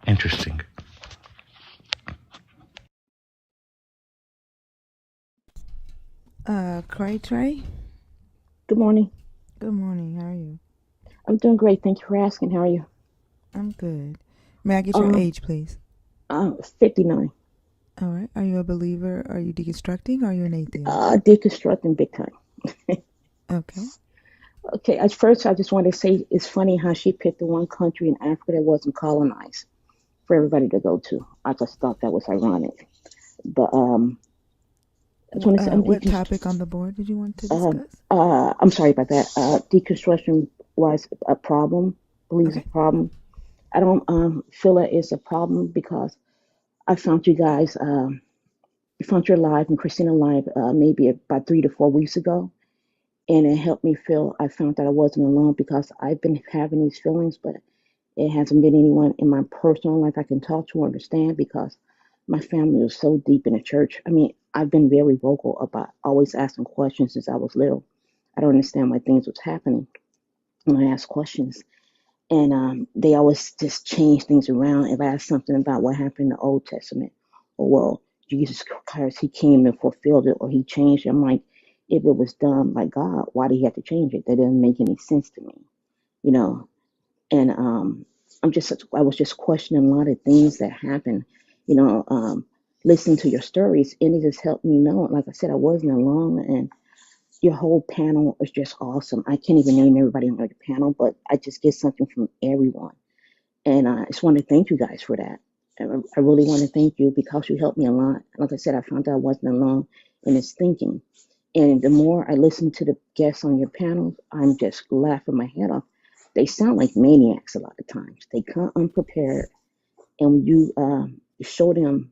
Interesting. Cray Tray. Good morning. Good morning. How are you? I'm doing great. Thank you for asking. How are you? I'm good. May I get your Um, age, please? 59. All right. Are you a believer? Are you deconstructing? Or are you an atheist? Deconstructing big time. Okay. Okay, at first I just want to say it's funny how she picked the one country in Africa that wasn't colonized for everybody to go to. I just thought that was ironic. But I just want to say What topic on the board did you want to discuss? I'm sorry about that. Deconstruction was a problem, believes a Okay. problem. I don't feel that it's a problem because I found you guys, found your live and Christina live maybe about 3 to 4 weeks ago. And it helped me feel, I found that I wasn't alone because I've been having these feelings, but it hasn't been anyone in my personal life I can talk to or understand because my family was so deep in the church. I mean, I've been very vocal about always asking questions since I was little. I don't understand why things was happening when I asked questions. And they always just change things around. If I ask something about what happened in the Old Testament, or well, Jesus Christ, he came and fulfilled it, or he changed it. I'm like, if it was done by God, why did he have to change it? That doesn't make any sense to me, you know. And I was just questioning a lot of things that happened, you know. Listening to your stories, and it just helped me know. Like I said, I wasn't alone, and your whole panel is just awesome. I can't even name everybody on the panel, but I just get something from everyone. And I just want to thank you guys for that. I really want to thank you because you helped me a lot. Like I said, I found out I wasn't alone in this thinking. And the more I listen to the guests on your panels, I'm just laughing my head off. They sound like maniacs a lot of times. They come unprepared, and when you show them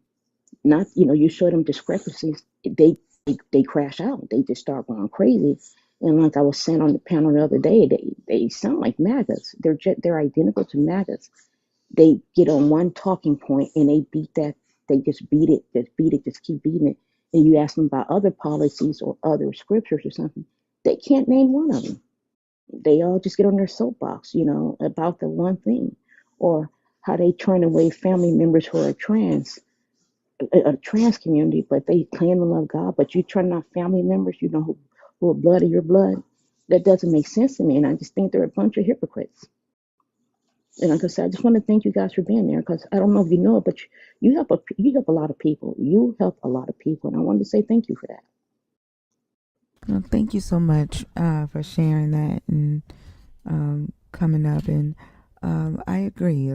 not, you show them discrepancies, they crash out. They just start going crazy. And like I was saying on the panel the other day, they sound like maggots. They're identical to maggots. They get on one talking point and they beat that. They just keep beating it. And you ask them about other policies or other scriptures or something, they can't name one of them. They all just get on their soapbox, about the one thing, or how they turn away family members who are a trans community, but they claim to love God, but you turn off family members, who are blood of your blood. That doesn't make sense to me, and I just think they're a bunch of hypocrites. And like I said, I just want to thank you guys for being there because I don't know if you know it, but you help a lot of people. You help a lot of people, and I wanted to say thank you for that. Well, thank you so much for sharing that and coming up. And I agree.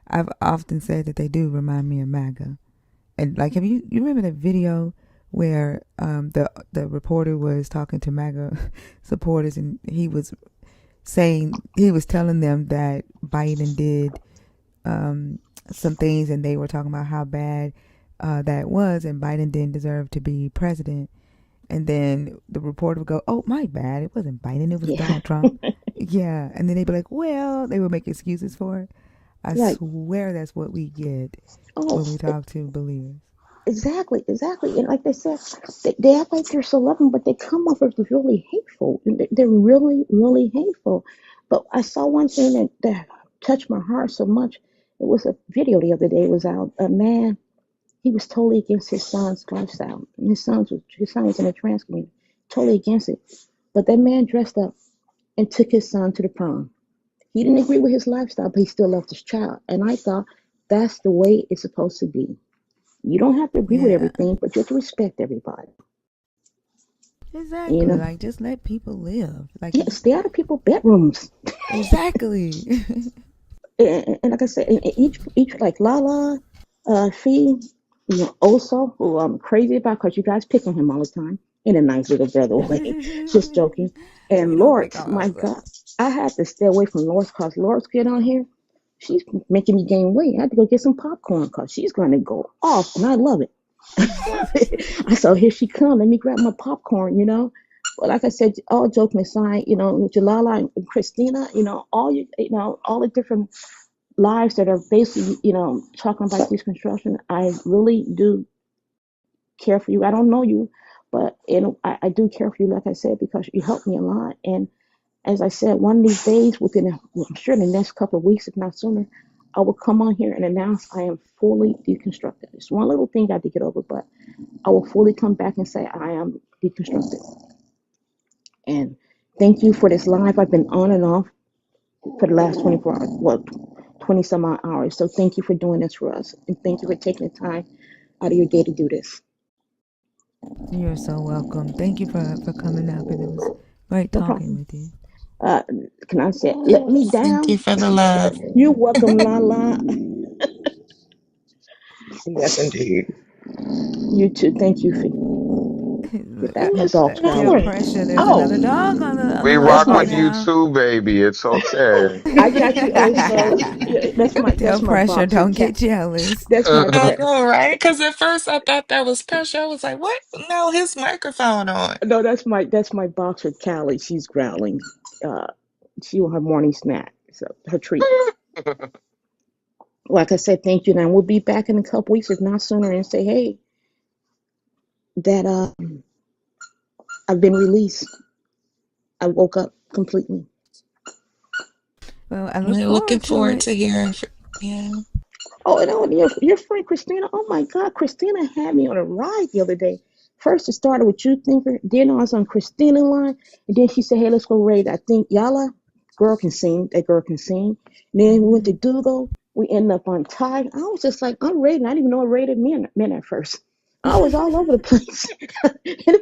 I've often said that they do remind me of MAGA. And like, you remember that video where the reporter was talking to MAGA supporters, and he was telling them that Biden did some things, and they were talking about how bad that was, and Biden didn't deserve to be president. And then the reporter would go, "Oh, my bad. It wasn't Biden. It was Yeah. Donald Trump." Yeah. And then they'd be like, "Well," they would make excuses for it. I Right. swear that's what we get Oh, when we talk to believers. exactly, exactly. And like they said, they act like they're so loving, but they come off as really hateful. And they're really, really hateful. But I saw one thing that touched my heart so much. It was a video the other day. It was out. A man, he was totally against his son's lifestyle. And his son was in a trans community, totally against it. But that man dressed up and took his son to the prom. He didn't agree with his lifestyle, but he still loved his child. And I thought that's the way it's supposed to be. You don't have to agree with Yeah, everything, but you have to respect everybody. You exactly. know, Like, just let people live. Like, yeah, stay out of people's bedrooms. exactly. And like I said, each like Lala, Fee, Oso, who I'm crazy about because you guys pick on him all the time in a nice little brother way, just joking. We And don't pick Lawrence, on my ourselves. God, I had to stay away from Lawrence because Lawrence get on here. She's making me gain weight. I had to go get some popcorn because she's going to go off, and I love it. I saw here she come. Let me grab my popcorn. Well, like I said, all joking aside, Jalala and Christina, all the different lives that are basically, talking about Deconstruction. I really do care for you. I don't know you, but I do care for you, like I said, because you helped me a lot. And as I said, one of these days, I'm sure in the next couple of weeks, if not sooner, I will come on here and announce I am fully deconstructed. It's one little thing I had to get over, but I will fully come back and say I am deconstructed. And thank you for this live. I've been on and off for the last 24 hours, well, 20 some odd hours. So thank you for doing this for us. And thank you for taking the time out of your day to do this. You're so welcome. Thank you for coming up, and it was great No talking problem. with you. Uh, can I say, let me Thank you down? for the love. You're welcome, Lala. Yes, indeed. You too. Thank you for get Look, that. My Who's dog's tell growling. snoring? Pressure there's another Oh, dog on We the That's rock line my. with you now. too, baby. It's okay. I got you, Oso. Yeah, Tell that's my Pressure boxer don't cat. get jealous. That's my I box. know, right? Because at first I thought that was pressure. I was like, what? No, his microphone on. No, that's my boxer Callie. She's growling. Uh, she on her morning snack. So her treat. Like I said, thank you. And we'll be back in a couple weeks, if not sooner, and say, hey, that I've been released. I woke up completely. Well, I look We're looking forward to forward it. to hearing. Yeah. Oh, and your friend Christina. Oh my God, Christina had me on a ride the other day. First, it started with you, Thinker. Then I was on Christina line, and then she said, "Hey, let's go raid." I think Yala, girl can sing. That girl can sing. And then we went to Dugo. We ended up on Tide. I was just like, I'm raiding. I didn't even know it raided men at first. I was all over the place,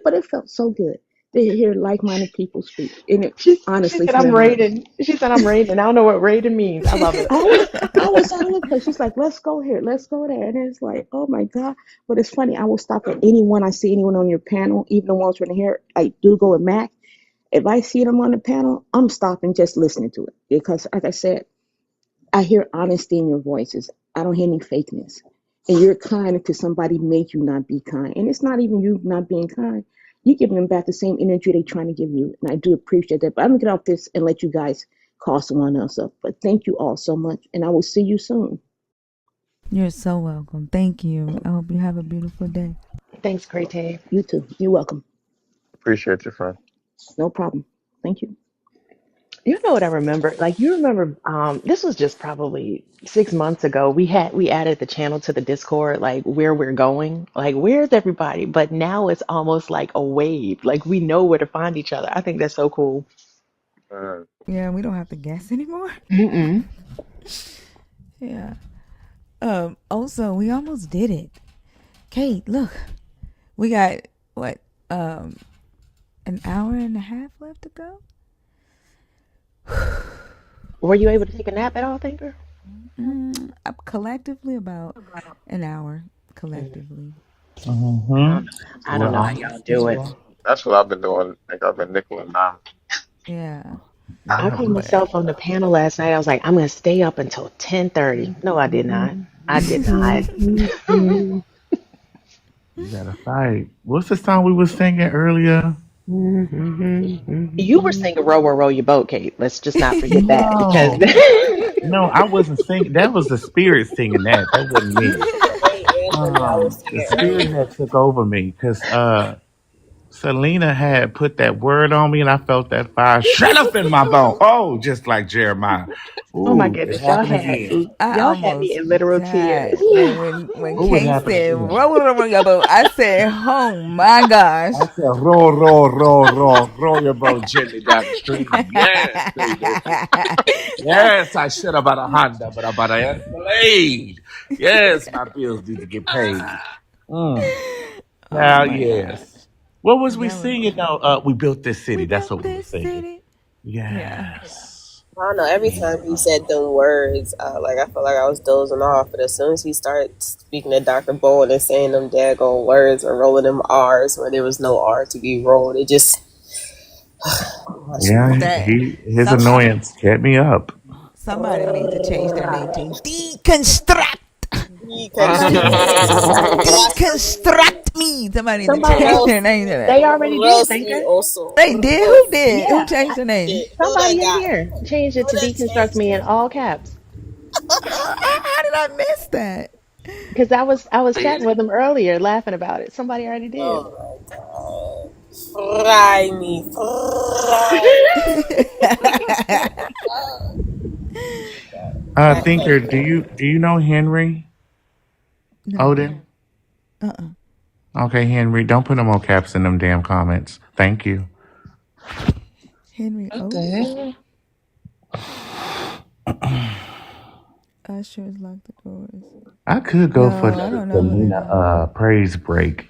but it felt so good to hear like-minded people speak. And it she honestly, said for I'm that matter. raiding. She said I'm raiding. I don't know what raiding means. I love it. I was I was all over the place. She's like, let's go here, let's go there. And it's like, oh my God. But it's funny, I will stop at anyone I see anyone on your panel, even the ones from here, like Dougal and Mac. If I see them on the panel, I'm stopping just listening to it. Because like I said, I hear honesty in your voices. I don't hear any fakeness. And you're kind until somebody made you not be kind. And it's not even you not being kind. You're giving them back the same energy they're trying to give you. And I do appreciate that. But I'm going to get off this and let you guys call someone else up. But thank you all so much. And I will see you soon. You're so welcome. Thank you. I hope you have a beautiful day. Thanks, Craytave. You too. You're welcome. Appreciate you, friend. No problem. Thank you. You know what I remember? Like you remember, this was just probably 6 months ago. We added the channel to the Discord, like where we're going, like where's everybody? But now it's almost like a wave. Like we know where to find each other. I think that's so cool. Yeah, we don't have to guess anymore. Mm-mm. Yeah. Also, we almost did it. Kate, look. We got what? An hour and a half left to go? Were you able to take a nap at all, Thinker? Collectively about an hour Mm, collectively. Mm-hmm. I We're don't know how y'all almost do it. there. That's what I've been doing. Like I've been nickel and dime. Yeah. I Yeah, told we. But myself on the panel last night, I was like, I'm gonna stay up until 10:30. No, I did not. I did not. You gotta fight. What's the song we was singing earlier? You were singing "Row, Row, Row Your Boat," Kate. Let's just not forget that because No, no, I wasn't singing. That was the spirit singing that. That wasn't me. Hey, Anthony, I was The singing spirit earlier. had took over me because Selena had put that word on me, and I felt that fire shut up in my bone. Oh, just like Jeremiah. oh my Ooh, it goodness, happened again. I y'all had me almost in literal tears. died when Ooh, it Kate happened said again. roll over your boat. I said, oh my gosh. I said, roll, roll, roll, roll, roll your boat gently down the stream. Yes, baby. Yes, I should have bought a Honda, but I bought an Escalade. Yes, my bills need to get paid. Mm. Oh Hell my gosh. yes. What was we That was singing? No, we built this we city. That's built what we were this singing. city. Yeah. Yes. I don't know. Every time he said them words, like I felt like I was dozing off. But as soon as he started speaking to Dr. Bowen and saying them daggone words and rolling them R's where there was no R to be rolled, it just my shit Yeah, was That his annoyance kept me up. somebody need to change their name to deconstruct. Deconstruct me. Somebody need to Somebody change else, their name to that. they already did, roast me Thinker. also. They did? Who Roast did? Who Yeah, changed their name? it. Who that somebody in got it? here changed it Who to that deconstruct changed me in it? all caps. How did I miss that? Because I was chatting with them earlier, laughing about it. Somebody already did. Oh my god. Fry me. Fry me. I Thinker, can't. do you know Henry No. Odin? Uh-uh. Okay, Henry, don't put no more caps in them damn comments. Thank you. Henry What the Odin? hell? Ushers lock the doors. I could go for No, I the don't know who that Selena is. praise break.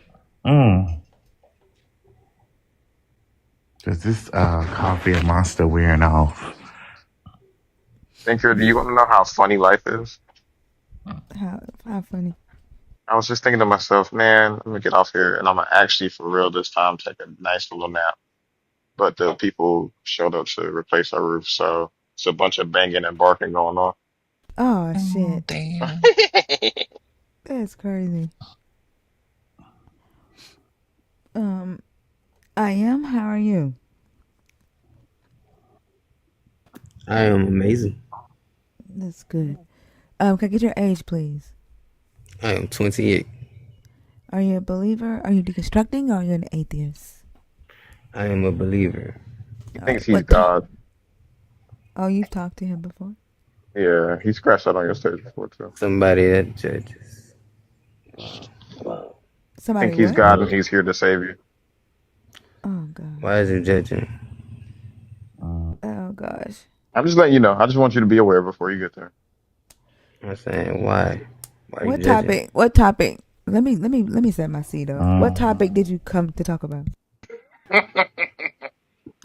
Cause this coffee and monster wearing off. Thinker, do you want to know how funny life is? How funny. I was just thinking to myself, man, I'm gonna get off here and I'm gonna actually, for real, this time take a nice little nap. But the people showed up to replace our roof, so it's a bunch of banging and barking going on. Oh Oh, shit. damn. That's crazy. Um, I am. How are you? I am amazing. That's good. Can I get your age, please? I am 28. Are you a believer? Are you deconstructing? Or are you an atheist? I am a believer. He All right. thinks he's God. Oh, you've talked to him before. Yeah, he scratched that on your stage before too. Somebody that judges. Wow. Wow. I Somebody think he's what? God and he's here to save you. Oh gosh. Why is you judging? Oh gosh. I'm just letting you know. I just want you to be aware before you get there. I'm saying why? Why are you What judging? topic? What topic? Let me set my seat up. What topic did you come to talk about?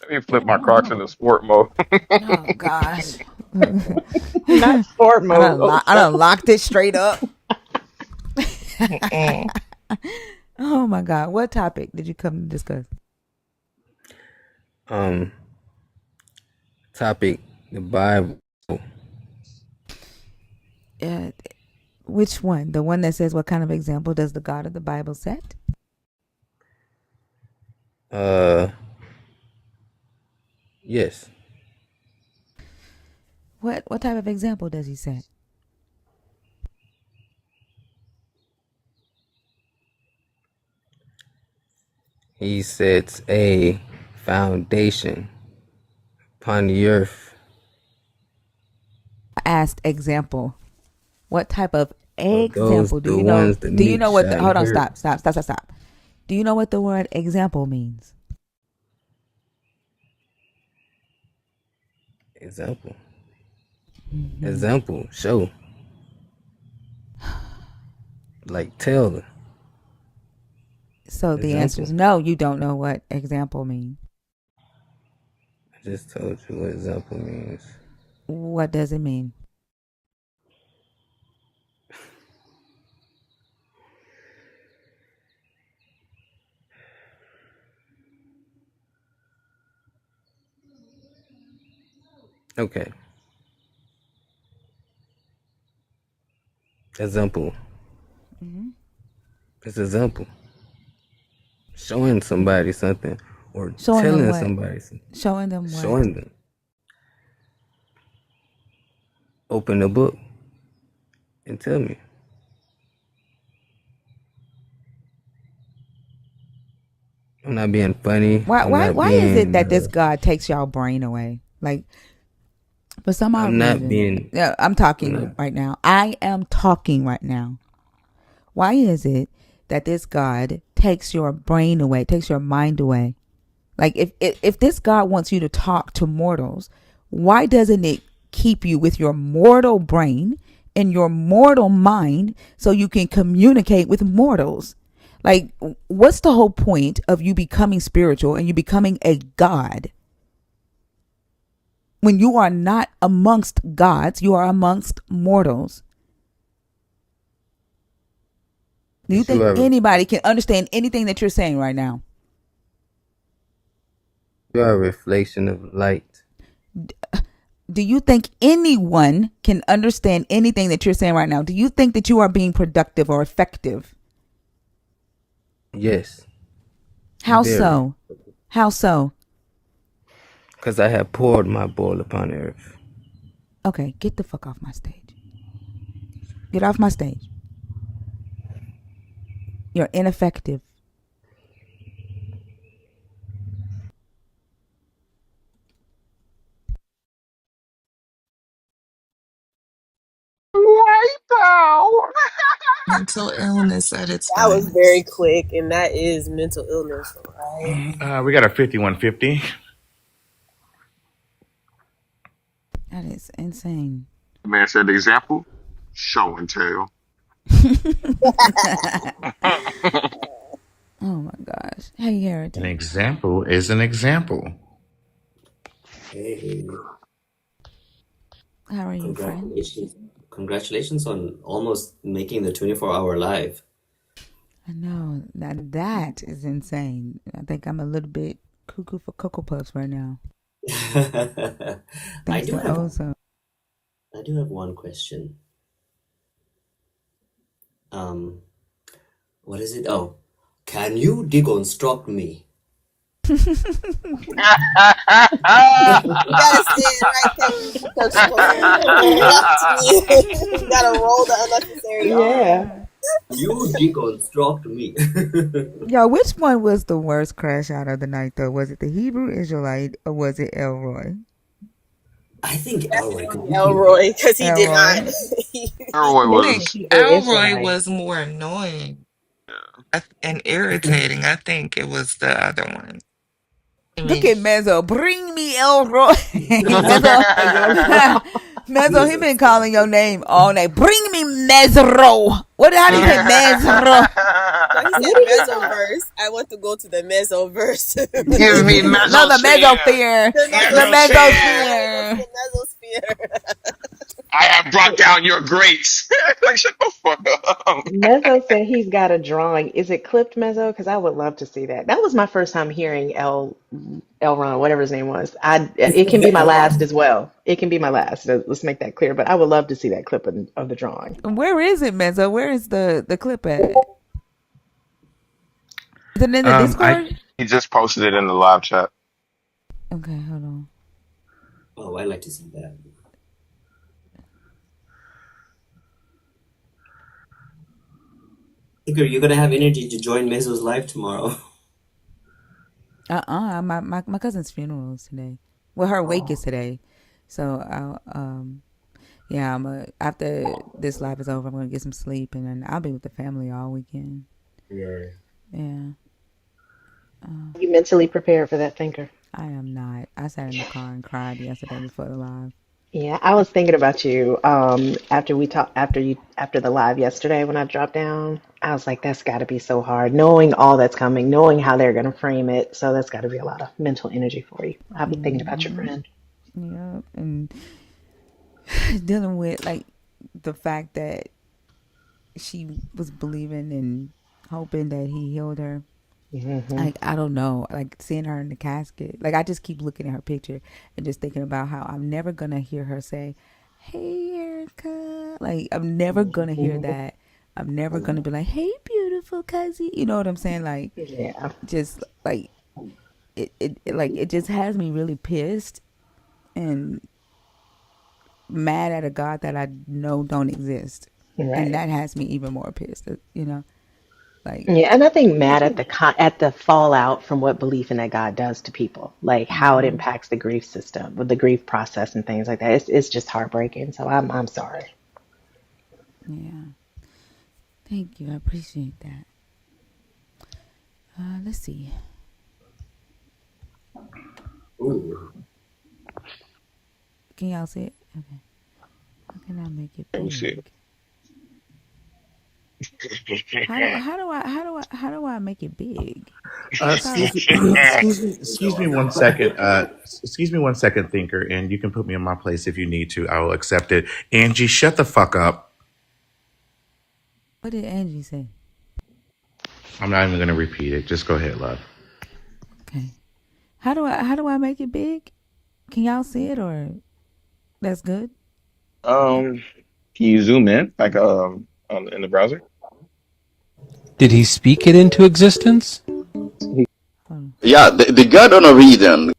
Let me flip my Crocs into sport mode. Oh gosh. Not sport mode. Oh, I done locked it straight up. Mm-mm. Oh my god. What topic did you come to discuss? Um, Topic, the Bible. Uh, which one? The one that says what kind of example does the God of the Bible set? Yes. What type of example does he set? He sets a foundation upon the earth. I asked example. What type of For those, example do the you know? ones the Do you meek know what? shall Hold on. inherit. Stop. Do you know what the word example means? Example. Example. Show. Like tell. So the answer is Example. no. You don't know what example means. I just told you what example means. What does it mean? Okay. Example. It's example. Showing somebody something or Showing them telling what? somebody something. Showing them what? Showing them. Open the book and tell me. I'm not being funny. I'm not Why is it being that this God takes y'all brain away? Like for some odd I'm not reason. being Yeah, I'm talking right now. I am talking right now. Why is it that this God takes your brain away, takes your mind away? Like if this God wants you to talk to mortals, why doesn't it keep you with your mortal brain and your mortal mind so you can communicate with mortals? Like what's the whole point of you becoming spiritual and you becoming a God when you are not amongst gods, you are amongst mortals? Do you think anybody can understand anything that you're saying right now? you are a reflection of light. Do you think anyone can understand anything that you're saying right now? Do you think that you are being productive or effective? Yes. How Very. so? How so? Because I have poured my boil upon the earth. Okay, get the fuck off my stage. Get off my stage. You're ineffective. White power. Mental illness at its That was very finest. quick, and that is mental illness, right? We got a 5150. That is insane. The man said example. Show and tell. Oh my gosh. Hey, An Heretic. example is an example. Hey, How are you, friend? congratulations. Congratulations on almost making the 24-hour live. I know. Now that is insane. I think I'm a little bit cuckoo for Cocoa Puffs right now. I Thanks do to have Ozo. I do have one question. Um, what is it? Oh, can you deconstruct me? You gotta say it right. Can you deconstruct me? You gotta roll the unnecessary R. Yeah. You deconstruct me. Yo, which one was the worst crash out of the night, though? Was it the Hebrew Israelite or was it Elroy? I think Elroy, because Definitely he came in. Elroy, because he did not. Elroy? Elroy I he think was. Hebrew Elroy Israelite. was more annoying and irritating. I think it was the other one. I Look mean, at Mezzo. Bring me Elroy. Mezzo. Mezzo. Mezzo, was he been upset. calling your name all night. Bring me Mezro. What? How do you say Mezro? no, he What said did he say? mesoverse. I want to go to the mesoverse. Give me No, the mesosphere. Mesosphere. The The mesosphere. Mesosphere. I want to go to Mesosphere. the mesosphere. I have brought down your greats. Like, shut the fuck up. Mezzo said he's got a drawing. Is it clipped Mezzo? Because I would love to see that. That was my first time hearing Elron, whatever his name was. It can be my last Elron. as well. It can be my last. Let's make that clear. But I would love to see that clip of the drawing. Where is it, Mezzo? Where is the clip at? Is it in the I Discord? He just posted it in the live chat. Okay, hold on. Oh, I like to see that. Tinker, you're gonna have energy to join Meso's live tomorrow. My cousin's funeral is today. Well, her wake is Oh, today. So yeah, after this live is over, I'm gonna get some sleep, and then I'll be with the family all weekend. yeah. Yeah, Are you mentally prepared for that, thinker? I am not. I sat in the car and cried yesterday before the live. Yeah, I was thinking about you after we talked after the live yesterday when I dropped down. I was like, that's got to be so hard, knowing all that's coming, knowing how they're gonna frame it. So that's got to be a lot of mental energy for you. I'll be thinking about your friend. Yeah, and dealing with like the fact that she was believing and hoping that he healed her. Hmm. Like, I don't know, like seeing her in the casket, like I just keep looking at her picture and just thinking about how I'm never gonna hear her say, "Hey, Erica." Like, I'm never gonna hear Hmm. that. I'm never gonna be like, "Hey, beautiful cousin." You know what I'm saying? Like, Yeah, just like it just has me really pissed and mad at a God that I know don't exist, and right. that has me even more pissed. You know, like, Yeah, and I think mad at at the fallout from what belief in that God does to people, like how it impacts the grief system, with the grief process and things like that. It's just heartbreaking. So I'm sorry. yeah. Thank you, I appreciate that. Let's see. Ooh. Can y'all see it? Okay. How can I make it Let me see. big? How do I make it big? I thought excuse I. me, excuse me one second. Excuse me one second, thinker, and you can put me in my place if you need to. I will accept it. Angie, shut the fuck up. What did Angie say? I'm not even gonna repeat it. Just go ahead, love. Okay. How do I make it big? Can y'all see it or that's good? Um, can you zoom in, like in the browser? Did he speak it into existence? Hold on. Yeah, the God on a reason.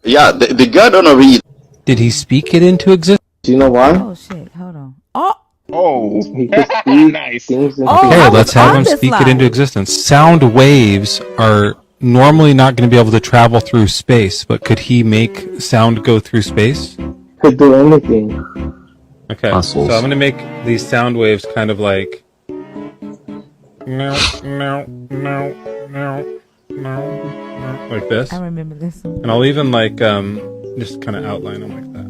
Yeah, the God on a reason. Did he speak it into existence? Do you know why? Oh shit! Hold on. Oh, Oh, He could speak nice. things into oh! Okay, I was let's have on him existence. this speak it into live. existence. Sound waves are normally not going to be able to travel through space, but could he make sound go through space? Could do anything. Okay, so I'm Muscles. going to make these sound waves kind of like meow, meow, meow, meow, meow, meow, like I this. remember this one. And I'll even like just kind of outline them like that.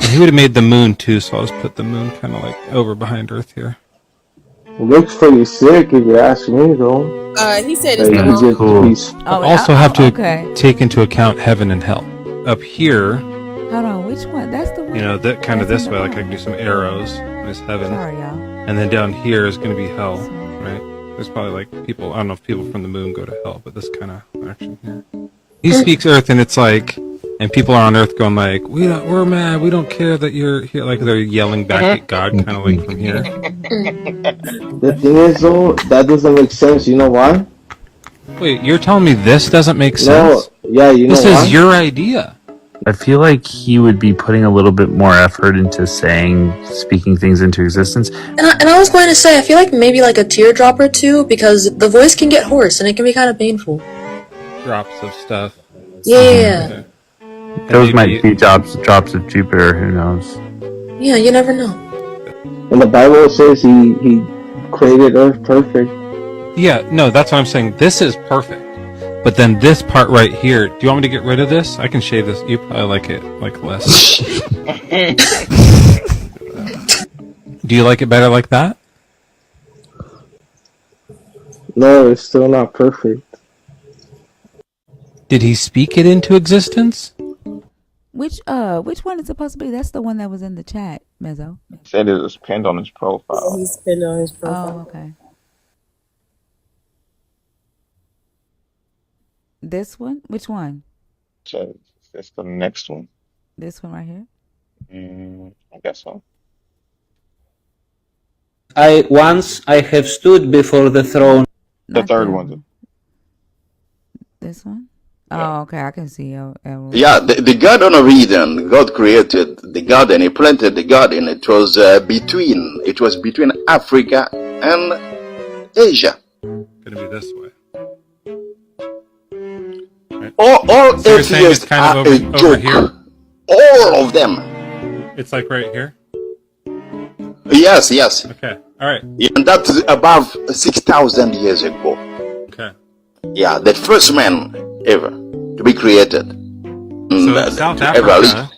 He would have made the moon too, so I'll just put the moon kind of like over behind Earth here. It looks pretty sick if you ask me, though. He said it's Like the Yeah, you it's wrong. get to cool. be. But Oh, also have to okay. take into account heaven and hell. Up here, Hold on, which one? That's the one. you know, that kind of that's this in way, the like I can do some arrows. There's heaven. Sorry, y'all. And then down here is going to be hell, right? There's probably like people, I don't know if people from the moon go to hell, but this kind of action here. He speaks Earth and it's like, and people are on Earth going like, we're mad, we don't care that you're here. Like they're yelling back at God, kind of like from here. The thing is, though, that doesn't make sense. You know why? Wait, you're telling me this doesn't make No, sense? yeah, you know This why? is your idea. I feel like he would be putting a little bit more effort into speaking things into existence. And I was going to say, I feel like maybe like a teardrop or two, because the voice can get hoarse and it can be kind of painful. Drops of stuff. Yeah. Those might be drops of Jupiter. Who knows? Yeah, you never know. And the Bible says he created Earth perfect. Yeah, no, that's what I'm saying. This is perfect. But then this part right here, do you want me to get rid of this? I can shave this. You probably like it like less. Do you like it better like that? No, it's still not perfect. Did he speak it into existence? Which one is supposed to be? That's the one that was in the chat, Mezzo. Said it was pinned on his Yeah, profile. he's pinned on his profile. Oh, okay. This one? Which one? So it's the next one. This one right here? I guess so. Once I have stood before the throne. The third one. This one? Yeah. Oh, okay. I can see your arrow. Yeah, the Garden of Eden, God created the garden. He planted the garden. It was between Africa and Asia. Gonna be this way. Right. All So you're saying atheists it's kind are of a over joke. here? All of them. It's like right here? Yes, yes. Okay, alright. And that's above 6,000 years ago. Okay. Yeah, the first man ever to be created. So South Africa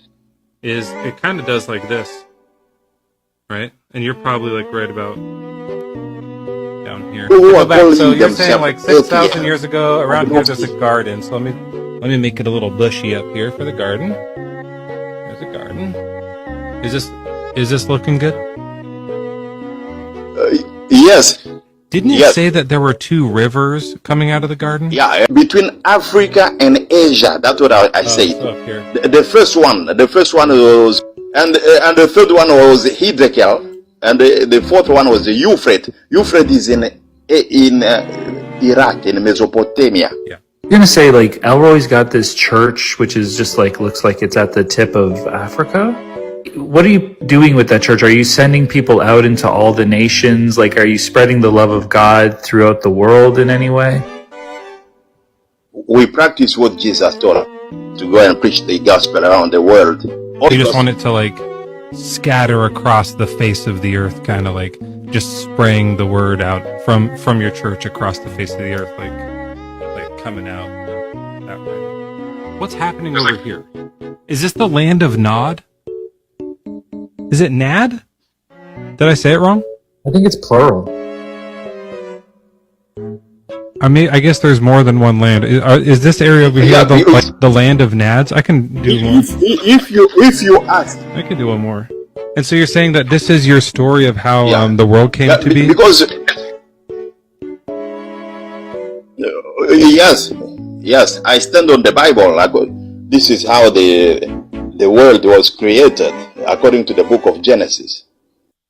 it kind of does like this, right? And you're probably like right about down here. Go back. So you're saying like 6,000 years ago, around here there's a garden. So let me make it a little bushy up here for the garden. There's a garden. Is this looking good? Yes. Didn't you say that there were two rivers coming out of the garden? Yeah, between Africa and Asia. That's what I said. So up here. The first one was, and the third one was Hiddekel, and the fourth one was the Euphrates. Euphrates is in Iraq, in Mesopotamia. Yeah. I'm gonna say like Elroy's got this church, which is just like looks like it's at the tip of Africa. What are you doing with that church? Are you sending people out into all the nations? Like, are you spreading the love of God throughout the world in any way? We practice what Jesus taught us, to go and preach the gospel around the world. You just want it to like scatter across the face of the earth, kind of like just spraying the word out from your church across the face of the earth, like coming out that way. What's happening over here? Is this the land of Nod? Is it Nad? Did I say it wrong? I think it's plural. I guess there's more than one land. Is this area over here the land of Nads? I can do more. If you ask, I can do one more. And so you're saying that this is your story of how the world came to be? Because yes, I stand on the Bible. This is how the world was created, according to the book of Genesis.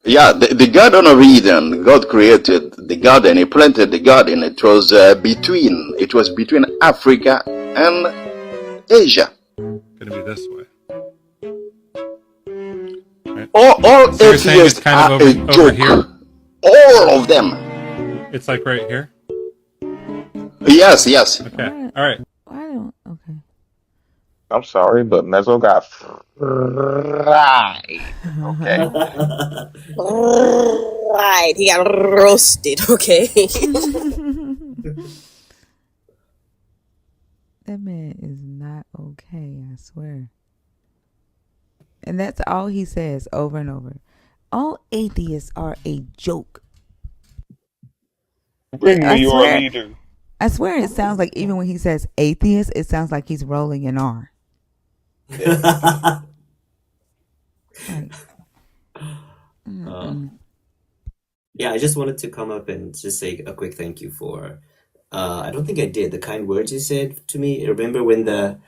Yeah, the Garden of Eden, God created the garden. He planted the garden. It was between Africa and Asia. Gonna be this way. Right. All so you're saying it's atheists kind of are a over joke. here? All of them. It's like right here? Yes. Okay, alright. Okay. I'm sorry, but Mezzo got fried. Okay. Right, he got roasted. Okay. That man is not okay, I swear. And that's all he says over and over. All atheists are a joke. Bring me I your swear, leader. I swear it sounds like even when he says atheist, it sounds like he's rolling an R. Like, Yeah, I just wanted to come up and just say a quick thank you for, I don't think I did, the kind words you said to me. Remember when the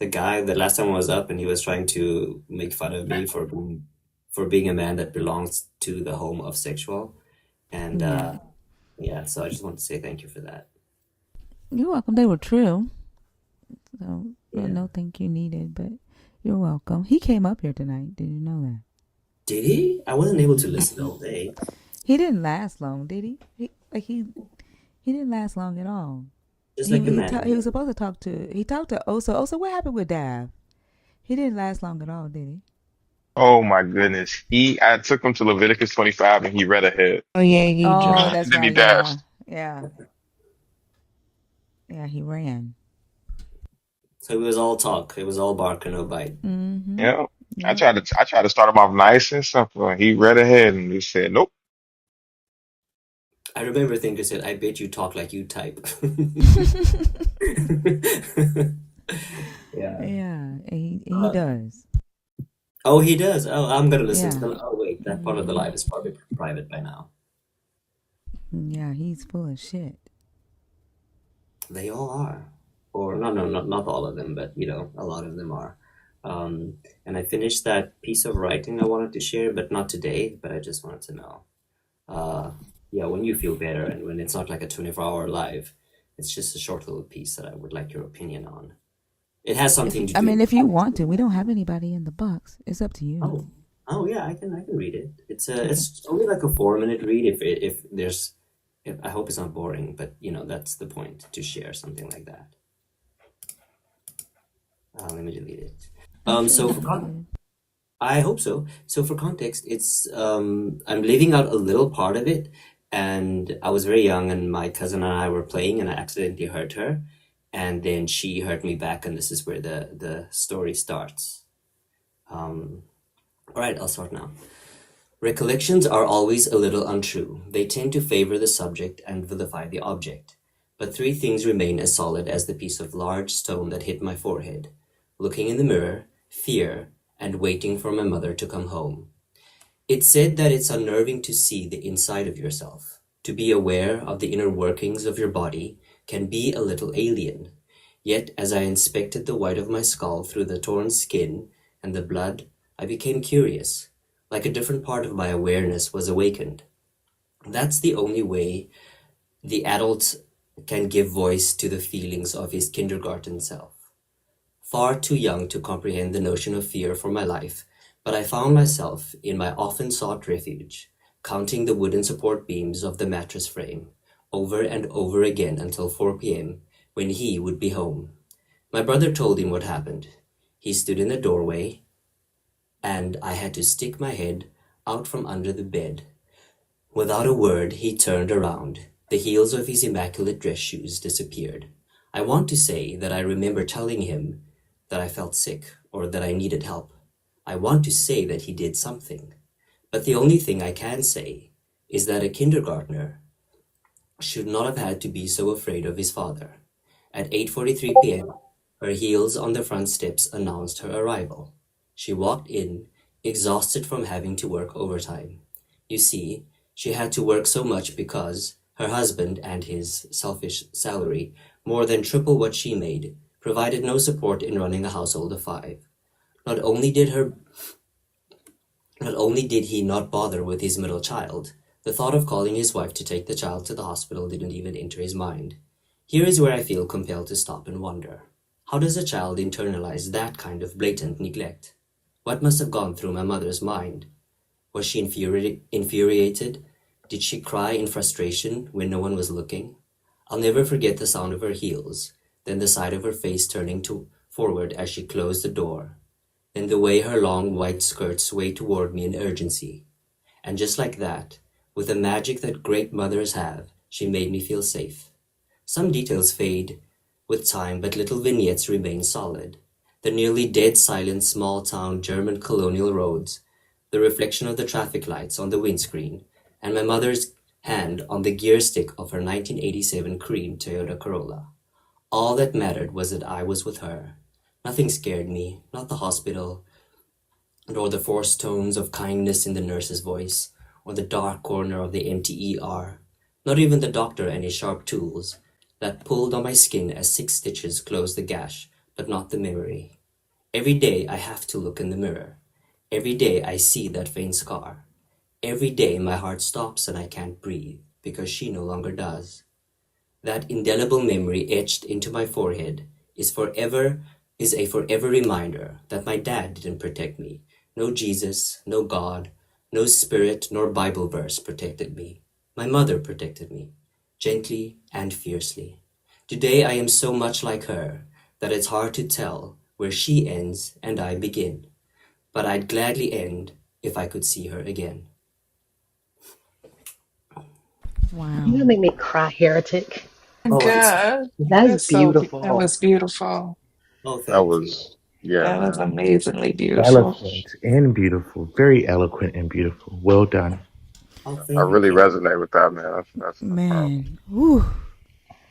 guy, the last time I was up and he was trying to make fun of me for being a man that belongs to the home of sexual. And yeah. yeah, so I just want to say thank you for that. You're welcome. They were true. So, Yeah. no thank you needed, but you're welcome. He came up here tonight. Did you know that? Did he? I wasn't able to listen all day. He didn't last long, did he? He didn't last long at all. Just like a man. He was supposed to talk to. He talked to Osa. Osa, what happened with Dav? He didn't last long at all, did he? Oh my goodness. I took him to Leviticus 25 and he read ahead. Oh yeah, he Oh, dropped. that's Then he right. Yeah, dashed. yeah, yeah. He ran. So it was all talk. It was all bark and no bite. Mm-hmm. Yeah. Yep. I tried to start him off nice and simple. And he read ahead and he said, nope. I remember Thinker said, I bet you talk like you type. Yeah. Yeah, he does. Oh, he does. Oh, I'm gonna listen to Yeah. them. Oh, wait, that part of the live is probably private by now. Yeah, he's full of shit. They all are. Or not all of them, but a lot of them are. And I finished that piece of writing I wanted to share, but not today, but I just wanted to know. Yeah, when you feel better and when it's not like a 24-hour live, it's just a short little piece that I would like your opinion on. It has something to do. If you want to, we don't have anybody in the box. It's up to you. Oh yeah, I can read it. It's only like a 4-minute read. I hope it's not boring, but that's the point, to share something like that. Let me delete it. I hope so. So for context, it's I'm leaving out a little part of it, and I was very young, and my cousin and I were playing, and I accidentally hurt her, and then she hurt me back, and this is where the story starts. All right, I'll start now. Recollections are always a little untrue. They tend to favor the subject and vilify the object. But 3 things remain as solid as the piece of large stone that hit my forehead: looking in the mirror, fear, and waiting for my mother to come home. It's said that it's unnerving to see the inside of yourself. To be aware of the inner workings of your body can be a little alien. Yet, as I inspected the white of my skull through the torn skin and the blood, I became curious. Like a different part of my awareness was awakened. That's the only way the adult can give voice to the feelings of his kindergarten self. Far too young to comprehend the notion of fear for my life, but I found myself in my often sought refuge, counting the wooden support beams of the mattress frame, over and over again until 4 p.m., when he would be home. My brother told him what happened. He stood in the doorway, and I had to stick my head out from under the bed. Without a word, he turned around. The heels of his immaculate dress shoes disappeared. I want to say that I remember telling him that I felt sick or that I needed help. I want to say that he did something. But the only thing I can say is that a kindergartner should not have had to be so afraid of his father. At 8:43 p.m., her heels on the front steps announced her arrival. She walked in, exhausted from having to work overtime. You see, she had to work so much because her husband and his selfish salary, more than triple what she made, provided no support in running a household of 5. Not only did he not bother with his middle child, the thought of calling his wife to take the child to the hospital didn't even enter his mind. Here is where I feel compelled to stop and wonder. How does a child internalize that kind of blatant neglect? What must have gone through my mother's mind? Was she infuriated? Did she cry in frustration when no one was looking? I'll never forget the sound of her heels, then the sight of her face turning forward as she closed the door, then the way her long white skirt swayed toward me in urgency. And just like that, with the magic that great mothers have, she made me feel safe. Some details fade with time, but little vignettes remain solid. the nearly dead silent small town German colonial roads, the reflection of the traffic lights on the windscreen, and my mother's hand on the gear stick of her 1987 cream Toyota Corolla. All that mattered was that I was with her. Nothing scared me, not the hospital, nor the forced tones of kindness in the nurse's voice, or the dark corner of the empty ER, not even the doctor and his sharp tools that pulled on my skin as 6 stitches closed the gash, but not the memory. Every day I have to look in the mirror. Every day I see that faint scar. Every day my heart stops and I can't breathe because she no longer does. That indelible memory etched into my forehead is a forever reminder that my dad didn't protect me. No Jesus, no God, no spirit nor Bible verse protected me. My mother protected me, gently and fiercely. Today I am so much like her that it's hard to tell where she ends and I begin. But I'd gladly end if I could see her again. You Wow. gonna make me cry, heretic. Oh, I'm sorry. Good. That's That beautiful. was beautiful. Oh, That thank you. was, yeah, That was man. amazingly beautiful. Eloquent and beautiful. Very eloquent and beautiful. Well done. Oh, I thank really you. resonate with that, man. That's powerful. Man. Whew.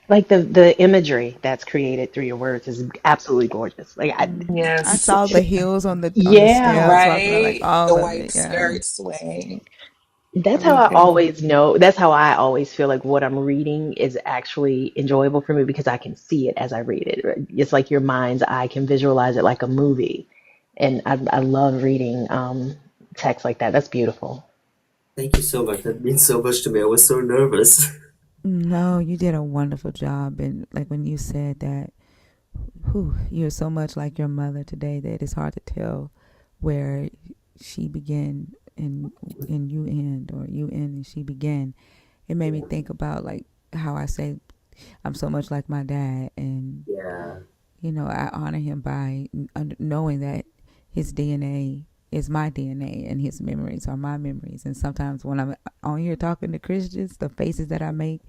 Like the imagery that's created through your words is absolutely gorgeous. Like I Yes. saw the heels on the yeah. steps, walking around, like Right? all The of white it. Yeah. skirt swing, That's how I everything. always know. That's how I always feel like what I'm reading is actually enjoyable for me because I can see it as I read it. Right? It's like your mind's eye can visualize it like a movie. And I love reading text like that. That's beautiful. Thank you so much. That means so much to me. I was so nervous. No, you did a wonderful job. And like when you said that, whew, you're so much like your mother today that it's hard to tell where she began and you end, or you end and she began. It made me think about like how I say I'm so much like my dad, and Yeah. I honor him by knowing that his DNA is my DNA and his memories are my memories. And sometimes when I'm on here talking to Christians, the faces that I make,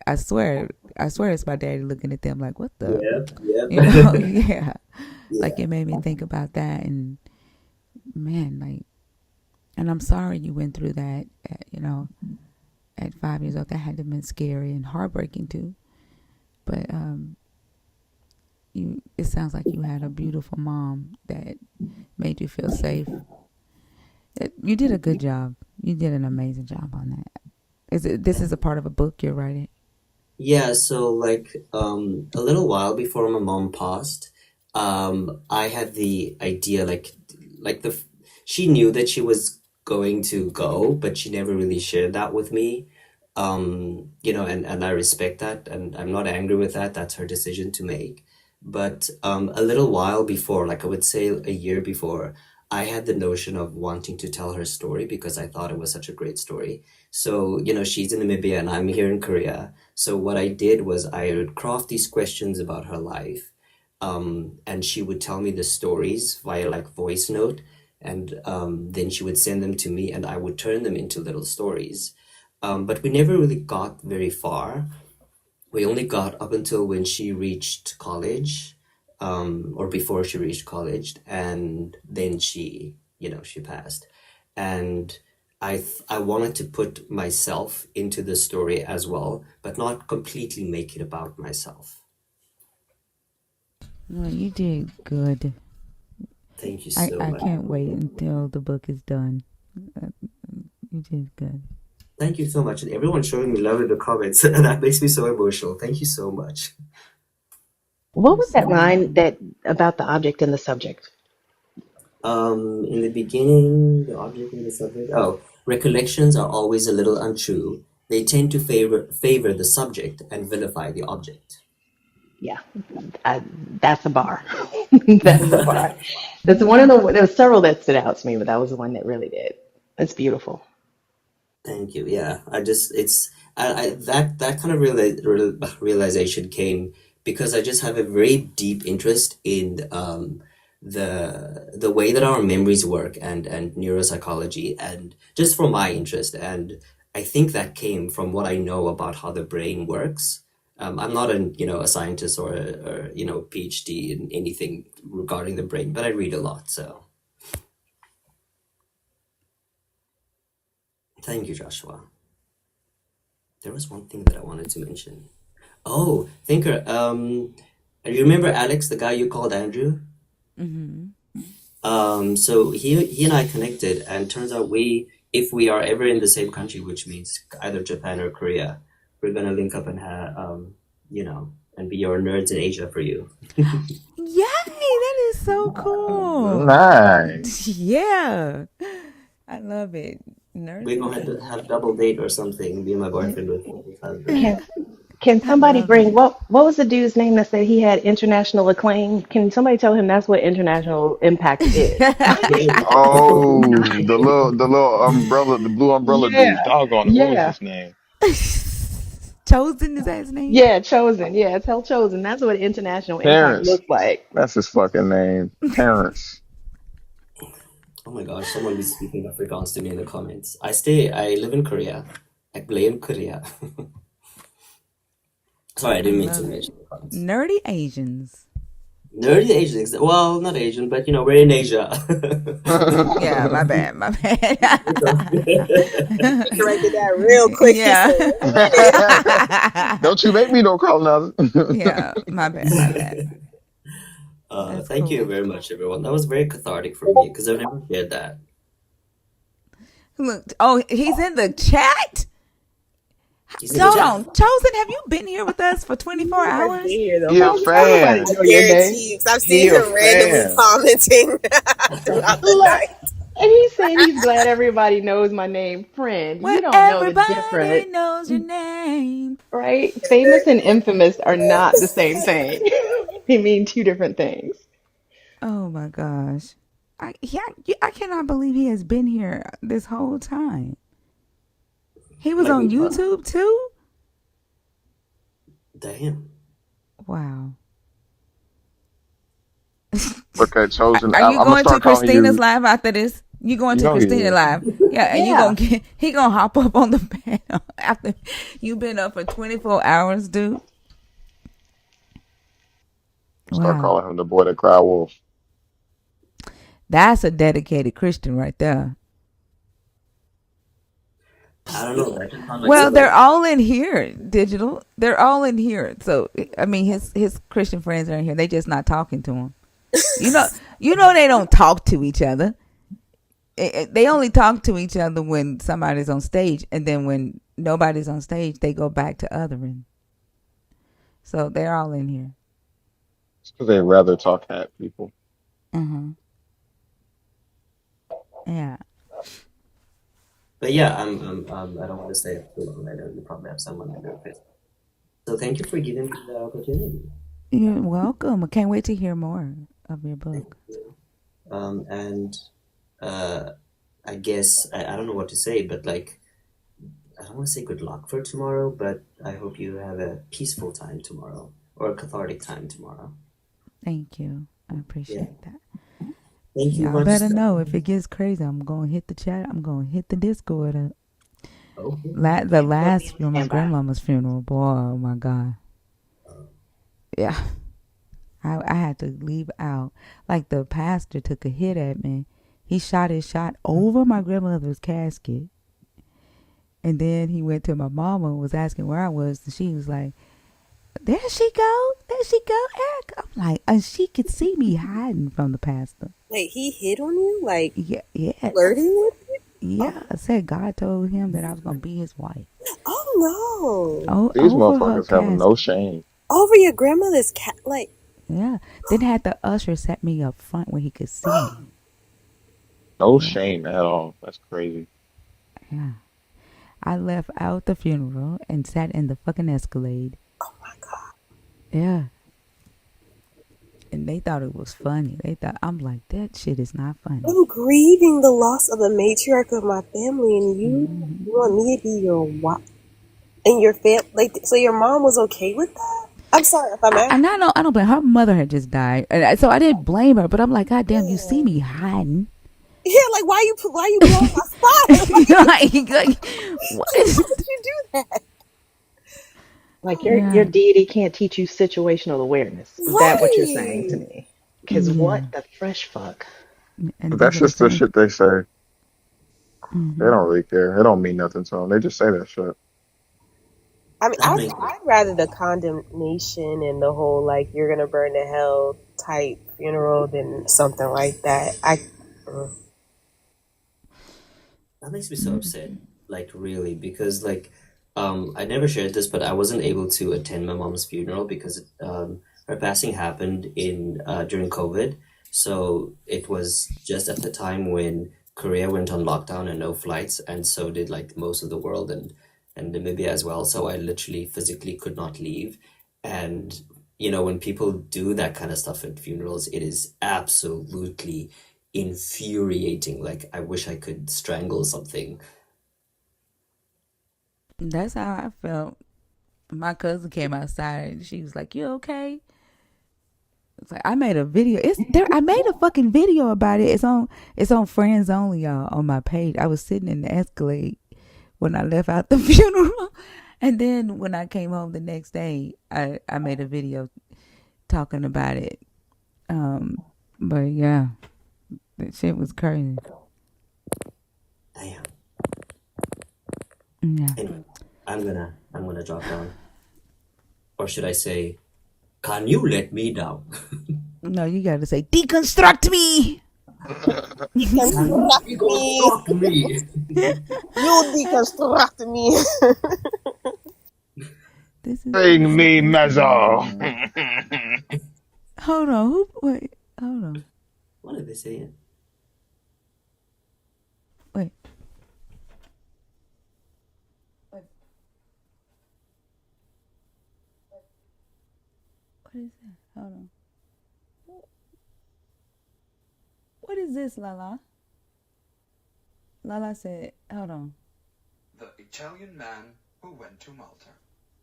I swear it's my daddy looking at them like, what the, Yep. Yep. yeah. Like Yeah. it made me think about that, and man, like, and I'm sorry you went through that, at 5 years old. That had to have been scary and heartbreaking too. But it sounds like you had a beautiful mom that made you feel safe. You did a good job. You did an amazing job on that. This is a part of a book you're writing? Yeah, so like a little while before my mom passed, I had the idea like the she knew that she was going to go, but she never really shared that with me. And I respect that, and I'm not angry with that. That's her decision to make. But a little while before, like I would say a year before, I had the notion of wanting to tell her story because I thought it was such a great story. So, she's in Namibia and I'm here in Korea. So what I did was I would craft these questions about her life, and she would tell me the stories via like voice note, and then she would send them to me, and I would turn them into little stories. But we never really got very far. We only got up until when she reached college, or before she reached college, and then she passed. And I wanted to put myself into the story as well, but not completely make it about myself. Well, you did good. Thank you I, so I much. can't wait until the book is done. Uh, You did good. Thank you so much. And everyone's showing me love in the comments. And that makes me so emotional. Thank you so much. What You're was so that line welcome. that about the object and the subject? In the beginning, the object and the subject. Oh, recollections are always a little untrue. They tend to favor the subject and vilify the object. Yeah, that's a bar. That's a bar. That's one of the. There was several that stood out to me, but that was the one that really did. That's beautiful. Thank you. Yeah, I that kind of realization came because I just have a very deep interest in the way that our memories work and neuropsychology, and just for my interest. And I think that came from what I know about how the brain works. I'm not a scientist or PhD in anything regarding the brain, but I read a lot. So thank you, Joshua. There was one thing that I wanted to mention. Oh, Thinker. You remember Alex, the guy you called Andrew? So he and I connected, and turns out if we are ever in the same country, which means either Japan or Korea, we're gonna link up and have and be your nerds in Asia for you. Yay! That is so cool. Nice. Yeah, I love it. Nerds. We're gonna have to have double date or something. Me and my boyfriend with his husband. Can somebody bring what was the dude's name that said he had international acclaim? Can somebody tell him that's what international impact is? Oh, the little umbrella, the blue umbrella dude. Yeah, Doggone it. What was yeah, his name? Chosen is that his name? yeah. Chosen, yeah. Tell Chosen that's what international impact Terrence. looks like. That's his fucking name. Terrence. Oh my gosh, someone be speaking Afrikaans to me in the comments. I live in Korea. I blame Korea. Sorry, I didn't mean to mention the comments. Nerdy Asians. Nerdy Asians. Well, not Asian, but we're in Asia. Yeah, my bad. Corrected that real quick. Yeah. Don't you make me no colonizer. Yeah, my bad. Thank you very much, everyone. That was very cathartic for me because I've never shared that. Look, he's in the chat. Hold on, Chosen, have you been here with us for 24 hours? He a fan. I've seen him randomly commenting throughout the night. And he's saying he's glad everybody knows my name, friend. Well, you don't know the everybody difference. knows your name. Right? Famous and infamous are not the same thing. They mean two different things. Oh my gosh. I cannot believe he has been here this whole time. He was on YouTube too? Damn. Wow. Okay, Chosen. Are you going to Christina's you... live after this? You going to Christina's live? Yeah, and he gonna hop up on the panel after you've been up for 24 hours, dude. Start calling him the boy that cried wolf. That's a dedicated Christian right there. I don't know. That just sounds like Well, they're all in here, digital. They're all in here. So I mean, his Christian friends are in here. They just not talking to him. You know, they don't talk to each other. They only talk to each other when somebody's on stage, and then when nobody's on stage, they go back to othering. So they're all in here. It's because they rather talk at people. Yeah. But yeah, I don't want to stay up too long. I know you probably have someone to do it. So thank you for giving me the opportunity. You're welcome. I can't wait to hear more of your book. I guess I don't know what to say, but I don't want to say good luck for tomorrow, but I hope you have a peaceful time tomorrow or a cathartic time tomorrow. Thank you. I appreciate that. Thank you. Y'all better know if it gets crazy, I'm going to hit the chat. I'm going to hit the Discord up. Okay. The last funeral, my grandmama's funeral, boy, oh my God. Yeah. I had to leave out. Like the pastor took a hit at me. He shot his shot over my grandmother's casket. And then he went to my mama and was asking where I was. And she was like, there she go, Erica. I'm like, and she could see me hiding from the pastor. Wait, he hit on you? Like, yeah. Flirting with you? Yeah, I said God told him that I was going to be his wife. Oh, no. Oh, these motherfuckers have no shame. Over your grandmother's cat, like. Yeah. Then had the usher set me up front where he could see me. No shame at all. That's crazy. Yeah. I left out the funeral and sat in the fucking Escalade. Oh my God. Yeah. And they thought it was funny. I'm like, that shit is not funny. I'm grieving the loss of the matriarch of my family, and you want me to be your wife and your family. So your mom was okay with that? I'm sorry if I'm asking. I don't blame her. Mother had just died, and so I didn't blame her. But I'm like, God damn, you see me hiding. Yeah, like why you blowing my spot? Like, why did you do that? Like your Yeah. deity can't teach you situational awareness. Is that what you're saying to Right. me? Because Yeah. what the fresh fuck? And But that's that's what I'm just the saying. shit they say. They Hmm. don't really care. It don't mean nothing to them. They just say that shit. I mean, That makes sense. I'd rather the condemnation and the whole like you're gonna burn to hell type funeral than something like that. That makes me so upset. Like really, because like I never shared this, but I wasn't able to attend my mom's funeral because her passing happened in during COVID. So it was just at the time when Korea went on lockdown and no flights, and so did like most of the world and Namibia as well. So I literally physically could not leave. And you know, when people do that kind of stuff at funerals, it is absolutely infuriating. Like I wish I could strangle something. That's how I felt. My cousin came outside and she was like, "You okay?" It's like I made a video. It's there. I made a fucking video about it. It's on Friends Only, y'all, on my page. I was sitting in the Escalade when I left out the funeral, and then when I came home the next day, I made a video talking about it. But yeah, that shit was crazy. Damn. Yeah. Anyway, I'm gonna drop down. Or should I say, can you let me down? No, you got to say deconstruct me. Can you Deconstruct me. deconstruct me? You deconstruct me. This is Bring me this mezzo. Hold on. Who? Wait. Hold on. What are they saying? Wait. What is that? Hold on. What is this, Lala? Lala said, hold on. The Italian man who went to Malta.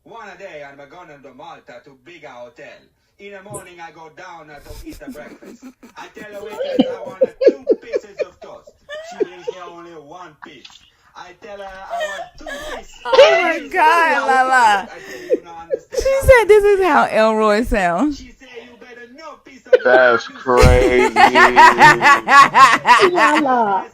One day I'm going to Malta to big hotel. In the morning I go down to eat a breakfast. I tell the waitress I want 2 pieces of toast. She brings me only 1 piece. I tell her I want 2 pieces. Oh my God, Lala. I tell you not understand. She said this is how Elroy sounds. She say you better no piece of That's crazy. Lala.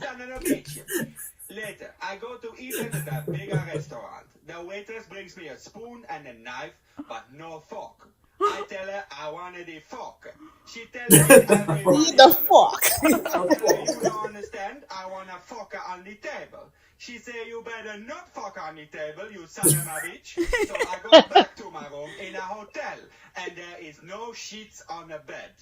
Later, I go to eat at the bigger restaurant. The waitress brings me a spoon and a knife, but no fork. I tell her I wanted a fork. She tells me everyone Need the fork. I tell her you don't understand. I want a fork on the table. She say you better not fuck on the table, you son of a bitch. So I go back to my room in a hotel, and there is no sheets on the bed.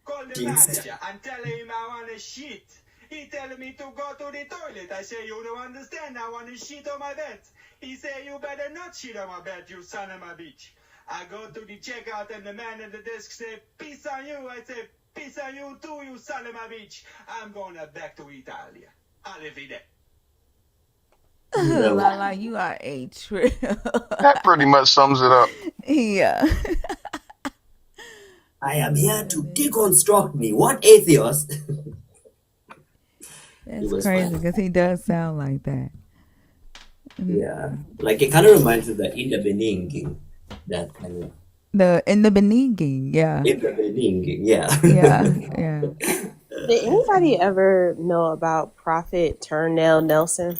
Call the manager and tell him I want a sheet. He tell me to go to the toilet. I say, you don't understand. I want to shit on my bed. He say, you better not shit on my bed, you son of a bitch. I go to the checkout and the man at the desk say, peace on you. I say, peace on you too, you son of a bitch. I'm going back to Italia. Arrivederci. Lala, you are a trip. That pretty much sums it up. Yeah. I am here to deconstruct me. What atheist? That's crazy because he does sound like that. Yeah, like it kind of reminds me of the in the Benin, that kind of. In the Benin game, yeah. In the Benin, yeah. Yeah. Did anybody ever know about Prophet Turnell Nelson?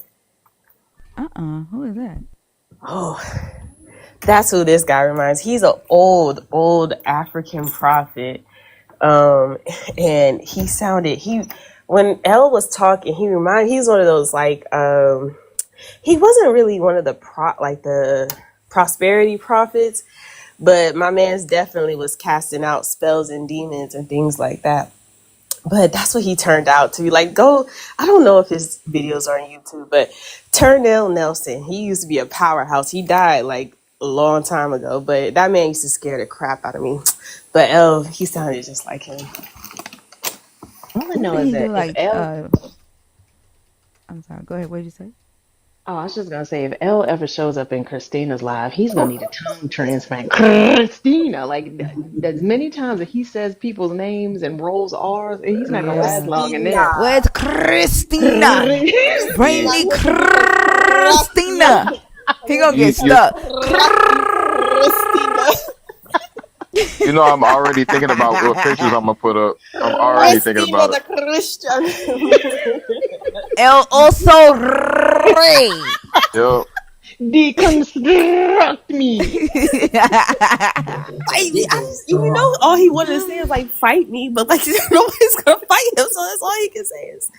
Who is that? Oh, that's who this guy reminds. He's an old African prophet. And when Elle was talking, he's one of those like, he wasn't really one of the the prosperity prophets, but my man's definitely was casting out spells and demons and things like that. But that's what he turned out to be. Like, I don't know if his videos are on YouTube, but Turnell Nelson, he used to be a powerhouse. He died like a long time ago, but that man used to scare the crap out of me. But Elle, he sounded just like him. All I know is that if Elle, I'm sorry, go ahead. What did you say? oh, I was just gonna say, if Elle ever shows up in Christina's live, he's gonna need a tongue transplant. Christina, like as many times that he says people's names and rolls R's, he's not gonna last long in there. Where's Christina? Bring me Christina. He gonna get stuck. Christina. You know, I'm already thinking about what pictures I'm gonna put up. I'm already thinking Christina about it. the Christian. El oso rey. Yo, Deconstruct me. Fight me. You know, Deconstruct. all he wanted to say is like, fight me, but like, nobody's gonna fight him, so that's all he can say is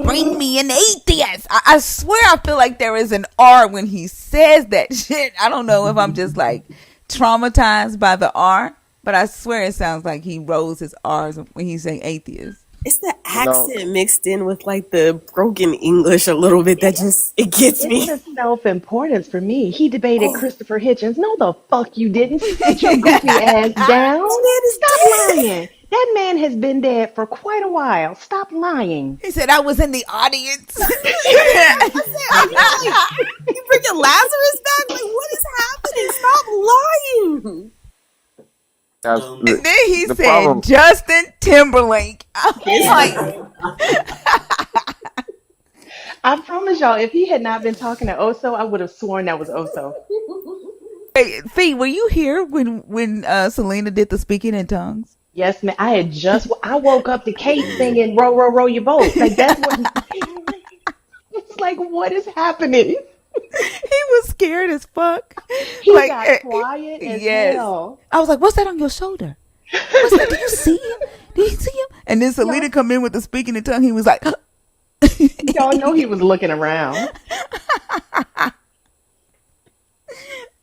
Bring deconstruct. me an atheist. I swear I feel like there is an R when he says that shit. I don't know if I'm just like traumatized by the R, but I swear it sounds like he rolls his R's when he's saying atheist. It's the you know, accent mixed in with like the broken English a little bit that just it gets It's me. the self-importance for me. He debated Oh, Christopher Hitchens. No, the fuck you didn't. Sit your goofy ass down. this man is Stop dead. lying. That man has been dead for quite a while. Stop lying. He said I was in the audience. I said, are you like you bringing Lazarus back? Like, what is happening? Stop lying. that's Um, And then he the said problem. Justin Timberlake. I was like, I promise y'all, if he had not been talking to Oso, I would have sworn that was Oso. hey, Fee, were you here when Selena did the speaking in tongues? Yes, man. I woke up to Kate singing "Row, row, row your boat." Like that's what. It's like, what is happening? He was scared as fuck. He Like, got quiet as yes. hell. I was like, what's that on your shoulder? What's that? Do you see him? Do you see him? And then Y'all, Selena come in with the speaking in tongue. He was like, y'all know he was looking around.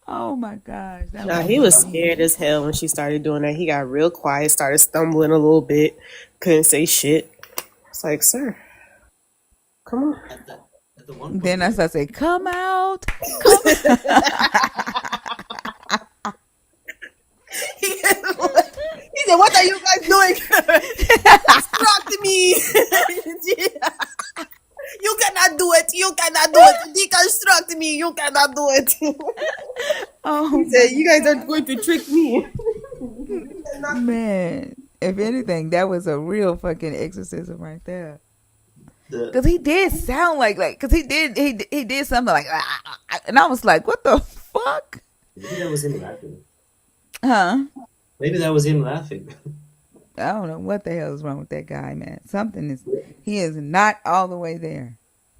oh my gosh. That Nah, was he was funny. scared as hell when she started doing that. He got real quiet, started stumbling a little bit, couldn't say shit. It's like, sir, come on. at the one point Then I where started saying, come out. Come He said, "What are you guys doing? Deconstruct me! You cannot do it. You cannot do it. Deconstruct me. You cannot do it." Oh He said, my "You guys are going to trick me." man. If anything, that was a real fucking exorcism right there. the Cause he did sound like, cause he did something like, and I was like, what the fuck? maybe that was him laughing. Huh? Maybe that was him laughing. I don't know what the hell is wrong with that guy, man. He is not all the way there.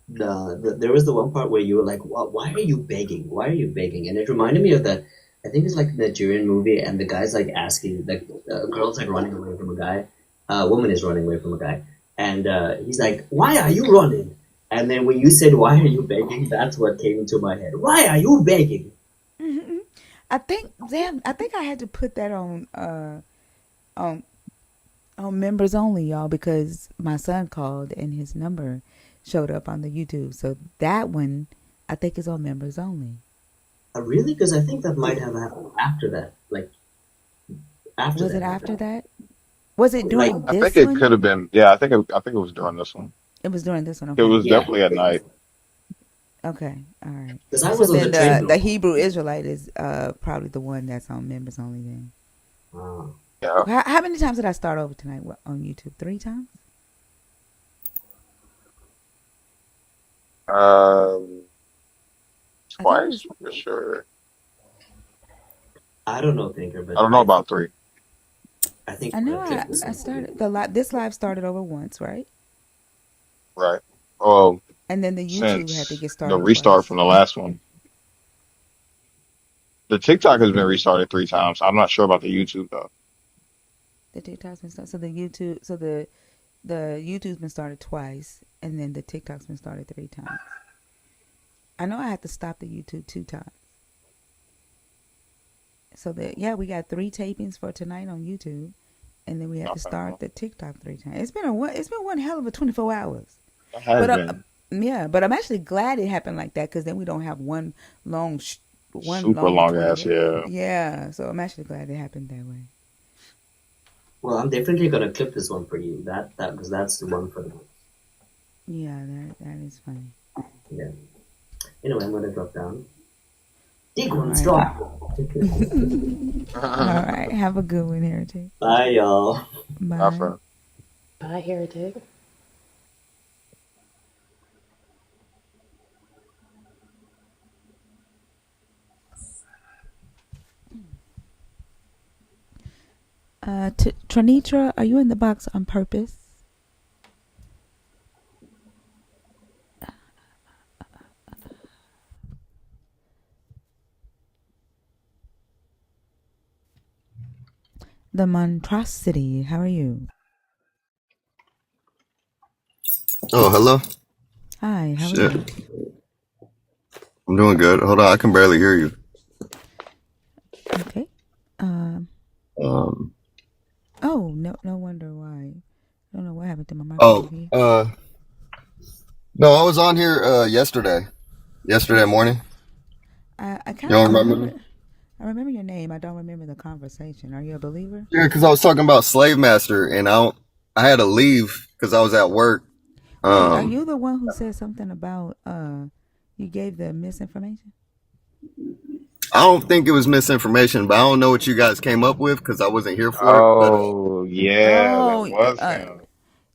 There was the one part where you were like, why are you begging? Why are you begging? And it reminded me of that. I think it's like a Nigerian movie, and the guy's like asking, like, a girl's like running away from a guy, a woman is running away from a guy, and he's like, why are you running? And then when you said, why are you begging? That's what came into my head. Why are you begging? Mm-hmm. I think I had to put that on members only, y'all, because my son called and his number showed up on the YouTube. So that one, I think, is on members only. Really? Because I think that might have happened after that. Like, after Was that it after happened. that? Was it Like, during I think this it one? could have been. Yeah, I think it was during this one. It was during this one. It Okay. was yeah. definitely at night. Okay. All right. Because I So was on the then train. the Hebrew Israelite is probably the one that's on members only. Then. Ah. Yeah. How many times did I start over tonight on YouTube? 3 times. Um, I thought it Twice was. for sure. I don't know, Thinker, I but don't know about three. I think I I'm know gonna clip this I one for you. started this live started over once, right? Right. Well, And then the YouTube had to since get the started restart twice. from the last one, the TikTok has been restarted 3 times. I'm not sure about the YouTube though. The TikTok's been started. So the YouTube's been started twice, and then the TikTok's been started 3 times. I know I had to stop the YouTube 2 times. So we got 3 tapings for tonight on YouTube, and then we had to Okay. start the TikTok 3 times. It's been one hell of a 24 hours. It has But been but I'm actually glad it happened like that because then we don't have one super long long 20 ass. minutes. Yeah. Yeah, so I'm actually glad it happened that way. Well, I'm definitely gonna clip this one for you. That because that's the one for the Yeah, that is funny. yeah. Anyway, I'm gonna drop down. All right. Deconstruct. All right. Have a good one, Heretic. Bye, y'all. Bye. Bye, heretic. Tranitra, are you in the box on purpose? The monstrosity, how are you? Oh, hello. Hi, how are Shit. you? I'm doing good. Hold on, I can barely hear you. Okay. Oh, no wonder why. I don't know what happened to my Oh, microphone here. no, I was on here yesterday morning. I You don't remember me? I remember your name. I don't remember the conversation. Are you a believer? Yeah, because I was talking about Slave Master, and I had to leave because I was at work. Wait, are you the one who said something about you gave the misinformation? I don't think it was misinformation, but I don't know what you guys came up with because I wasn't here for it. Oh, yeah, that Oh, was him.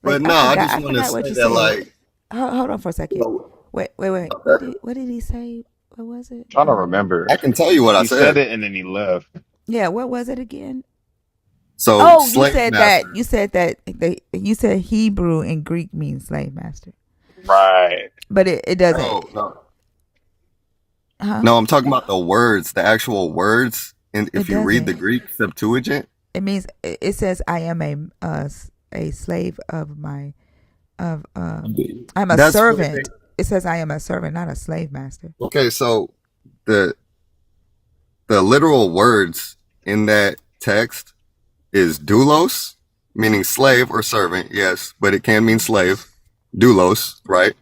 But no, I just I want to forgot say what you that, said. like, Hold on for a second. Wait. okay. What did he say? What was it? Trying to remember. I can tell you what I He said said. it and then he left. Yeah, what was it again? So, Oh, you Slave said that. Master. You said Hebrew and Greek means slave master, Right. but it doesn't. No. Huh? No, I'm talking about the words, the actual words. And It if you read the doesn't. Greek Septuagint, It means it says I am a slave of my of I'm a that's what servant. It says I am a servant, not a slave master. okay. So the literal words in that text is doulos, meaning slave or servant. Yes, but it can mean slave. Doulos, right?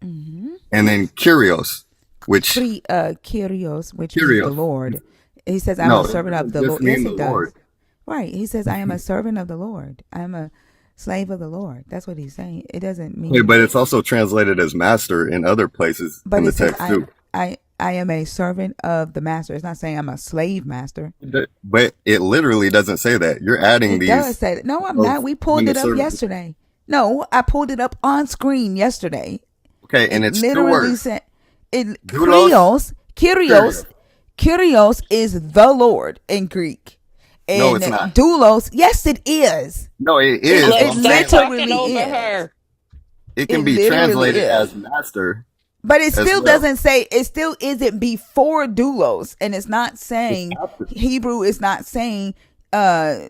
Mm-hmm. And then kyrios, which Kyrios, which means the Lord. He says I'm no, a it servant of doesn't the just Lord. Yes, mean the it does. Lord. Right. He says I am a servant of the Lord. I am a slave of the Lord. That's what he's saying. It doesn't Okay, mean. but it's also translated as master in other places But in the it says text too. I am a servant of the master. It's not saying I'm a slave master. But it literally doesn't say that. You're adding It does these say that. No, I'm of not. We when pulled the it up servant. yesterday. No, I pulled it up on screen yesterday. Okay, and It it's two literally words. said it Doulos, Kyrios kyrios. Kyrios is the Lord in Greek. No, And it's not. doulos, yes it is. No, it It is. But Let's I'm stop saying talking literally over is. her. it It can be literally translated is. as master But it as still well. doesn't say, it still isn't before doulos. And it's not saying, Hebrew is not saying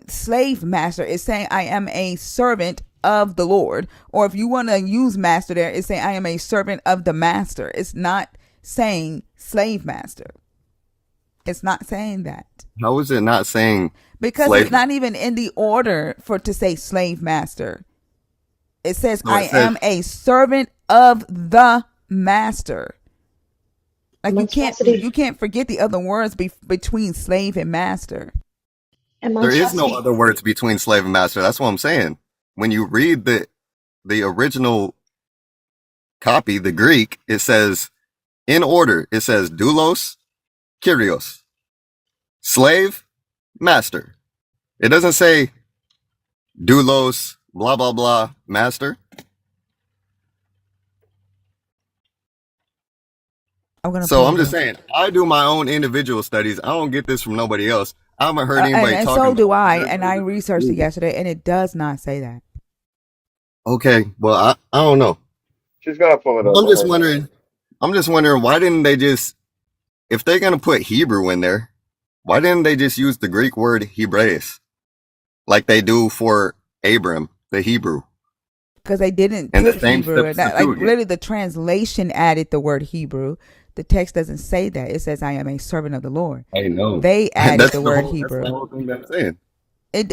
slave master. It's saying I am a servant of the Lord. Or if you want to use master there, it's saying I am a servant of the master. It's not saying slave master. It's not saying that. How is it not saying Because it's slave? not even in the order for to say slave master. It says No, I it says am a servant of the master. Like you Monstrosity. can't forget the other words between slave and master. And there is no monstrosity. other words between slave and master. That's what I'm saying. When you read the original copy, the Greek, it says in order. It says doulos, kyrios, slave, master. It doesn't say doulos, blah blah blah, master. I'm gonna So pull I'm it just up. saying, I do my own individual studies. I don't get this from nobody else. I haven't heard anybody And talking so do about I. there's And no I difference researched it between them. yesterday, and it does not say that. Okay, well I don't know. She's gonna pull it up I'm on just her now. wondering. I'm just wondering why didn't they just, if they're gonna put Hebrew in there, why didn't they just use the Greek word Hebraeus like they do for Abram, the Hebrew, Because they didn't and the put same Hebrew. Like Septuagint? literally, the translation added the word Hebrew. The text doesn't say that. It says, "I am a servant of the Lord." I know. They added the word That's the Hebrew. whole thing that I'm saying.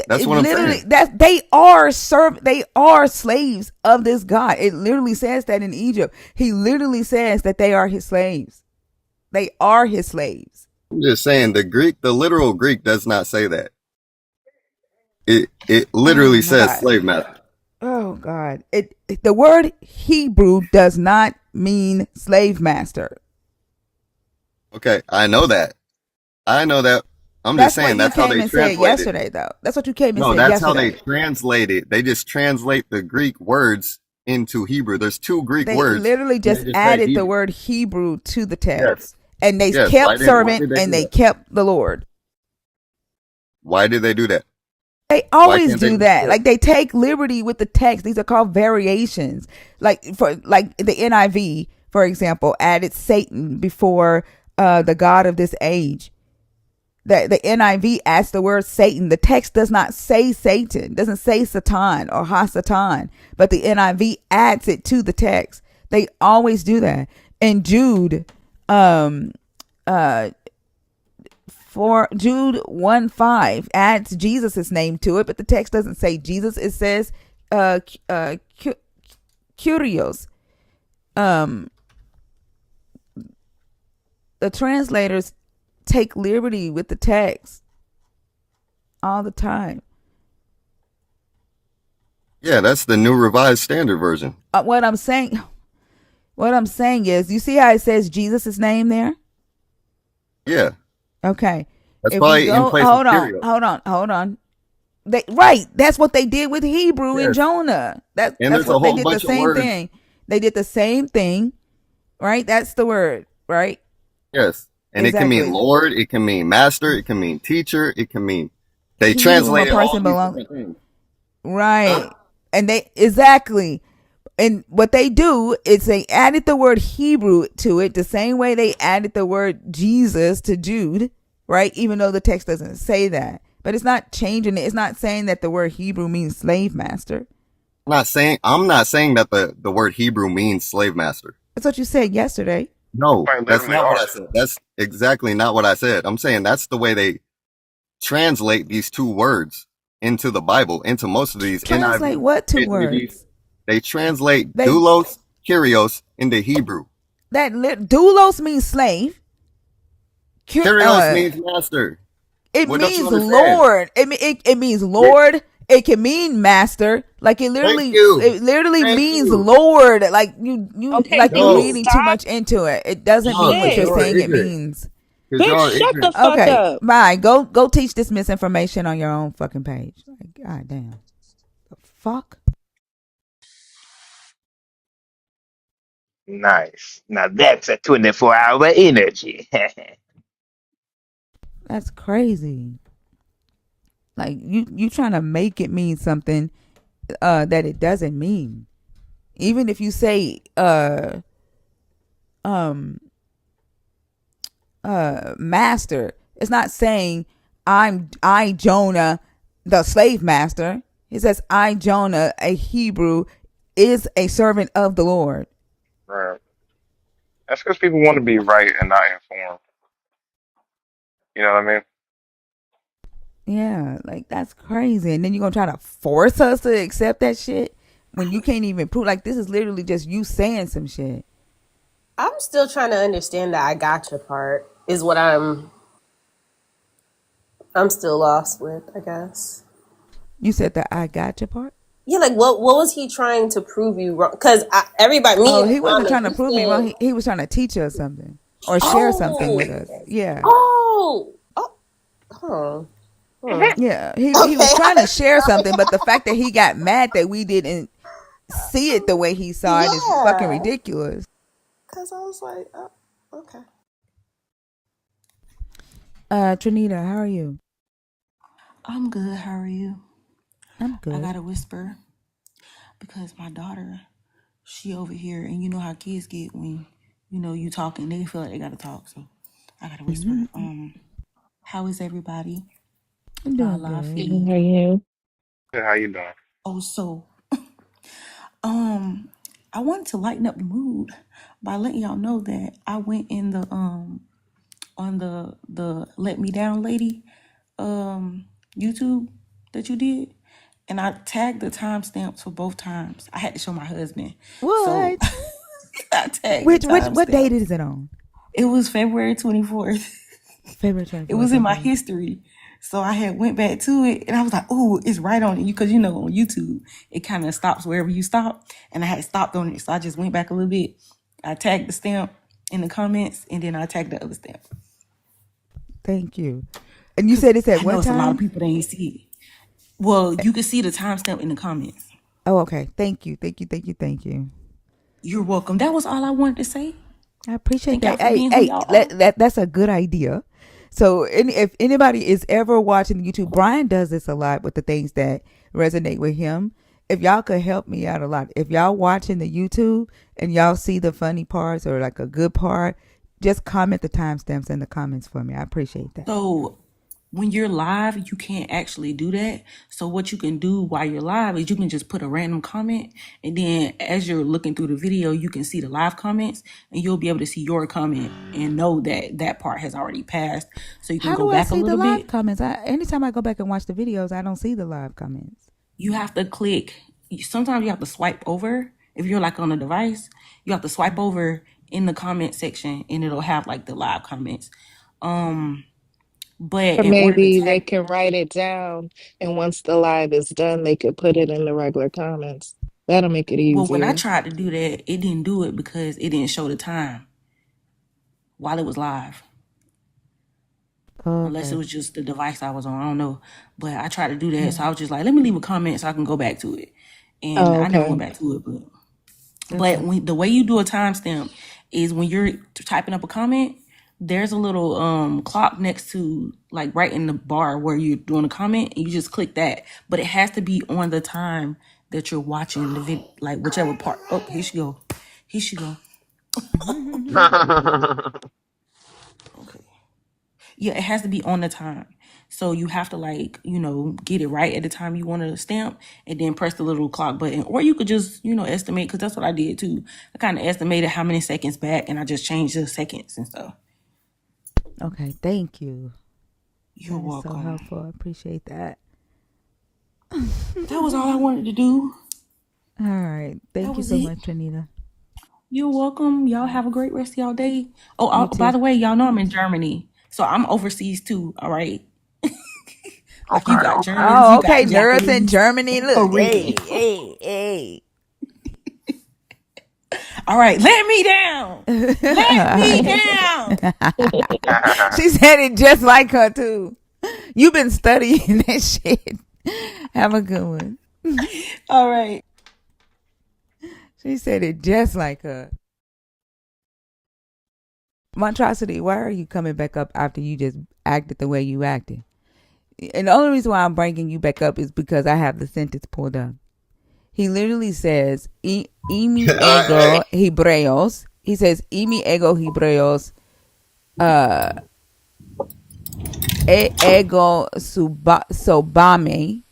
That's It what I'm literally saying. that they are slaves of this God. It literally says that in Egypt. He literally says that they are his slaves. They are his slaves. I'm just saying the Greek, the literal Greek does not say that. It Oh literally my says God. slave master. Oh God. The word Hebrew does not mean slave master. Okay, I know that. I know that. I'm just That's what saying you that's how came they and said translate it. yesterday, though. That's what you came and No, said that's how they yesterday. translate it. They just translate the Greek words into Hebrew. There's two Greek They words, literally and they just just say added the Hebrew. word Hebrew to the Yes, text. And they yes. kept Why servant did they and do they that? kept the Lord. Why did they do that? They Why always can't they do just that. flip? Like they take liberty with the text. These are called variations. Like for like the NIV, for example, added Satan before the God of this age. The NIV adds the word Satan. The text does not say Satan, doesn't say Satan or Hasatan, but the NIV adds it to the text. They always do that. And Jude, for Jude 1:5 adds Jesus' name to it, but the text doesn't say Jesus. It says Kyrios. The translators take liberty with the text all the time. Yeah, that's the New Revised Standard Version. What I'm saying is, you see how it says Jesus' name there? Yeah, Okay. that's If we probably in go, place of Kyrios. hold on. That's what they did with Hebrew in Yes, Jonah. and That's there's a what they whole did. The bunch of same words. thing. They did the same thing, right? That's the word, right? Yes, and it can mean Exactly. Lord, it can mean Master, it can mean Teacher, it can mean. They He whom a translated all person these belongs. different things. Right. And they exactly. And what they do is they added the word Hebrew to it the same way they added the word Jesus to Jude, right? Even though the text doesn't say that. But it's not changing it. It's not saying that the word Hebrew means slave master. I'm not saying that the word Hebrew means slave master. That's what you said yesterday. No, Quite that's literally not what are. I said. That's exactly not what I said. I'm saying that's the way they translate these two words into the Bible, into most of these Translate NIV, what two KJV. words? They translate They doulos, kyrios into Hebrew. doulos means slave. Kyrios means master. It What don't you means understand? Lord. It means Yeah, Lord. It can mean master. Like thank you. it literally Thank means you. Lord. Like you Okay, like can you're you No, reading too stop? much into it. It doesn't no, mean what because you're y'all Bitch, are saying it ignorant. means. Because bitch, y'all are shut the ignorant. fuck Okay, up. bye. Go teach this misinformation on your own fucking page. Like, God damn. The fuck? Nice. Now that's a 24-hour energy. That's crazy. Like you trying to make it mean something that it doesn't mean. Even if you say um master, it's not saying I Jonah the slave master. It says I Jonah, a Hebrew, is a servant of the Lord. Right. That's because people want to be right and not informed. You know what I mean? Yeah, like that's crazy. And then you're gonna try to force us to accept that shit when you can't even prove. Like, this is literally just you saying some shit. I'm still trying to understand the I gotcha part is what I'm still lost with, I guess. You said the I gotcha part. Yeah, like what was he trying to prove you wrong? Because everybody, me Oh, and he wasn't Anna, trying to we prove me wrong. said, He was trying to teach us something or share something with oh, us. Yeah. oh, oh, hmm. Yeah, he Okay, was I trying to was share something, but the fact that he got mad that we didn't see it the way he saw it is fucking yeah, ridiculous. because I was like, oh, okay. Trinita, how are you? I'm good. How are you? I'm I good. gotta whisper because my daughter, she over here, and you know how kids get when you talking, they feel like they gotta talk. So I gotta whisper. How is everybody? I'm La doing la good. fee. How are you? Hey, how you doing? Oh, so um, I wanted to lighten up the mood by letting y'all know that I went in the on the Let Me Down Lady YouTube that you did, and I tagged the timestamps for both times. I had to show my husband, so What? I tagged the Which what date timestamps. is it on? It was February 24th. February It was 24th. in my Okay. history. So I had went back to it and I was like, oh, it's right on it. Because on YouTube, it kind of stops wherever you stop. And I had stopped on it. So I just went back a little bit. I tagged the stamp in the comments and then I tagged the other stamp. Thank you. And you Because said it's at I know what it's a lot of time? people that ain't see it. Well, you can see the timestamp in the comments. Oh, okay. Thank you. Thank you. Thank you. Thank you. You're welcome. That was all I wanted to say. I appreciate Thank y'all that. for Hey, being who hey, y'all are. that's a good idea. So if anybody is ever watching YouTube, Brian does this a lot with the things that resonate with him. If y'all could help me out a lot, if y'all watching the YouTube and y'all see the funny parts or like a good part, just comment the timestamps in the comments for me. I appreciate that. So when you're live, you can't actually do that. So what you can do while you're live is you can just put a random comment, and then as you're looking through the video, you can see the live comments, and you'll be able to see your comment and know that that part has already passed. So you can How go do I back a see the little live bit. comments? Anytime I go back and watch the videos, I don't see the live comments. You have to click. Sometimes you have to swipe over. If you're like on a device, you have to swipe over in the comment section, and it'll have like the live comments. But Or in order to maybe they tag, can write it down, and once the live is done, they could put it in the regular comments. That'll make it well, when I easier. tried to do that, it didn't do it because it didn't show the time while it was live. Unless it Okay. was just the device I was on. I don't know. But I tried to do that. So I was just like, let me leave a comment so I can go back to it. And Oh, I never went okay. back to it. But Okay. the way you do a timestamp is when you're typing up a comment, there's a little clock next to like right in the bar where you're doing a comment, and you just click that. But it has to be on the time that you're watching the video, like whichever part. Oh, here she go. Here she go. Okay. Yeah, it has to be on the time. So you have to like, get it right at the time you want to stamp, and then press the little clock button. Or you could just, estimate, because that's what I did too. I kind of estimated how many seconds back, and I just changed the seconds and stuff. Okay. Thank you. You're That is so welcome. helpful. I appreciate that. That was all I wanted to do. All right. That Thank you was so it. much, Anita. You're welcome. Y'all have a great rest of y'all day. Oh, You by too. the way, y'all know I'm in Germany. So I'm overseas too, all right? Like you got Germans, Oh, you okay. got Nerds in Japanese, Germany. Look. Korean. Hey, hey, hey. All right, let me down. Let me Alright. down. She said it just like her too. You've been studying that shit. Have a good one. All right. She said it just like her. Monstrosity, why are you coming back up after you just acted the way you acted? And the only reason why I'm bringing you back up is because I have the sentence pulled up. He literally says, "Imi Hey, ego Hebreos." He says, "Imi ego Hebreos, ego sobame,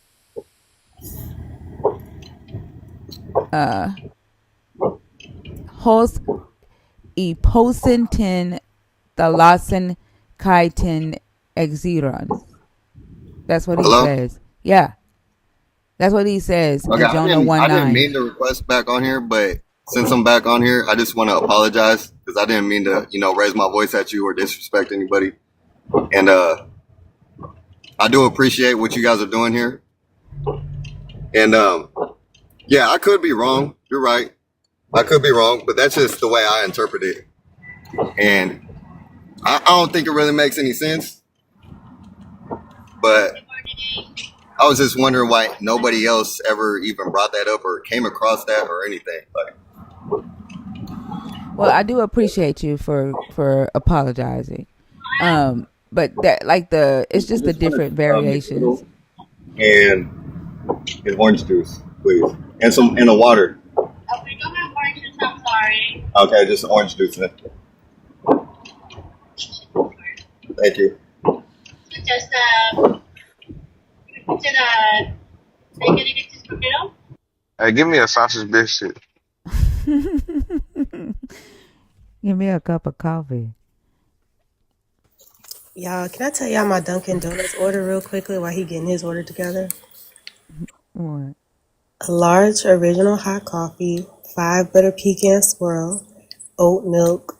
hos iposentin thalassen kaitin exiron." That's what he hello. says. Yeah, that's what he says Okay, in Jonah 1 I didn't 9. mean to request back on here, but since I'm back on here, I just want to apologize because I didn't mean to, raise my voice at you or disrespect anybody. And I do appreciate what you guys are doing here. And yeah, I could be wrong. You're right. I could be wrong, but that's just the way I interpret it. And I don't think it really makes any sense. But I was just wondering why nobody else ever even brought that up or came across that or anything. Like, Well, I do appreciate you for apologizing. But that like it's I just the just want different to mix variations. noodle and orange juice, please, and a water. Oh, we don't have orange juice. I'm sorry. Okay, just orange juice then. Thank you. Just Hey, give me a sausage biscuit. Give me a cup of coffee. Y'all, can I tell y'all my Dunkin' Donuts order real quickly while he getting his order together? What? A large original hot coffee, 5 butter pecan swirl, oat milk,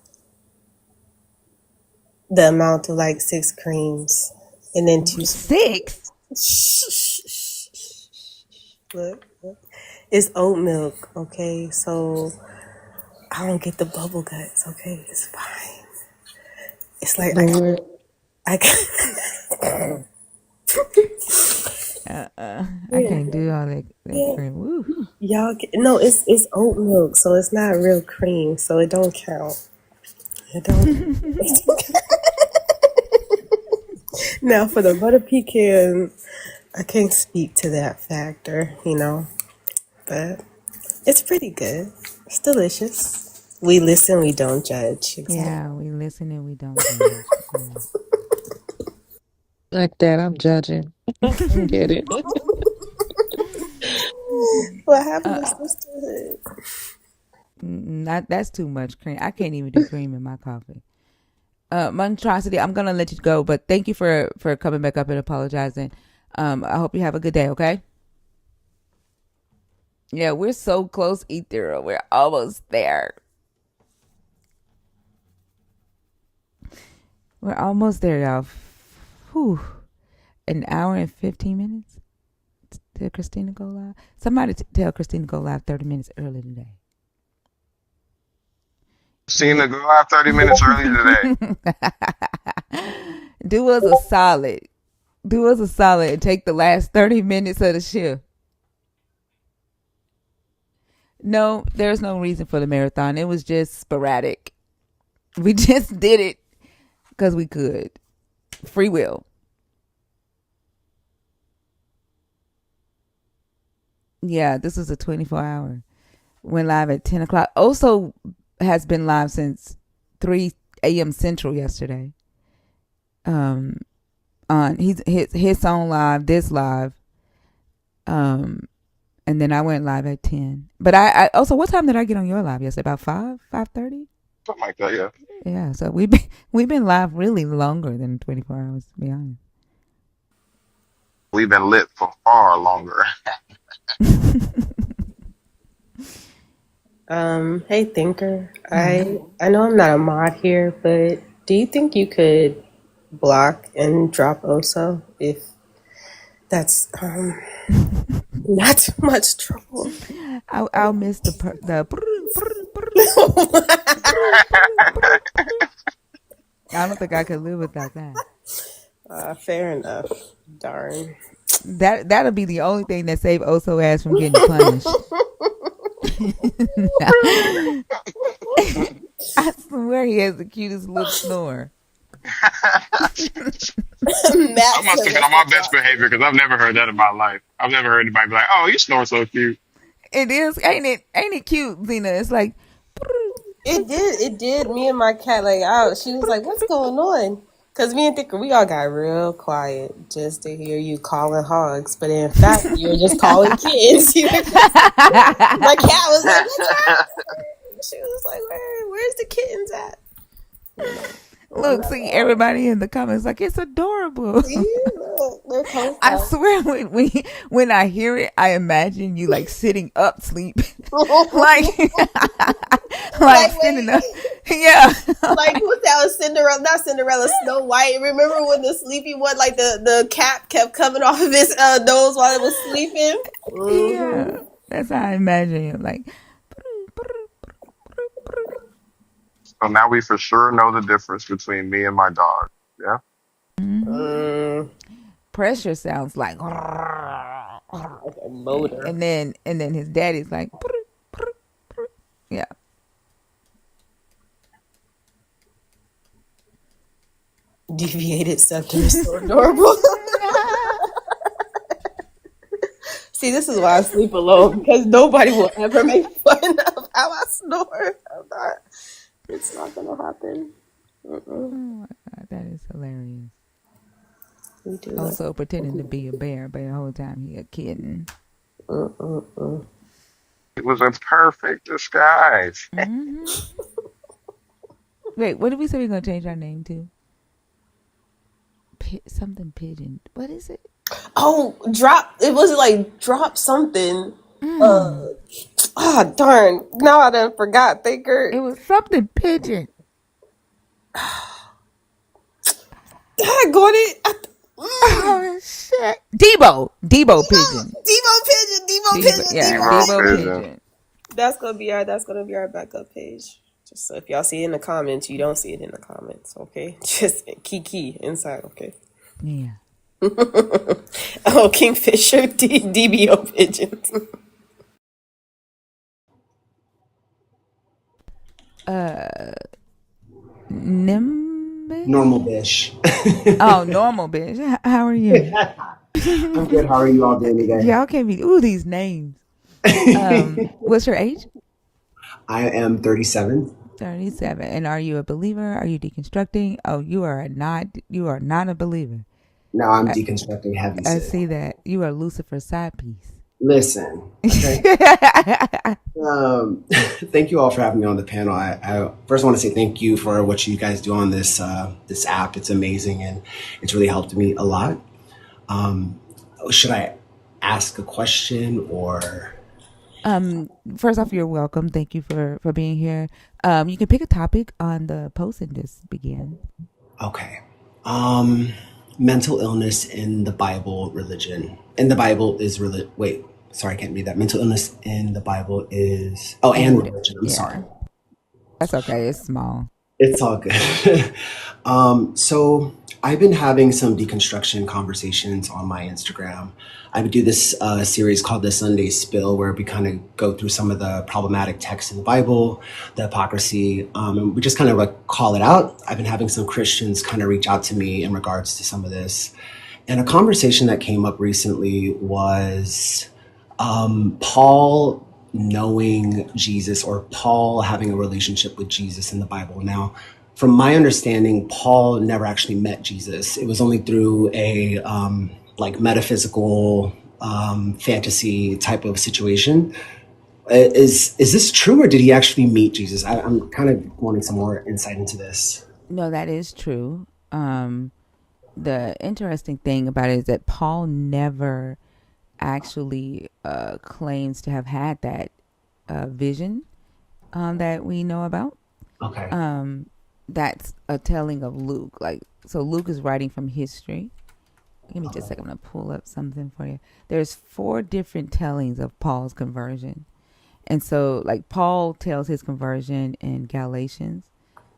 the amount of like 6 creams, and then 2. 6? Look, it's oat milk, okay? So I don't get the bubble guts, okay? It's fine. It's like Lord. I I yeah, can't do all that yeah. cream. Woo. Y'all get, no, it's oat milk, so it's not real cream, so it don't count. It don't. Now for the butter pecan, I can't speak to that factor, but it's pretty good. It's delicious. We listen, we don't judge. Exactly. Yeah, we listen and we don't judge. Yeah. Like that, I'm judging. Get it? What happened to sisterhood? That's too much cream. I can't even do cream in my coffee. Monstrosity, I'm gonna let you go, but thank you for coming back up and apologizing. I hope you have a good day. Okay. Yeah, we're so close, Ether. We're almost there. We're almost there, y'all. Whew. An hour and 15 minutes. Did Christina go live? Somebody tell Christina to go live 30 minutes early today. Cena, go live 30 minutes early today. Do us a solid. Do us a solid and take the last 30 minutes of the shift. No, there's no reason for the marathon. It was just sporadic. We just did it because we could. Free will. Yeah, this is a 24-hour. Went live at 10 o'clock. Also has been live since 3 a.m. Central yesterday. On his own live, this live. And then I went live at 10. But I also, what time did I get on your live yesterday? About 5:30? Something like that, yeah. Yeah, so we've been live really longer than 24 hours, to be honest. We've been lit for far longer. Hey Thinker. I know I'm not a mod here, but do you think you could block and drop Oso if that's not too much trouble? I'll miss the I don't think I could live without that. Fair enough. Darn. That'll be the only thing that save Oso ass from getting punished. I swear he has the cutest little snore. I must have been on my best behavior because I've never heard that in my life. I've never heard anybody be like, "Oh, you snore so cute." It is, ain't it? Ain't it cute, Zena? It's like it did. Me and my cat, she was like, "What's going on?" Because me and Thinker, we all got real quiet just to hear you calling hogs, but in fact, you were just calling kids. My cat was like, she was like, "Where's the kittens at?" Look, see everybody in the comments like it's adorable. I swear, when I hear it, I imagine you like sitting up, sleep, like standing up. Yeah, like who's that? Was Cinderella? Not Cinderella. Snow White. Remember when the sleepy one, like the cap kept coming off of his nose while it was sleeping? Yeah, that's how I imagine you. Like. So now we for sure know the difference between me and my dog. Yeah. Pressure sounds like a motor, and then his daddy's like, yeah. Deviated septum is so adorable. See, this is why I sleep alone because nobody will ever make fun of how I snore. It's not gonna happen. Oh my god, that is hilarious. We do also pretending to be a bear, but the whole time he a kitten. It was a perfect disguise. Wait, what did we say we're gonna change our name to? Something pigeon. What is it? Oh, drop. It wasn't like drop something. Darn. Now I done forgot, Thinker. It was something pigeon. I got it. Oh shit. Debo pigeon. Debo pigeon. That's gonna be our backup page. Just so if y'all see it in the comments, you don't see it in the comments, okay? Just key inside, okay? Yeah. Oh, Kingfisher DBO pigeons. Nimbus bitch? Normal Bish. Oh, normal bitch. How are you? I'm good. How are you all doing today? Y'all can't be these names. What's your age? I am 37. 37. And are you a believer? Are you deconstructing? Oh, you are not. You are not a believer. Now I'm I, deconstructing heavy I set. see that you are Lucifer's side piece. Listen, okay. Thank you all for having me on the panel. I first want to say thank you for what you guys do on this app. It's amazing and it's really helped me a lot. Um, should I ask a question or? First off, you're welcome. Thank you for being here. You can pick a topic on the post and just begin. Okay. Um, Mental illness in the Bible, religion. In the Bible is religion. Wait, sorry, I can't read that. Mental illness in the Bible is. Oh, and And religion. I'm yeah, sorry. that's okay. It's small. It's all good. So I've been having some deconstruction conversations on my Instagram. I would do this series called the Sunday Spill, where we kind of go through some of the problematic texts in the Bible, the hypocrisy, and we just kind of like call it out. I've been having some Christians kind of reach out to me in regards to some of this. And a conversation that came up recently was Paul knowing Jesus or Paul having a relationship with Jesus in the Bible. Now, from my understanding, Paul never actually met Jesus. It was only through a like metaphysical fantasy type of situation. Is this true, or did he actually meet Jesus? I'm kind of wanting some more insight into this. No, that is true. The interesting thing about it is that Paul never actually claims to have had that vision that we know about. Okay. That's a telling of Luke. Like, so Luke is writing from history. Give me just a second. I'm gonna pull up something for you. There's 4 different tellings of Paul's conversion, and so like Paul tells his conversion in Galatians,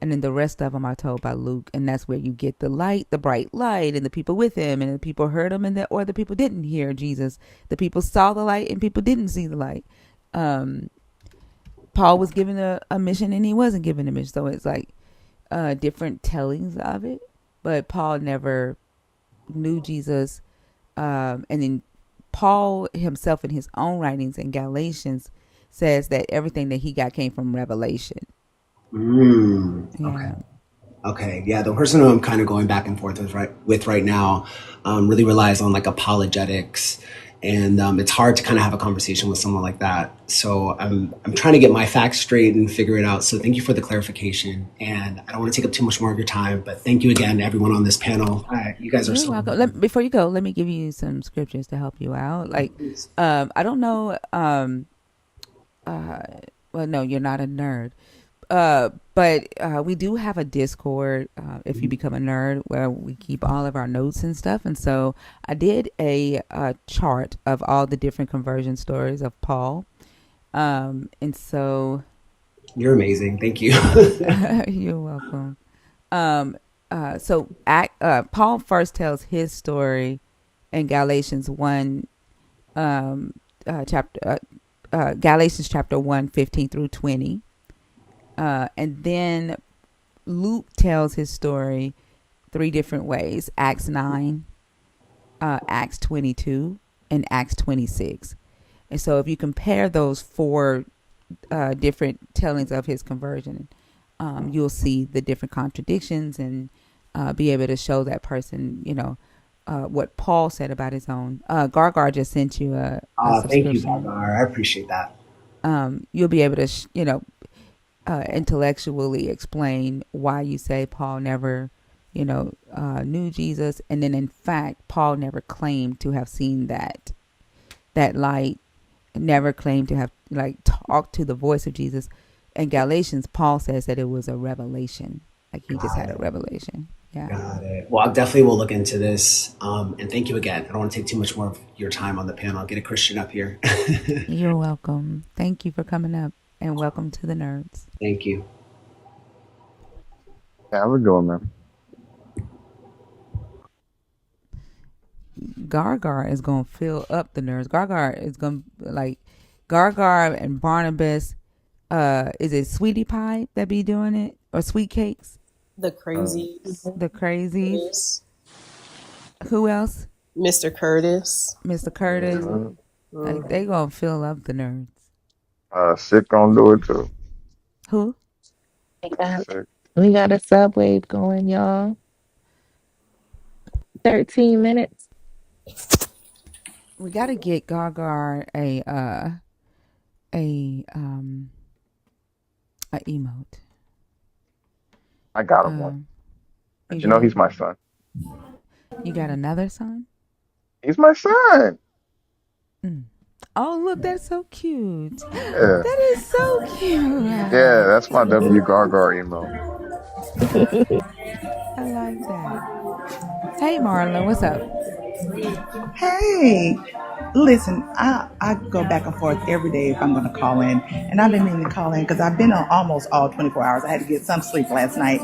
and then the rest of them are told by Luke, and that's where you get the light, the bright light, and the people with him, and the people heard him, and or the people didn't hear Jesus. The people saw the light, and people didn't see the light. Paul was given a mission, and he wasn't given a mission. So it's like different tellings of it, but Paul never knew Jesus. And then Paul himself in his own writings in Galatians says that everything that he got came from revelation. Okay. Yeah. Okay, yeah, the person who I'm kind of going back and forth with right now really relies on like apologetics, and it's hard to kind of have a conversation with someone like that. So I'm trying to get my facts straight and figure it out. So thank you for the clarification, and I don't want to take up too much more of your time, but thank you again, everyone on this panel. You guys are You're so welcome. Before you go, let me give you some scriptures to help you out. Like, I don't know. Well, no, you're not a nerd. But we do have a Discord if you become a nerd where we keep all of our notes and stuff. And so I did a chart of all the different conversion stories of Paul. And so You're amazing. Thank you. you're welcome. So Paul first tells his story in Galatians 1 chapter Galatians chapter 1 15 through 20. And then Luke tells his story 3 different ways: Acts 9, Acts 22, and Acts 26. And so if you compare those 4 different tellings of his conversion, you'll see the different contradictions and be able to show that person, what Paul said about his own. Gargar just sent you a Thank you, subscription. Gagar. I appreciate that. You'll be able to, intellectually explain why you say Paul never, knew Jesus, and then in fact Paul never claimed to have seen that light, never claimed to have like talked to the voice of Jesus. In Galatians, Paul says that it was a revelation, like he just had a revelation. Yeah. Got it. Well, I definitely will look into this. And thank you again. I don't want to take too much more of your time on the panel. I'll get a Christian up here. You're welcome. Thank you for coming up, and welcome to the Nerds. Thank you. Yeah, have a good one, man. Gargar is gonna fill up the Nerds. Gargar is gonna like Gargar and Barnabas. Is it Sweetie Pie that be doing it, or Sweet Cakes? The Uh, crazies. The Crazies. Curtis. Who else? Mr. Curtis. Mr. Curtis. mhm. Like Hmm. they gonna fill up the nerds. Sick gonna do it too. Who? Sick. We got a subwave going, y'all. 13 minutes. We gotta get Gaga a a emote. I got him one. You But you know do? he's my son. You got another son? He's my son. Mm. Oh, look, that's so cute. Yeah. That is so cute. Yeah, that's my W Gargar emo. I like that. Hey, Marla, what's up? Hey, listen, I go back and forth every day if I'm going to call in. And I've been meaning to call in because I've been on almost all 24 hours. I had to get some sleep last night.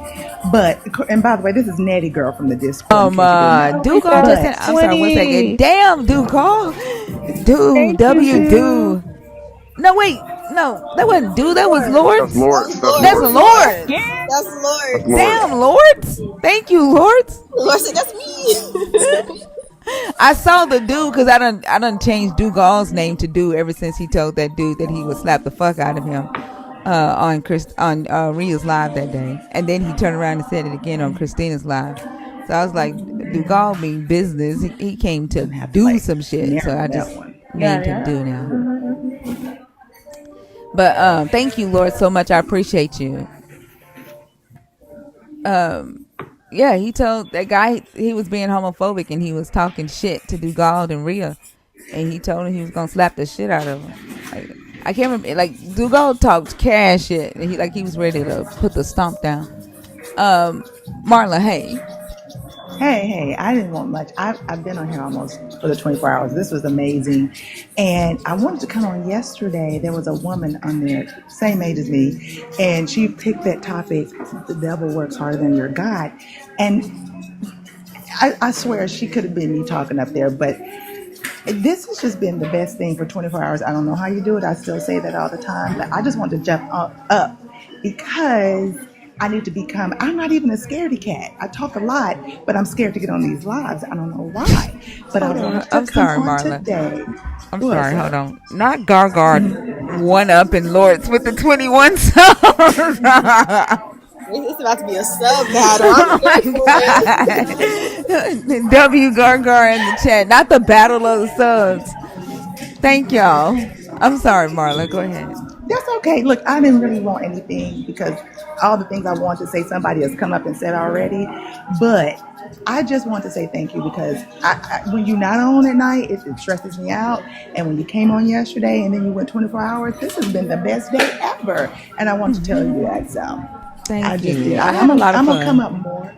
And by the way, this is Natty Girl from the Discord, in case you didn't know. Oh my Dugal just God, sent. I'm sorry, 1 second. 20. Damn, Dugal. Dude, Thank you, do. dude. No, wait. No, that wasn't dude. That was That's Lords. Lords. That's That's Lords. Lords. Lords. That's That's Lords. Lords. Damn, Lords. Thank you, Lords. Lord said, that's me. I saw the dude because I done changed Dugal's name to dude ever since he told that dude that he would slap the fuck out of him on Ria's live that day, and then he turned around and said it again on Christina's live. So I was like, Dugal mean business. He came to Gonna have to do like some shit. So narrow I that just one. named him Do now. But thank you, Lord, so much. I appreciate you. Yeah, he told that guy he was being homophobic and he was talking shit to Dugald and Rhea, and he told him he was gonna slap the shit out of him. Like, I can't remember. Like Dugald talked cash shit, and he was ready to put the stomp down. Marla, hey, Hey, I didn't want much. I've been on here almost for the 24 hours. This was amazing. And I wanted to come on yesterday. There was a woman on there, same age as me, and she picked that topic, the devil works harder than your God. And I swear she could have been me talking up there, but this has just been the best thing for 24 hours. I don't know how you do it. I still say that all the time, but I just want to jump up because I need to become, I'm not even a scaredy cat. I talk a lot, but I'm scared to get on these lives. I don't know why, but I hold on. wanted to I'm come sorry, on Marla. today. I'm What's sorry. Hold up? on. Not Gargard one up in Lords with the 21 songs. It's about to be a sub battle. I'm Oh my ready for it. god. W Gargar in the chat. Not the battle of the subs. Thank y'all. I'm sorry, Marla. Go ahead. That's okay. Look, I didn't really want anything because all the things I wanted to say, somebody has come up and said already. But I just want to say thank you because when you're not on at night, it stresses me out. And when you came on yesterday and then you went 24 hours, this has been the best day ever. And I want to tell you that. So I Thank just you. did. I had a lot of I'm gonna come fun. up more.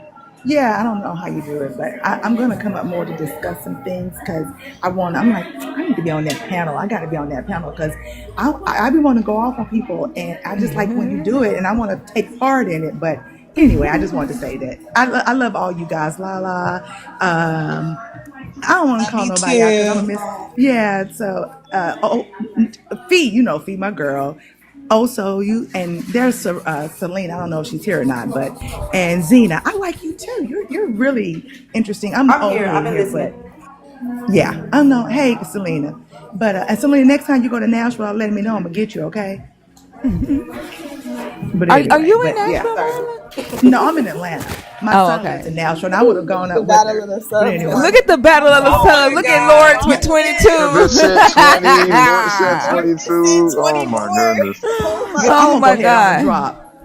Yeah, I don't know how you do it, but I'm gonna come up more to discuss some things because I'm like, I need to be on that panel. I got to be on that panel because I be want to go off on people, and I just like when you do it, and I want to take part in it. But anyway, I just wanted to say that I love all you guys. La la. I don't want to Love call you nobody out because I'm too. gonna miss. Yeah, so Fee, you know Fee, my girl. Also, you and there's Celine. I don't know if she's here or not, but and Zena, I like you too. You're really interesting. I'm I'm old here. I've head been here, but listening. yeah, I know. Hey, Selena, but and Selena, next time you go to Nashville, let me know. I'm gonna get you, okay? But Are anyway, you in but yeah, Nashville, sorry. Marla? No, I'm in Atlanta. My Oh, son lives okay. in Nashville, and I would have gone The up with battle her. of the But subs anyway, Look one. at the battle of the Oh sub. my Look at god. Lords I'm with yeah. 22. Lord said 20. Lord said Lord said 22. Oh my 24. goodness. Oh my Yeah, I'm Oh gonna go my ahead on and god. drop.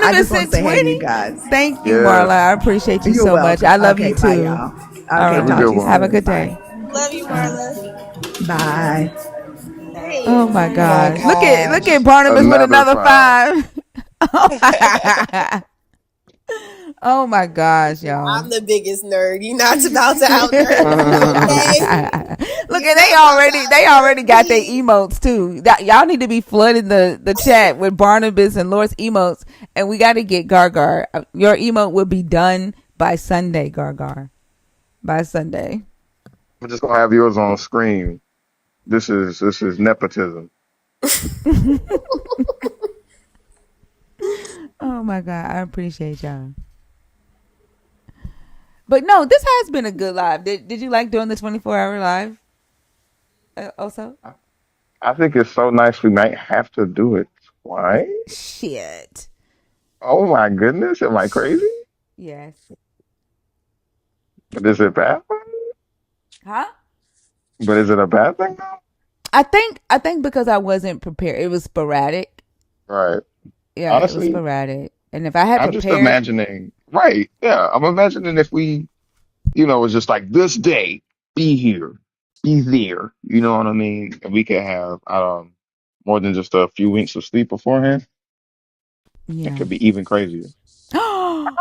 I Barnabas just want said to say hey to 20. you guys. Thank you, Marla. Yes. I appreciate you You're so much. welcome. I love you Okay, bye, too. y'all. All Okay, Have a talk right. to good you one. Have a soon. good Bye. day. love you, Marla. Bye. Hey. Oh my Oh my god. Look gosh. at Barnabas with Another another 5. 5. Oh my gosh, y'all. I'm the biggest nerd. You're not about to out nerd me, okay? Look You're at not about to they out already nerd got their me. emotes too. Y'all need to be flooding the chat with Barnabas and Lord's emotes, and we got to get Gargar. Your emote will be done by Sunday, Gargar. By Sunday. I'm just gonna have yours on screen. This is nepotism. Oh Oh my God, I appreciate y'all. But no, this has been a good live. Did you like doing the 24-hour live? Also, I think it's so nice we might have to do it twice. shit. Oh my goodness, am I crazy? Yes. But is it bad? Huh? But is it a bad thing though? I think because I wasn't prepared, it was sporadic. Right. Yeah, it was Honestly, sporadic. And if I had I'm just prepared, imagining. Right. Yeah. I'm imagining if we, was just like this day, be here, be there. You know what I mean? And we could have more than just a few winks of sleep beforehand. It yeah. could be even crazier. Tyrone!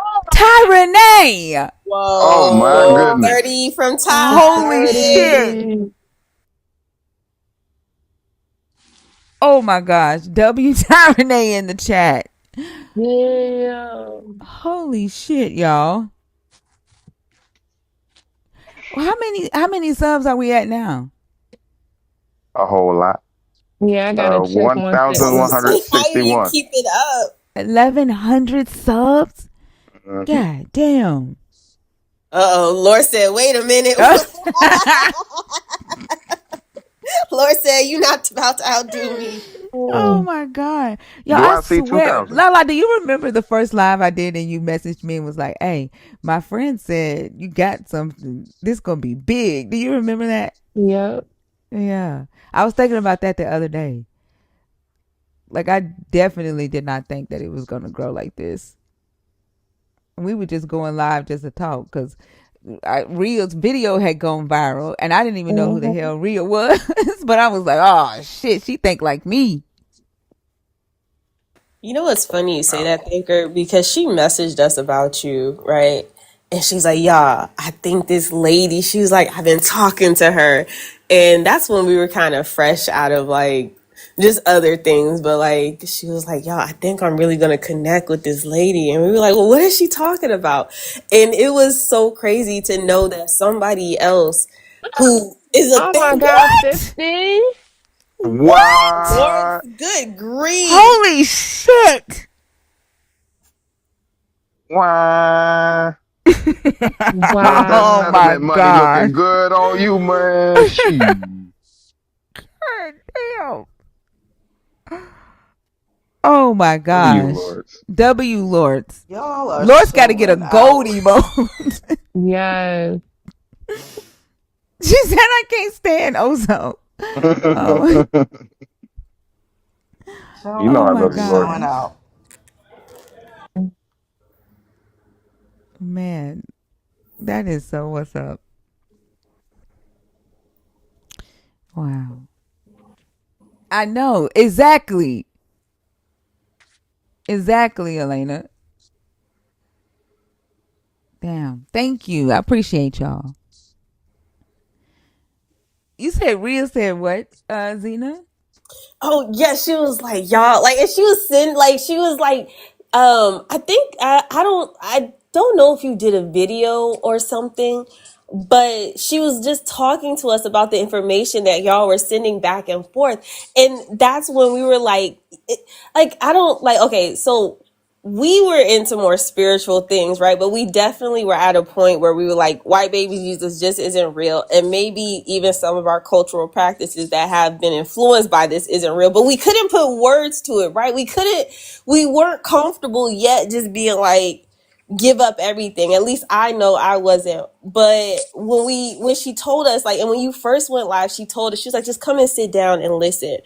Oh my Whoa, goodness. 30 from Holy shit! Tyrone. Oh my gosh. W Tyrone in the chat. Yeah. Holy shit, y'all. Well, how many subs are we at now? A whole lot. Yeah, I gotta check one second. How you 1,161. keep it up? 1,100 subs? Mhm. God damn. Uh-oh, Lord said, wait a minute. Lord said, you not about to outdo me. Oh my God. Yo, Do I I see swear. 2,000? Lala, do you remember the first live I did and you messaged me and was like, hey, my friend said you got something. This gonna be big. Do you remember that? Yep. Yeah. I was thinking about that the other day. Like, I definitely did not think that it was gonna grow like this. We were just going live just to talk because Rio's video had gone viral and I didn't even know who the Mhm. hell Rio was. But I was like, oh shit, she think like me. You know what's funny you say Oh. that, Thinker? Because she messaged us about you, right? And she's like, yeah, I think this lady, she was like, I've been talking to her. And that's when we were kind of fresh out of like just other things. But like, she was like, yeah, I think I'm really going to connect with this lady. And we were like, well, what is she talking about? And it was so crazy to know that somebody else who is a Oh my thinker. God, What? 50? What? What? Lord, good grief. Holy shit. What? Boy, that Oh Wow. my settlement money gosh. looking good on you, man. She. God damn. Oh my W gosh. Lords. W Lords. Y'all are Lord's got to get a showing gold out. emote. Yes. She said I can't stand Ozo. Oh, You know oh I Y'all my love are you, Lord. showing gosh. out. Man, that is so what's up. Wow. I know. Exactly. Exactly, Elena. Damn. Thank you. I appreciate y'all. You said Rhea said what, Zena? Oh yeah, she was like y'all like, and she was send like she was like, I think I don't know if you did a video or something, but she was just talking to us about the information that y'all were sending back and forth, and that's when we were like, like I don't like okay, so we were into more spiritual things, right? But we definitely were at a point where we were like, white baby Jesus just isn't real. And maybe even some of our cultural practices that have been influenced by this isn't real. But we couldn't put words to it, right? We weren't comfortable yet just being like, give up everything. At least I know I wasn't. But when she told us, like, and when you first went live, she told us, she was like, just come and sit down and listen.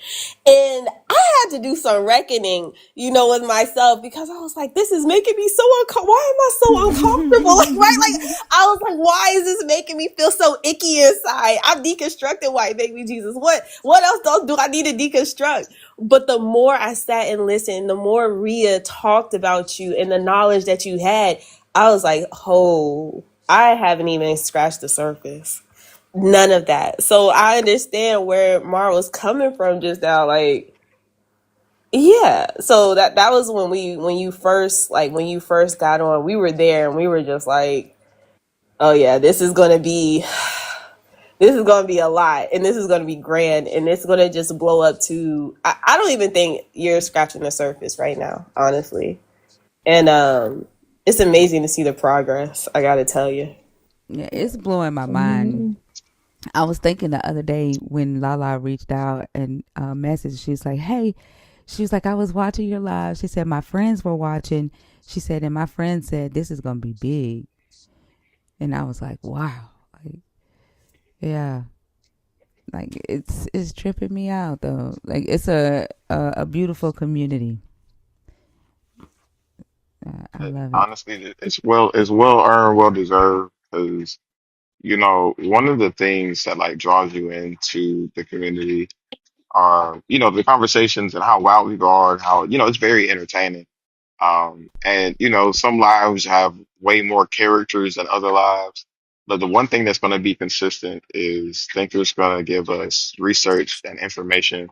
And I had to do some reckoning, with myself, because I was like, this is making me so uncomfortable. Why am I so uncomfortable? Like, right? Like, I was like, why is this making me feel so icky inside? I'm deconstructing white baby Jesus. What else do I need to deconstruct? But the more I sat and listened, the more Rhea talked about you and the knowledge that you had, I was like, oh, I haven't even scratched the surface. None of that. So I understand where Mara was coming from just now. Like, yeah. So that was when you first got on, we were there and we were just like, oh yeah, this is gonna be a lot, and this is gonna be grand, and it's gonna just blow up to. I don't even think you're scratching the surface right now, honestly. And it's amazing to see the progress, I gotta tell you. Yeah, it's blowing my mind. Mhm. I was thinking the other day when Lala reached out and messaged, she was like, hey, she was like, I was watching your live. She said, my friends were watching. She said, and my friend said, this is going to be big. And I was like, wow. Like, yeah. Like, it's tripping me out, though. Like, it's a beautiful community. I love it. Honestly, it's well earned, well deserved. Because one of the things that like draws you into the community are the conversations and how wild we are, and how it's very entertaining. And some lives have way more characters than other lives. But the one thing that's going to be consistent is thinkers going to give us research and information.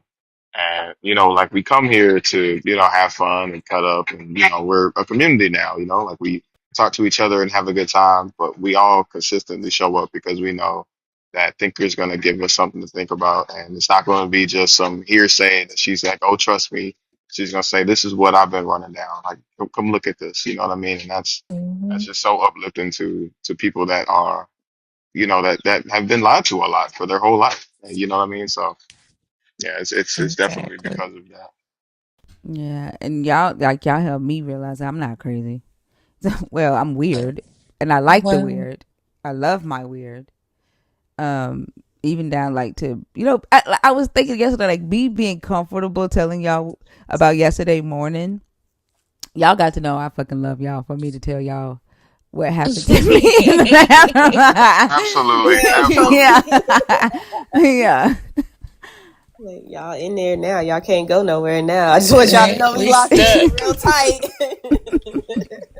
And like we come here to have fun and cut up, and we're a community now. Like we talk to each other and have a good time, but we all consistently show up because we know that thinker's going to give us something to think about, and it's not going to be just some hearsay that she's like, oh, trust me. She's going to say, this is what I've been running down. Like, come look at this. You know what I mean? And that's Mhm. just so uplifting to people that are that have been lied to a lot for their whole life. You know what I mean? So yeah, it's definitely Exactly. because of that. Yeah. And y'all helped me realize I'm not crazy. Well, I'm weird. And I like the Well, weird. I love my weird. Even down like to I was thinking yesterday, like me being comfortable telling y'all about yesterday morning. Y'all got to know I fucking love y'all for me to tell y'all what happened to me in the Absolutely, For absolutely. bathroom. me, Yeah. Yeah. like, y'all in there now. Y'all can't go nowhere now. I just want y'all to right, know we we locked in stuck. real tight.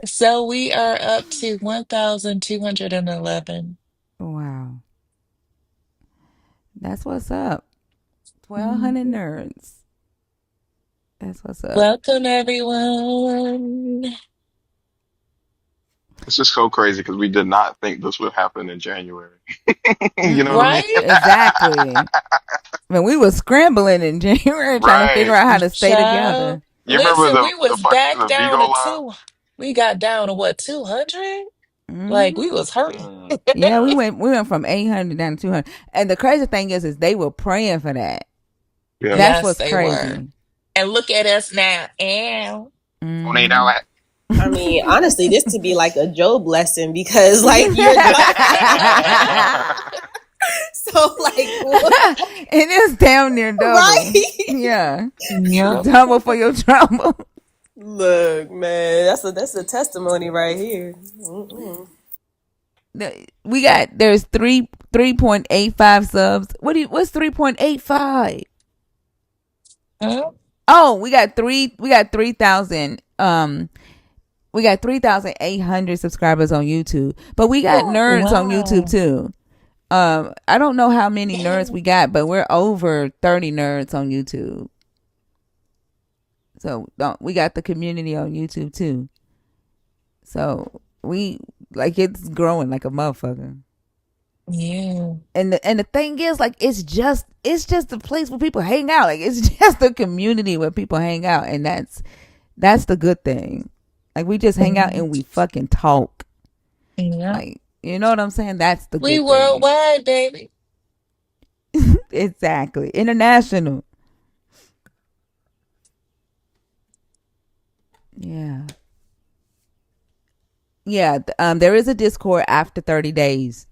So we are up to 1,211. Wow, that's what's up. 1,200 Mhm. nerds. That's what's up. Welcome, everyone. It's just so crazy because we did not think this would happen in January. You know what I mean? Mm-mm. Right? Exactly. I mean, we were scrambling in January trying to figure Right. out how to stay Child. together. You remember Listen, the we the was fucking back the down Vigo to line? two. We got down to what, 200? Like Hmm. we was hurting. Mm. Yeah, we went from 800 down to 200. And the crazy thing is they were praying for that. Yeah. That's Yes, what's they were. crazy. And look at us now. Ow. Hmm. $28. I mean, honestly, this to be like a Job lesson because, like, you're so, like, what? It is damn near double. Right? Yeah. Yep. Double for your trouble. Look, man, that's a testimony right here. Mm-mm. There's 3.85 subs. What's 3.85? Huh? Oh, we got 3,800 subscribers on YouTube. But we got Oh, nerds on YouTube wow. too. I don't know how many nerds we got, but we're over 30 nerds on YouTube. So we got the community on YouTube too. So we like it's growing like a motherfucker. Yeah. And the thing is, like, it's just a place where people hang out. Like, it's just a community where people hang out, and that's the good thing. Like, we just hang out Mhm. and we fucking talk. Yep. Like, you know what I'm saying? That's the We good thing. worldwide, baby. Exactly. International. Yeah. Yeah. There is a Discord after 30 days.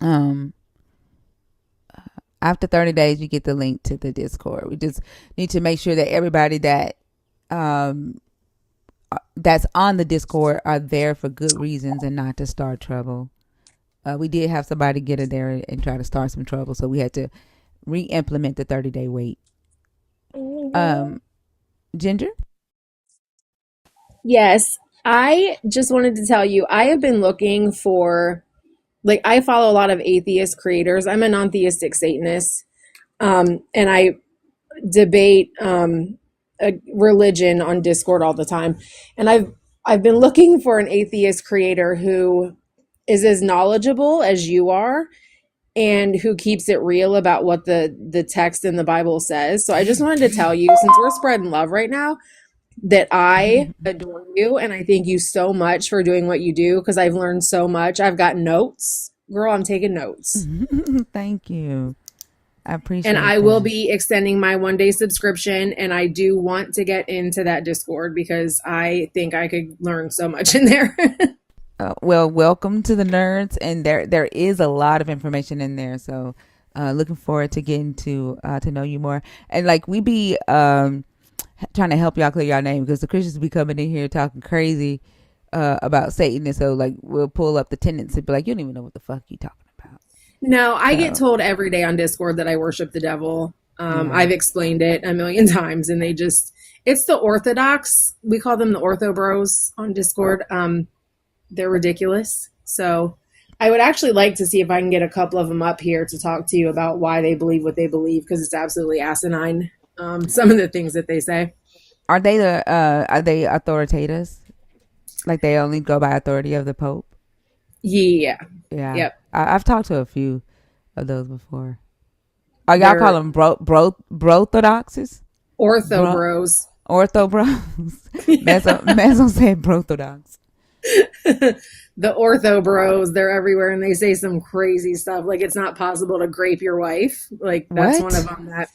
Um, After 30 days, you get the link to the Discord. We just need to make sure that everybody um that's on the Discord are there for good reasons and not to start trouble. We did have somebody get in there and try to start some trouble, so we had to re-implement the 30-day wait. Mhm. Um, Ginger? Yes, I just wanted to tell you, I have been looking for, like, I follow a lot of atheist creators. I'm a non theistic Satanist, and I debate a religion on Discord all the time. And I've been looking for an atheist creator who is as knowledgeable as you are and who keeps it real about what the text in the Bible says. So I just wanted to tell you, since we're spreading love right now, that I adore you and I thank you so much for doing what you do because I've learned so much. I've got notes. Girl, I'm taking notes. Thank you. I And appreciate I will that. be extending my 1-day subscription. And I do want to get into that Discord because I think I could learn so much in there. Well, welcome to the nerds, and there is a lot of information in there. So, looking forward to getting to know you more. And like we be trying to help y'all clear y'all name because the Christians be coming in here talking crazy about Satan, and so like we'll pull up the tenants and be like, you don't even know what the fuck you talking about. No, I get told every day on Discord that I worship the devil. I've explained it a million times, and it's the Orthodox. We call them the Ortho Bros on Discord. They're ridiculous. So I would actually like to see if I can get a couple of them up here to talk to you about why they believe what they believe, because it's absolutely asinine. Some of the things that they say. Are they authoritators? Like they only go by authority of the Pope? Yeah. Yeah. Yep. I've talked to a few of those before. Oh, y'all call them broorthodoxes? Ortho bros. Ortho bros. Meso said broorthodox. The ortho bros, they're everywhere and they say some crazy stuff. Like it's not possible to grape your wife. Like that's what? One of them that,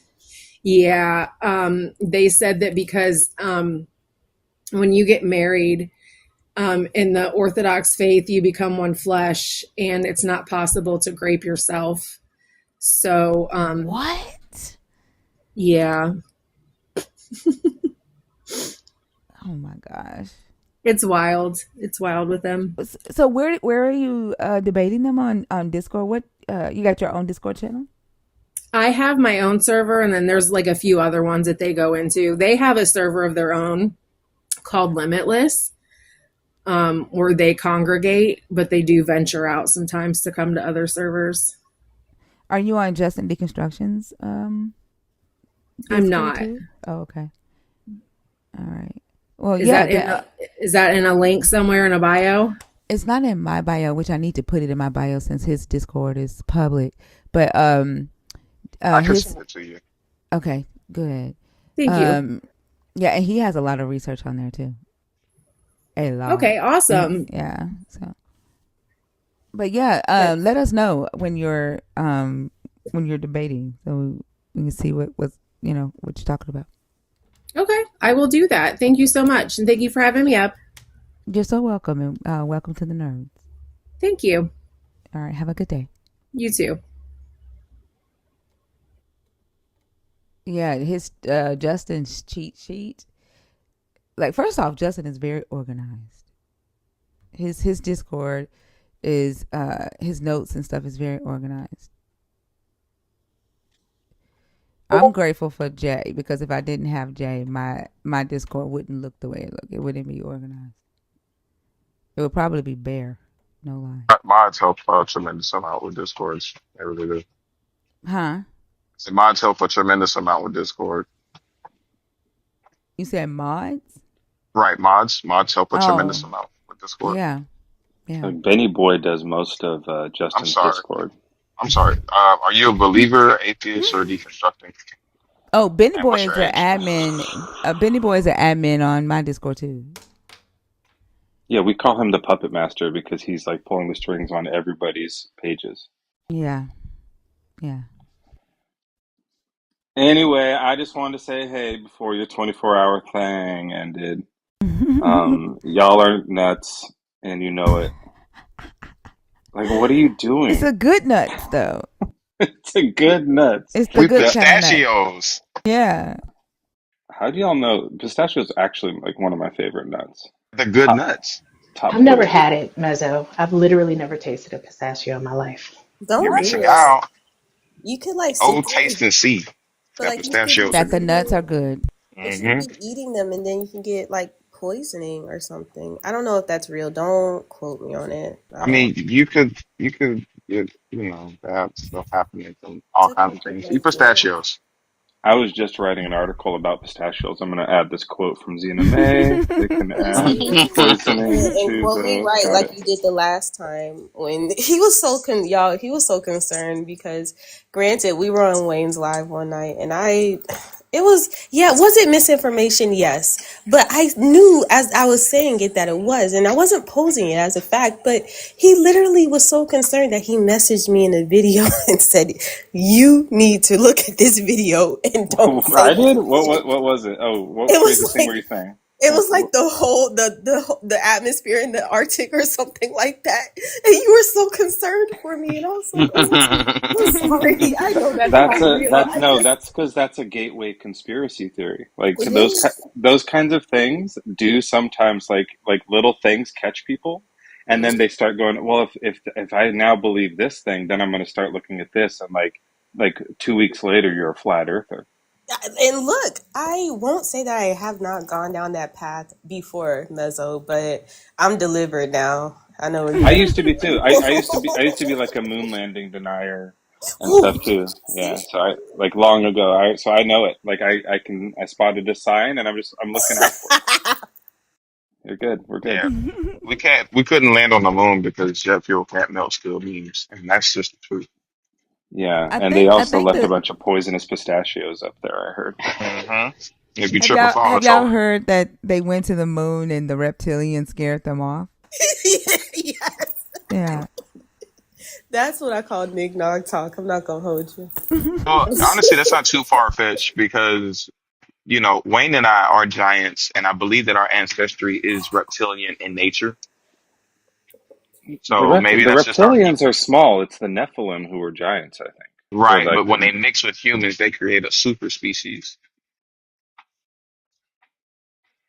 yeah. They said that because when you get married in the Orthodox faith, you become one flesh and it's not possible to grape yourself. So, what? Yeah. Oh my gosh. It's wild. It's wild with them. So where are you debating them on Discord? What you got your own Discord channel? I have my own server, and then there's like a few other ones that they go into. They have a server of their own called Limitless, where they congregate, but they do venture out sometimes to come to other servers. Are you on Justin Deconstruction's? I'm not. Too? Oh, okay. All right. Well, is that in a link somewhere in a bio? It's not in my bio, which I need to put it in my bio since his Discord is public. But I can send it to you. Okay, good. Thank you. Yeah, and he has a lot of research on there too. A lot. Okay, awesome. Yeah. So, but yeah, let us know when you're debating, so we can see what you're talking about. Okay, I will do that. Thank you so much, and thank you for having me up. You're so welcome, and welcome to the nerds. Thank you. All right, have a good day. You too. Yeah, his Justin's cheat sheet. Like, first off, Justin is very organized. His Discord is his notes and stuff is very organized. I'm grateful for Jay because if I didn't have Jay, my Discord wouldn't look the way it looked. It wouldn't be organized. It would probably be bare. No lie. Mods help a tremendous amount with Discords. They really do. Huh? So mods help a tremendous amount with Discord. You said mods? Right, mods help a tremendous amount with Discord. Yeah. Benny Boy does most of Justin's Discord. I'm sorry. Are you a believer, atheist, or deconstructing? Oh, Benny Boy is an admin. Benny Boy is an admin on my Discord too. Yeah, we call him the puppet master because he's like pulling the strings on everybody's pages. Yeah. Anyway, I just wanted to say hey before your 24-hour thing ended. Y'all are nuts, and you know it. Like, what are you doing? It's a good nuts, though. It's a good nuts. It's the good pistachios. Yeah. How do y'all know? Pistachio is actually like one of my favorite nuts. The good nuts. I've never had it, Mezzo. I've literally never tasted a pistachio in my life. Don't You're do missing it. out. You could like Old taste and see. But like pistachios. That the nuts are good. But you keep eating them and then you can get like poisoning or something. I don't know if that's real. Don't quote me on it. I mean, you could get, bad stuff happening from all kinds of things. Eat pistachios. I was just writing an article about pistachios. I'm going to add this quote from Zena May. They can add poisoning and quote me right like you did the last time when he was so concerned because granted we were on Wayne's live one night and I It was, yeah, was it misinformation? Yes. But I knew as I was saying it that it was, and I wasn't posing it as a fact, but he literally was so concerned that he messaged me in a video and said, "You need to look at this video and don't say I did. anything." What was it? Oh, what It crazy was thing were like you saying? it was like the whole the atmosphere in the Arctic or something like that. And you were so concerned for me, and I was like, "Oh, I'm sorry. I know that's That's not a real. that's I no, just that's because that's a gateway conspiracy theory. Like it those is." those kinds of things do sometimes like little things catch people, and then they start going, well, if I now believe this thing, then I'm going to start looking at this, and like 2 weeks later, you're a flat earther. And look, I won't say that I have not gone down that path before, Mezzo, but I'm delivered now. I know I used to be too. exactly. I used to be like a moon landing denier and Ooh, stuff too. see? Yeah. So I like long ago. I know it. Like I spotted a sign and I'm looking out for it. You're good. We're good. Yeah, we couldn't land on the moon because jet fuel can't melt steel beams, and that's just the truth. Yeah, I and they think I also think left a that bunch of poisonous pistachios up there, I heard. Mm-hmm. If you have trip and y'all fall, have it's y'all over. heard that they went to the moon and the reptilians scared them off? Yes. Yeah. That's what I call Nog talk. I'm not gonna hold you. Well, honestly, that's not too far fetched because Wayne and I are giants, and I believe that our ancestry is reptilian in nature. So maybe The that's just our reptilians are small. It's the Nephilim who were giants, I think. Or right. like But when the they mix with humans, they create a super species.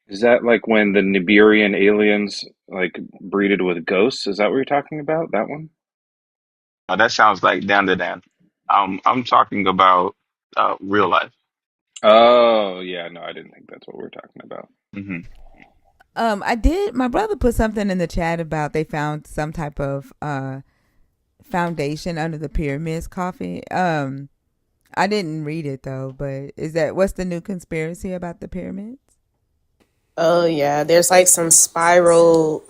is that like when the Nibirian aliens like breeded with ghosts? Is that what you're talking about? That one? That sounds like Dan to Dan. I'm talking about real life. Oh, yeah, no, I didn't think that's what we're talking about. Hmm. I did. My brother put something in the chat about they found some type of foundation under the pyramids coffee. I didn't read it though, but what's the new conspiracy about the pyramids? Oh yeah, there's like some spiral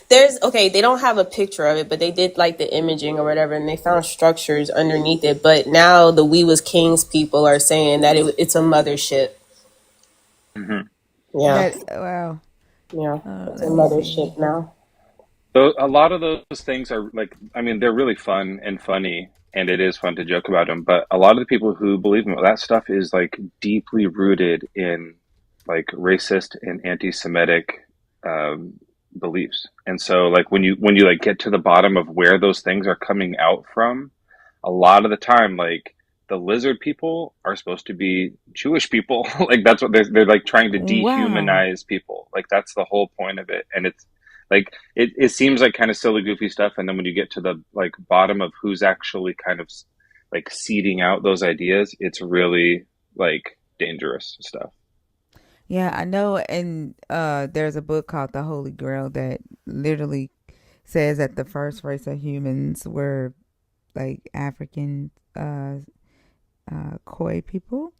there's okay, they don't have a picture of it, but they did like the imaging or whatever, and they found structures underneath it. But now the We Was Kings people are saying that it's a mothership. Hmm. Yeah, That wow. yeah, it's a Let me see. mothership now. So a lot of those things are like, I mean, they're really fun and funny, and it is fun to joke about them. But a lot of the people who believe in that stuff is like deeply rooted in like racist and anti-Semitic um, beliefs. And so, like when you like get to the bottom of where those things are coming out from, a lot of the time, like the lizard people are supposed to be Jewish people. Like that's what they're like trying to Wow. dehumanize people. Like that's the whole point of it, and it's like it seems like kind of silly, goofy stuff, and then when you get to the like bottom of who's actually kind of like seeding out those ideas, it's really like dangerous stuff. Yeah, I know. And there's a book called The Holy Grail that literally says that the first race of humans were like African Khoi people,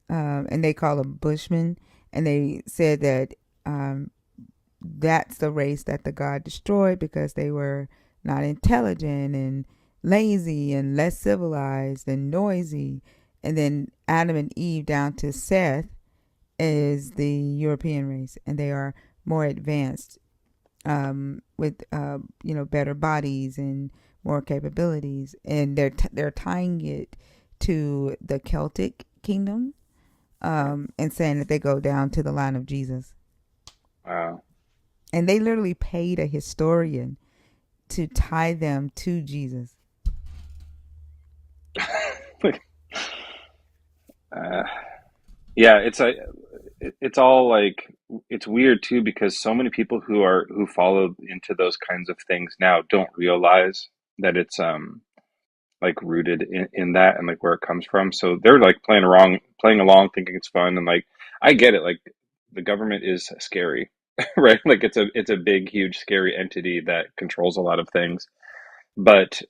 and they call them Bushmen. And they said that um, that's the race that the God destroyed because they were not intelligent and lazy and less civilized and noisy. And then Adam and Eve down to Seth is the European race, and they are more advanced with better bodies and more capabilities, and they're tying it to the Celtic kingdom, and saying that they go down to the line of Jesus, Wow. and they literally paid a historian to tie them to Jesus. uh, yeah, it's all like it's weird too because so many people who follow into those kinds of things now don't realize that it's like rooted in that and like where it comes from. So they're like playing along, thinking it's fun, and like I get it. Like the government is scary, right? Like it's a big, huge, scary entity that controls a lot of things, but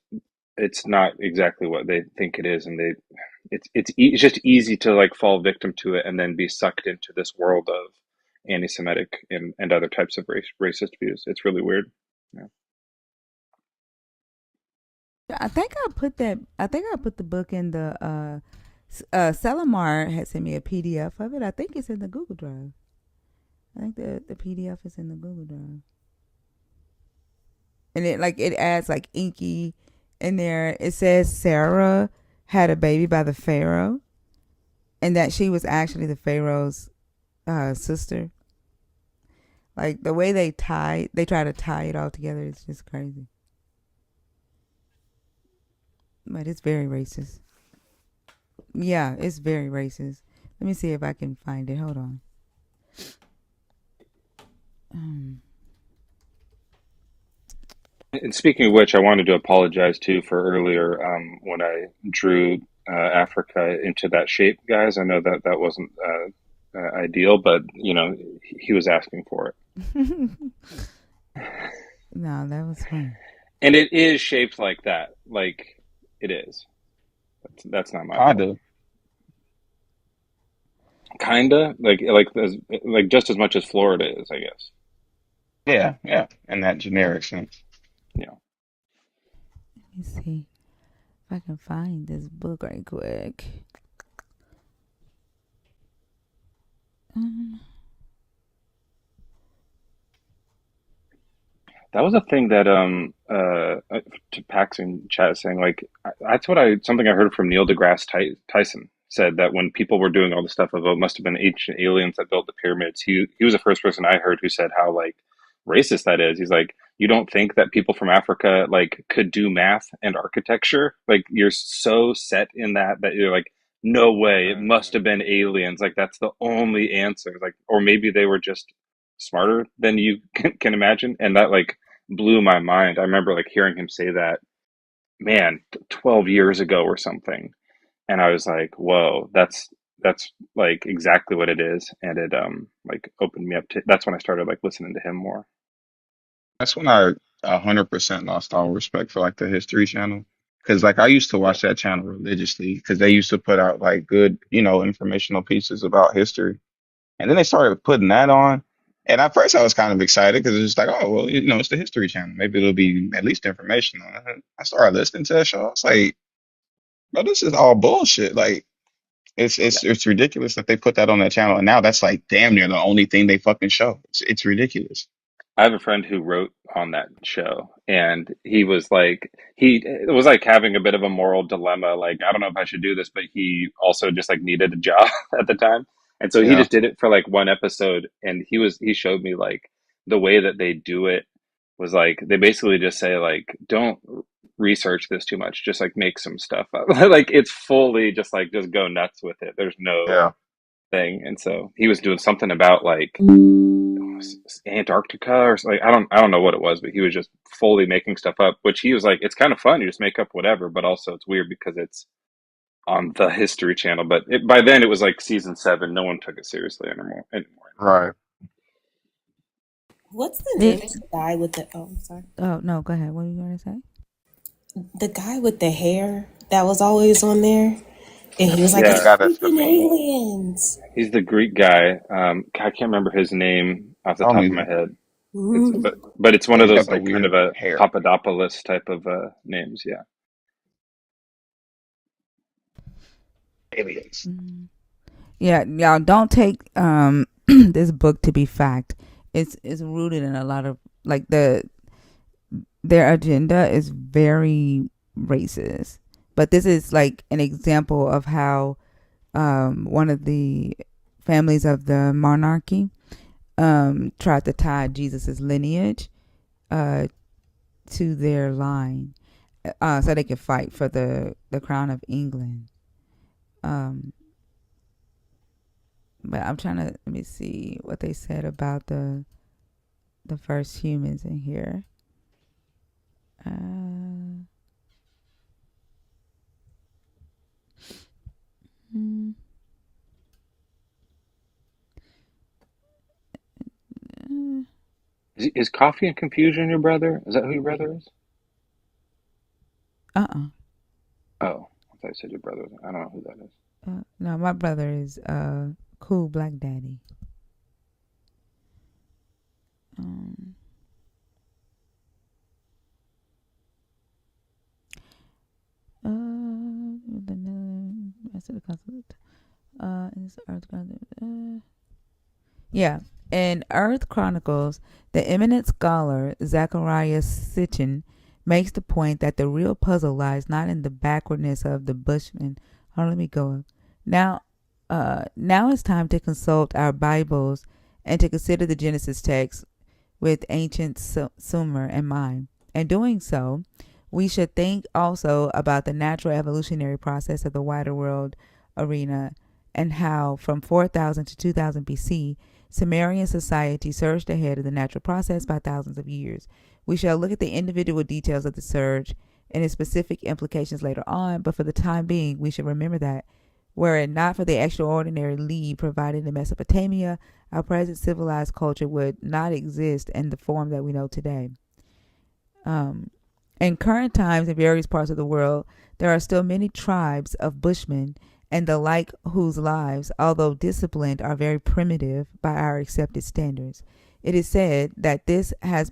it's not exactly what they think it is, and it's just easy to like fall victim to it and then be sucked into this world of anti-Semitic and other types of racist views. It's really weird. Yeah. I think I put the book in the Selimar had sent me a PDF of it. I think it's in the Google Drive. I think the PDF is in the Google Drive. And it adds like Inky in there. It says Sarah had a baby by the Pharaoh, and that she was actually the Pharaoh's sister. Like the way they try to tie it all together. It's just crazy. But it's very racist. Yeah, it's very racist. Let me see if I can find it. Hold on. And speaking of which, I wanted to apologize too for earlier when I drew Africa into that shape, guys. I know that wasn't ideal, but he was asking for it. No, that was fun. And it is shaped like that. Like it is. That's not my fault. Kinda like just as much as Florida is, I guess. Yeah, in that generic sense. Yeah. Let me see if I can find this book right quick. That was a thing that to Pax in chat is saying like that's something I heard from Neil deGrasse Tyson said that when people were doing all the stuff of it must have been ancient aliens that built the pyramids. He was the first person I heard who said how like racist that is. He's like, you don't think that people from Africa like could do math and architecture? Like you're so set in that you're like, no way, it must have been aliens. Like that's the only answer. Like, or maybe they were just smarter than you can imagine, and that like blew my mind. I remember like hearing him say that, man, 12 years ago or something, and I was like, whoa, that's like exactly what it is. And it like opened me up to, that's when I started like listening to him more. That's when I 100% lost all respect for like the History Channel. Because like I used to watch that channel religiously because they used to put out like good, informational pieces about history. And then they started putting that on. And at first I was kind of excited because it's just like, oh, well, it's the History Channel. Maybe it'll be at least informational. And I started listening to that show. I was like, bro, this is all bullshit. Like, it's ridiculous that they put that on that channel. And now that's like damn near the only thing they fucking show. It's ridiculous. I have a friend who wrote on that show, and he was like, it was like having a bit of a moral dilemma. Like, I don't know if I should do this, but he also just like needed a job at the time. And so he Yeah. just did it for like one episode. And he showed me like the way that they do it was like, they basically just say like, don't research this too much. Just like make some stuff up. Like it's fully just like, just go nuts with it. There's no Yeah. thing. And so he was doing something about like, Antarctica or like I don't know what it was, but he was just fully making stuff up, which he was like, it's kind of fun, you just make up whatever, but also it's weird because it's on the History Channel. But by then it was like season 7, no one took it seriously anymore. Right. What's the name of the guy with the? Oh, sorry. Oh no, go ahead. What were you going to say? The guy with the hair that was always on there, and he was like, Yeah, "It's freaking aliens." he's the Greek guy. I can't remember his name off the I don't top of my either. head. Mm-hmm. But it's one But of he's those got the like kind of weird a hair. Papadopoulos type of names. Yeah. Aliens. Yeah, y'all don't take this book to be fact. It's rooted in a lot of like their agenda is very racist. But this is like an example of how one of the families of the monarchy tried to tie Jesus's lineage to their line so they could fight for the crown of England. But I'm trying to let me see what they said about the first humans in here. Is Coffee and Confusion your brother? Is that who your brother is? Oh, I thought you said your brother. I don't know who that is. No, my brother is Cool Black Daddy. Yeah. In Earth Chronicles, the eminent scholar Zachariah Sitchin makes the point that the real puzzle lies not in the backwardness of the Bushmen. Hold on, let me go up. Now it's time to consult our Bibles and to consider the Genesis text with ancient Sumer in mind. In doing so, we should think also about the natural evolutionary process of the wider world arena and how from 4000 to 2000 BC, Sumerian society surged ahead of the natural process by thousands of years. We shall look at the individual details of the surge and its specific implications later on, but for the time being, we should remember that were it not for the extraordinary lead provided in Mesopotamia, our present civilized culture would not exist in the form that we know today. In current times, in various parts of the world, there are still many tribes of Bushmen and the like whose lives, although disciplined, are very primitive by our accepted standards. It is said that this has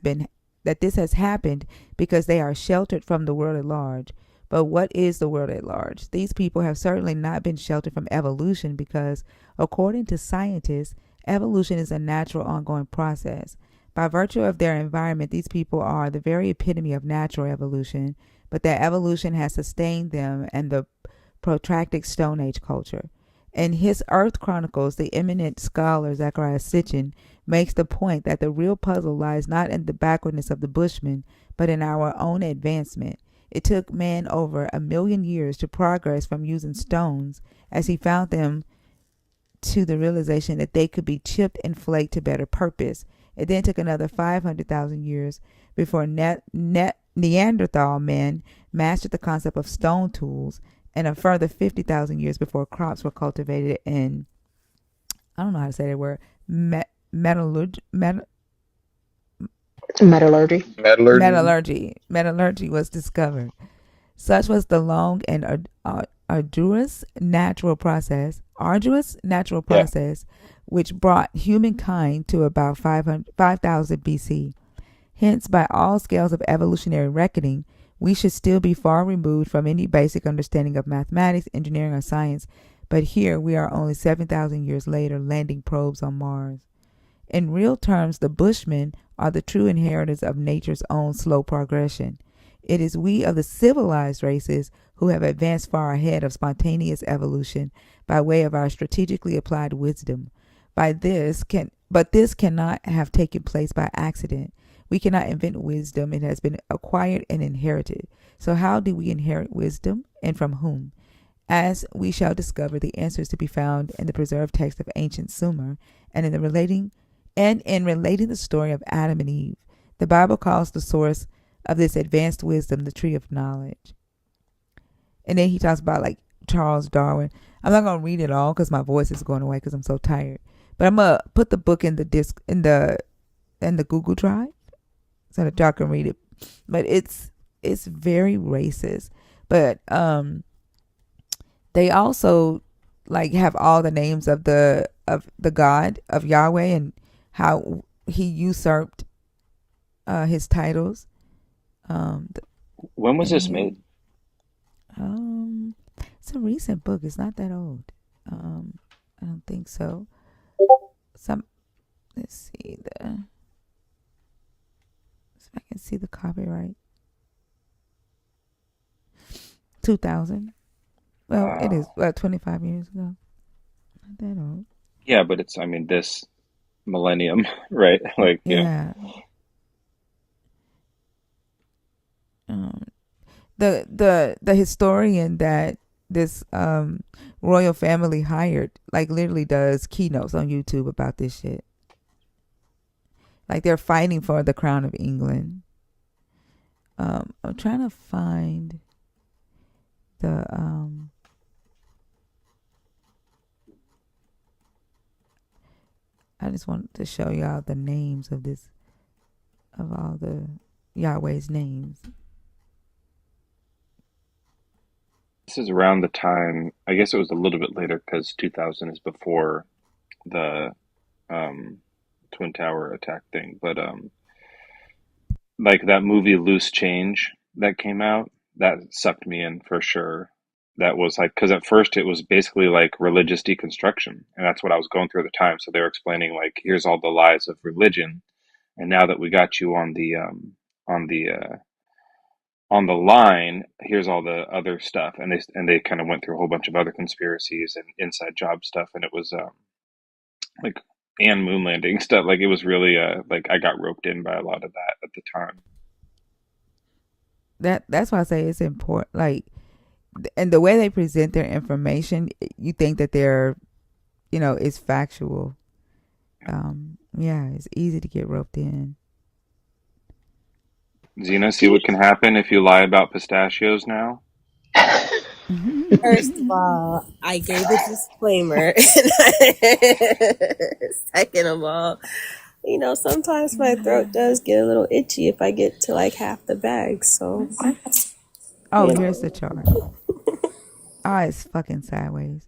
happened because they are sheltered from the world at large. But what is the world at large? These people have certainly not been sheltered from evolution because, according to scientists, evolution is a natural ongoing process. By virtue of their environment, these people are the very epitome of natural evolution, but that evolution has sustained them and the protracted Stone Age culture. In his Earth Chronicles, the eminent scholar Zachariah Sitchin makes the point that the real puzzle lies not in the backwardness of the Bushmen, but in our own advancement. It took man over 1,000,000 years to progress from using stones as he found them to the realization that they could be chipped and flaked to better purpose. It then took another 500,000 years before Neanderthal men mastered the concept of stone tools, and a further 50,000 years before crops were cultivated in, I don't know how to say that word, metallurgy. Metallurgy. Metallurgy. Metallurgy was discovered. Such was the long and arduous natural process, Yeah. which brought humankind to about 5,000 BC. Hence, by all scales of evolutionary reckoning, we should still be far removed from any basic understanding of mathematics, engineering, or science. But here we are only 7,000 years later landing probes on Mars. In real terms, the Bushmen are the true inheritors of nature's own slow progression. It is we of the civilized races who have advanced far ahead of spontaneous evolution by way of our strategically applied wisdom. But this cannot have taken place by accident. We cannot invent wisdom. It has been acquired and inherited. So how do we inherit wisdom, and from whom? As we shall discover, the answer is to be found in the preserved text of ancient Sumer and in relating the story of Adam and Eve. The Bible calls the source of this advanced wisdom the tree of knowledge. And then he talks about like Charles Darwin. I'm not gonna read it all because my voice is going away because I'm so tired. But I'm gonna put the book in the Google Drive so that y'all can read it. But it's very racist. But they also like have all the names of the God of Yahweh and how he usurped his titles. When was this And made? it's a recent book. It's not that old. I don't think so. Let's see if I can see the copyright. 2000. Well, it is 25 years ago. Not that old. Yeah, but it's, I mean, this millennium, right? Like, yeah. The historian that this royal family hired like literally does keynotes on YouTube about this shit. Like they're fighting for the crown of England. I'm trying to find the I just wanted to show y'all the names of all the Yahweh's names. This is around the time, I guess it was a little bit later because 2000 is before the Twin Tower attack thing. But like that movie Loose Change that came out, that sucked me in for sure. that was like, because at first it was basically like religious deconstruction, and that's what I was going through at the time. So they were explaining like, here's all the lies of religion, and now that we got you on the on the line, here's all the other stuff, and they kind of went through a whole bunch of other conspiracies and inside job stuff, and it was like and moon landing stuff. Like it was really like I got roped in by a lot of that at the time. That's why I say it's important. Like, and the way they present their information, you think that they're, it's factual. Yeah, it's easy to get roped in. Zena, see what can happen if you lie about pistachios now? First of all, I gave a disclaimer. Second of all, sometimes my throat does get a little itchy if I get to like half the bag. So, Oh, here's the chart. Oh, it's fucking sideways.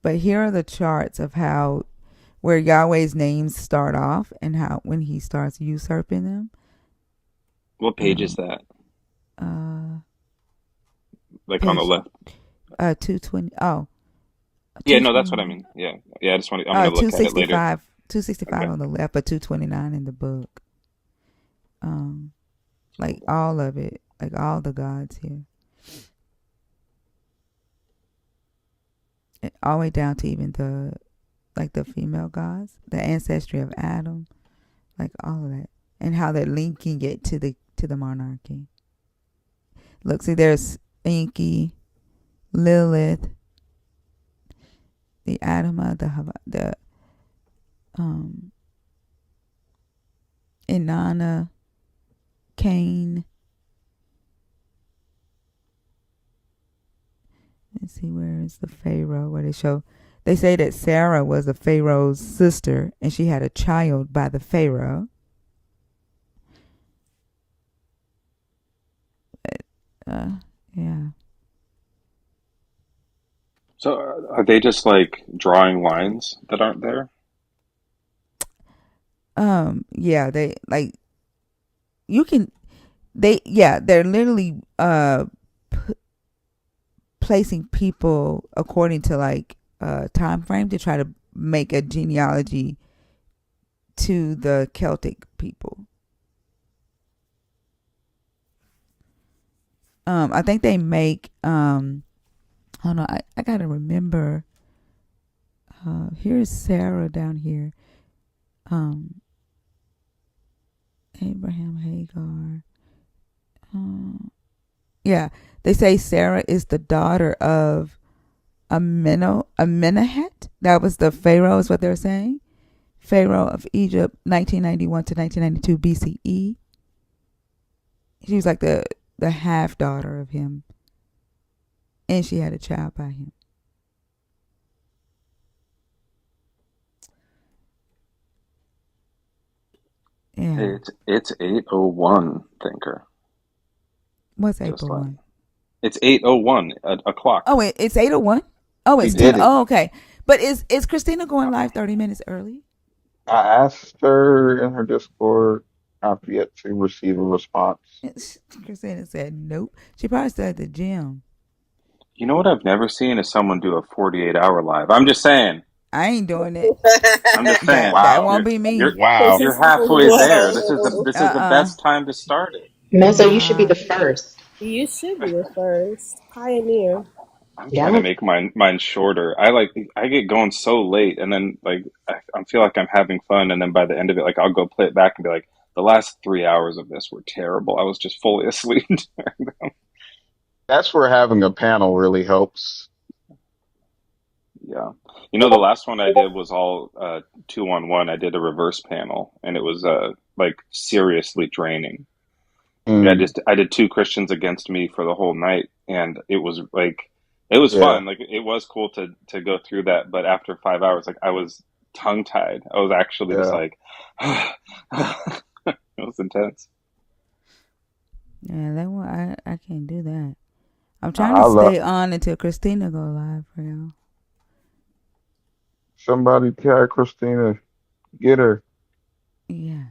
But here are the charts of how, where Yahweh's names start off and how when he starts usurping them. What page is that? Like on the left. 220. Oh. Yeah, no, that's what I mean. Yeah. I just want to, I'm going to look at it later. 265 on the left, but 229 in the book. Like all of it, like all the gods here. All the way down to even the female gods, the ancestry of Adam, like all of that, and how they're linking it to the monarchy. Look, see, there's Enki, Lilith, the Adama, the Inanna, Cain. Let's see, where is the Pharaoh? Where they say that Sarah was the Pharaoh's sister and she had a child by the Pharaoh. Yeah. So are they just like drawing lines that aren't there? Yeah, they like, they're literally placing people according to like time frame to try to make a genealogy to the Celtic people. I think they make hold on, I gotta remember. Here's Sarah down here. Abraham, Hagar. Yeah, they say Sarah is the daughter of Amenemhet. That was the Pharaoh, is what they're saying. Pharaoh of Egypt, 1991 to 1992 BCE. She was like the half daughter of him, and she had a child by him. Yeah. It's 8:01, thinker. What's 8:01? It's 8:01 o'clock. Oh, it's 8:01. Oh, it's 10. Oh, okay. But is Christina going live 30 minutes early? I asked her in her Discord. I've yet to receive a response. Christina said nope. She probably still at the gym. You know what I've never seen is someone do a 48-hour live. I'm just saying. I ain't doing it. I'm just saying. Wow. That won't be me. You're halfway there. This is the best time to start it. Mezzo, you should be the first. You should be the first pioneer. I'm trying to make mine shorter. I get going so late, and then like I feel like I'm having fun, and then by the end of it, like I'll go play it back and be like, the last 3 hours of this were terrible. I was just fully asleep during them. That's where having a panel really helps. Yeah, the last one I did was all 2-on-1. I did a reverse panel, and it was like seriously draining. I did 2 Christians against me for the whole night, and it was like. It was fun. Like it was cool to go through that, but after 5 hours, like I was tongue tied. I was actually just like, it was intense. Yeah, that one I can't do that. I'm trying to stay on until Christina go live for y'all. Somebody tell Christina, get her. Yeah.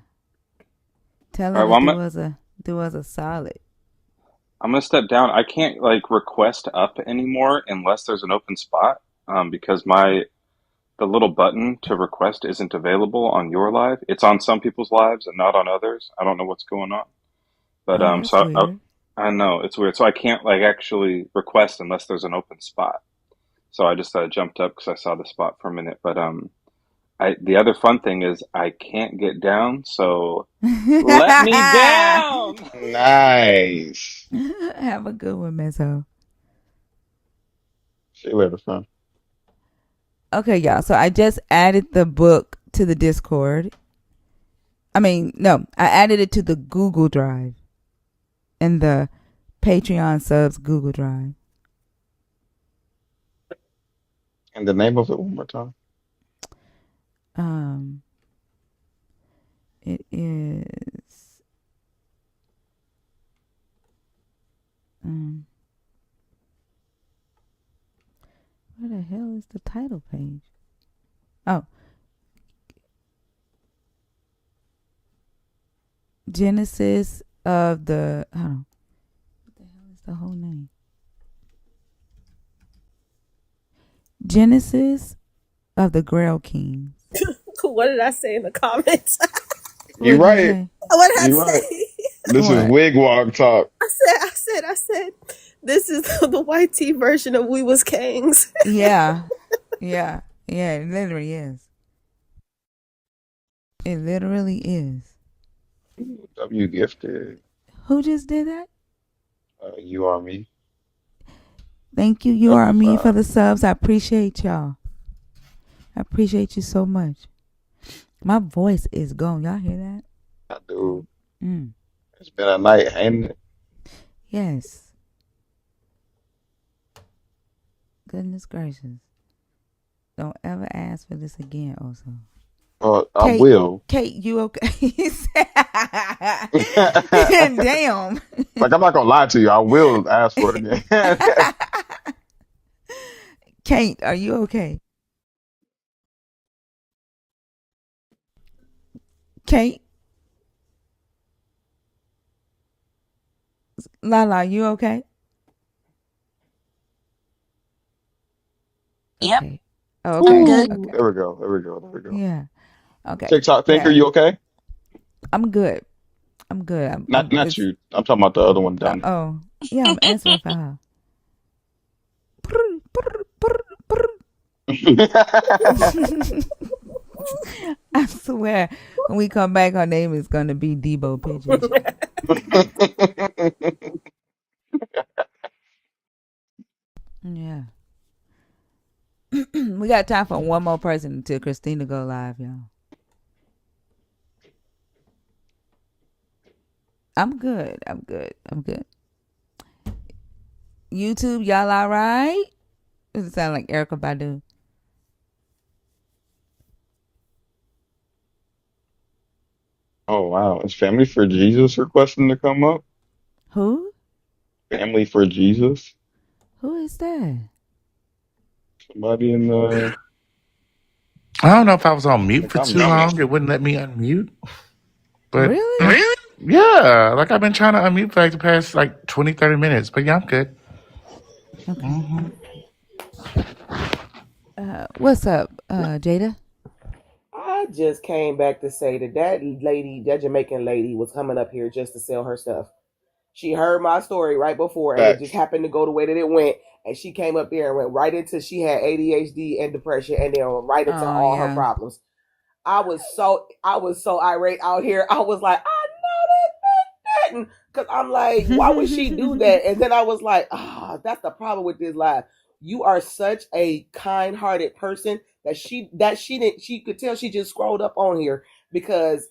Tell her to do us a solid. I'm gonna step down. I can't like request up anymore unless there's an open spot. Because the little button to request isn't available on your live. It's on some people's lives and not on others. I don't know what's going on. But Oh, that's weird. I know it's weird. So I can't like actually request unless there's an open spot. So I just jumped up because I saw the spot for a minute. But the other fun thing is I can't get down. So let me down. Nice. Have a good one, Mezzo. See you later, fam. Okay, y'all. So I just added the book to the Discord. No, I added it to the Google Drive and the Patreon subs Google Drive. And the name of it one more time. It is. Where the hell is the title page? Oh. Genesis of the. Hold on. What the hell is the whole name? Genesis of the Grail Kings. What did I say in the comments? You What did you right. say? What did I You right. say? This is What? wigwag talk. I said, this is the white tea version of We Was Kangs. Yeah. Yeah. Yeah, it literally is. It literally is. W gifted. Who just did that? You are me. Thank you. You are me for the subs. I appreciate y'all. I appreciate you so much. My voice is gone. Y'all hear that? I do. It's been a night, ain't it? Yes. Goodness gracious. Don't ever ask for this again, also. I will. Kate, you okay? Damn. Like, I'm not gonna lie to you. I will ask for it again. Kate, are you okay? Kate? Lala, you okay? Yep. Okay. Oh, I'm okay. good. Okay. There we go. There we go. There we go. Yeah. Okay. TikTok thinker, Yeah. you okay? I'm good. I'm good. Not you. I'm talking about the other one down there. Yeah, I'm answering for her. I swear, when we come back, her name is gonna be Debo Pigeon. Yeah. We got time for one more person until Christina go live, y'all. I'm good. YouTube, y'all all right? Does it sound like Erykah Badu? Oh wow. Is Family for Jesus requesting to come up? Who? Family for Jesus? Who is that? Somebody in the I don't know if I was on mute for too long. It wouldn't let me unmute. But really? Yeah, like I've been trying to unmute for like the past like 20, 30 minutes. But yeah, I'm good. Okay. What's up, Jada? I just came back to say that lady, that Jamaican lady, was coming up here just to sell her stuff. She heard my story right before, and it just happened to go the way that it went. And she came up there and went right into she had ADHD and depression, and then right into all her problems. I was so irate out here. I was like, I know this bitch, because I'm like, why would she do that? And then I was like, that's the problem with this live. You are such a kind-hearted person that she could tell she just scrolled up on here, because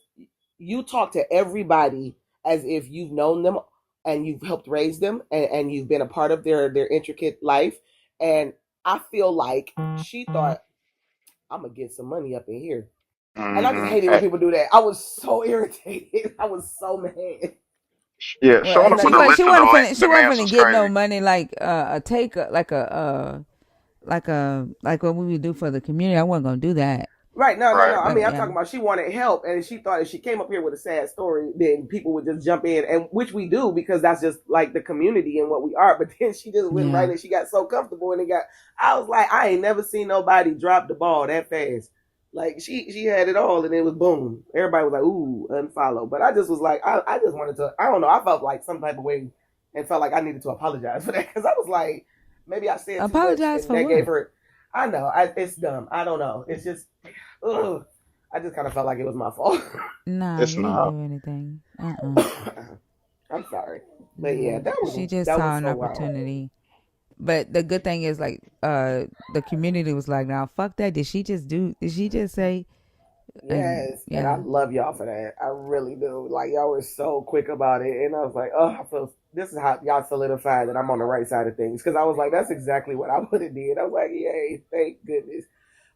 you talk to everybody as if you've known them and you've helped raise them, and you've been a part of their intricate life. And I feel like she thought, I'm gonna get some money up in here. And I just hate it when people do that. I was so irritated. I was so mad. Yeah, showing up with the She listen wasn't though, finna, she wasn't finna get crazy. no money like a take like what we would do for the community. I wasn't gonna do that. Right, no, no, no. I mean, I'm Yeah. talking about she wanted help, and she thought if she came up here with a sad story, then people would just jump in, and which we do because that's just like the community and what we are. But then she just went right, Yeah. and she got so comfortable, and it got. I was like, I ain't never seen nobody drop the ball that fast. Like she had it all, and it was boom. Everybody was like, ooh, unfollow. But I just was like, I just wanted to. I don't know. I felt like some type of way, and felt like I needed to apologize for that because I was like, maybe I said too much, Apologize and for that gave what? her. I know, it's dumb. I don't know. It's just. Ugh. I just kind of felt like it was my fault. Nah, It's you didn't not. do anything. I'm sorry, but yeah, No, she just that saw was an so wild. opportunity. But the good thing is, like, the community was like, "Now, fuck that." Did she just do? Did she just say? And Yes, and I yeah, love y'all for that. I really do. Like y'all were so quick about it, and I was like, oh, I feel this is how y'all solidify that I'm on the right side of things because I was like, that's exactly what I would have did. I was like, yay, thank goodness.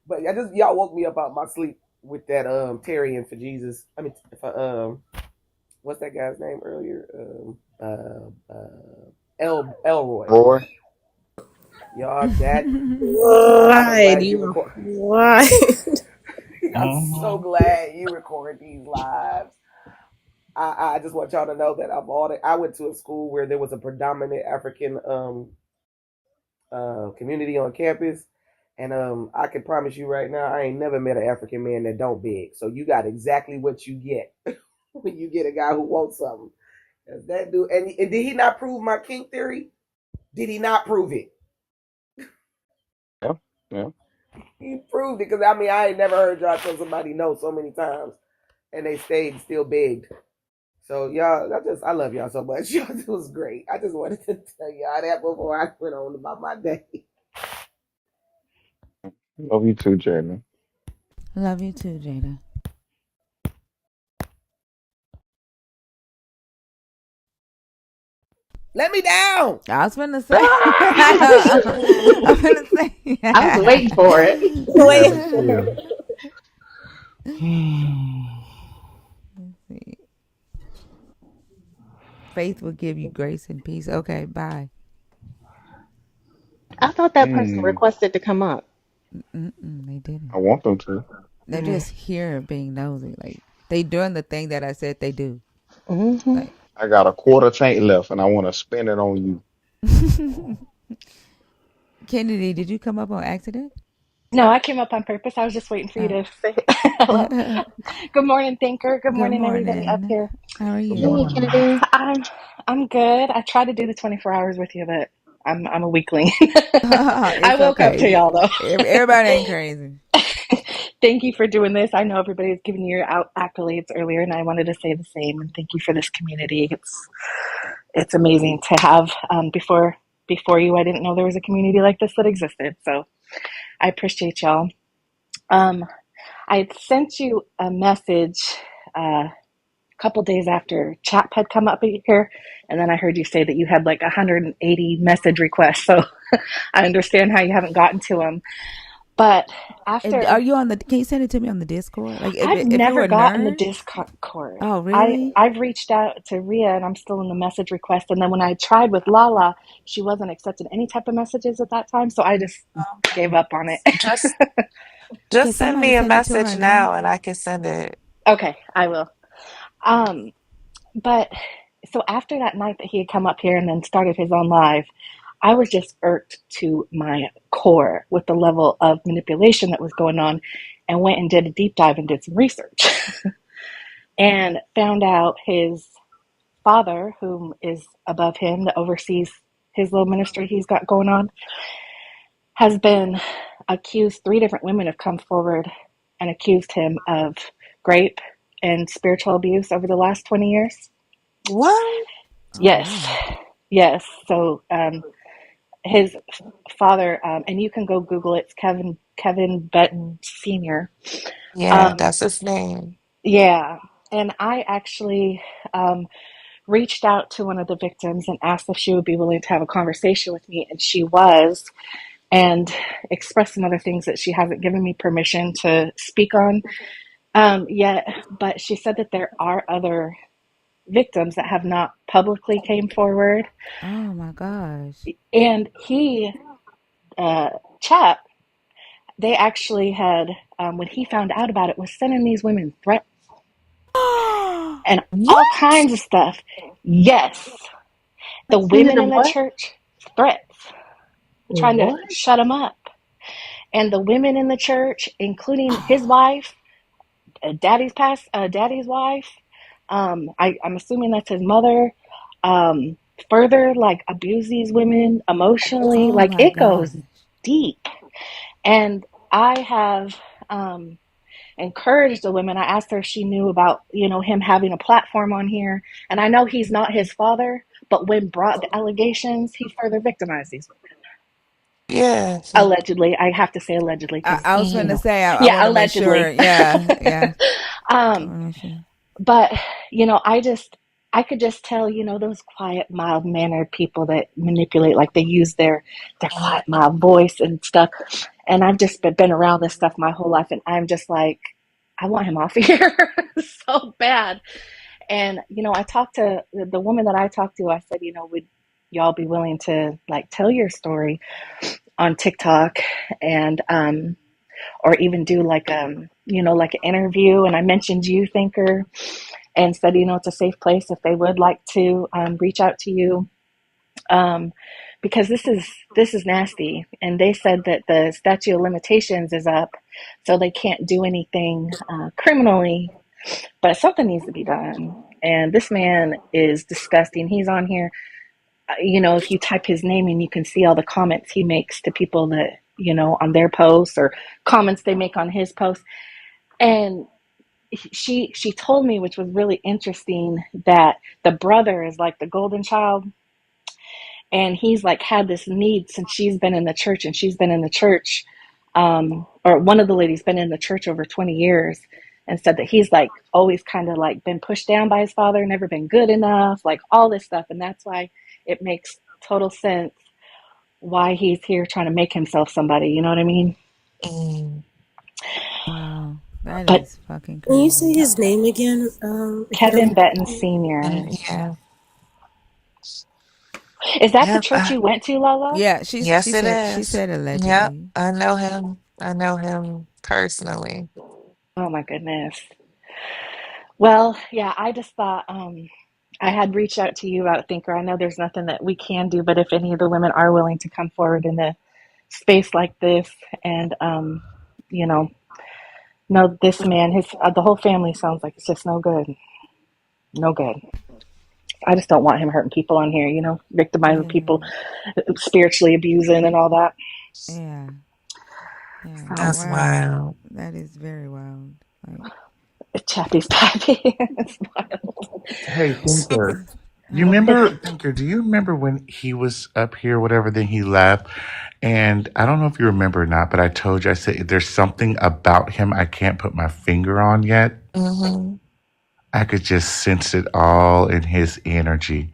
But I just y'all woke me up out my sleep with that Terry and for Jesus. I mean, for what's that guy's name earlier? Elroy. Roy. Y'all, that I'm Why do glad you you? record. Why? I'm so glad you record these lives. I just want y'all to know that I went to a school where there was a predominant African community on campus, and I can promise you right now, I ain't never met an African man that don't beg. So you got exactly what you get when you get a guy who wants something. That dude, and did he not prove my kink theory? Did he not prove it? Yeah, yeah. He proved it because I mean I ain't never heard y'all tell somebody no so many times, and they stayed and still begged. So y'all, I love y'all so much. Y'all, it was great. I just wanted to tell y'all that before I went on about my day. Love you too, Jamie. love you too, Jada. Let me down. I was gonna say. I I'm gonna say. was waiting for it. Wait Yes, for yeah. it. Faith will give you grace and peace. Okay, bye. I thought that person Mm, requested to come up. They didn't. I want them to. They're just here being nosy. Like they doing the thing that I said they do. Mm-hmm. Like I got a quarter tank left, and I want to spend it on you. Kennedy, did you come up on accident? No, I came up on purpose. I was just waiting for you Oh. to say hello. Good morning, Thinker. Good Good morning, everybody up morning. here. How are Good you? Hey, morning. Kennedy. I'm good. I tried to do the 24 hours with you, but I'm a weakling. I It's woke up to okay. y'all though. Everybody ain't crazy. Thank you for doing this. I know everybody's giving you your accolades earlier, and I wanted to say the same. And thank you for this community. It's amazing to have. Before you, I didn't know there was a community like this that existed. So I appreciate y'all. Um, I had sent you a message a couple days after Chap had come up here, and then I heard you say that you had like 180 message requests. So I understand how you haven't gotten to them. But Are after you on the? Can you send it to me on the Discord? Like I've if it never were gotten the nerds. Discord. Oh really? I've reached out to Ria and I'm still in the message request. And then when I tried with Lala, she wasn't accepting any type of messages at that time, so I just gave up on it. Just Can just send somebody me a send it to her message now? now and I can send it. Okay, I will. Um, but so after that night that he had come up here and then started his own live, I was just irked to my core with the level of manipulation that was going on, and went and did a deep dive and did some research and found out his father, whom is above him, that oversees his little ministry he's got going on, has been accused. Three different women have come forward and accused him of rape and spiritual abuse over the last 20 years. What? Oh Yes, wow. yes. So his father, and you can go Google it. It's Kevin Button Senior. Yeah, Um, that's his name. yeah, and I actually reached out to one of the victims and asked if she would be willing to have a conversation with me, and she was, and expressed some other things that she hasn't given me permission to speak on yet. But she said that there are other victims that have not publicly came forward, Oh my gosh. and he, Chap, they actually had, when he found out about it, was sending these women threats and all What? kinds of stuff. Yes, the Sending women them in the what? church, threats, trying to What? shut him up. And the women in the church, including his wife, daddy's wife, I'm assuming that's his mother, um, further like abuse these women emotionally. Oh Like my it goes gosh. deep. And I have um, encouraged the women. I asked her if she knew about, him having a platform on here. And I know he's not his father, but when brought the allegations, he further victimized these women. Yes. Allegedly, I have to say allegedly because I was going to say, I yeah, want to make sure. allegedly. Yeah, yeah. I um, want to make sure. but I could just tell, those quiet, mild mannered people that manipulate, like they use their quiet, mild voice and stuff. And I've just been around this stuff my whole life, and I'm just like, I want him off of here so bad. And I talked to the woman that I talked to. I said, would y'all be willing to like tell your story on TikTok and or even do like like an interview? And I mentioned you, Thinker, and said, it's a safe place if they would like to reach out to you, um, because this is nasty. And they said that the statute of limitations is up, so they can't do anything criminally, but something needs to be done. And this man is disgusting. He's on here. If you type his name in, you can see all the comments he makes to people that, on their posts or comments they make on his posts. And she told me, which was really interesting, that the brother is like the golden child, and he's like had this need since she's been in the church, and she's been in the church, or one of the ladies been in the church over 20 years, and said that he's like always kind of like been pushed down by his father, never been good enough, like all this stuff. And that's why it makes total sense why he's here trying to make himself somebody, you know what I mean? Mm. Wow. That But is fucking Can you say crazy. his name again? If you Kevin don't. Betten Sr. Yeah. Is that the Yep. church you went to, Lolo? Yeah, Yes, it she is. said Yep. allegedly. I know him. I know him personally. Oh my goodness. Well, yeah, I just thought I had reached out to you about Thinker. I know there's nothing that we can do, but if any of the women are willing to come forward in a space like this and, you know, no, this man, his the whole family sounds like it's just no good, no good. I just don't want him hurting people on here, victimizing Yeah. people, spiritually abusing and all that. Yeah. Yeah. So, That's Wow. wild. That is very wild. Like, Chappie's Pappy. It's wild. Hey, Thinker. You huh? remember, Thinker, do you remember when he was up here, whatever, then he left? And I don't know if you remember or not, but I told you, I said, there's something about him I can't put my finger on yet. Mm-hmm. I could just sense it all in his energy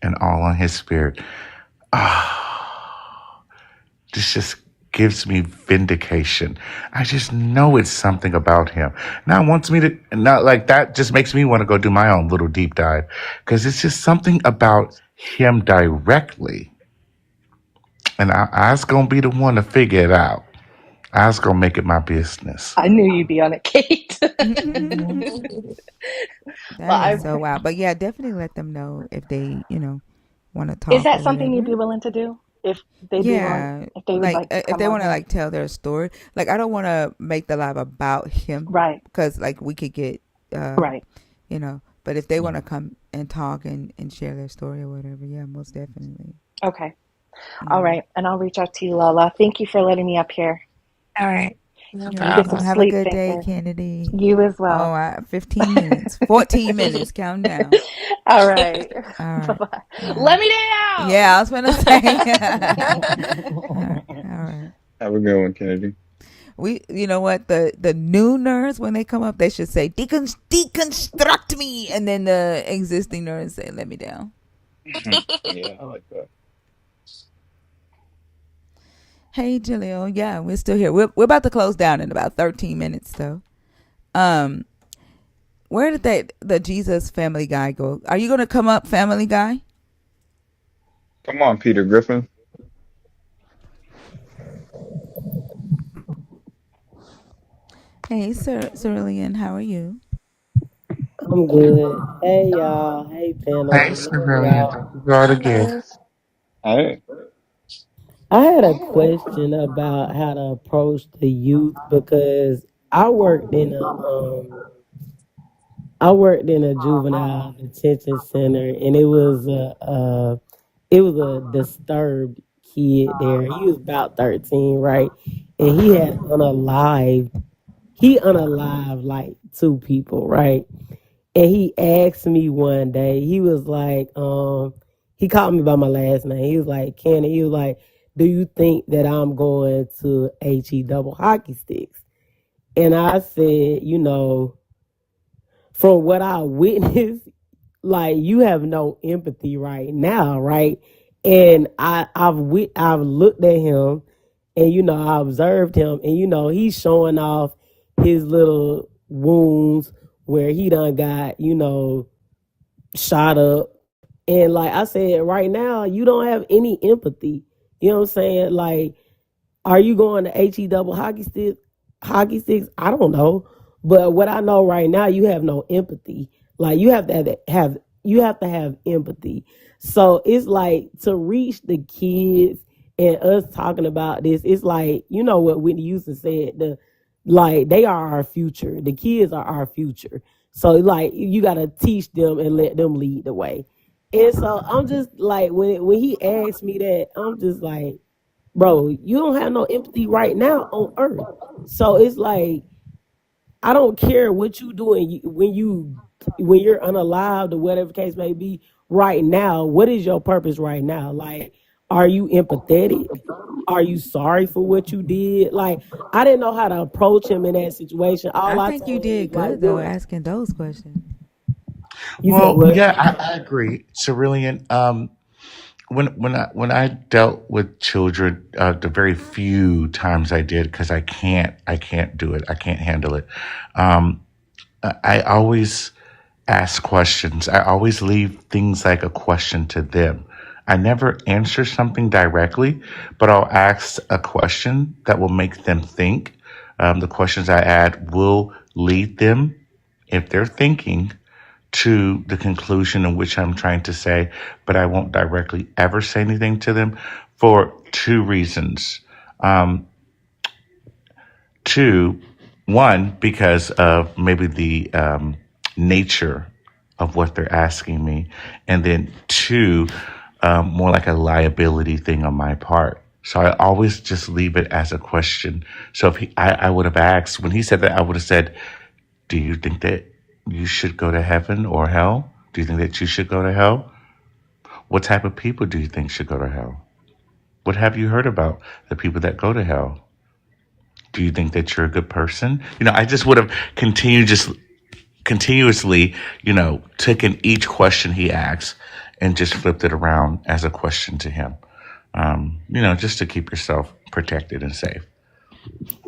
and all in his spirit. Ah, this just gives me vindication. I just know it's something about him. Now it wants me to, not like that, just makes me want to go do my own little deep dive because it's just something about him directly. And I was going to be the one to figure it out. I was going to make it my business. I knew you'd be on it, Kate. That Well, is so wild. But yeah, definitely let them know if they, want to is talk that or something you'd whatever. be willing to do if they'd be willing, Yeah, if they would like like to if come they on want to here? like tell their story, like I don't want to make the live about him Right, because like we could get, right. but if they want to come and talk and share their story or whatever, yeah, most definitely. Okay. All Yeah, right. And I'll reach out to you, Lala. Thank you for letting me up here. All right. No you're Get welcome. some problem. Have a sleep, good day, Thinker. Kennedy. You as Oh, well. 15 minutes, 14 minutes, count down. All right. All Bye right, bye. bye. Let me Yeah, down. I was gonna say. All right. Have a good one, Kennedy. You know what? The new nerds, when they come up, they should say deconstruct me, and then the existing nerds say let me down. Yeah, I like that. Hey, Jaleel. Yeah, we're still here. We're about to close down in about 13 minutes, though. Um, where did the Jesus Family Guy go? Are you gonna come up, Family Guy? Come on, Peter Griffin. Hey, Cerulean, how are you? I'm good. Hey y'all. Hey panel. Thanks, Hello civilian. y'all. Go to Hi again. guys. Hey, I had a question about how to approach the youth because I worked in a juvenile detention center, and it was a disturbed kid there. He was about 13, right? And he unalived like two people, right? And he asked me one day, he was like, he called me by my last name. He was like, Kenny, he was like, do you think that I'm going to HE double hockey sticks? And I said, from what I witnessed, like you have no empathy right now, right? And I've looked at him, and I observed him, and he's showing off his little wounds where he done got shot up. And like I said, right now, you don't have any empathy. You know what I'm saying? Like, are you going to HE double hockey sticks? Hockey sticks? I don't know. But what I know right now, you have no empathy. Like you have to have empathy. So it's like to reach the kids and us talking about this, it's like, what Whitney Houston said, like they are our future. The kids are our future. So like you gotta teach them and let them lead the way. And so I'm just like when he asked me that, I'm just like, bro, you don't have no empathy right now on earth. So it's like I don't care what you doing when you're unalived or whatever the case may be right now. What is your purpose right now? Like, are you empathetic? Are you sorry for what you did? Like, I didn't know how to approach him in that situation. All I I think you told him did was like, good though, asking those questions. you said Well, what? yeah, I agree, Cerulean. When I dealt with children, the very few times I did, because I can't do it. I can't handle it. Um, I always ask questions. I always leave things like a question to them. I never answer something directly, but I'll ask a question that will make them think. The questions I add will lead them, if they're thinking, to the conclusion in which I'm trying to say, but I won't directly ever say anything to them for two reasons. Um, Two, one, because of maybe the nature of what they're asking me. And then two, more like a liability thing on my part. So I always just leave it as a question. So if I would have asked, when he said that, I would have said, do you think that you should go to heaven or hell? Do you think that you should go to hell? What type of people do you think should go to hell? What have you heard about the people that go to hell? Do you think that you're a good person? I just would have continuously, taken each question he asks and just flipped it around as a question to him. Just to keep yourself protected and safe.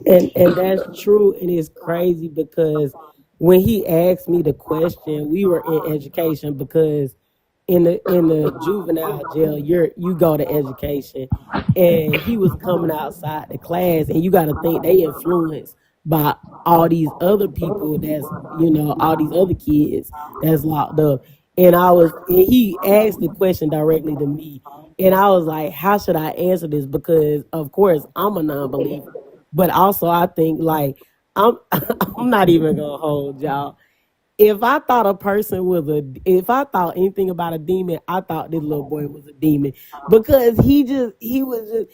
And that's true, and it's crazy because when he asked me the question, we were in education because in the juvenile jail, you go to education, and he was coming outside the class, and you got to think they influenced by all these other people all these other kids that's locked up. And he asked the question directly to me, and I was like, how should I answer this? Because of course I'm a non-believer, but also I think like I'm I'm not even gonna hold y'all. If I thought anything about a demon, I thought this little boy was a demon because he was just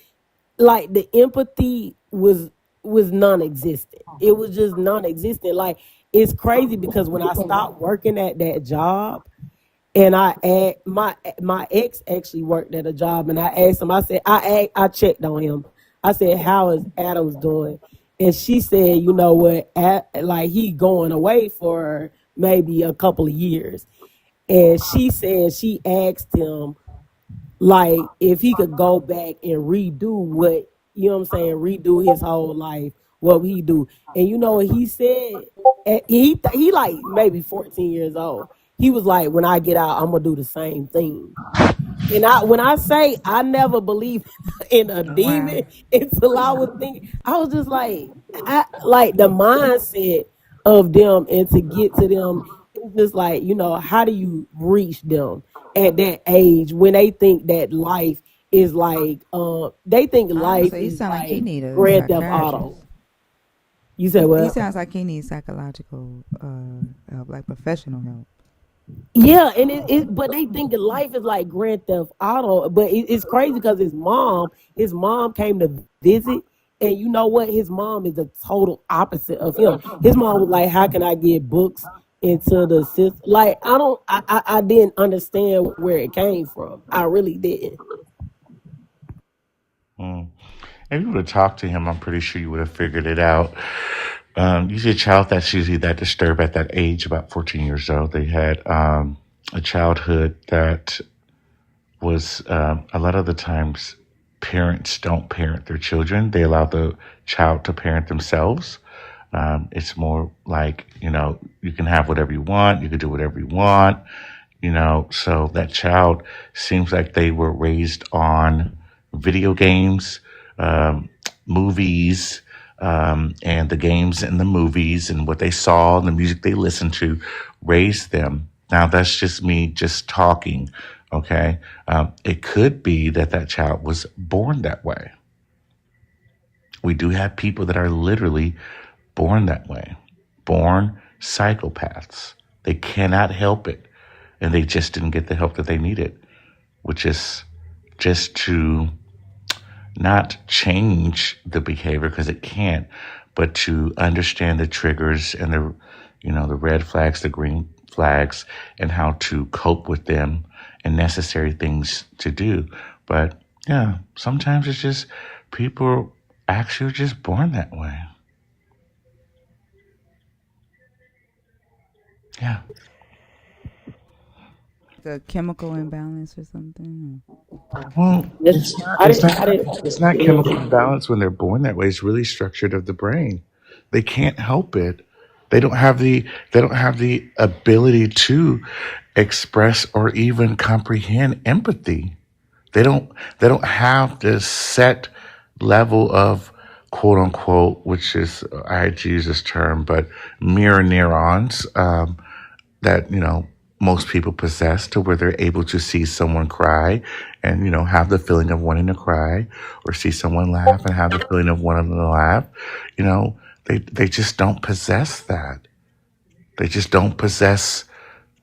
like the empathy was non-existent. It was just non-existent. Like it's crazy because when I stopped working at that job, and my ex actually worked at a job, and I asked him. I said I checked on him. I said, "How is Adams doing?" And she said, "You know what? Like he going away for maybe a couple of years." And she said she asked him like if he could go back and redo what redo his whole life. What would he do? And you know what he said? He like maybe 14 years old. He was like, when I get out, I'm gonna do the same thing. And when I say I never believed in a Wow. demon until I was thinking, I was just like, like the mindset of them, and to get to them, it's just like, how do you reach them at that age when they think that life is like, they think life Honestly, he is sounds like he like need a Grand Theft Auto. psychiatrist. You said He what? sounds like he needs psychological help, like professional help. Yeah, and but they think that life is like Grand Theft Auto. But it's crazy because his mom came to visit, and you know what? His mom is the total opposite of him. His mom was like, "How can I get books into the system?" Like, I didn't understand where it came from. I really didn't. Mm. If you would have talked to him, I'm pretty sure you would have figured it out. Usually a child that's usually that disturbed at that age, about 14 years old, they had a childhood that was a lot of the times parents don't parent their children. They allow the child to parent themselves. It's more like, you can have whatever you want. You can do whatever you want. So that child seems like they were raised on video games, movies, and the games and the movies and what they saw and the music they listened to raised them. Now, that's just me just talking, okay? It could be that that child was born that way. We do have people that are literally born that way, born psychopaths. They cannot help it, and they just didn't get the help that they needed, which is just to not change the behavior, because it can't, but to understand the triggers and the red flags, the green flags, and how to cope with them and necessary things to do. But yeah, sometimes it's just people actually are just born that way. Yeah. The chemical imbalance or something. Well, This, it's not. I It's didn't. not. I didn't. It's not Yeah. chemical imbalance when they're born that way. It's really structured of the brain. They can't help it. They don't have the. They don't have the ability to express or even comprehend empathy. They don't. They don't have this set level of quote unquote, which is, I hate to use this term, but mirror neurons. That most people possess, to where they're able to see someone cry and have the feeling of wanting to cry, or see someone laugh and have the feeling of wanting to laugh. They just don't possess that. They just don't possess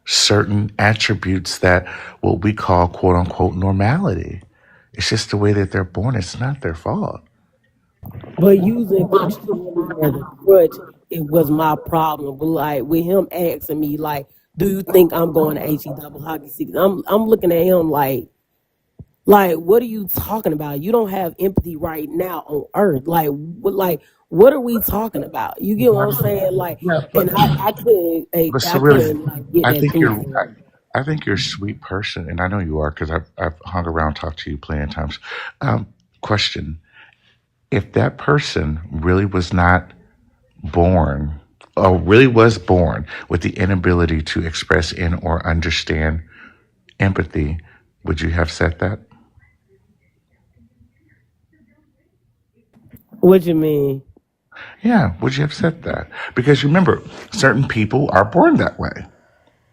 certain attributes that what we call quote unquote normality. It's just the way that they're born. It's not their fault. But using Christianity as a crutch, it was my problem. But like with him asking me, like, "Do you think I'm going to HE double hockey six?" I'm looking at him like, what are you talking about? You don't have empathy right now on Earth. What are we talking about? You get what I'm saying? Like, Yeah, and I couldn't, but I Cerulean, couldn't like get I that think through you're. to him. I think you're a sweet person, and I know you are because I've hung around, talked to you plenty of times. Question: if that person really was not born, or really was born with the inability to express in or understand empathy, would you have said that? What you mean? Yeah, would you have said that? Because remember, certain people are born that way.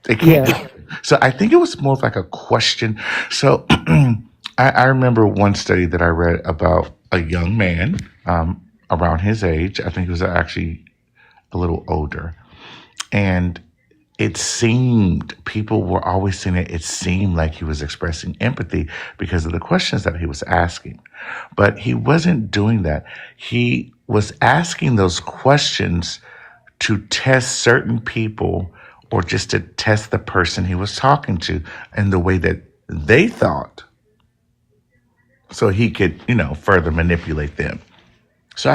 They can't Yeah. get. So I think it was more of like a question. So I remember one study that I read about a young man around his age. I think he was actually a little older. And it seemed, people were always saying it seemed like he was expressing empathy because of the questions that he was asking. But he wasn't doing that. He was asking those questions to test certain people, or just to test the person he was talking to and the way that they thought, so he could, further manipulate them. So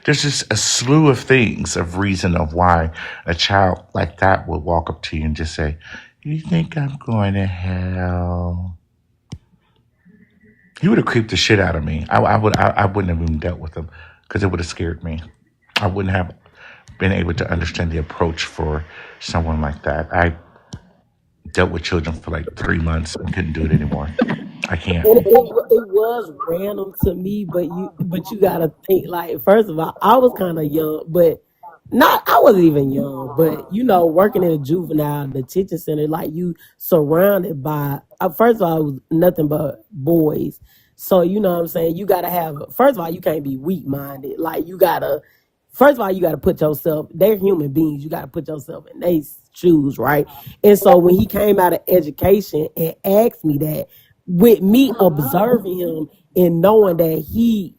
there's just a slew of things, of reason of why a child like that would walk up to you and just say, "You think I'm going to hell?" He would have creeped the shit out of me. I wouldn't have even dealt with him because it would have scared me. I wouldn't have been able to understand the approach for someone like that. I dealt with children for like 3 months and couldn't do it anymore. I can't. And it was random to me, but you gotta think like first of all, I was kind of young, but not I wasn't even young, but working in a juvenile detention center, like you surrounded by first of all, it was nothing but boys. So you know what I'm saying. You gotta have first of all, you can't be weak minded. Like you gotta first of all, you gotta put yourself. They're human beings. You gotta put yourself in their shoes, right? And so when he came out of education and asked me that with me observing him and knowing that he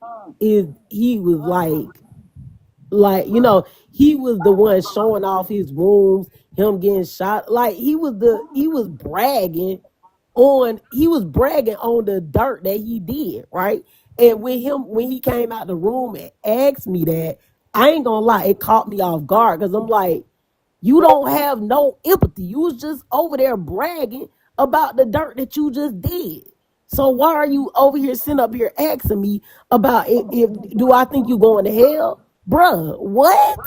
was he was the one showing off his wounds, him getting shot, like he was bragging on the dirt that he did, right? And when he came out the room and asked me that, I ain't gonna lie, it caught me off guard because I'm like, you don't have no empathy. You was just over there bragging about the dirt that you just did. So why are you over here sitting up here asking me about if do I think you going to hell? Bruh, what?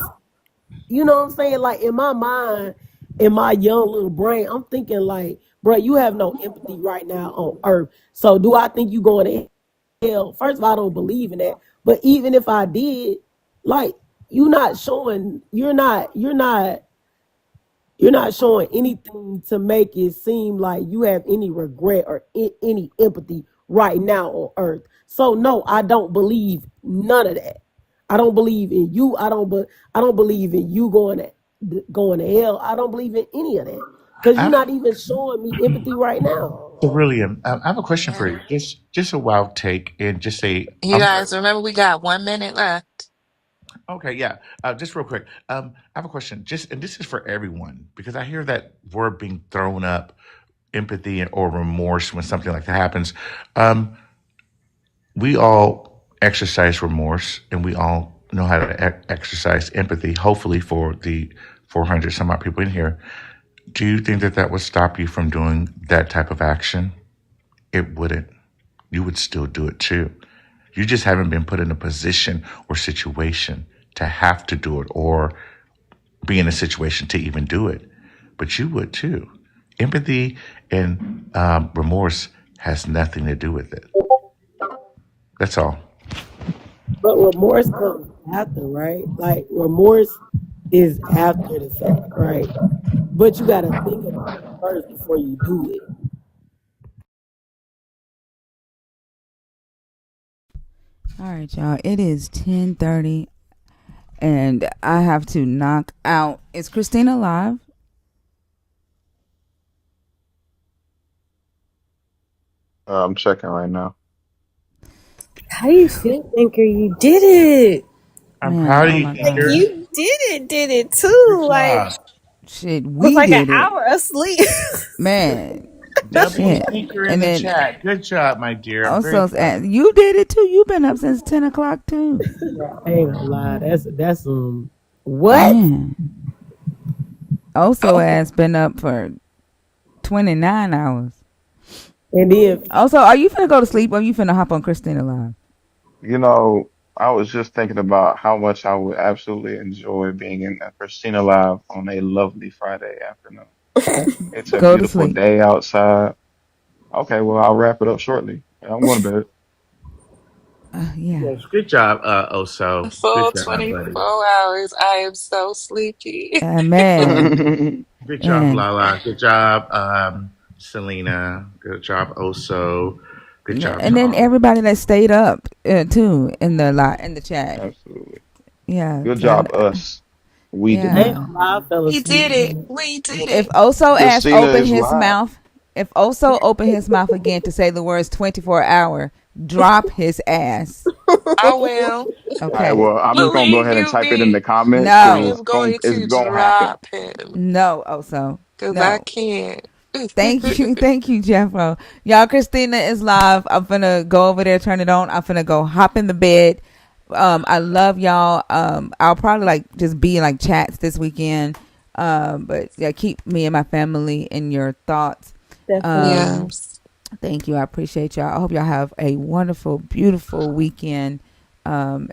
You know what I'm saying? Like in my mind, in my young little brain, I'm thinking like, bruh, you have no empathy right now on earth. So do I think you going to hell? First of all, I don't believe in that. But even if I did, like, you're not showing anything to make it seem like you have any regret or any empathy right now on earth. So no, I don't believe none of that. I don't believe in you. I don't believe in you going to hell. I don't believe in any of that because you're I, not even showing me empathy right now. Cerulean, I have a question for Yeah. you. Just a wild take, and just say You I'm guys remember we got 1 minute left. okay. Yeah, just real quick. I have a question. Just and this is for everyone because I hear that word being thrown up, empathy or remorse when something like that happens. Um, we all exercise remorse, and we all know how to exercise empathy. Hopefully, for the 400 some odd people in here, do you think that that would stop you from doing that type of action? It wouldn't. You would still do it too. You just haven't been put in a position or situation to have to do it or be in a situation to even do it. But you would too. Empathy and remorse has nothing to do with it. That's all. But remorse comes after, right? Like remorse is after the fact, right? But you got to think about it first before you do it. All right, y'all. It is 10:30, and I have to knock out. Is Christina live? I'm checking right now. How do you feel, Thinker? You did it. I'm Man, proud of oh you, my Like Tinker. God. you did it Good too. Like job. it Shit, was we like an did it. hour of sleep. Man, W shit. Tinker in And the then chat. Good job, my dear. I'm very also, proud. you did it too. You've been up since 10 o'clock too. I ain't gonna lie, that's what? Man. Also, has been up for 29 hours. And then Also, are you finna go to sleep or you finna hop on Christina Live? You know, I was just thinking about how much I would absolutely enjoy being in Christina Live on a lovely Friday afternoon. It's a Go to beautiful sleep. day outside. Okay, well, I'll wrap it up shortly. I'm going to bed. Yeah. Yes, good job, A Oso. Good full job, buddy. 24 hours. I am so sleepy. Man. Good job, And Lala. Good job, Selena. Good job, Oso. Good job and to then all. everybody that stayed up too in the in the chat. Absolutely. Yeah. Good job, us. We did I ain't not. Yeah. gonna lie, I fell We asleep. did it. We did If it. Oso asked Christina open is his live. mouth, if Oso open his mouth again to say the words 24-hour, drop his ass. I will. All right, Okay. well, I'm just gonna go Believe ahead and you type it in me. the comments I because No. am going it's to gonna happen. drop him No, Oso. because I No. can't. Thank you, thank you, Jeffro. Y'all, Christina is live. I'm finna go over there, turn it on. I'm finna go hop in the bed. I love y'all. I'll probably like just be in like chats this weekend. But yeah, keep me and my family in your thoughts. Definitely. Um, Yes. thank you. I appreciate y'all. I hope y'all have a wonderful, beautiful weekend.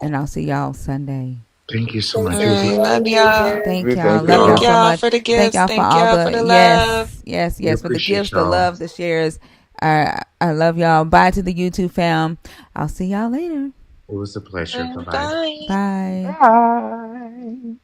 And I'll see y'all Sunday. Thank you so Thanks All much. for We'll be right. Love joining me y'all. again. Thank y'all. Thank Love Thank y'all y'all. so y'all much. for the Thank gifts. y'all for Thank all y'all for the the love. yes, yes, we yes for the appreciate gifts, the y'all. love, the shares. I love y'all. Bye to the YouTube fam. I'll see y'all later. It was a pleasure. Bye bye. Bye. Bye. Bye.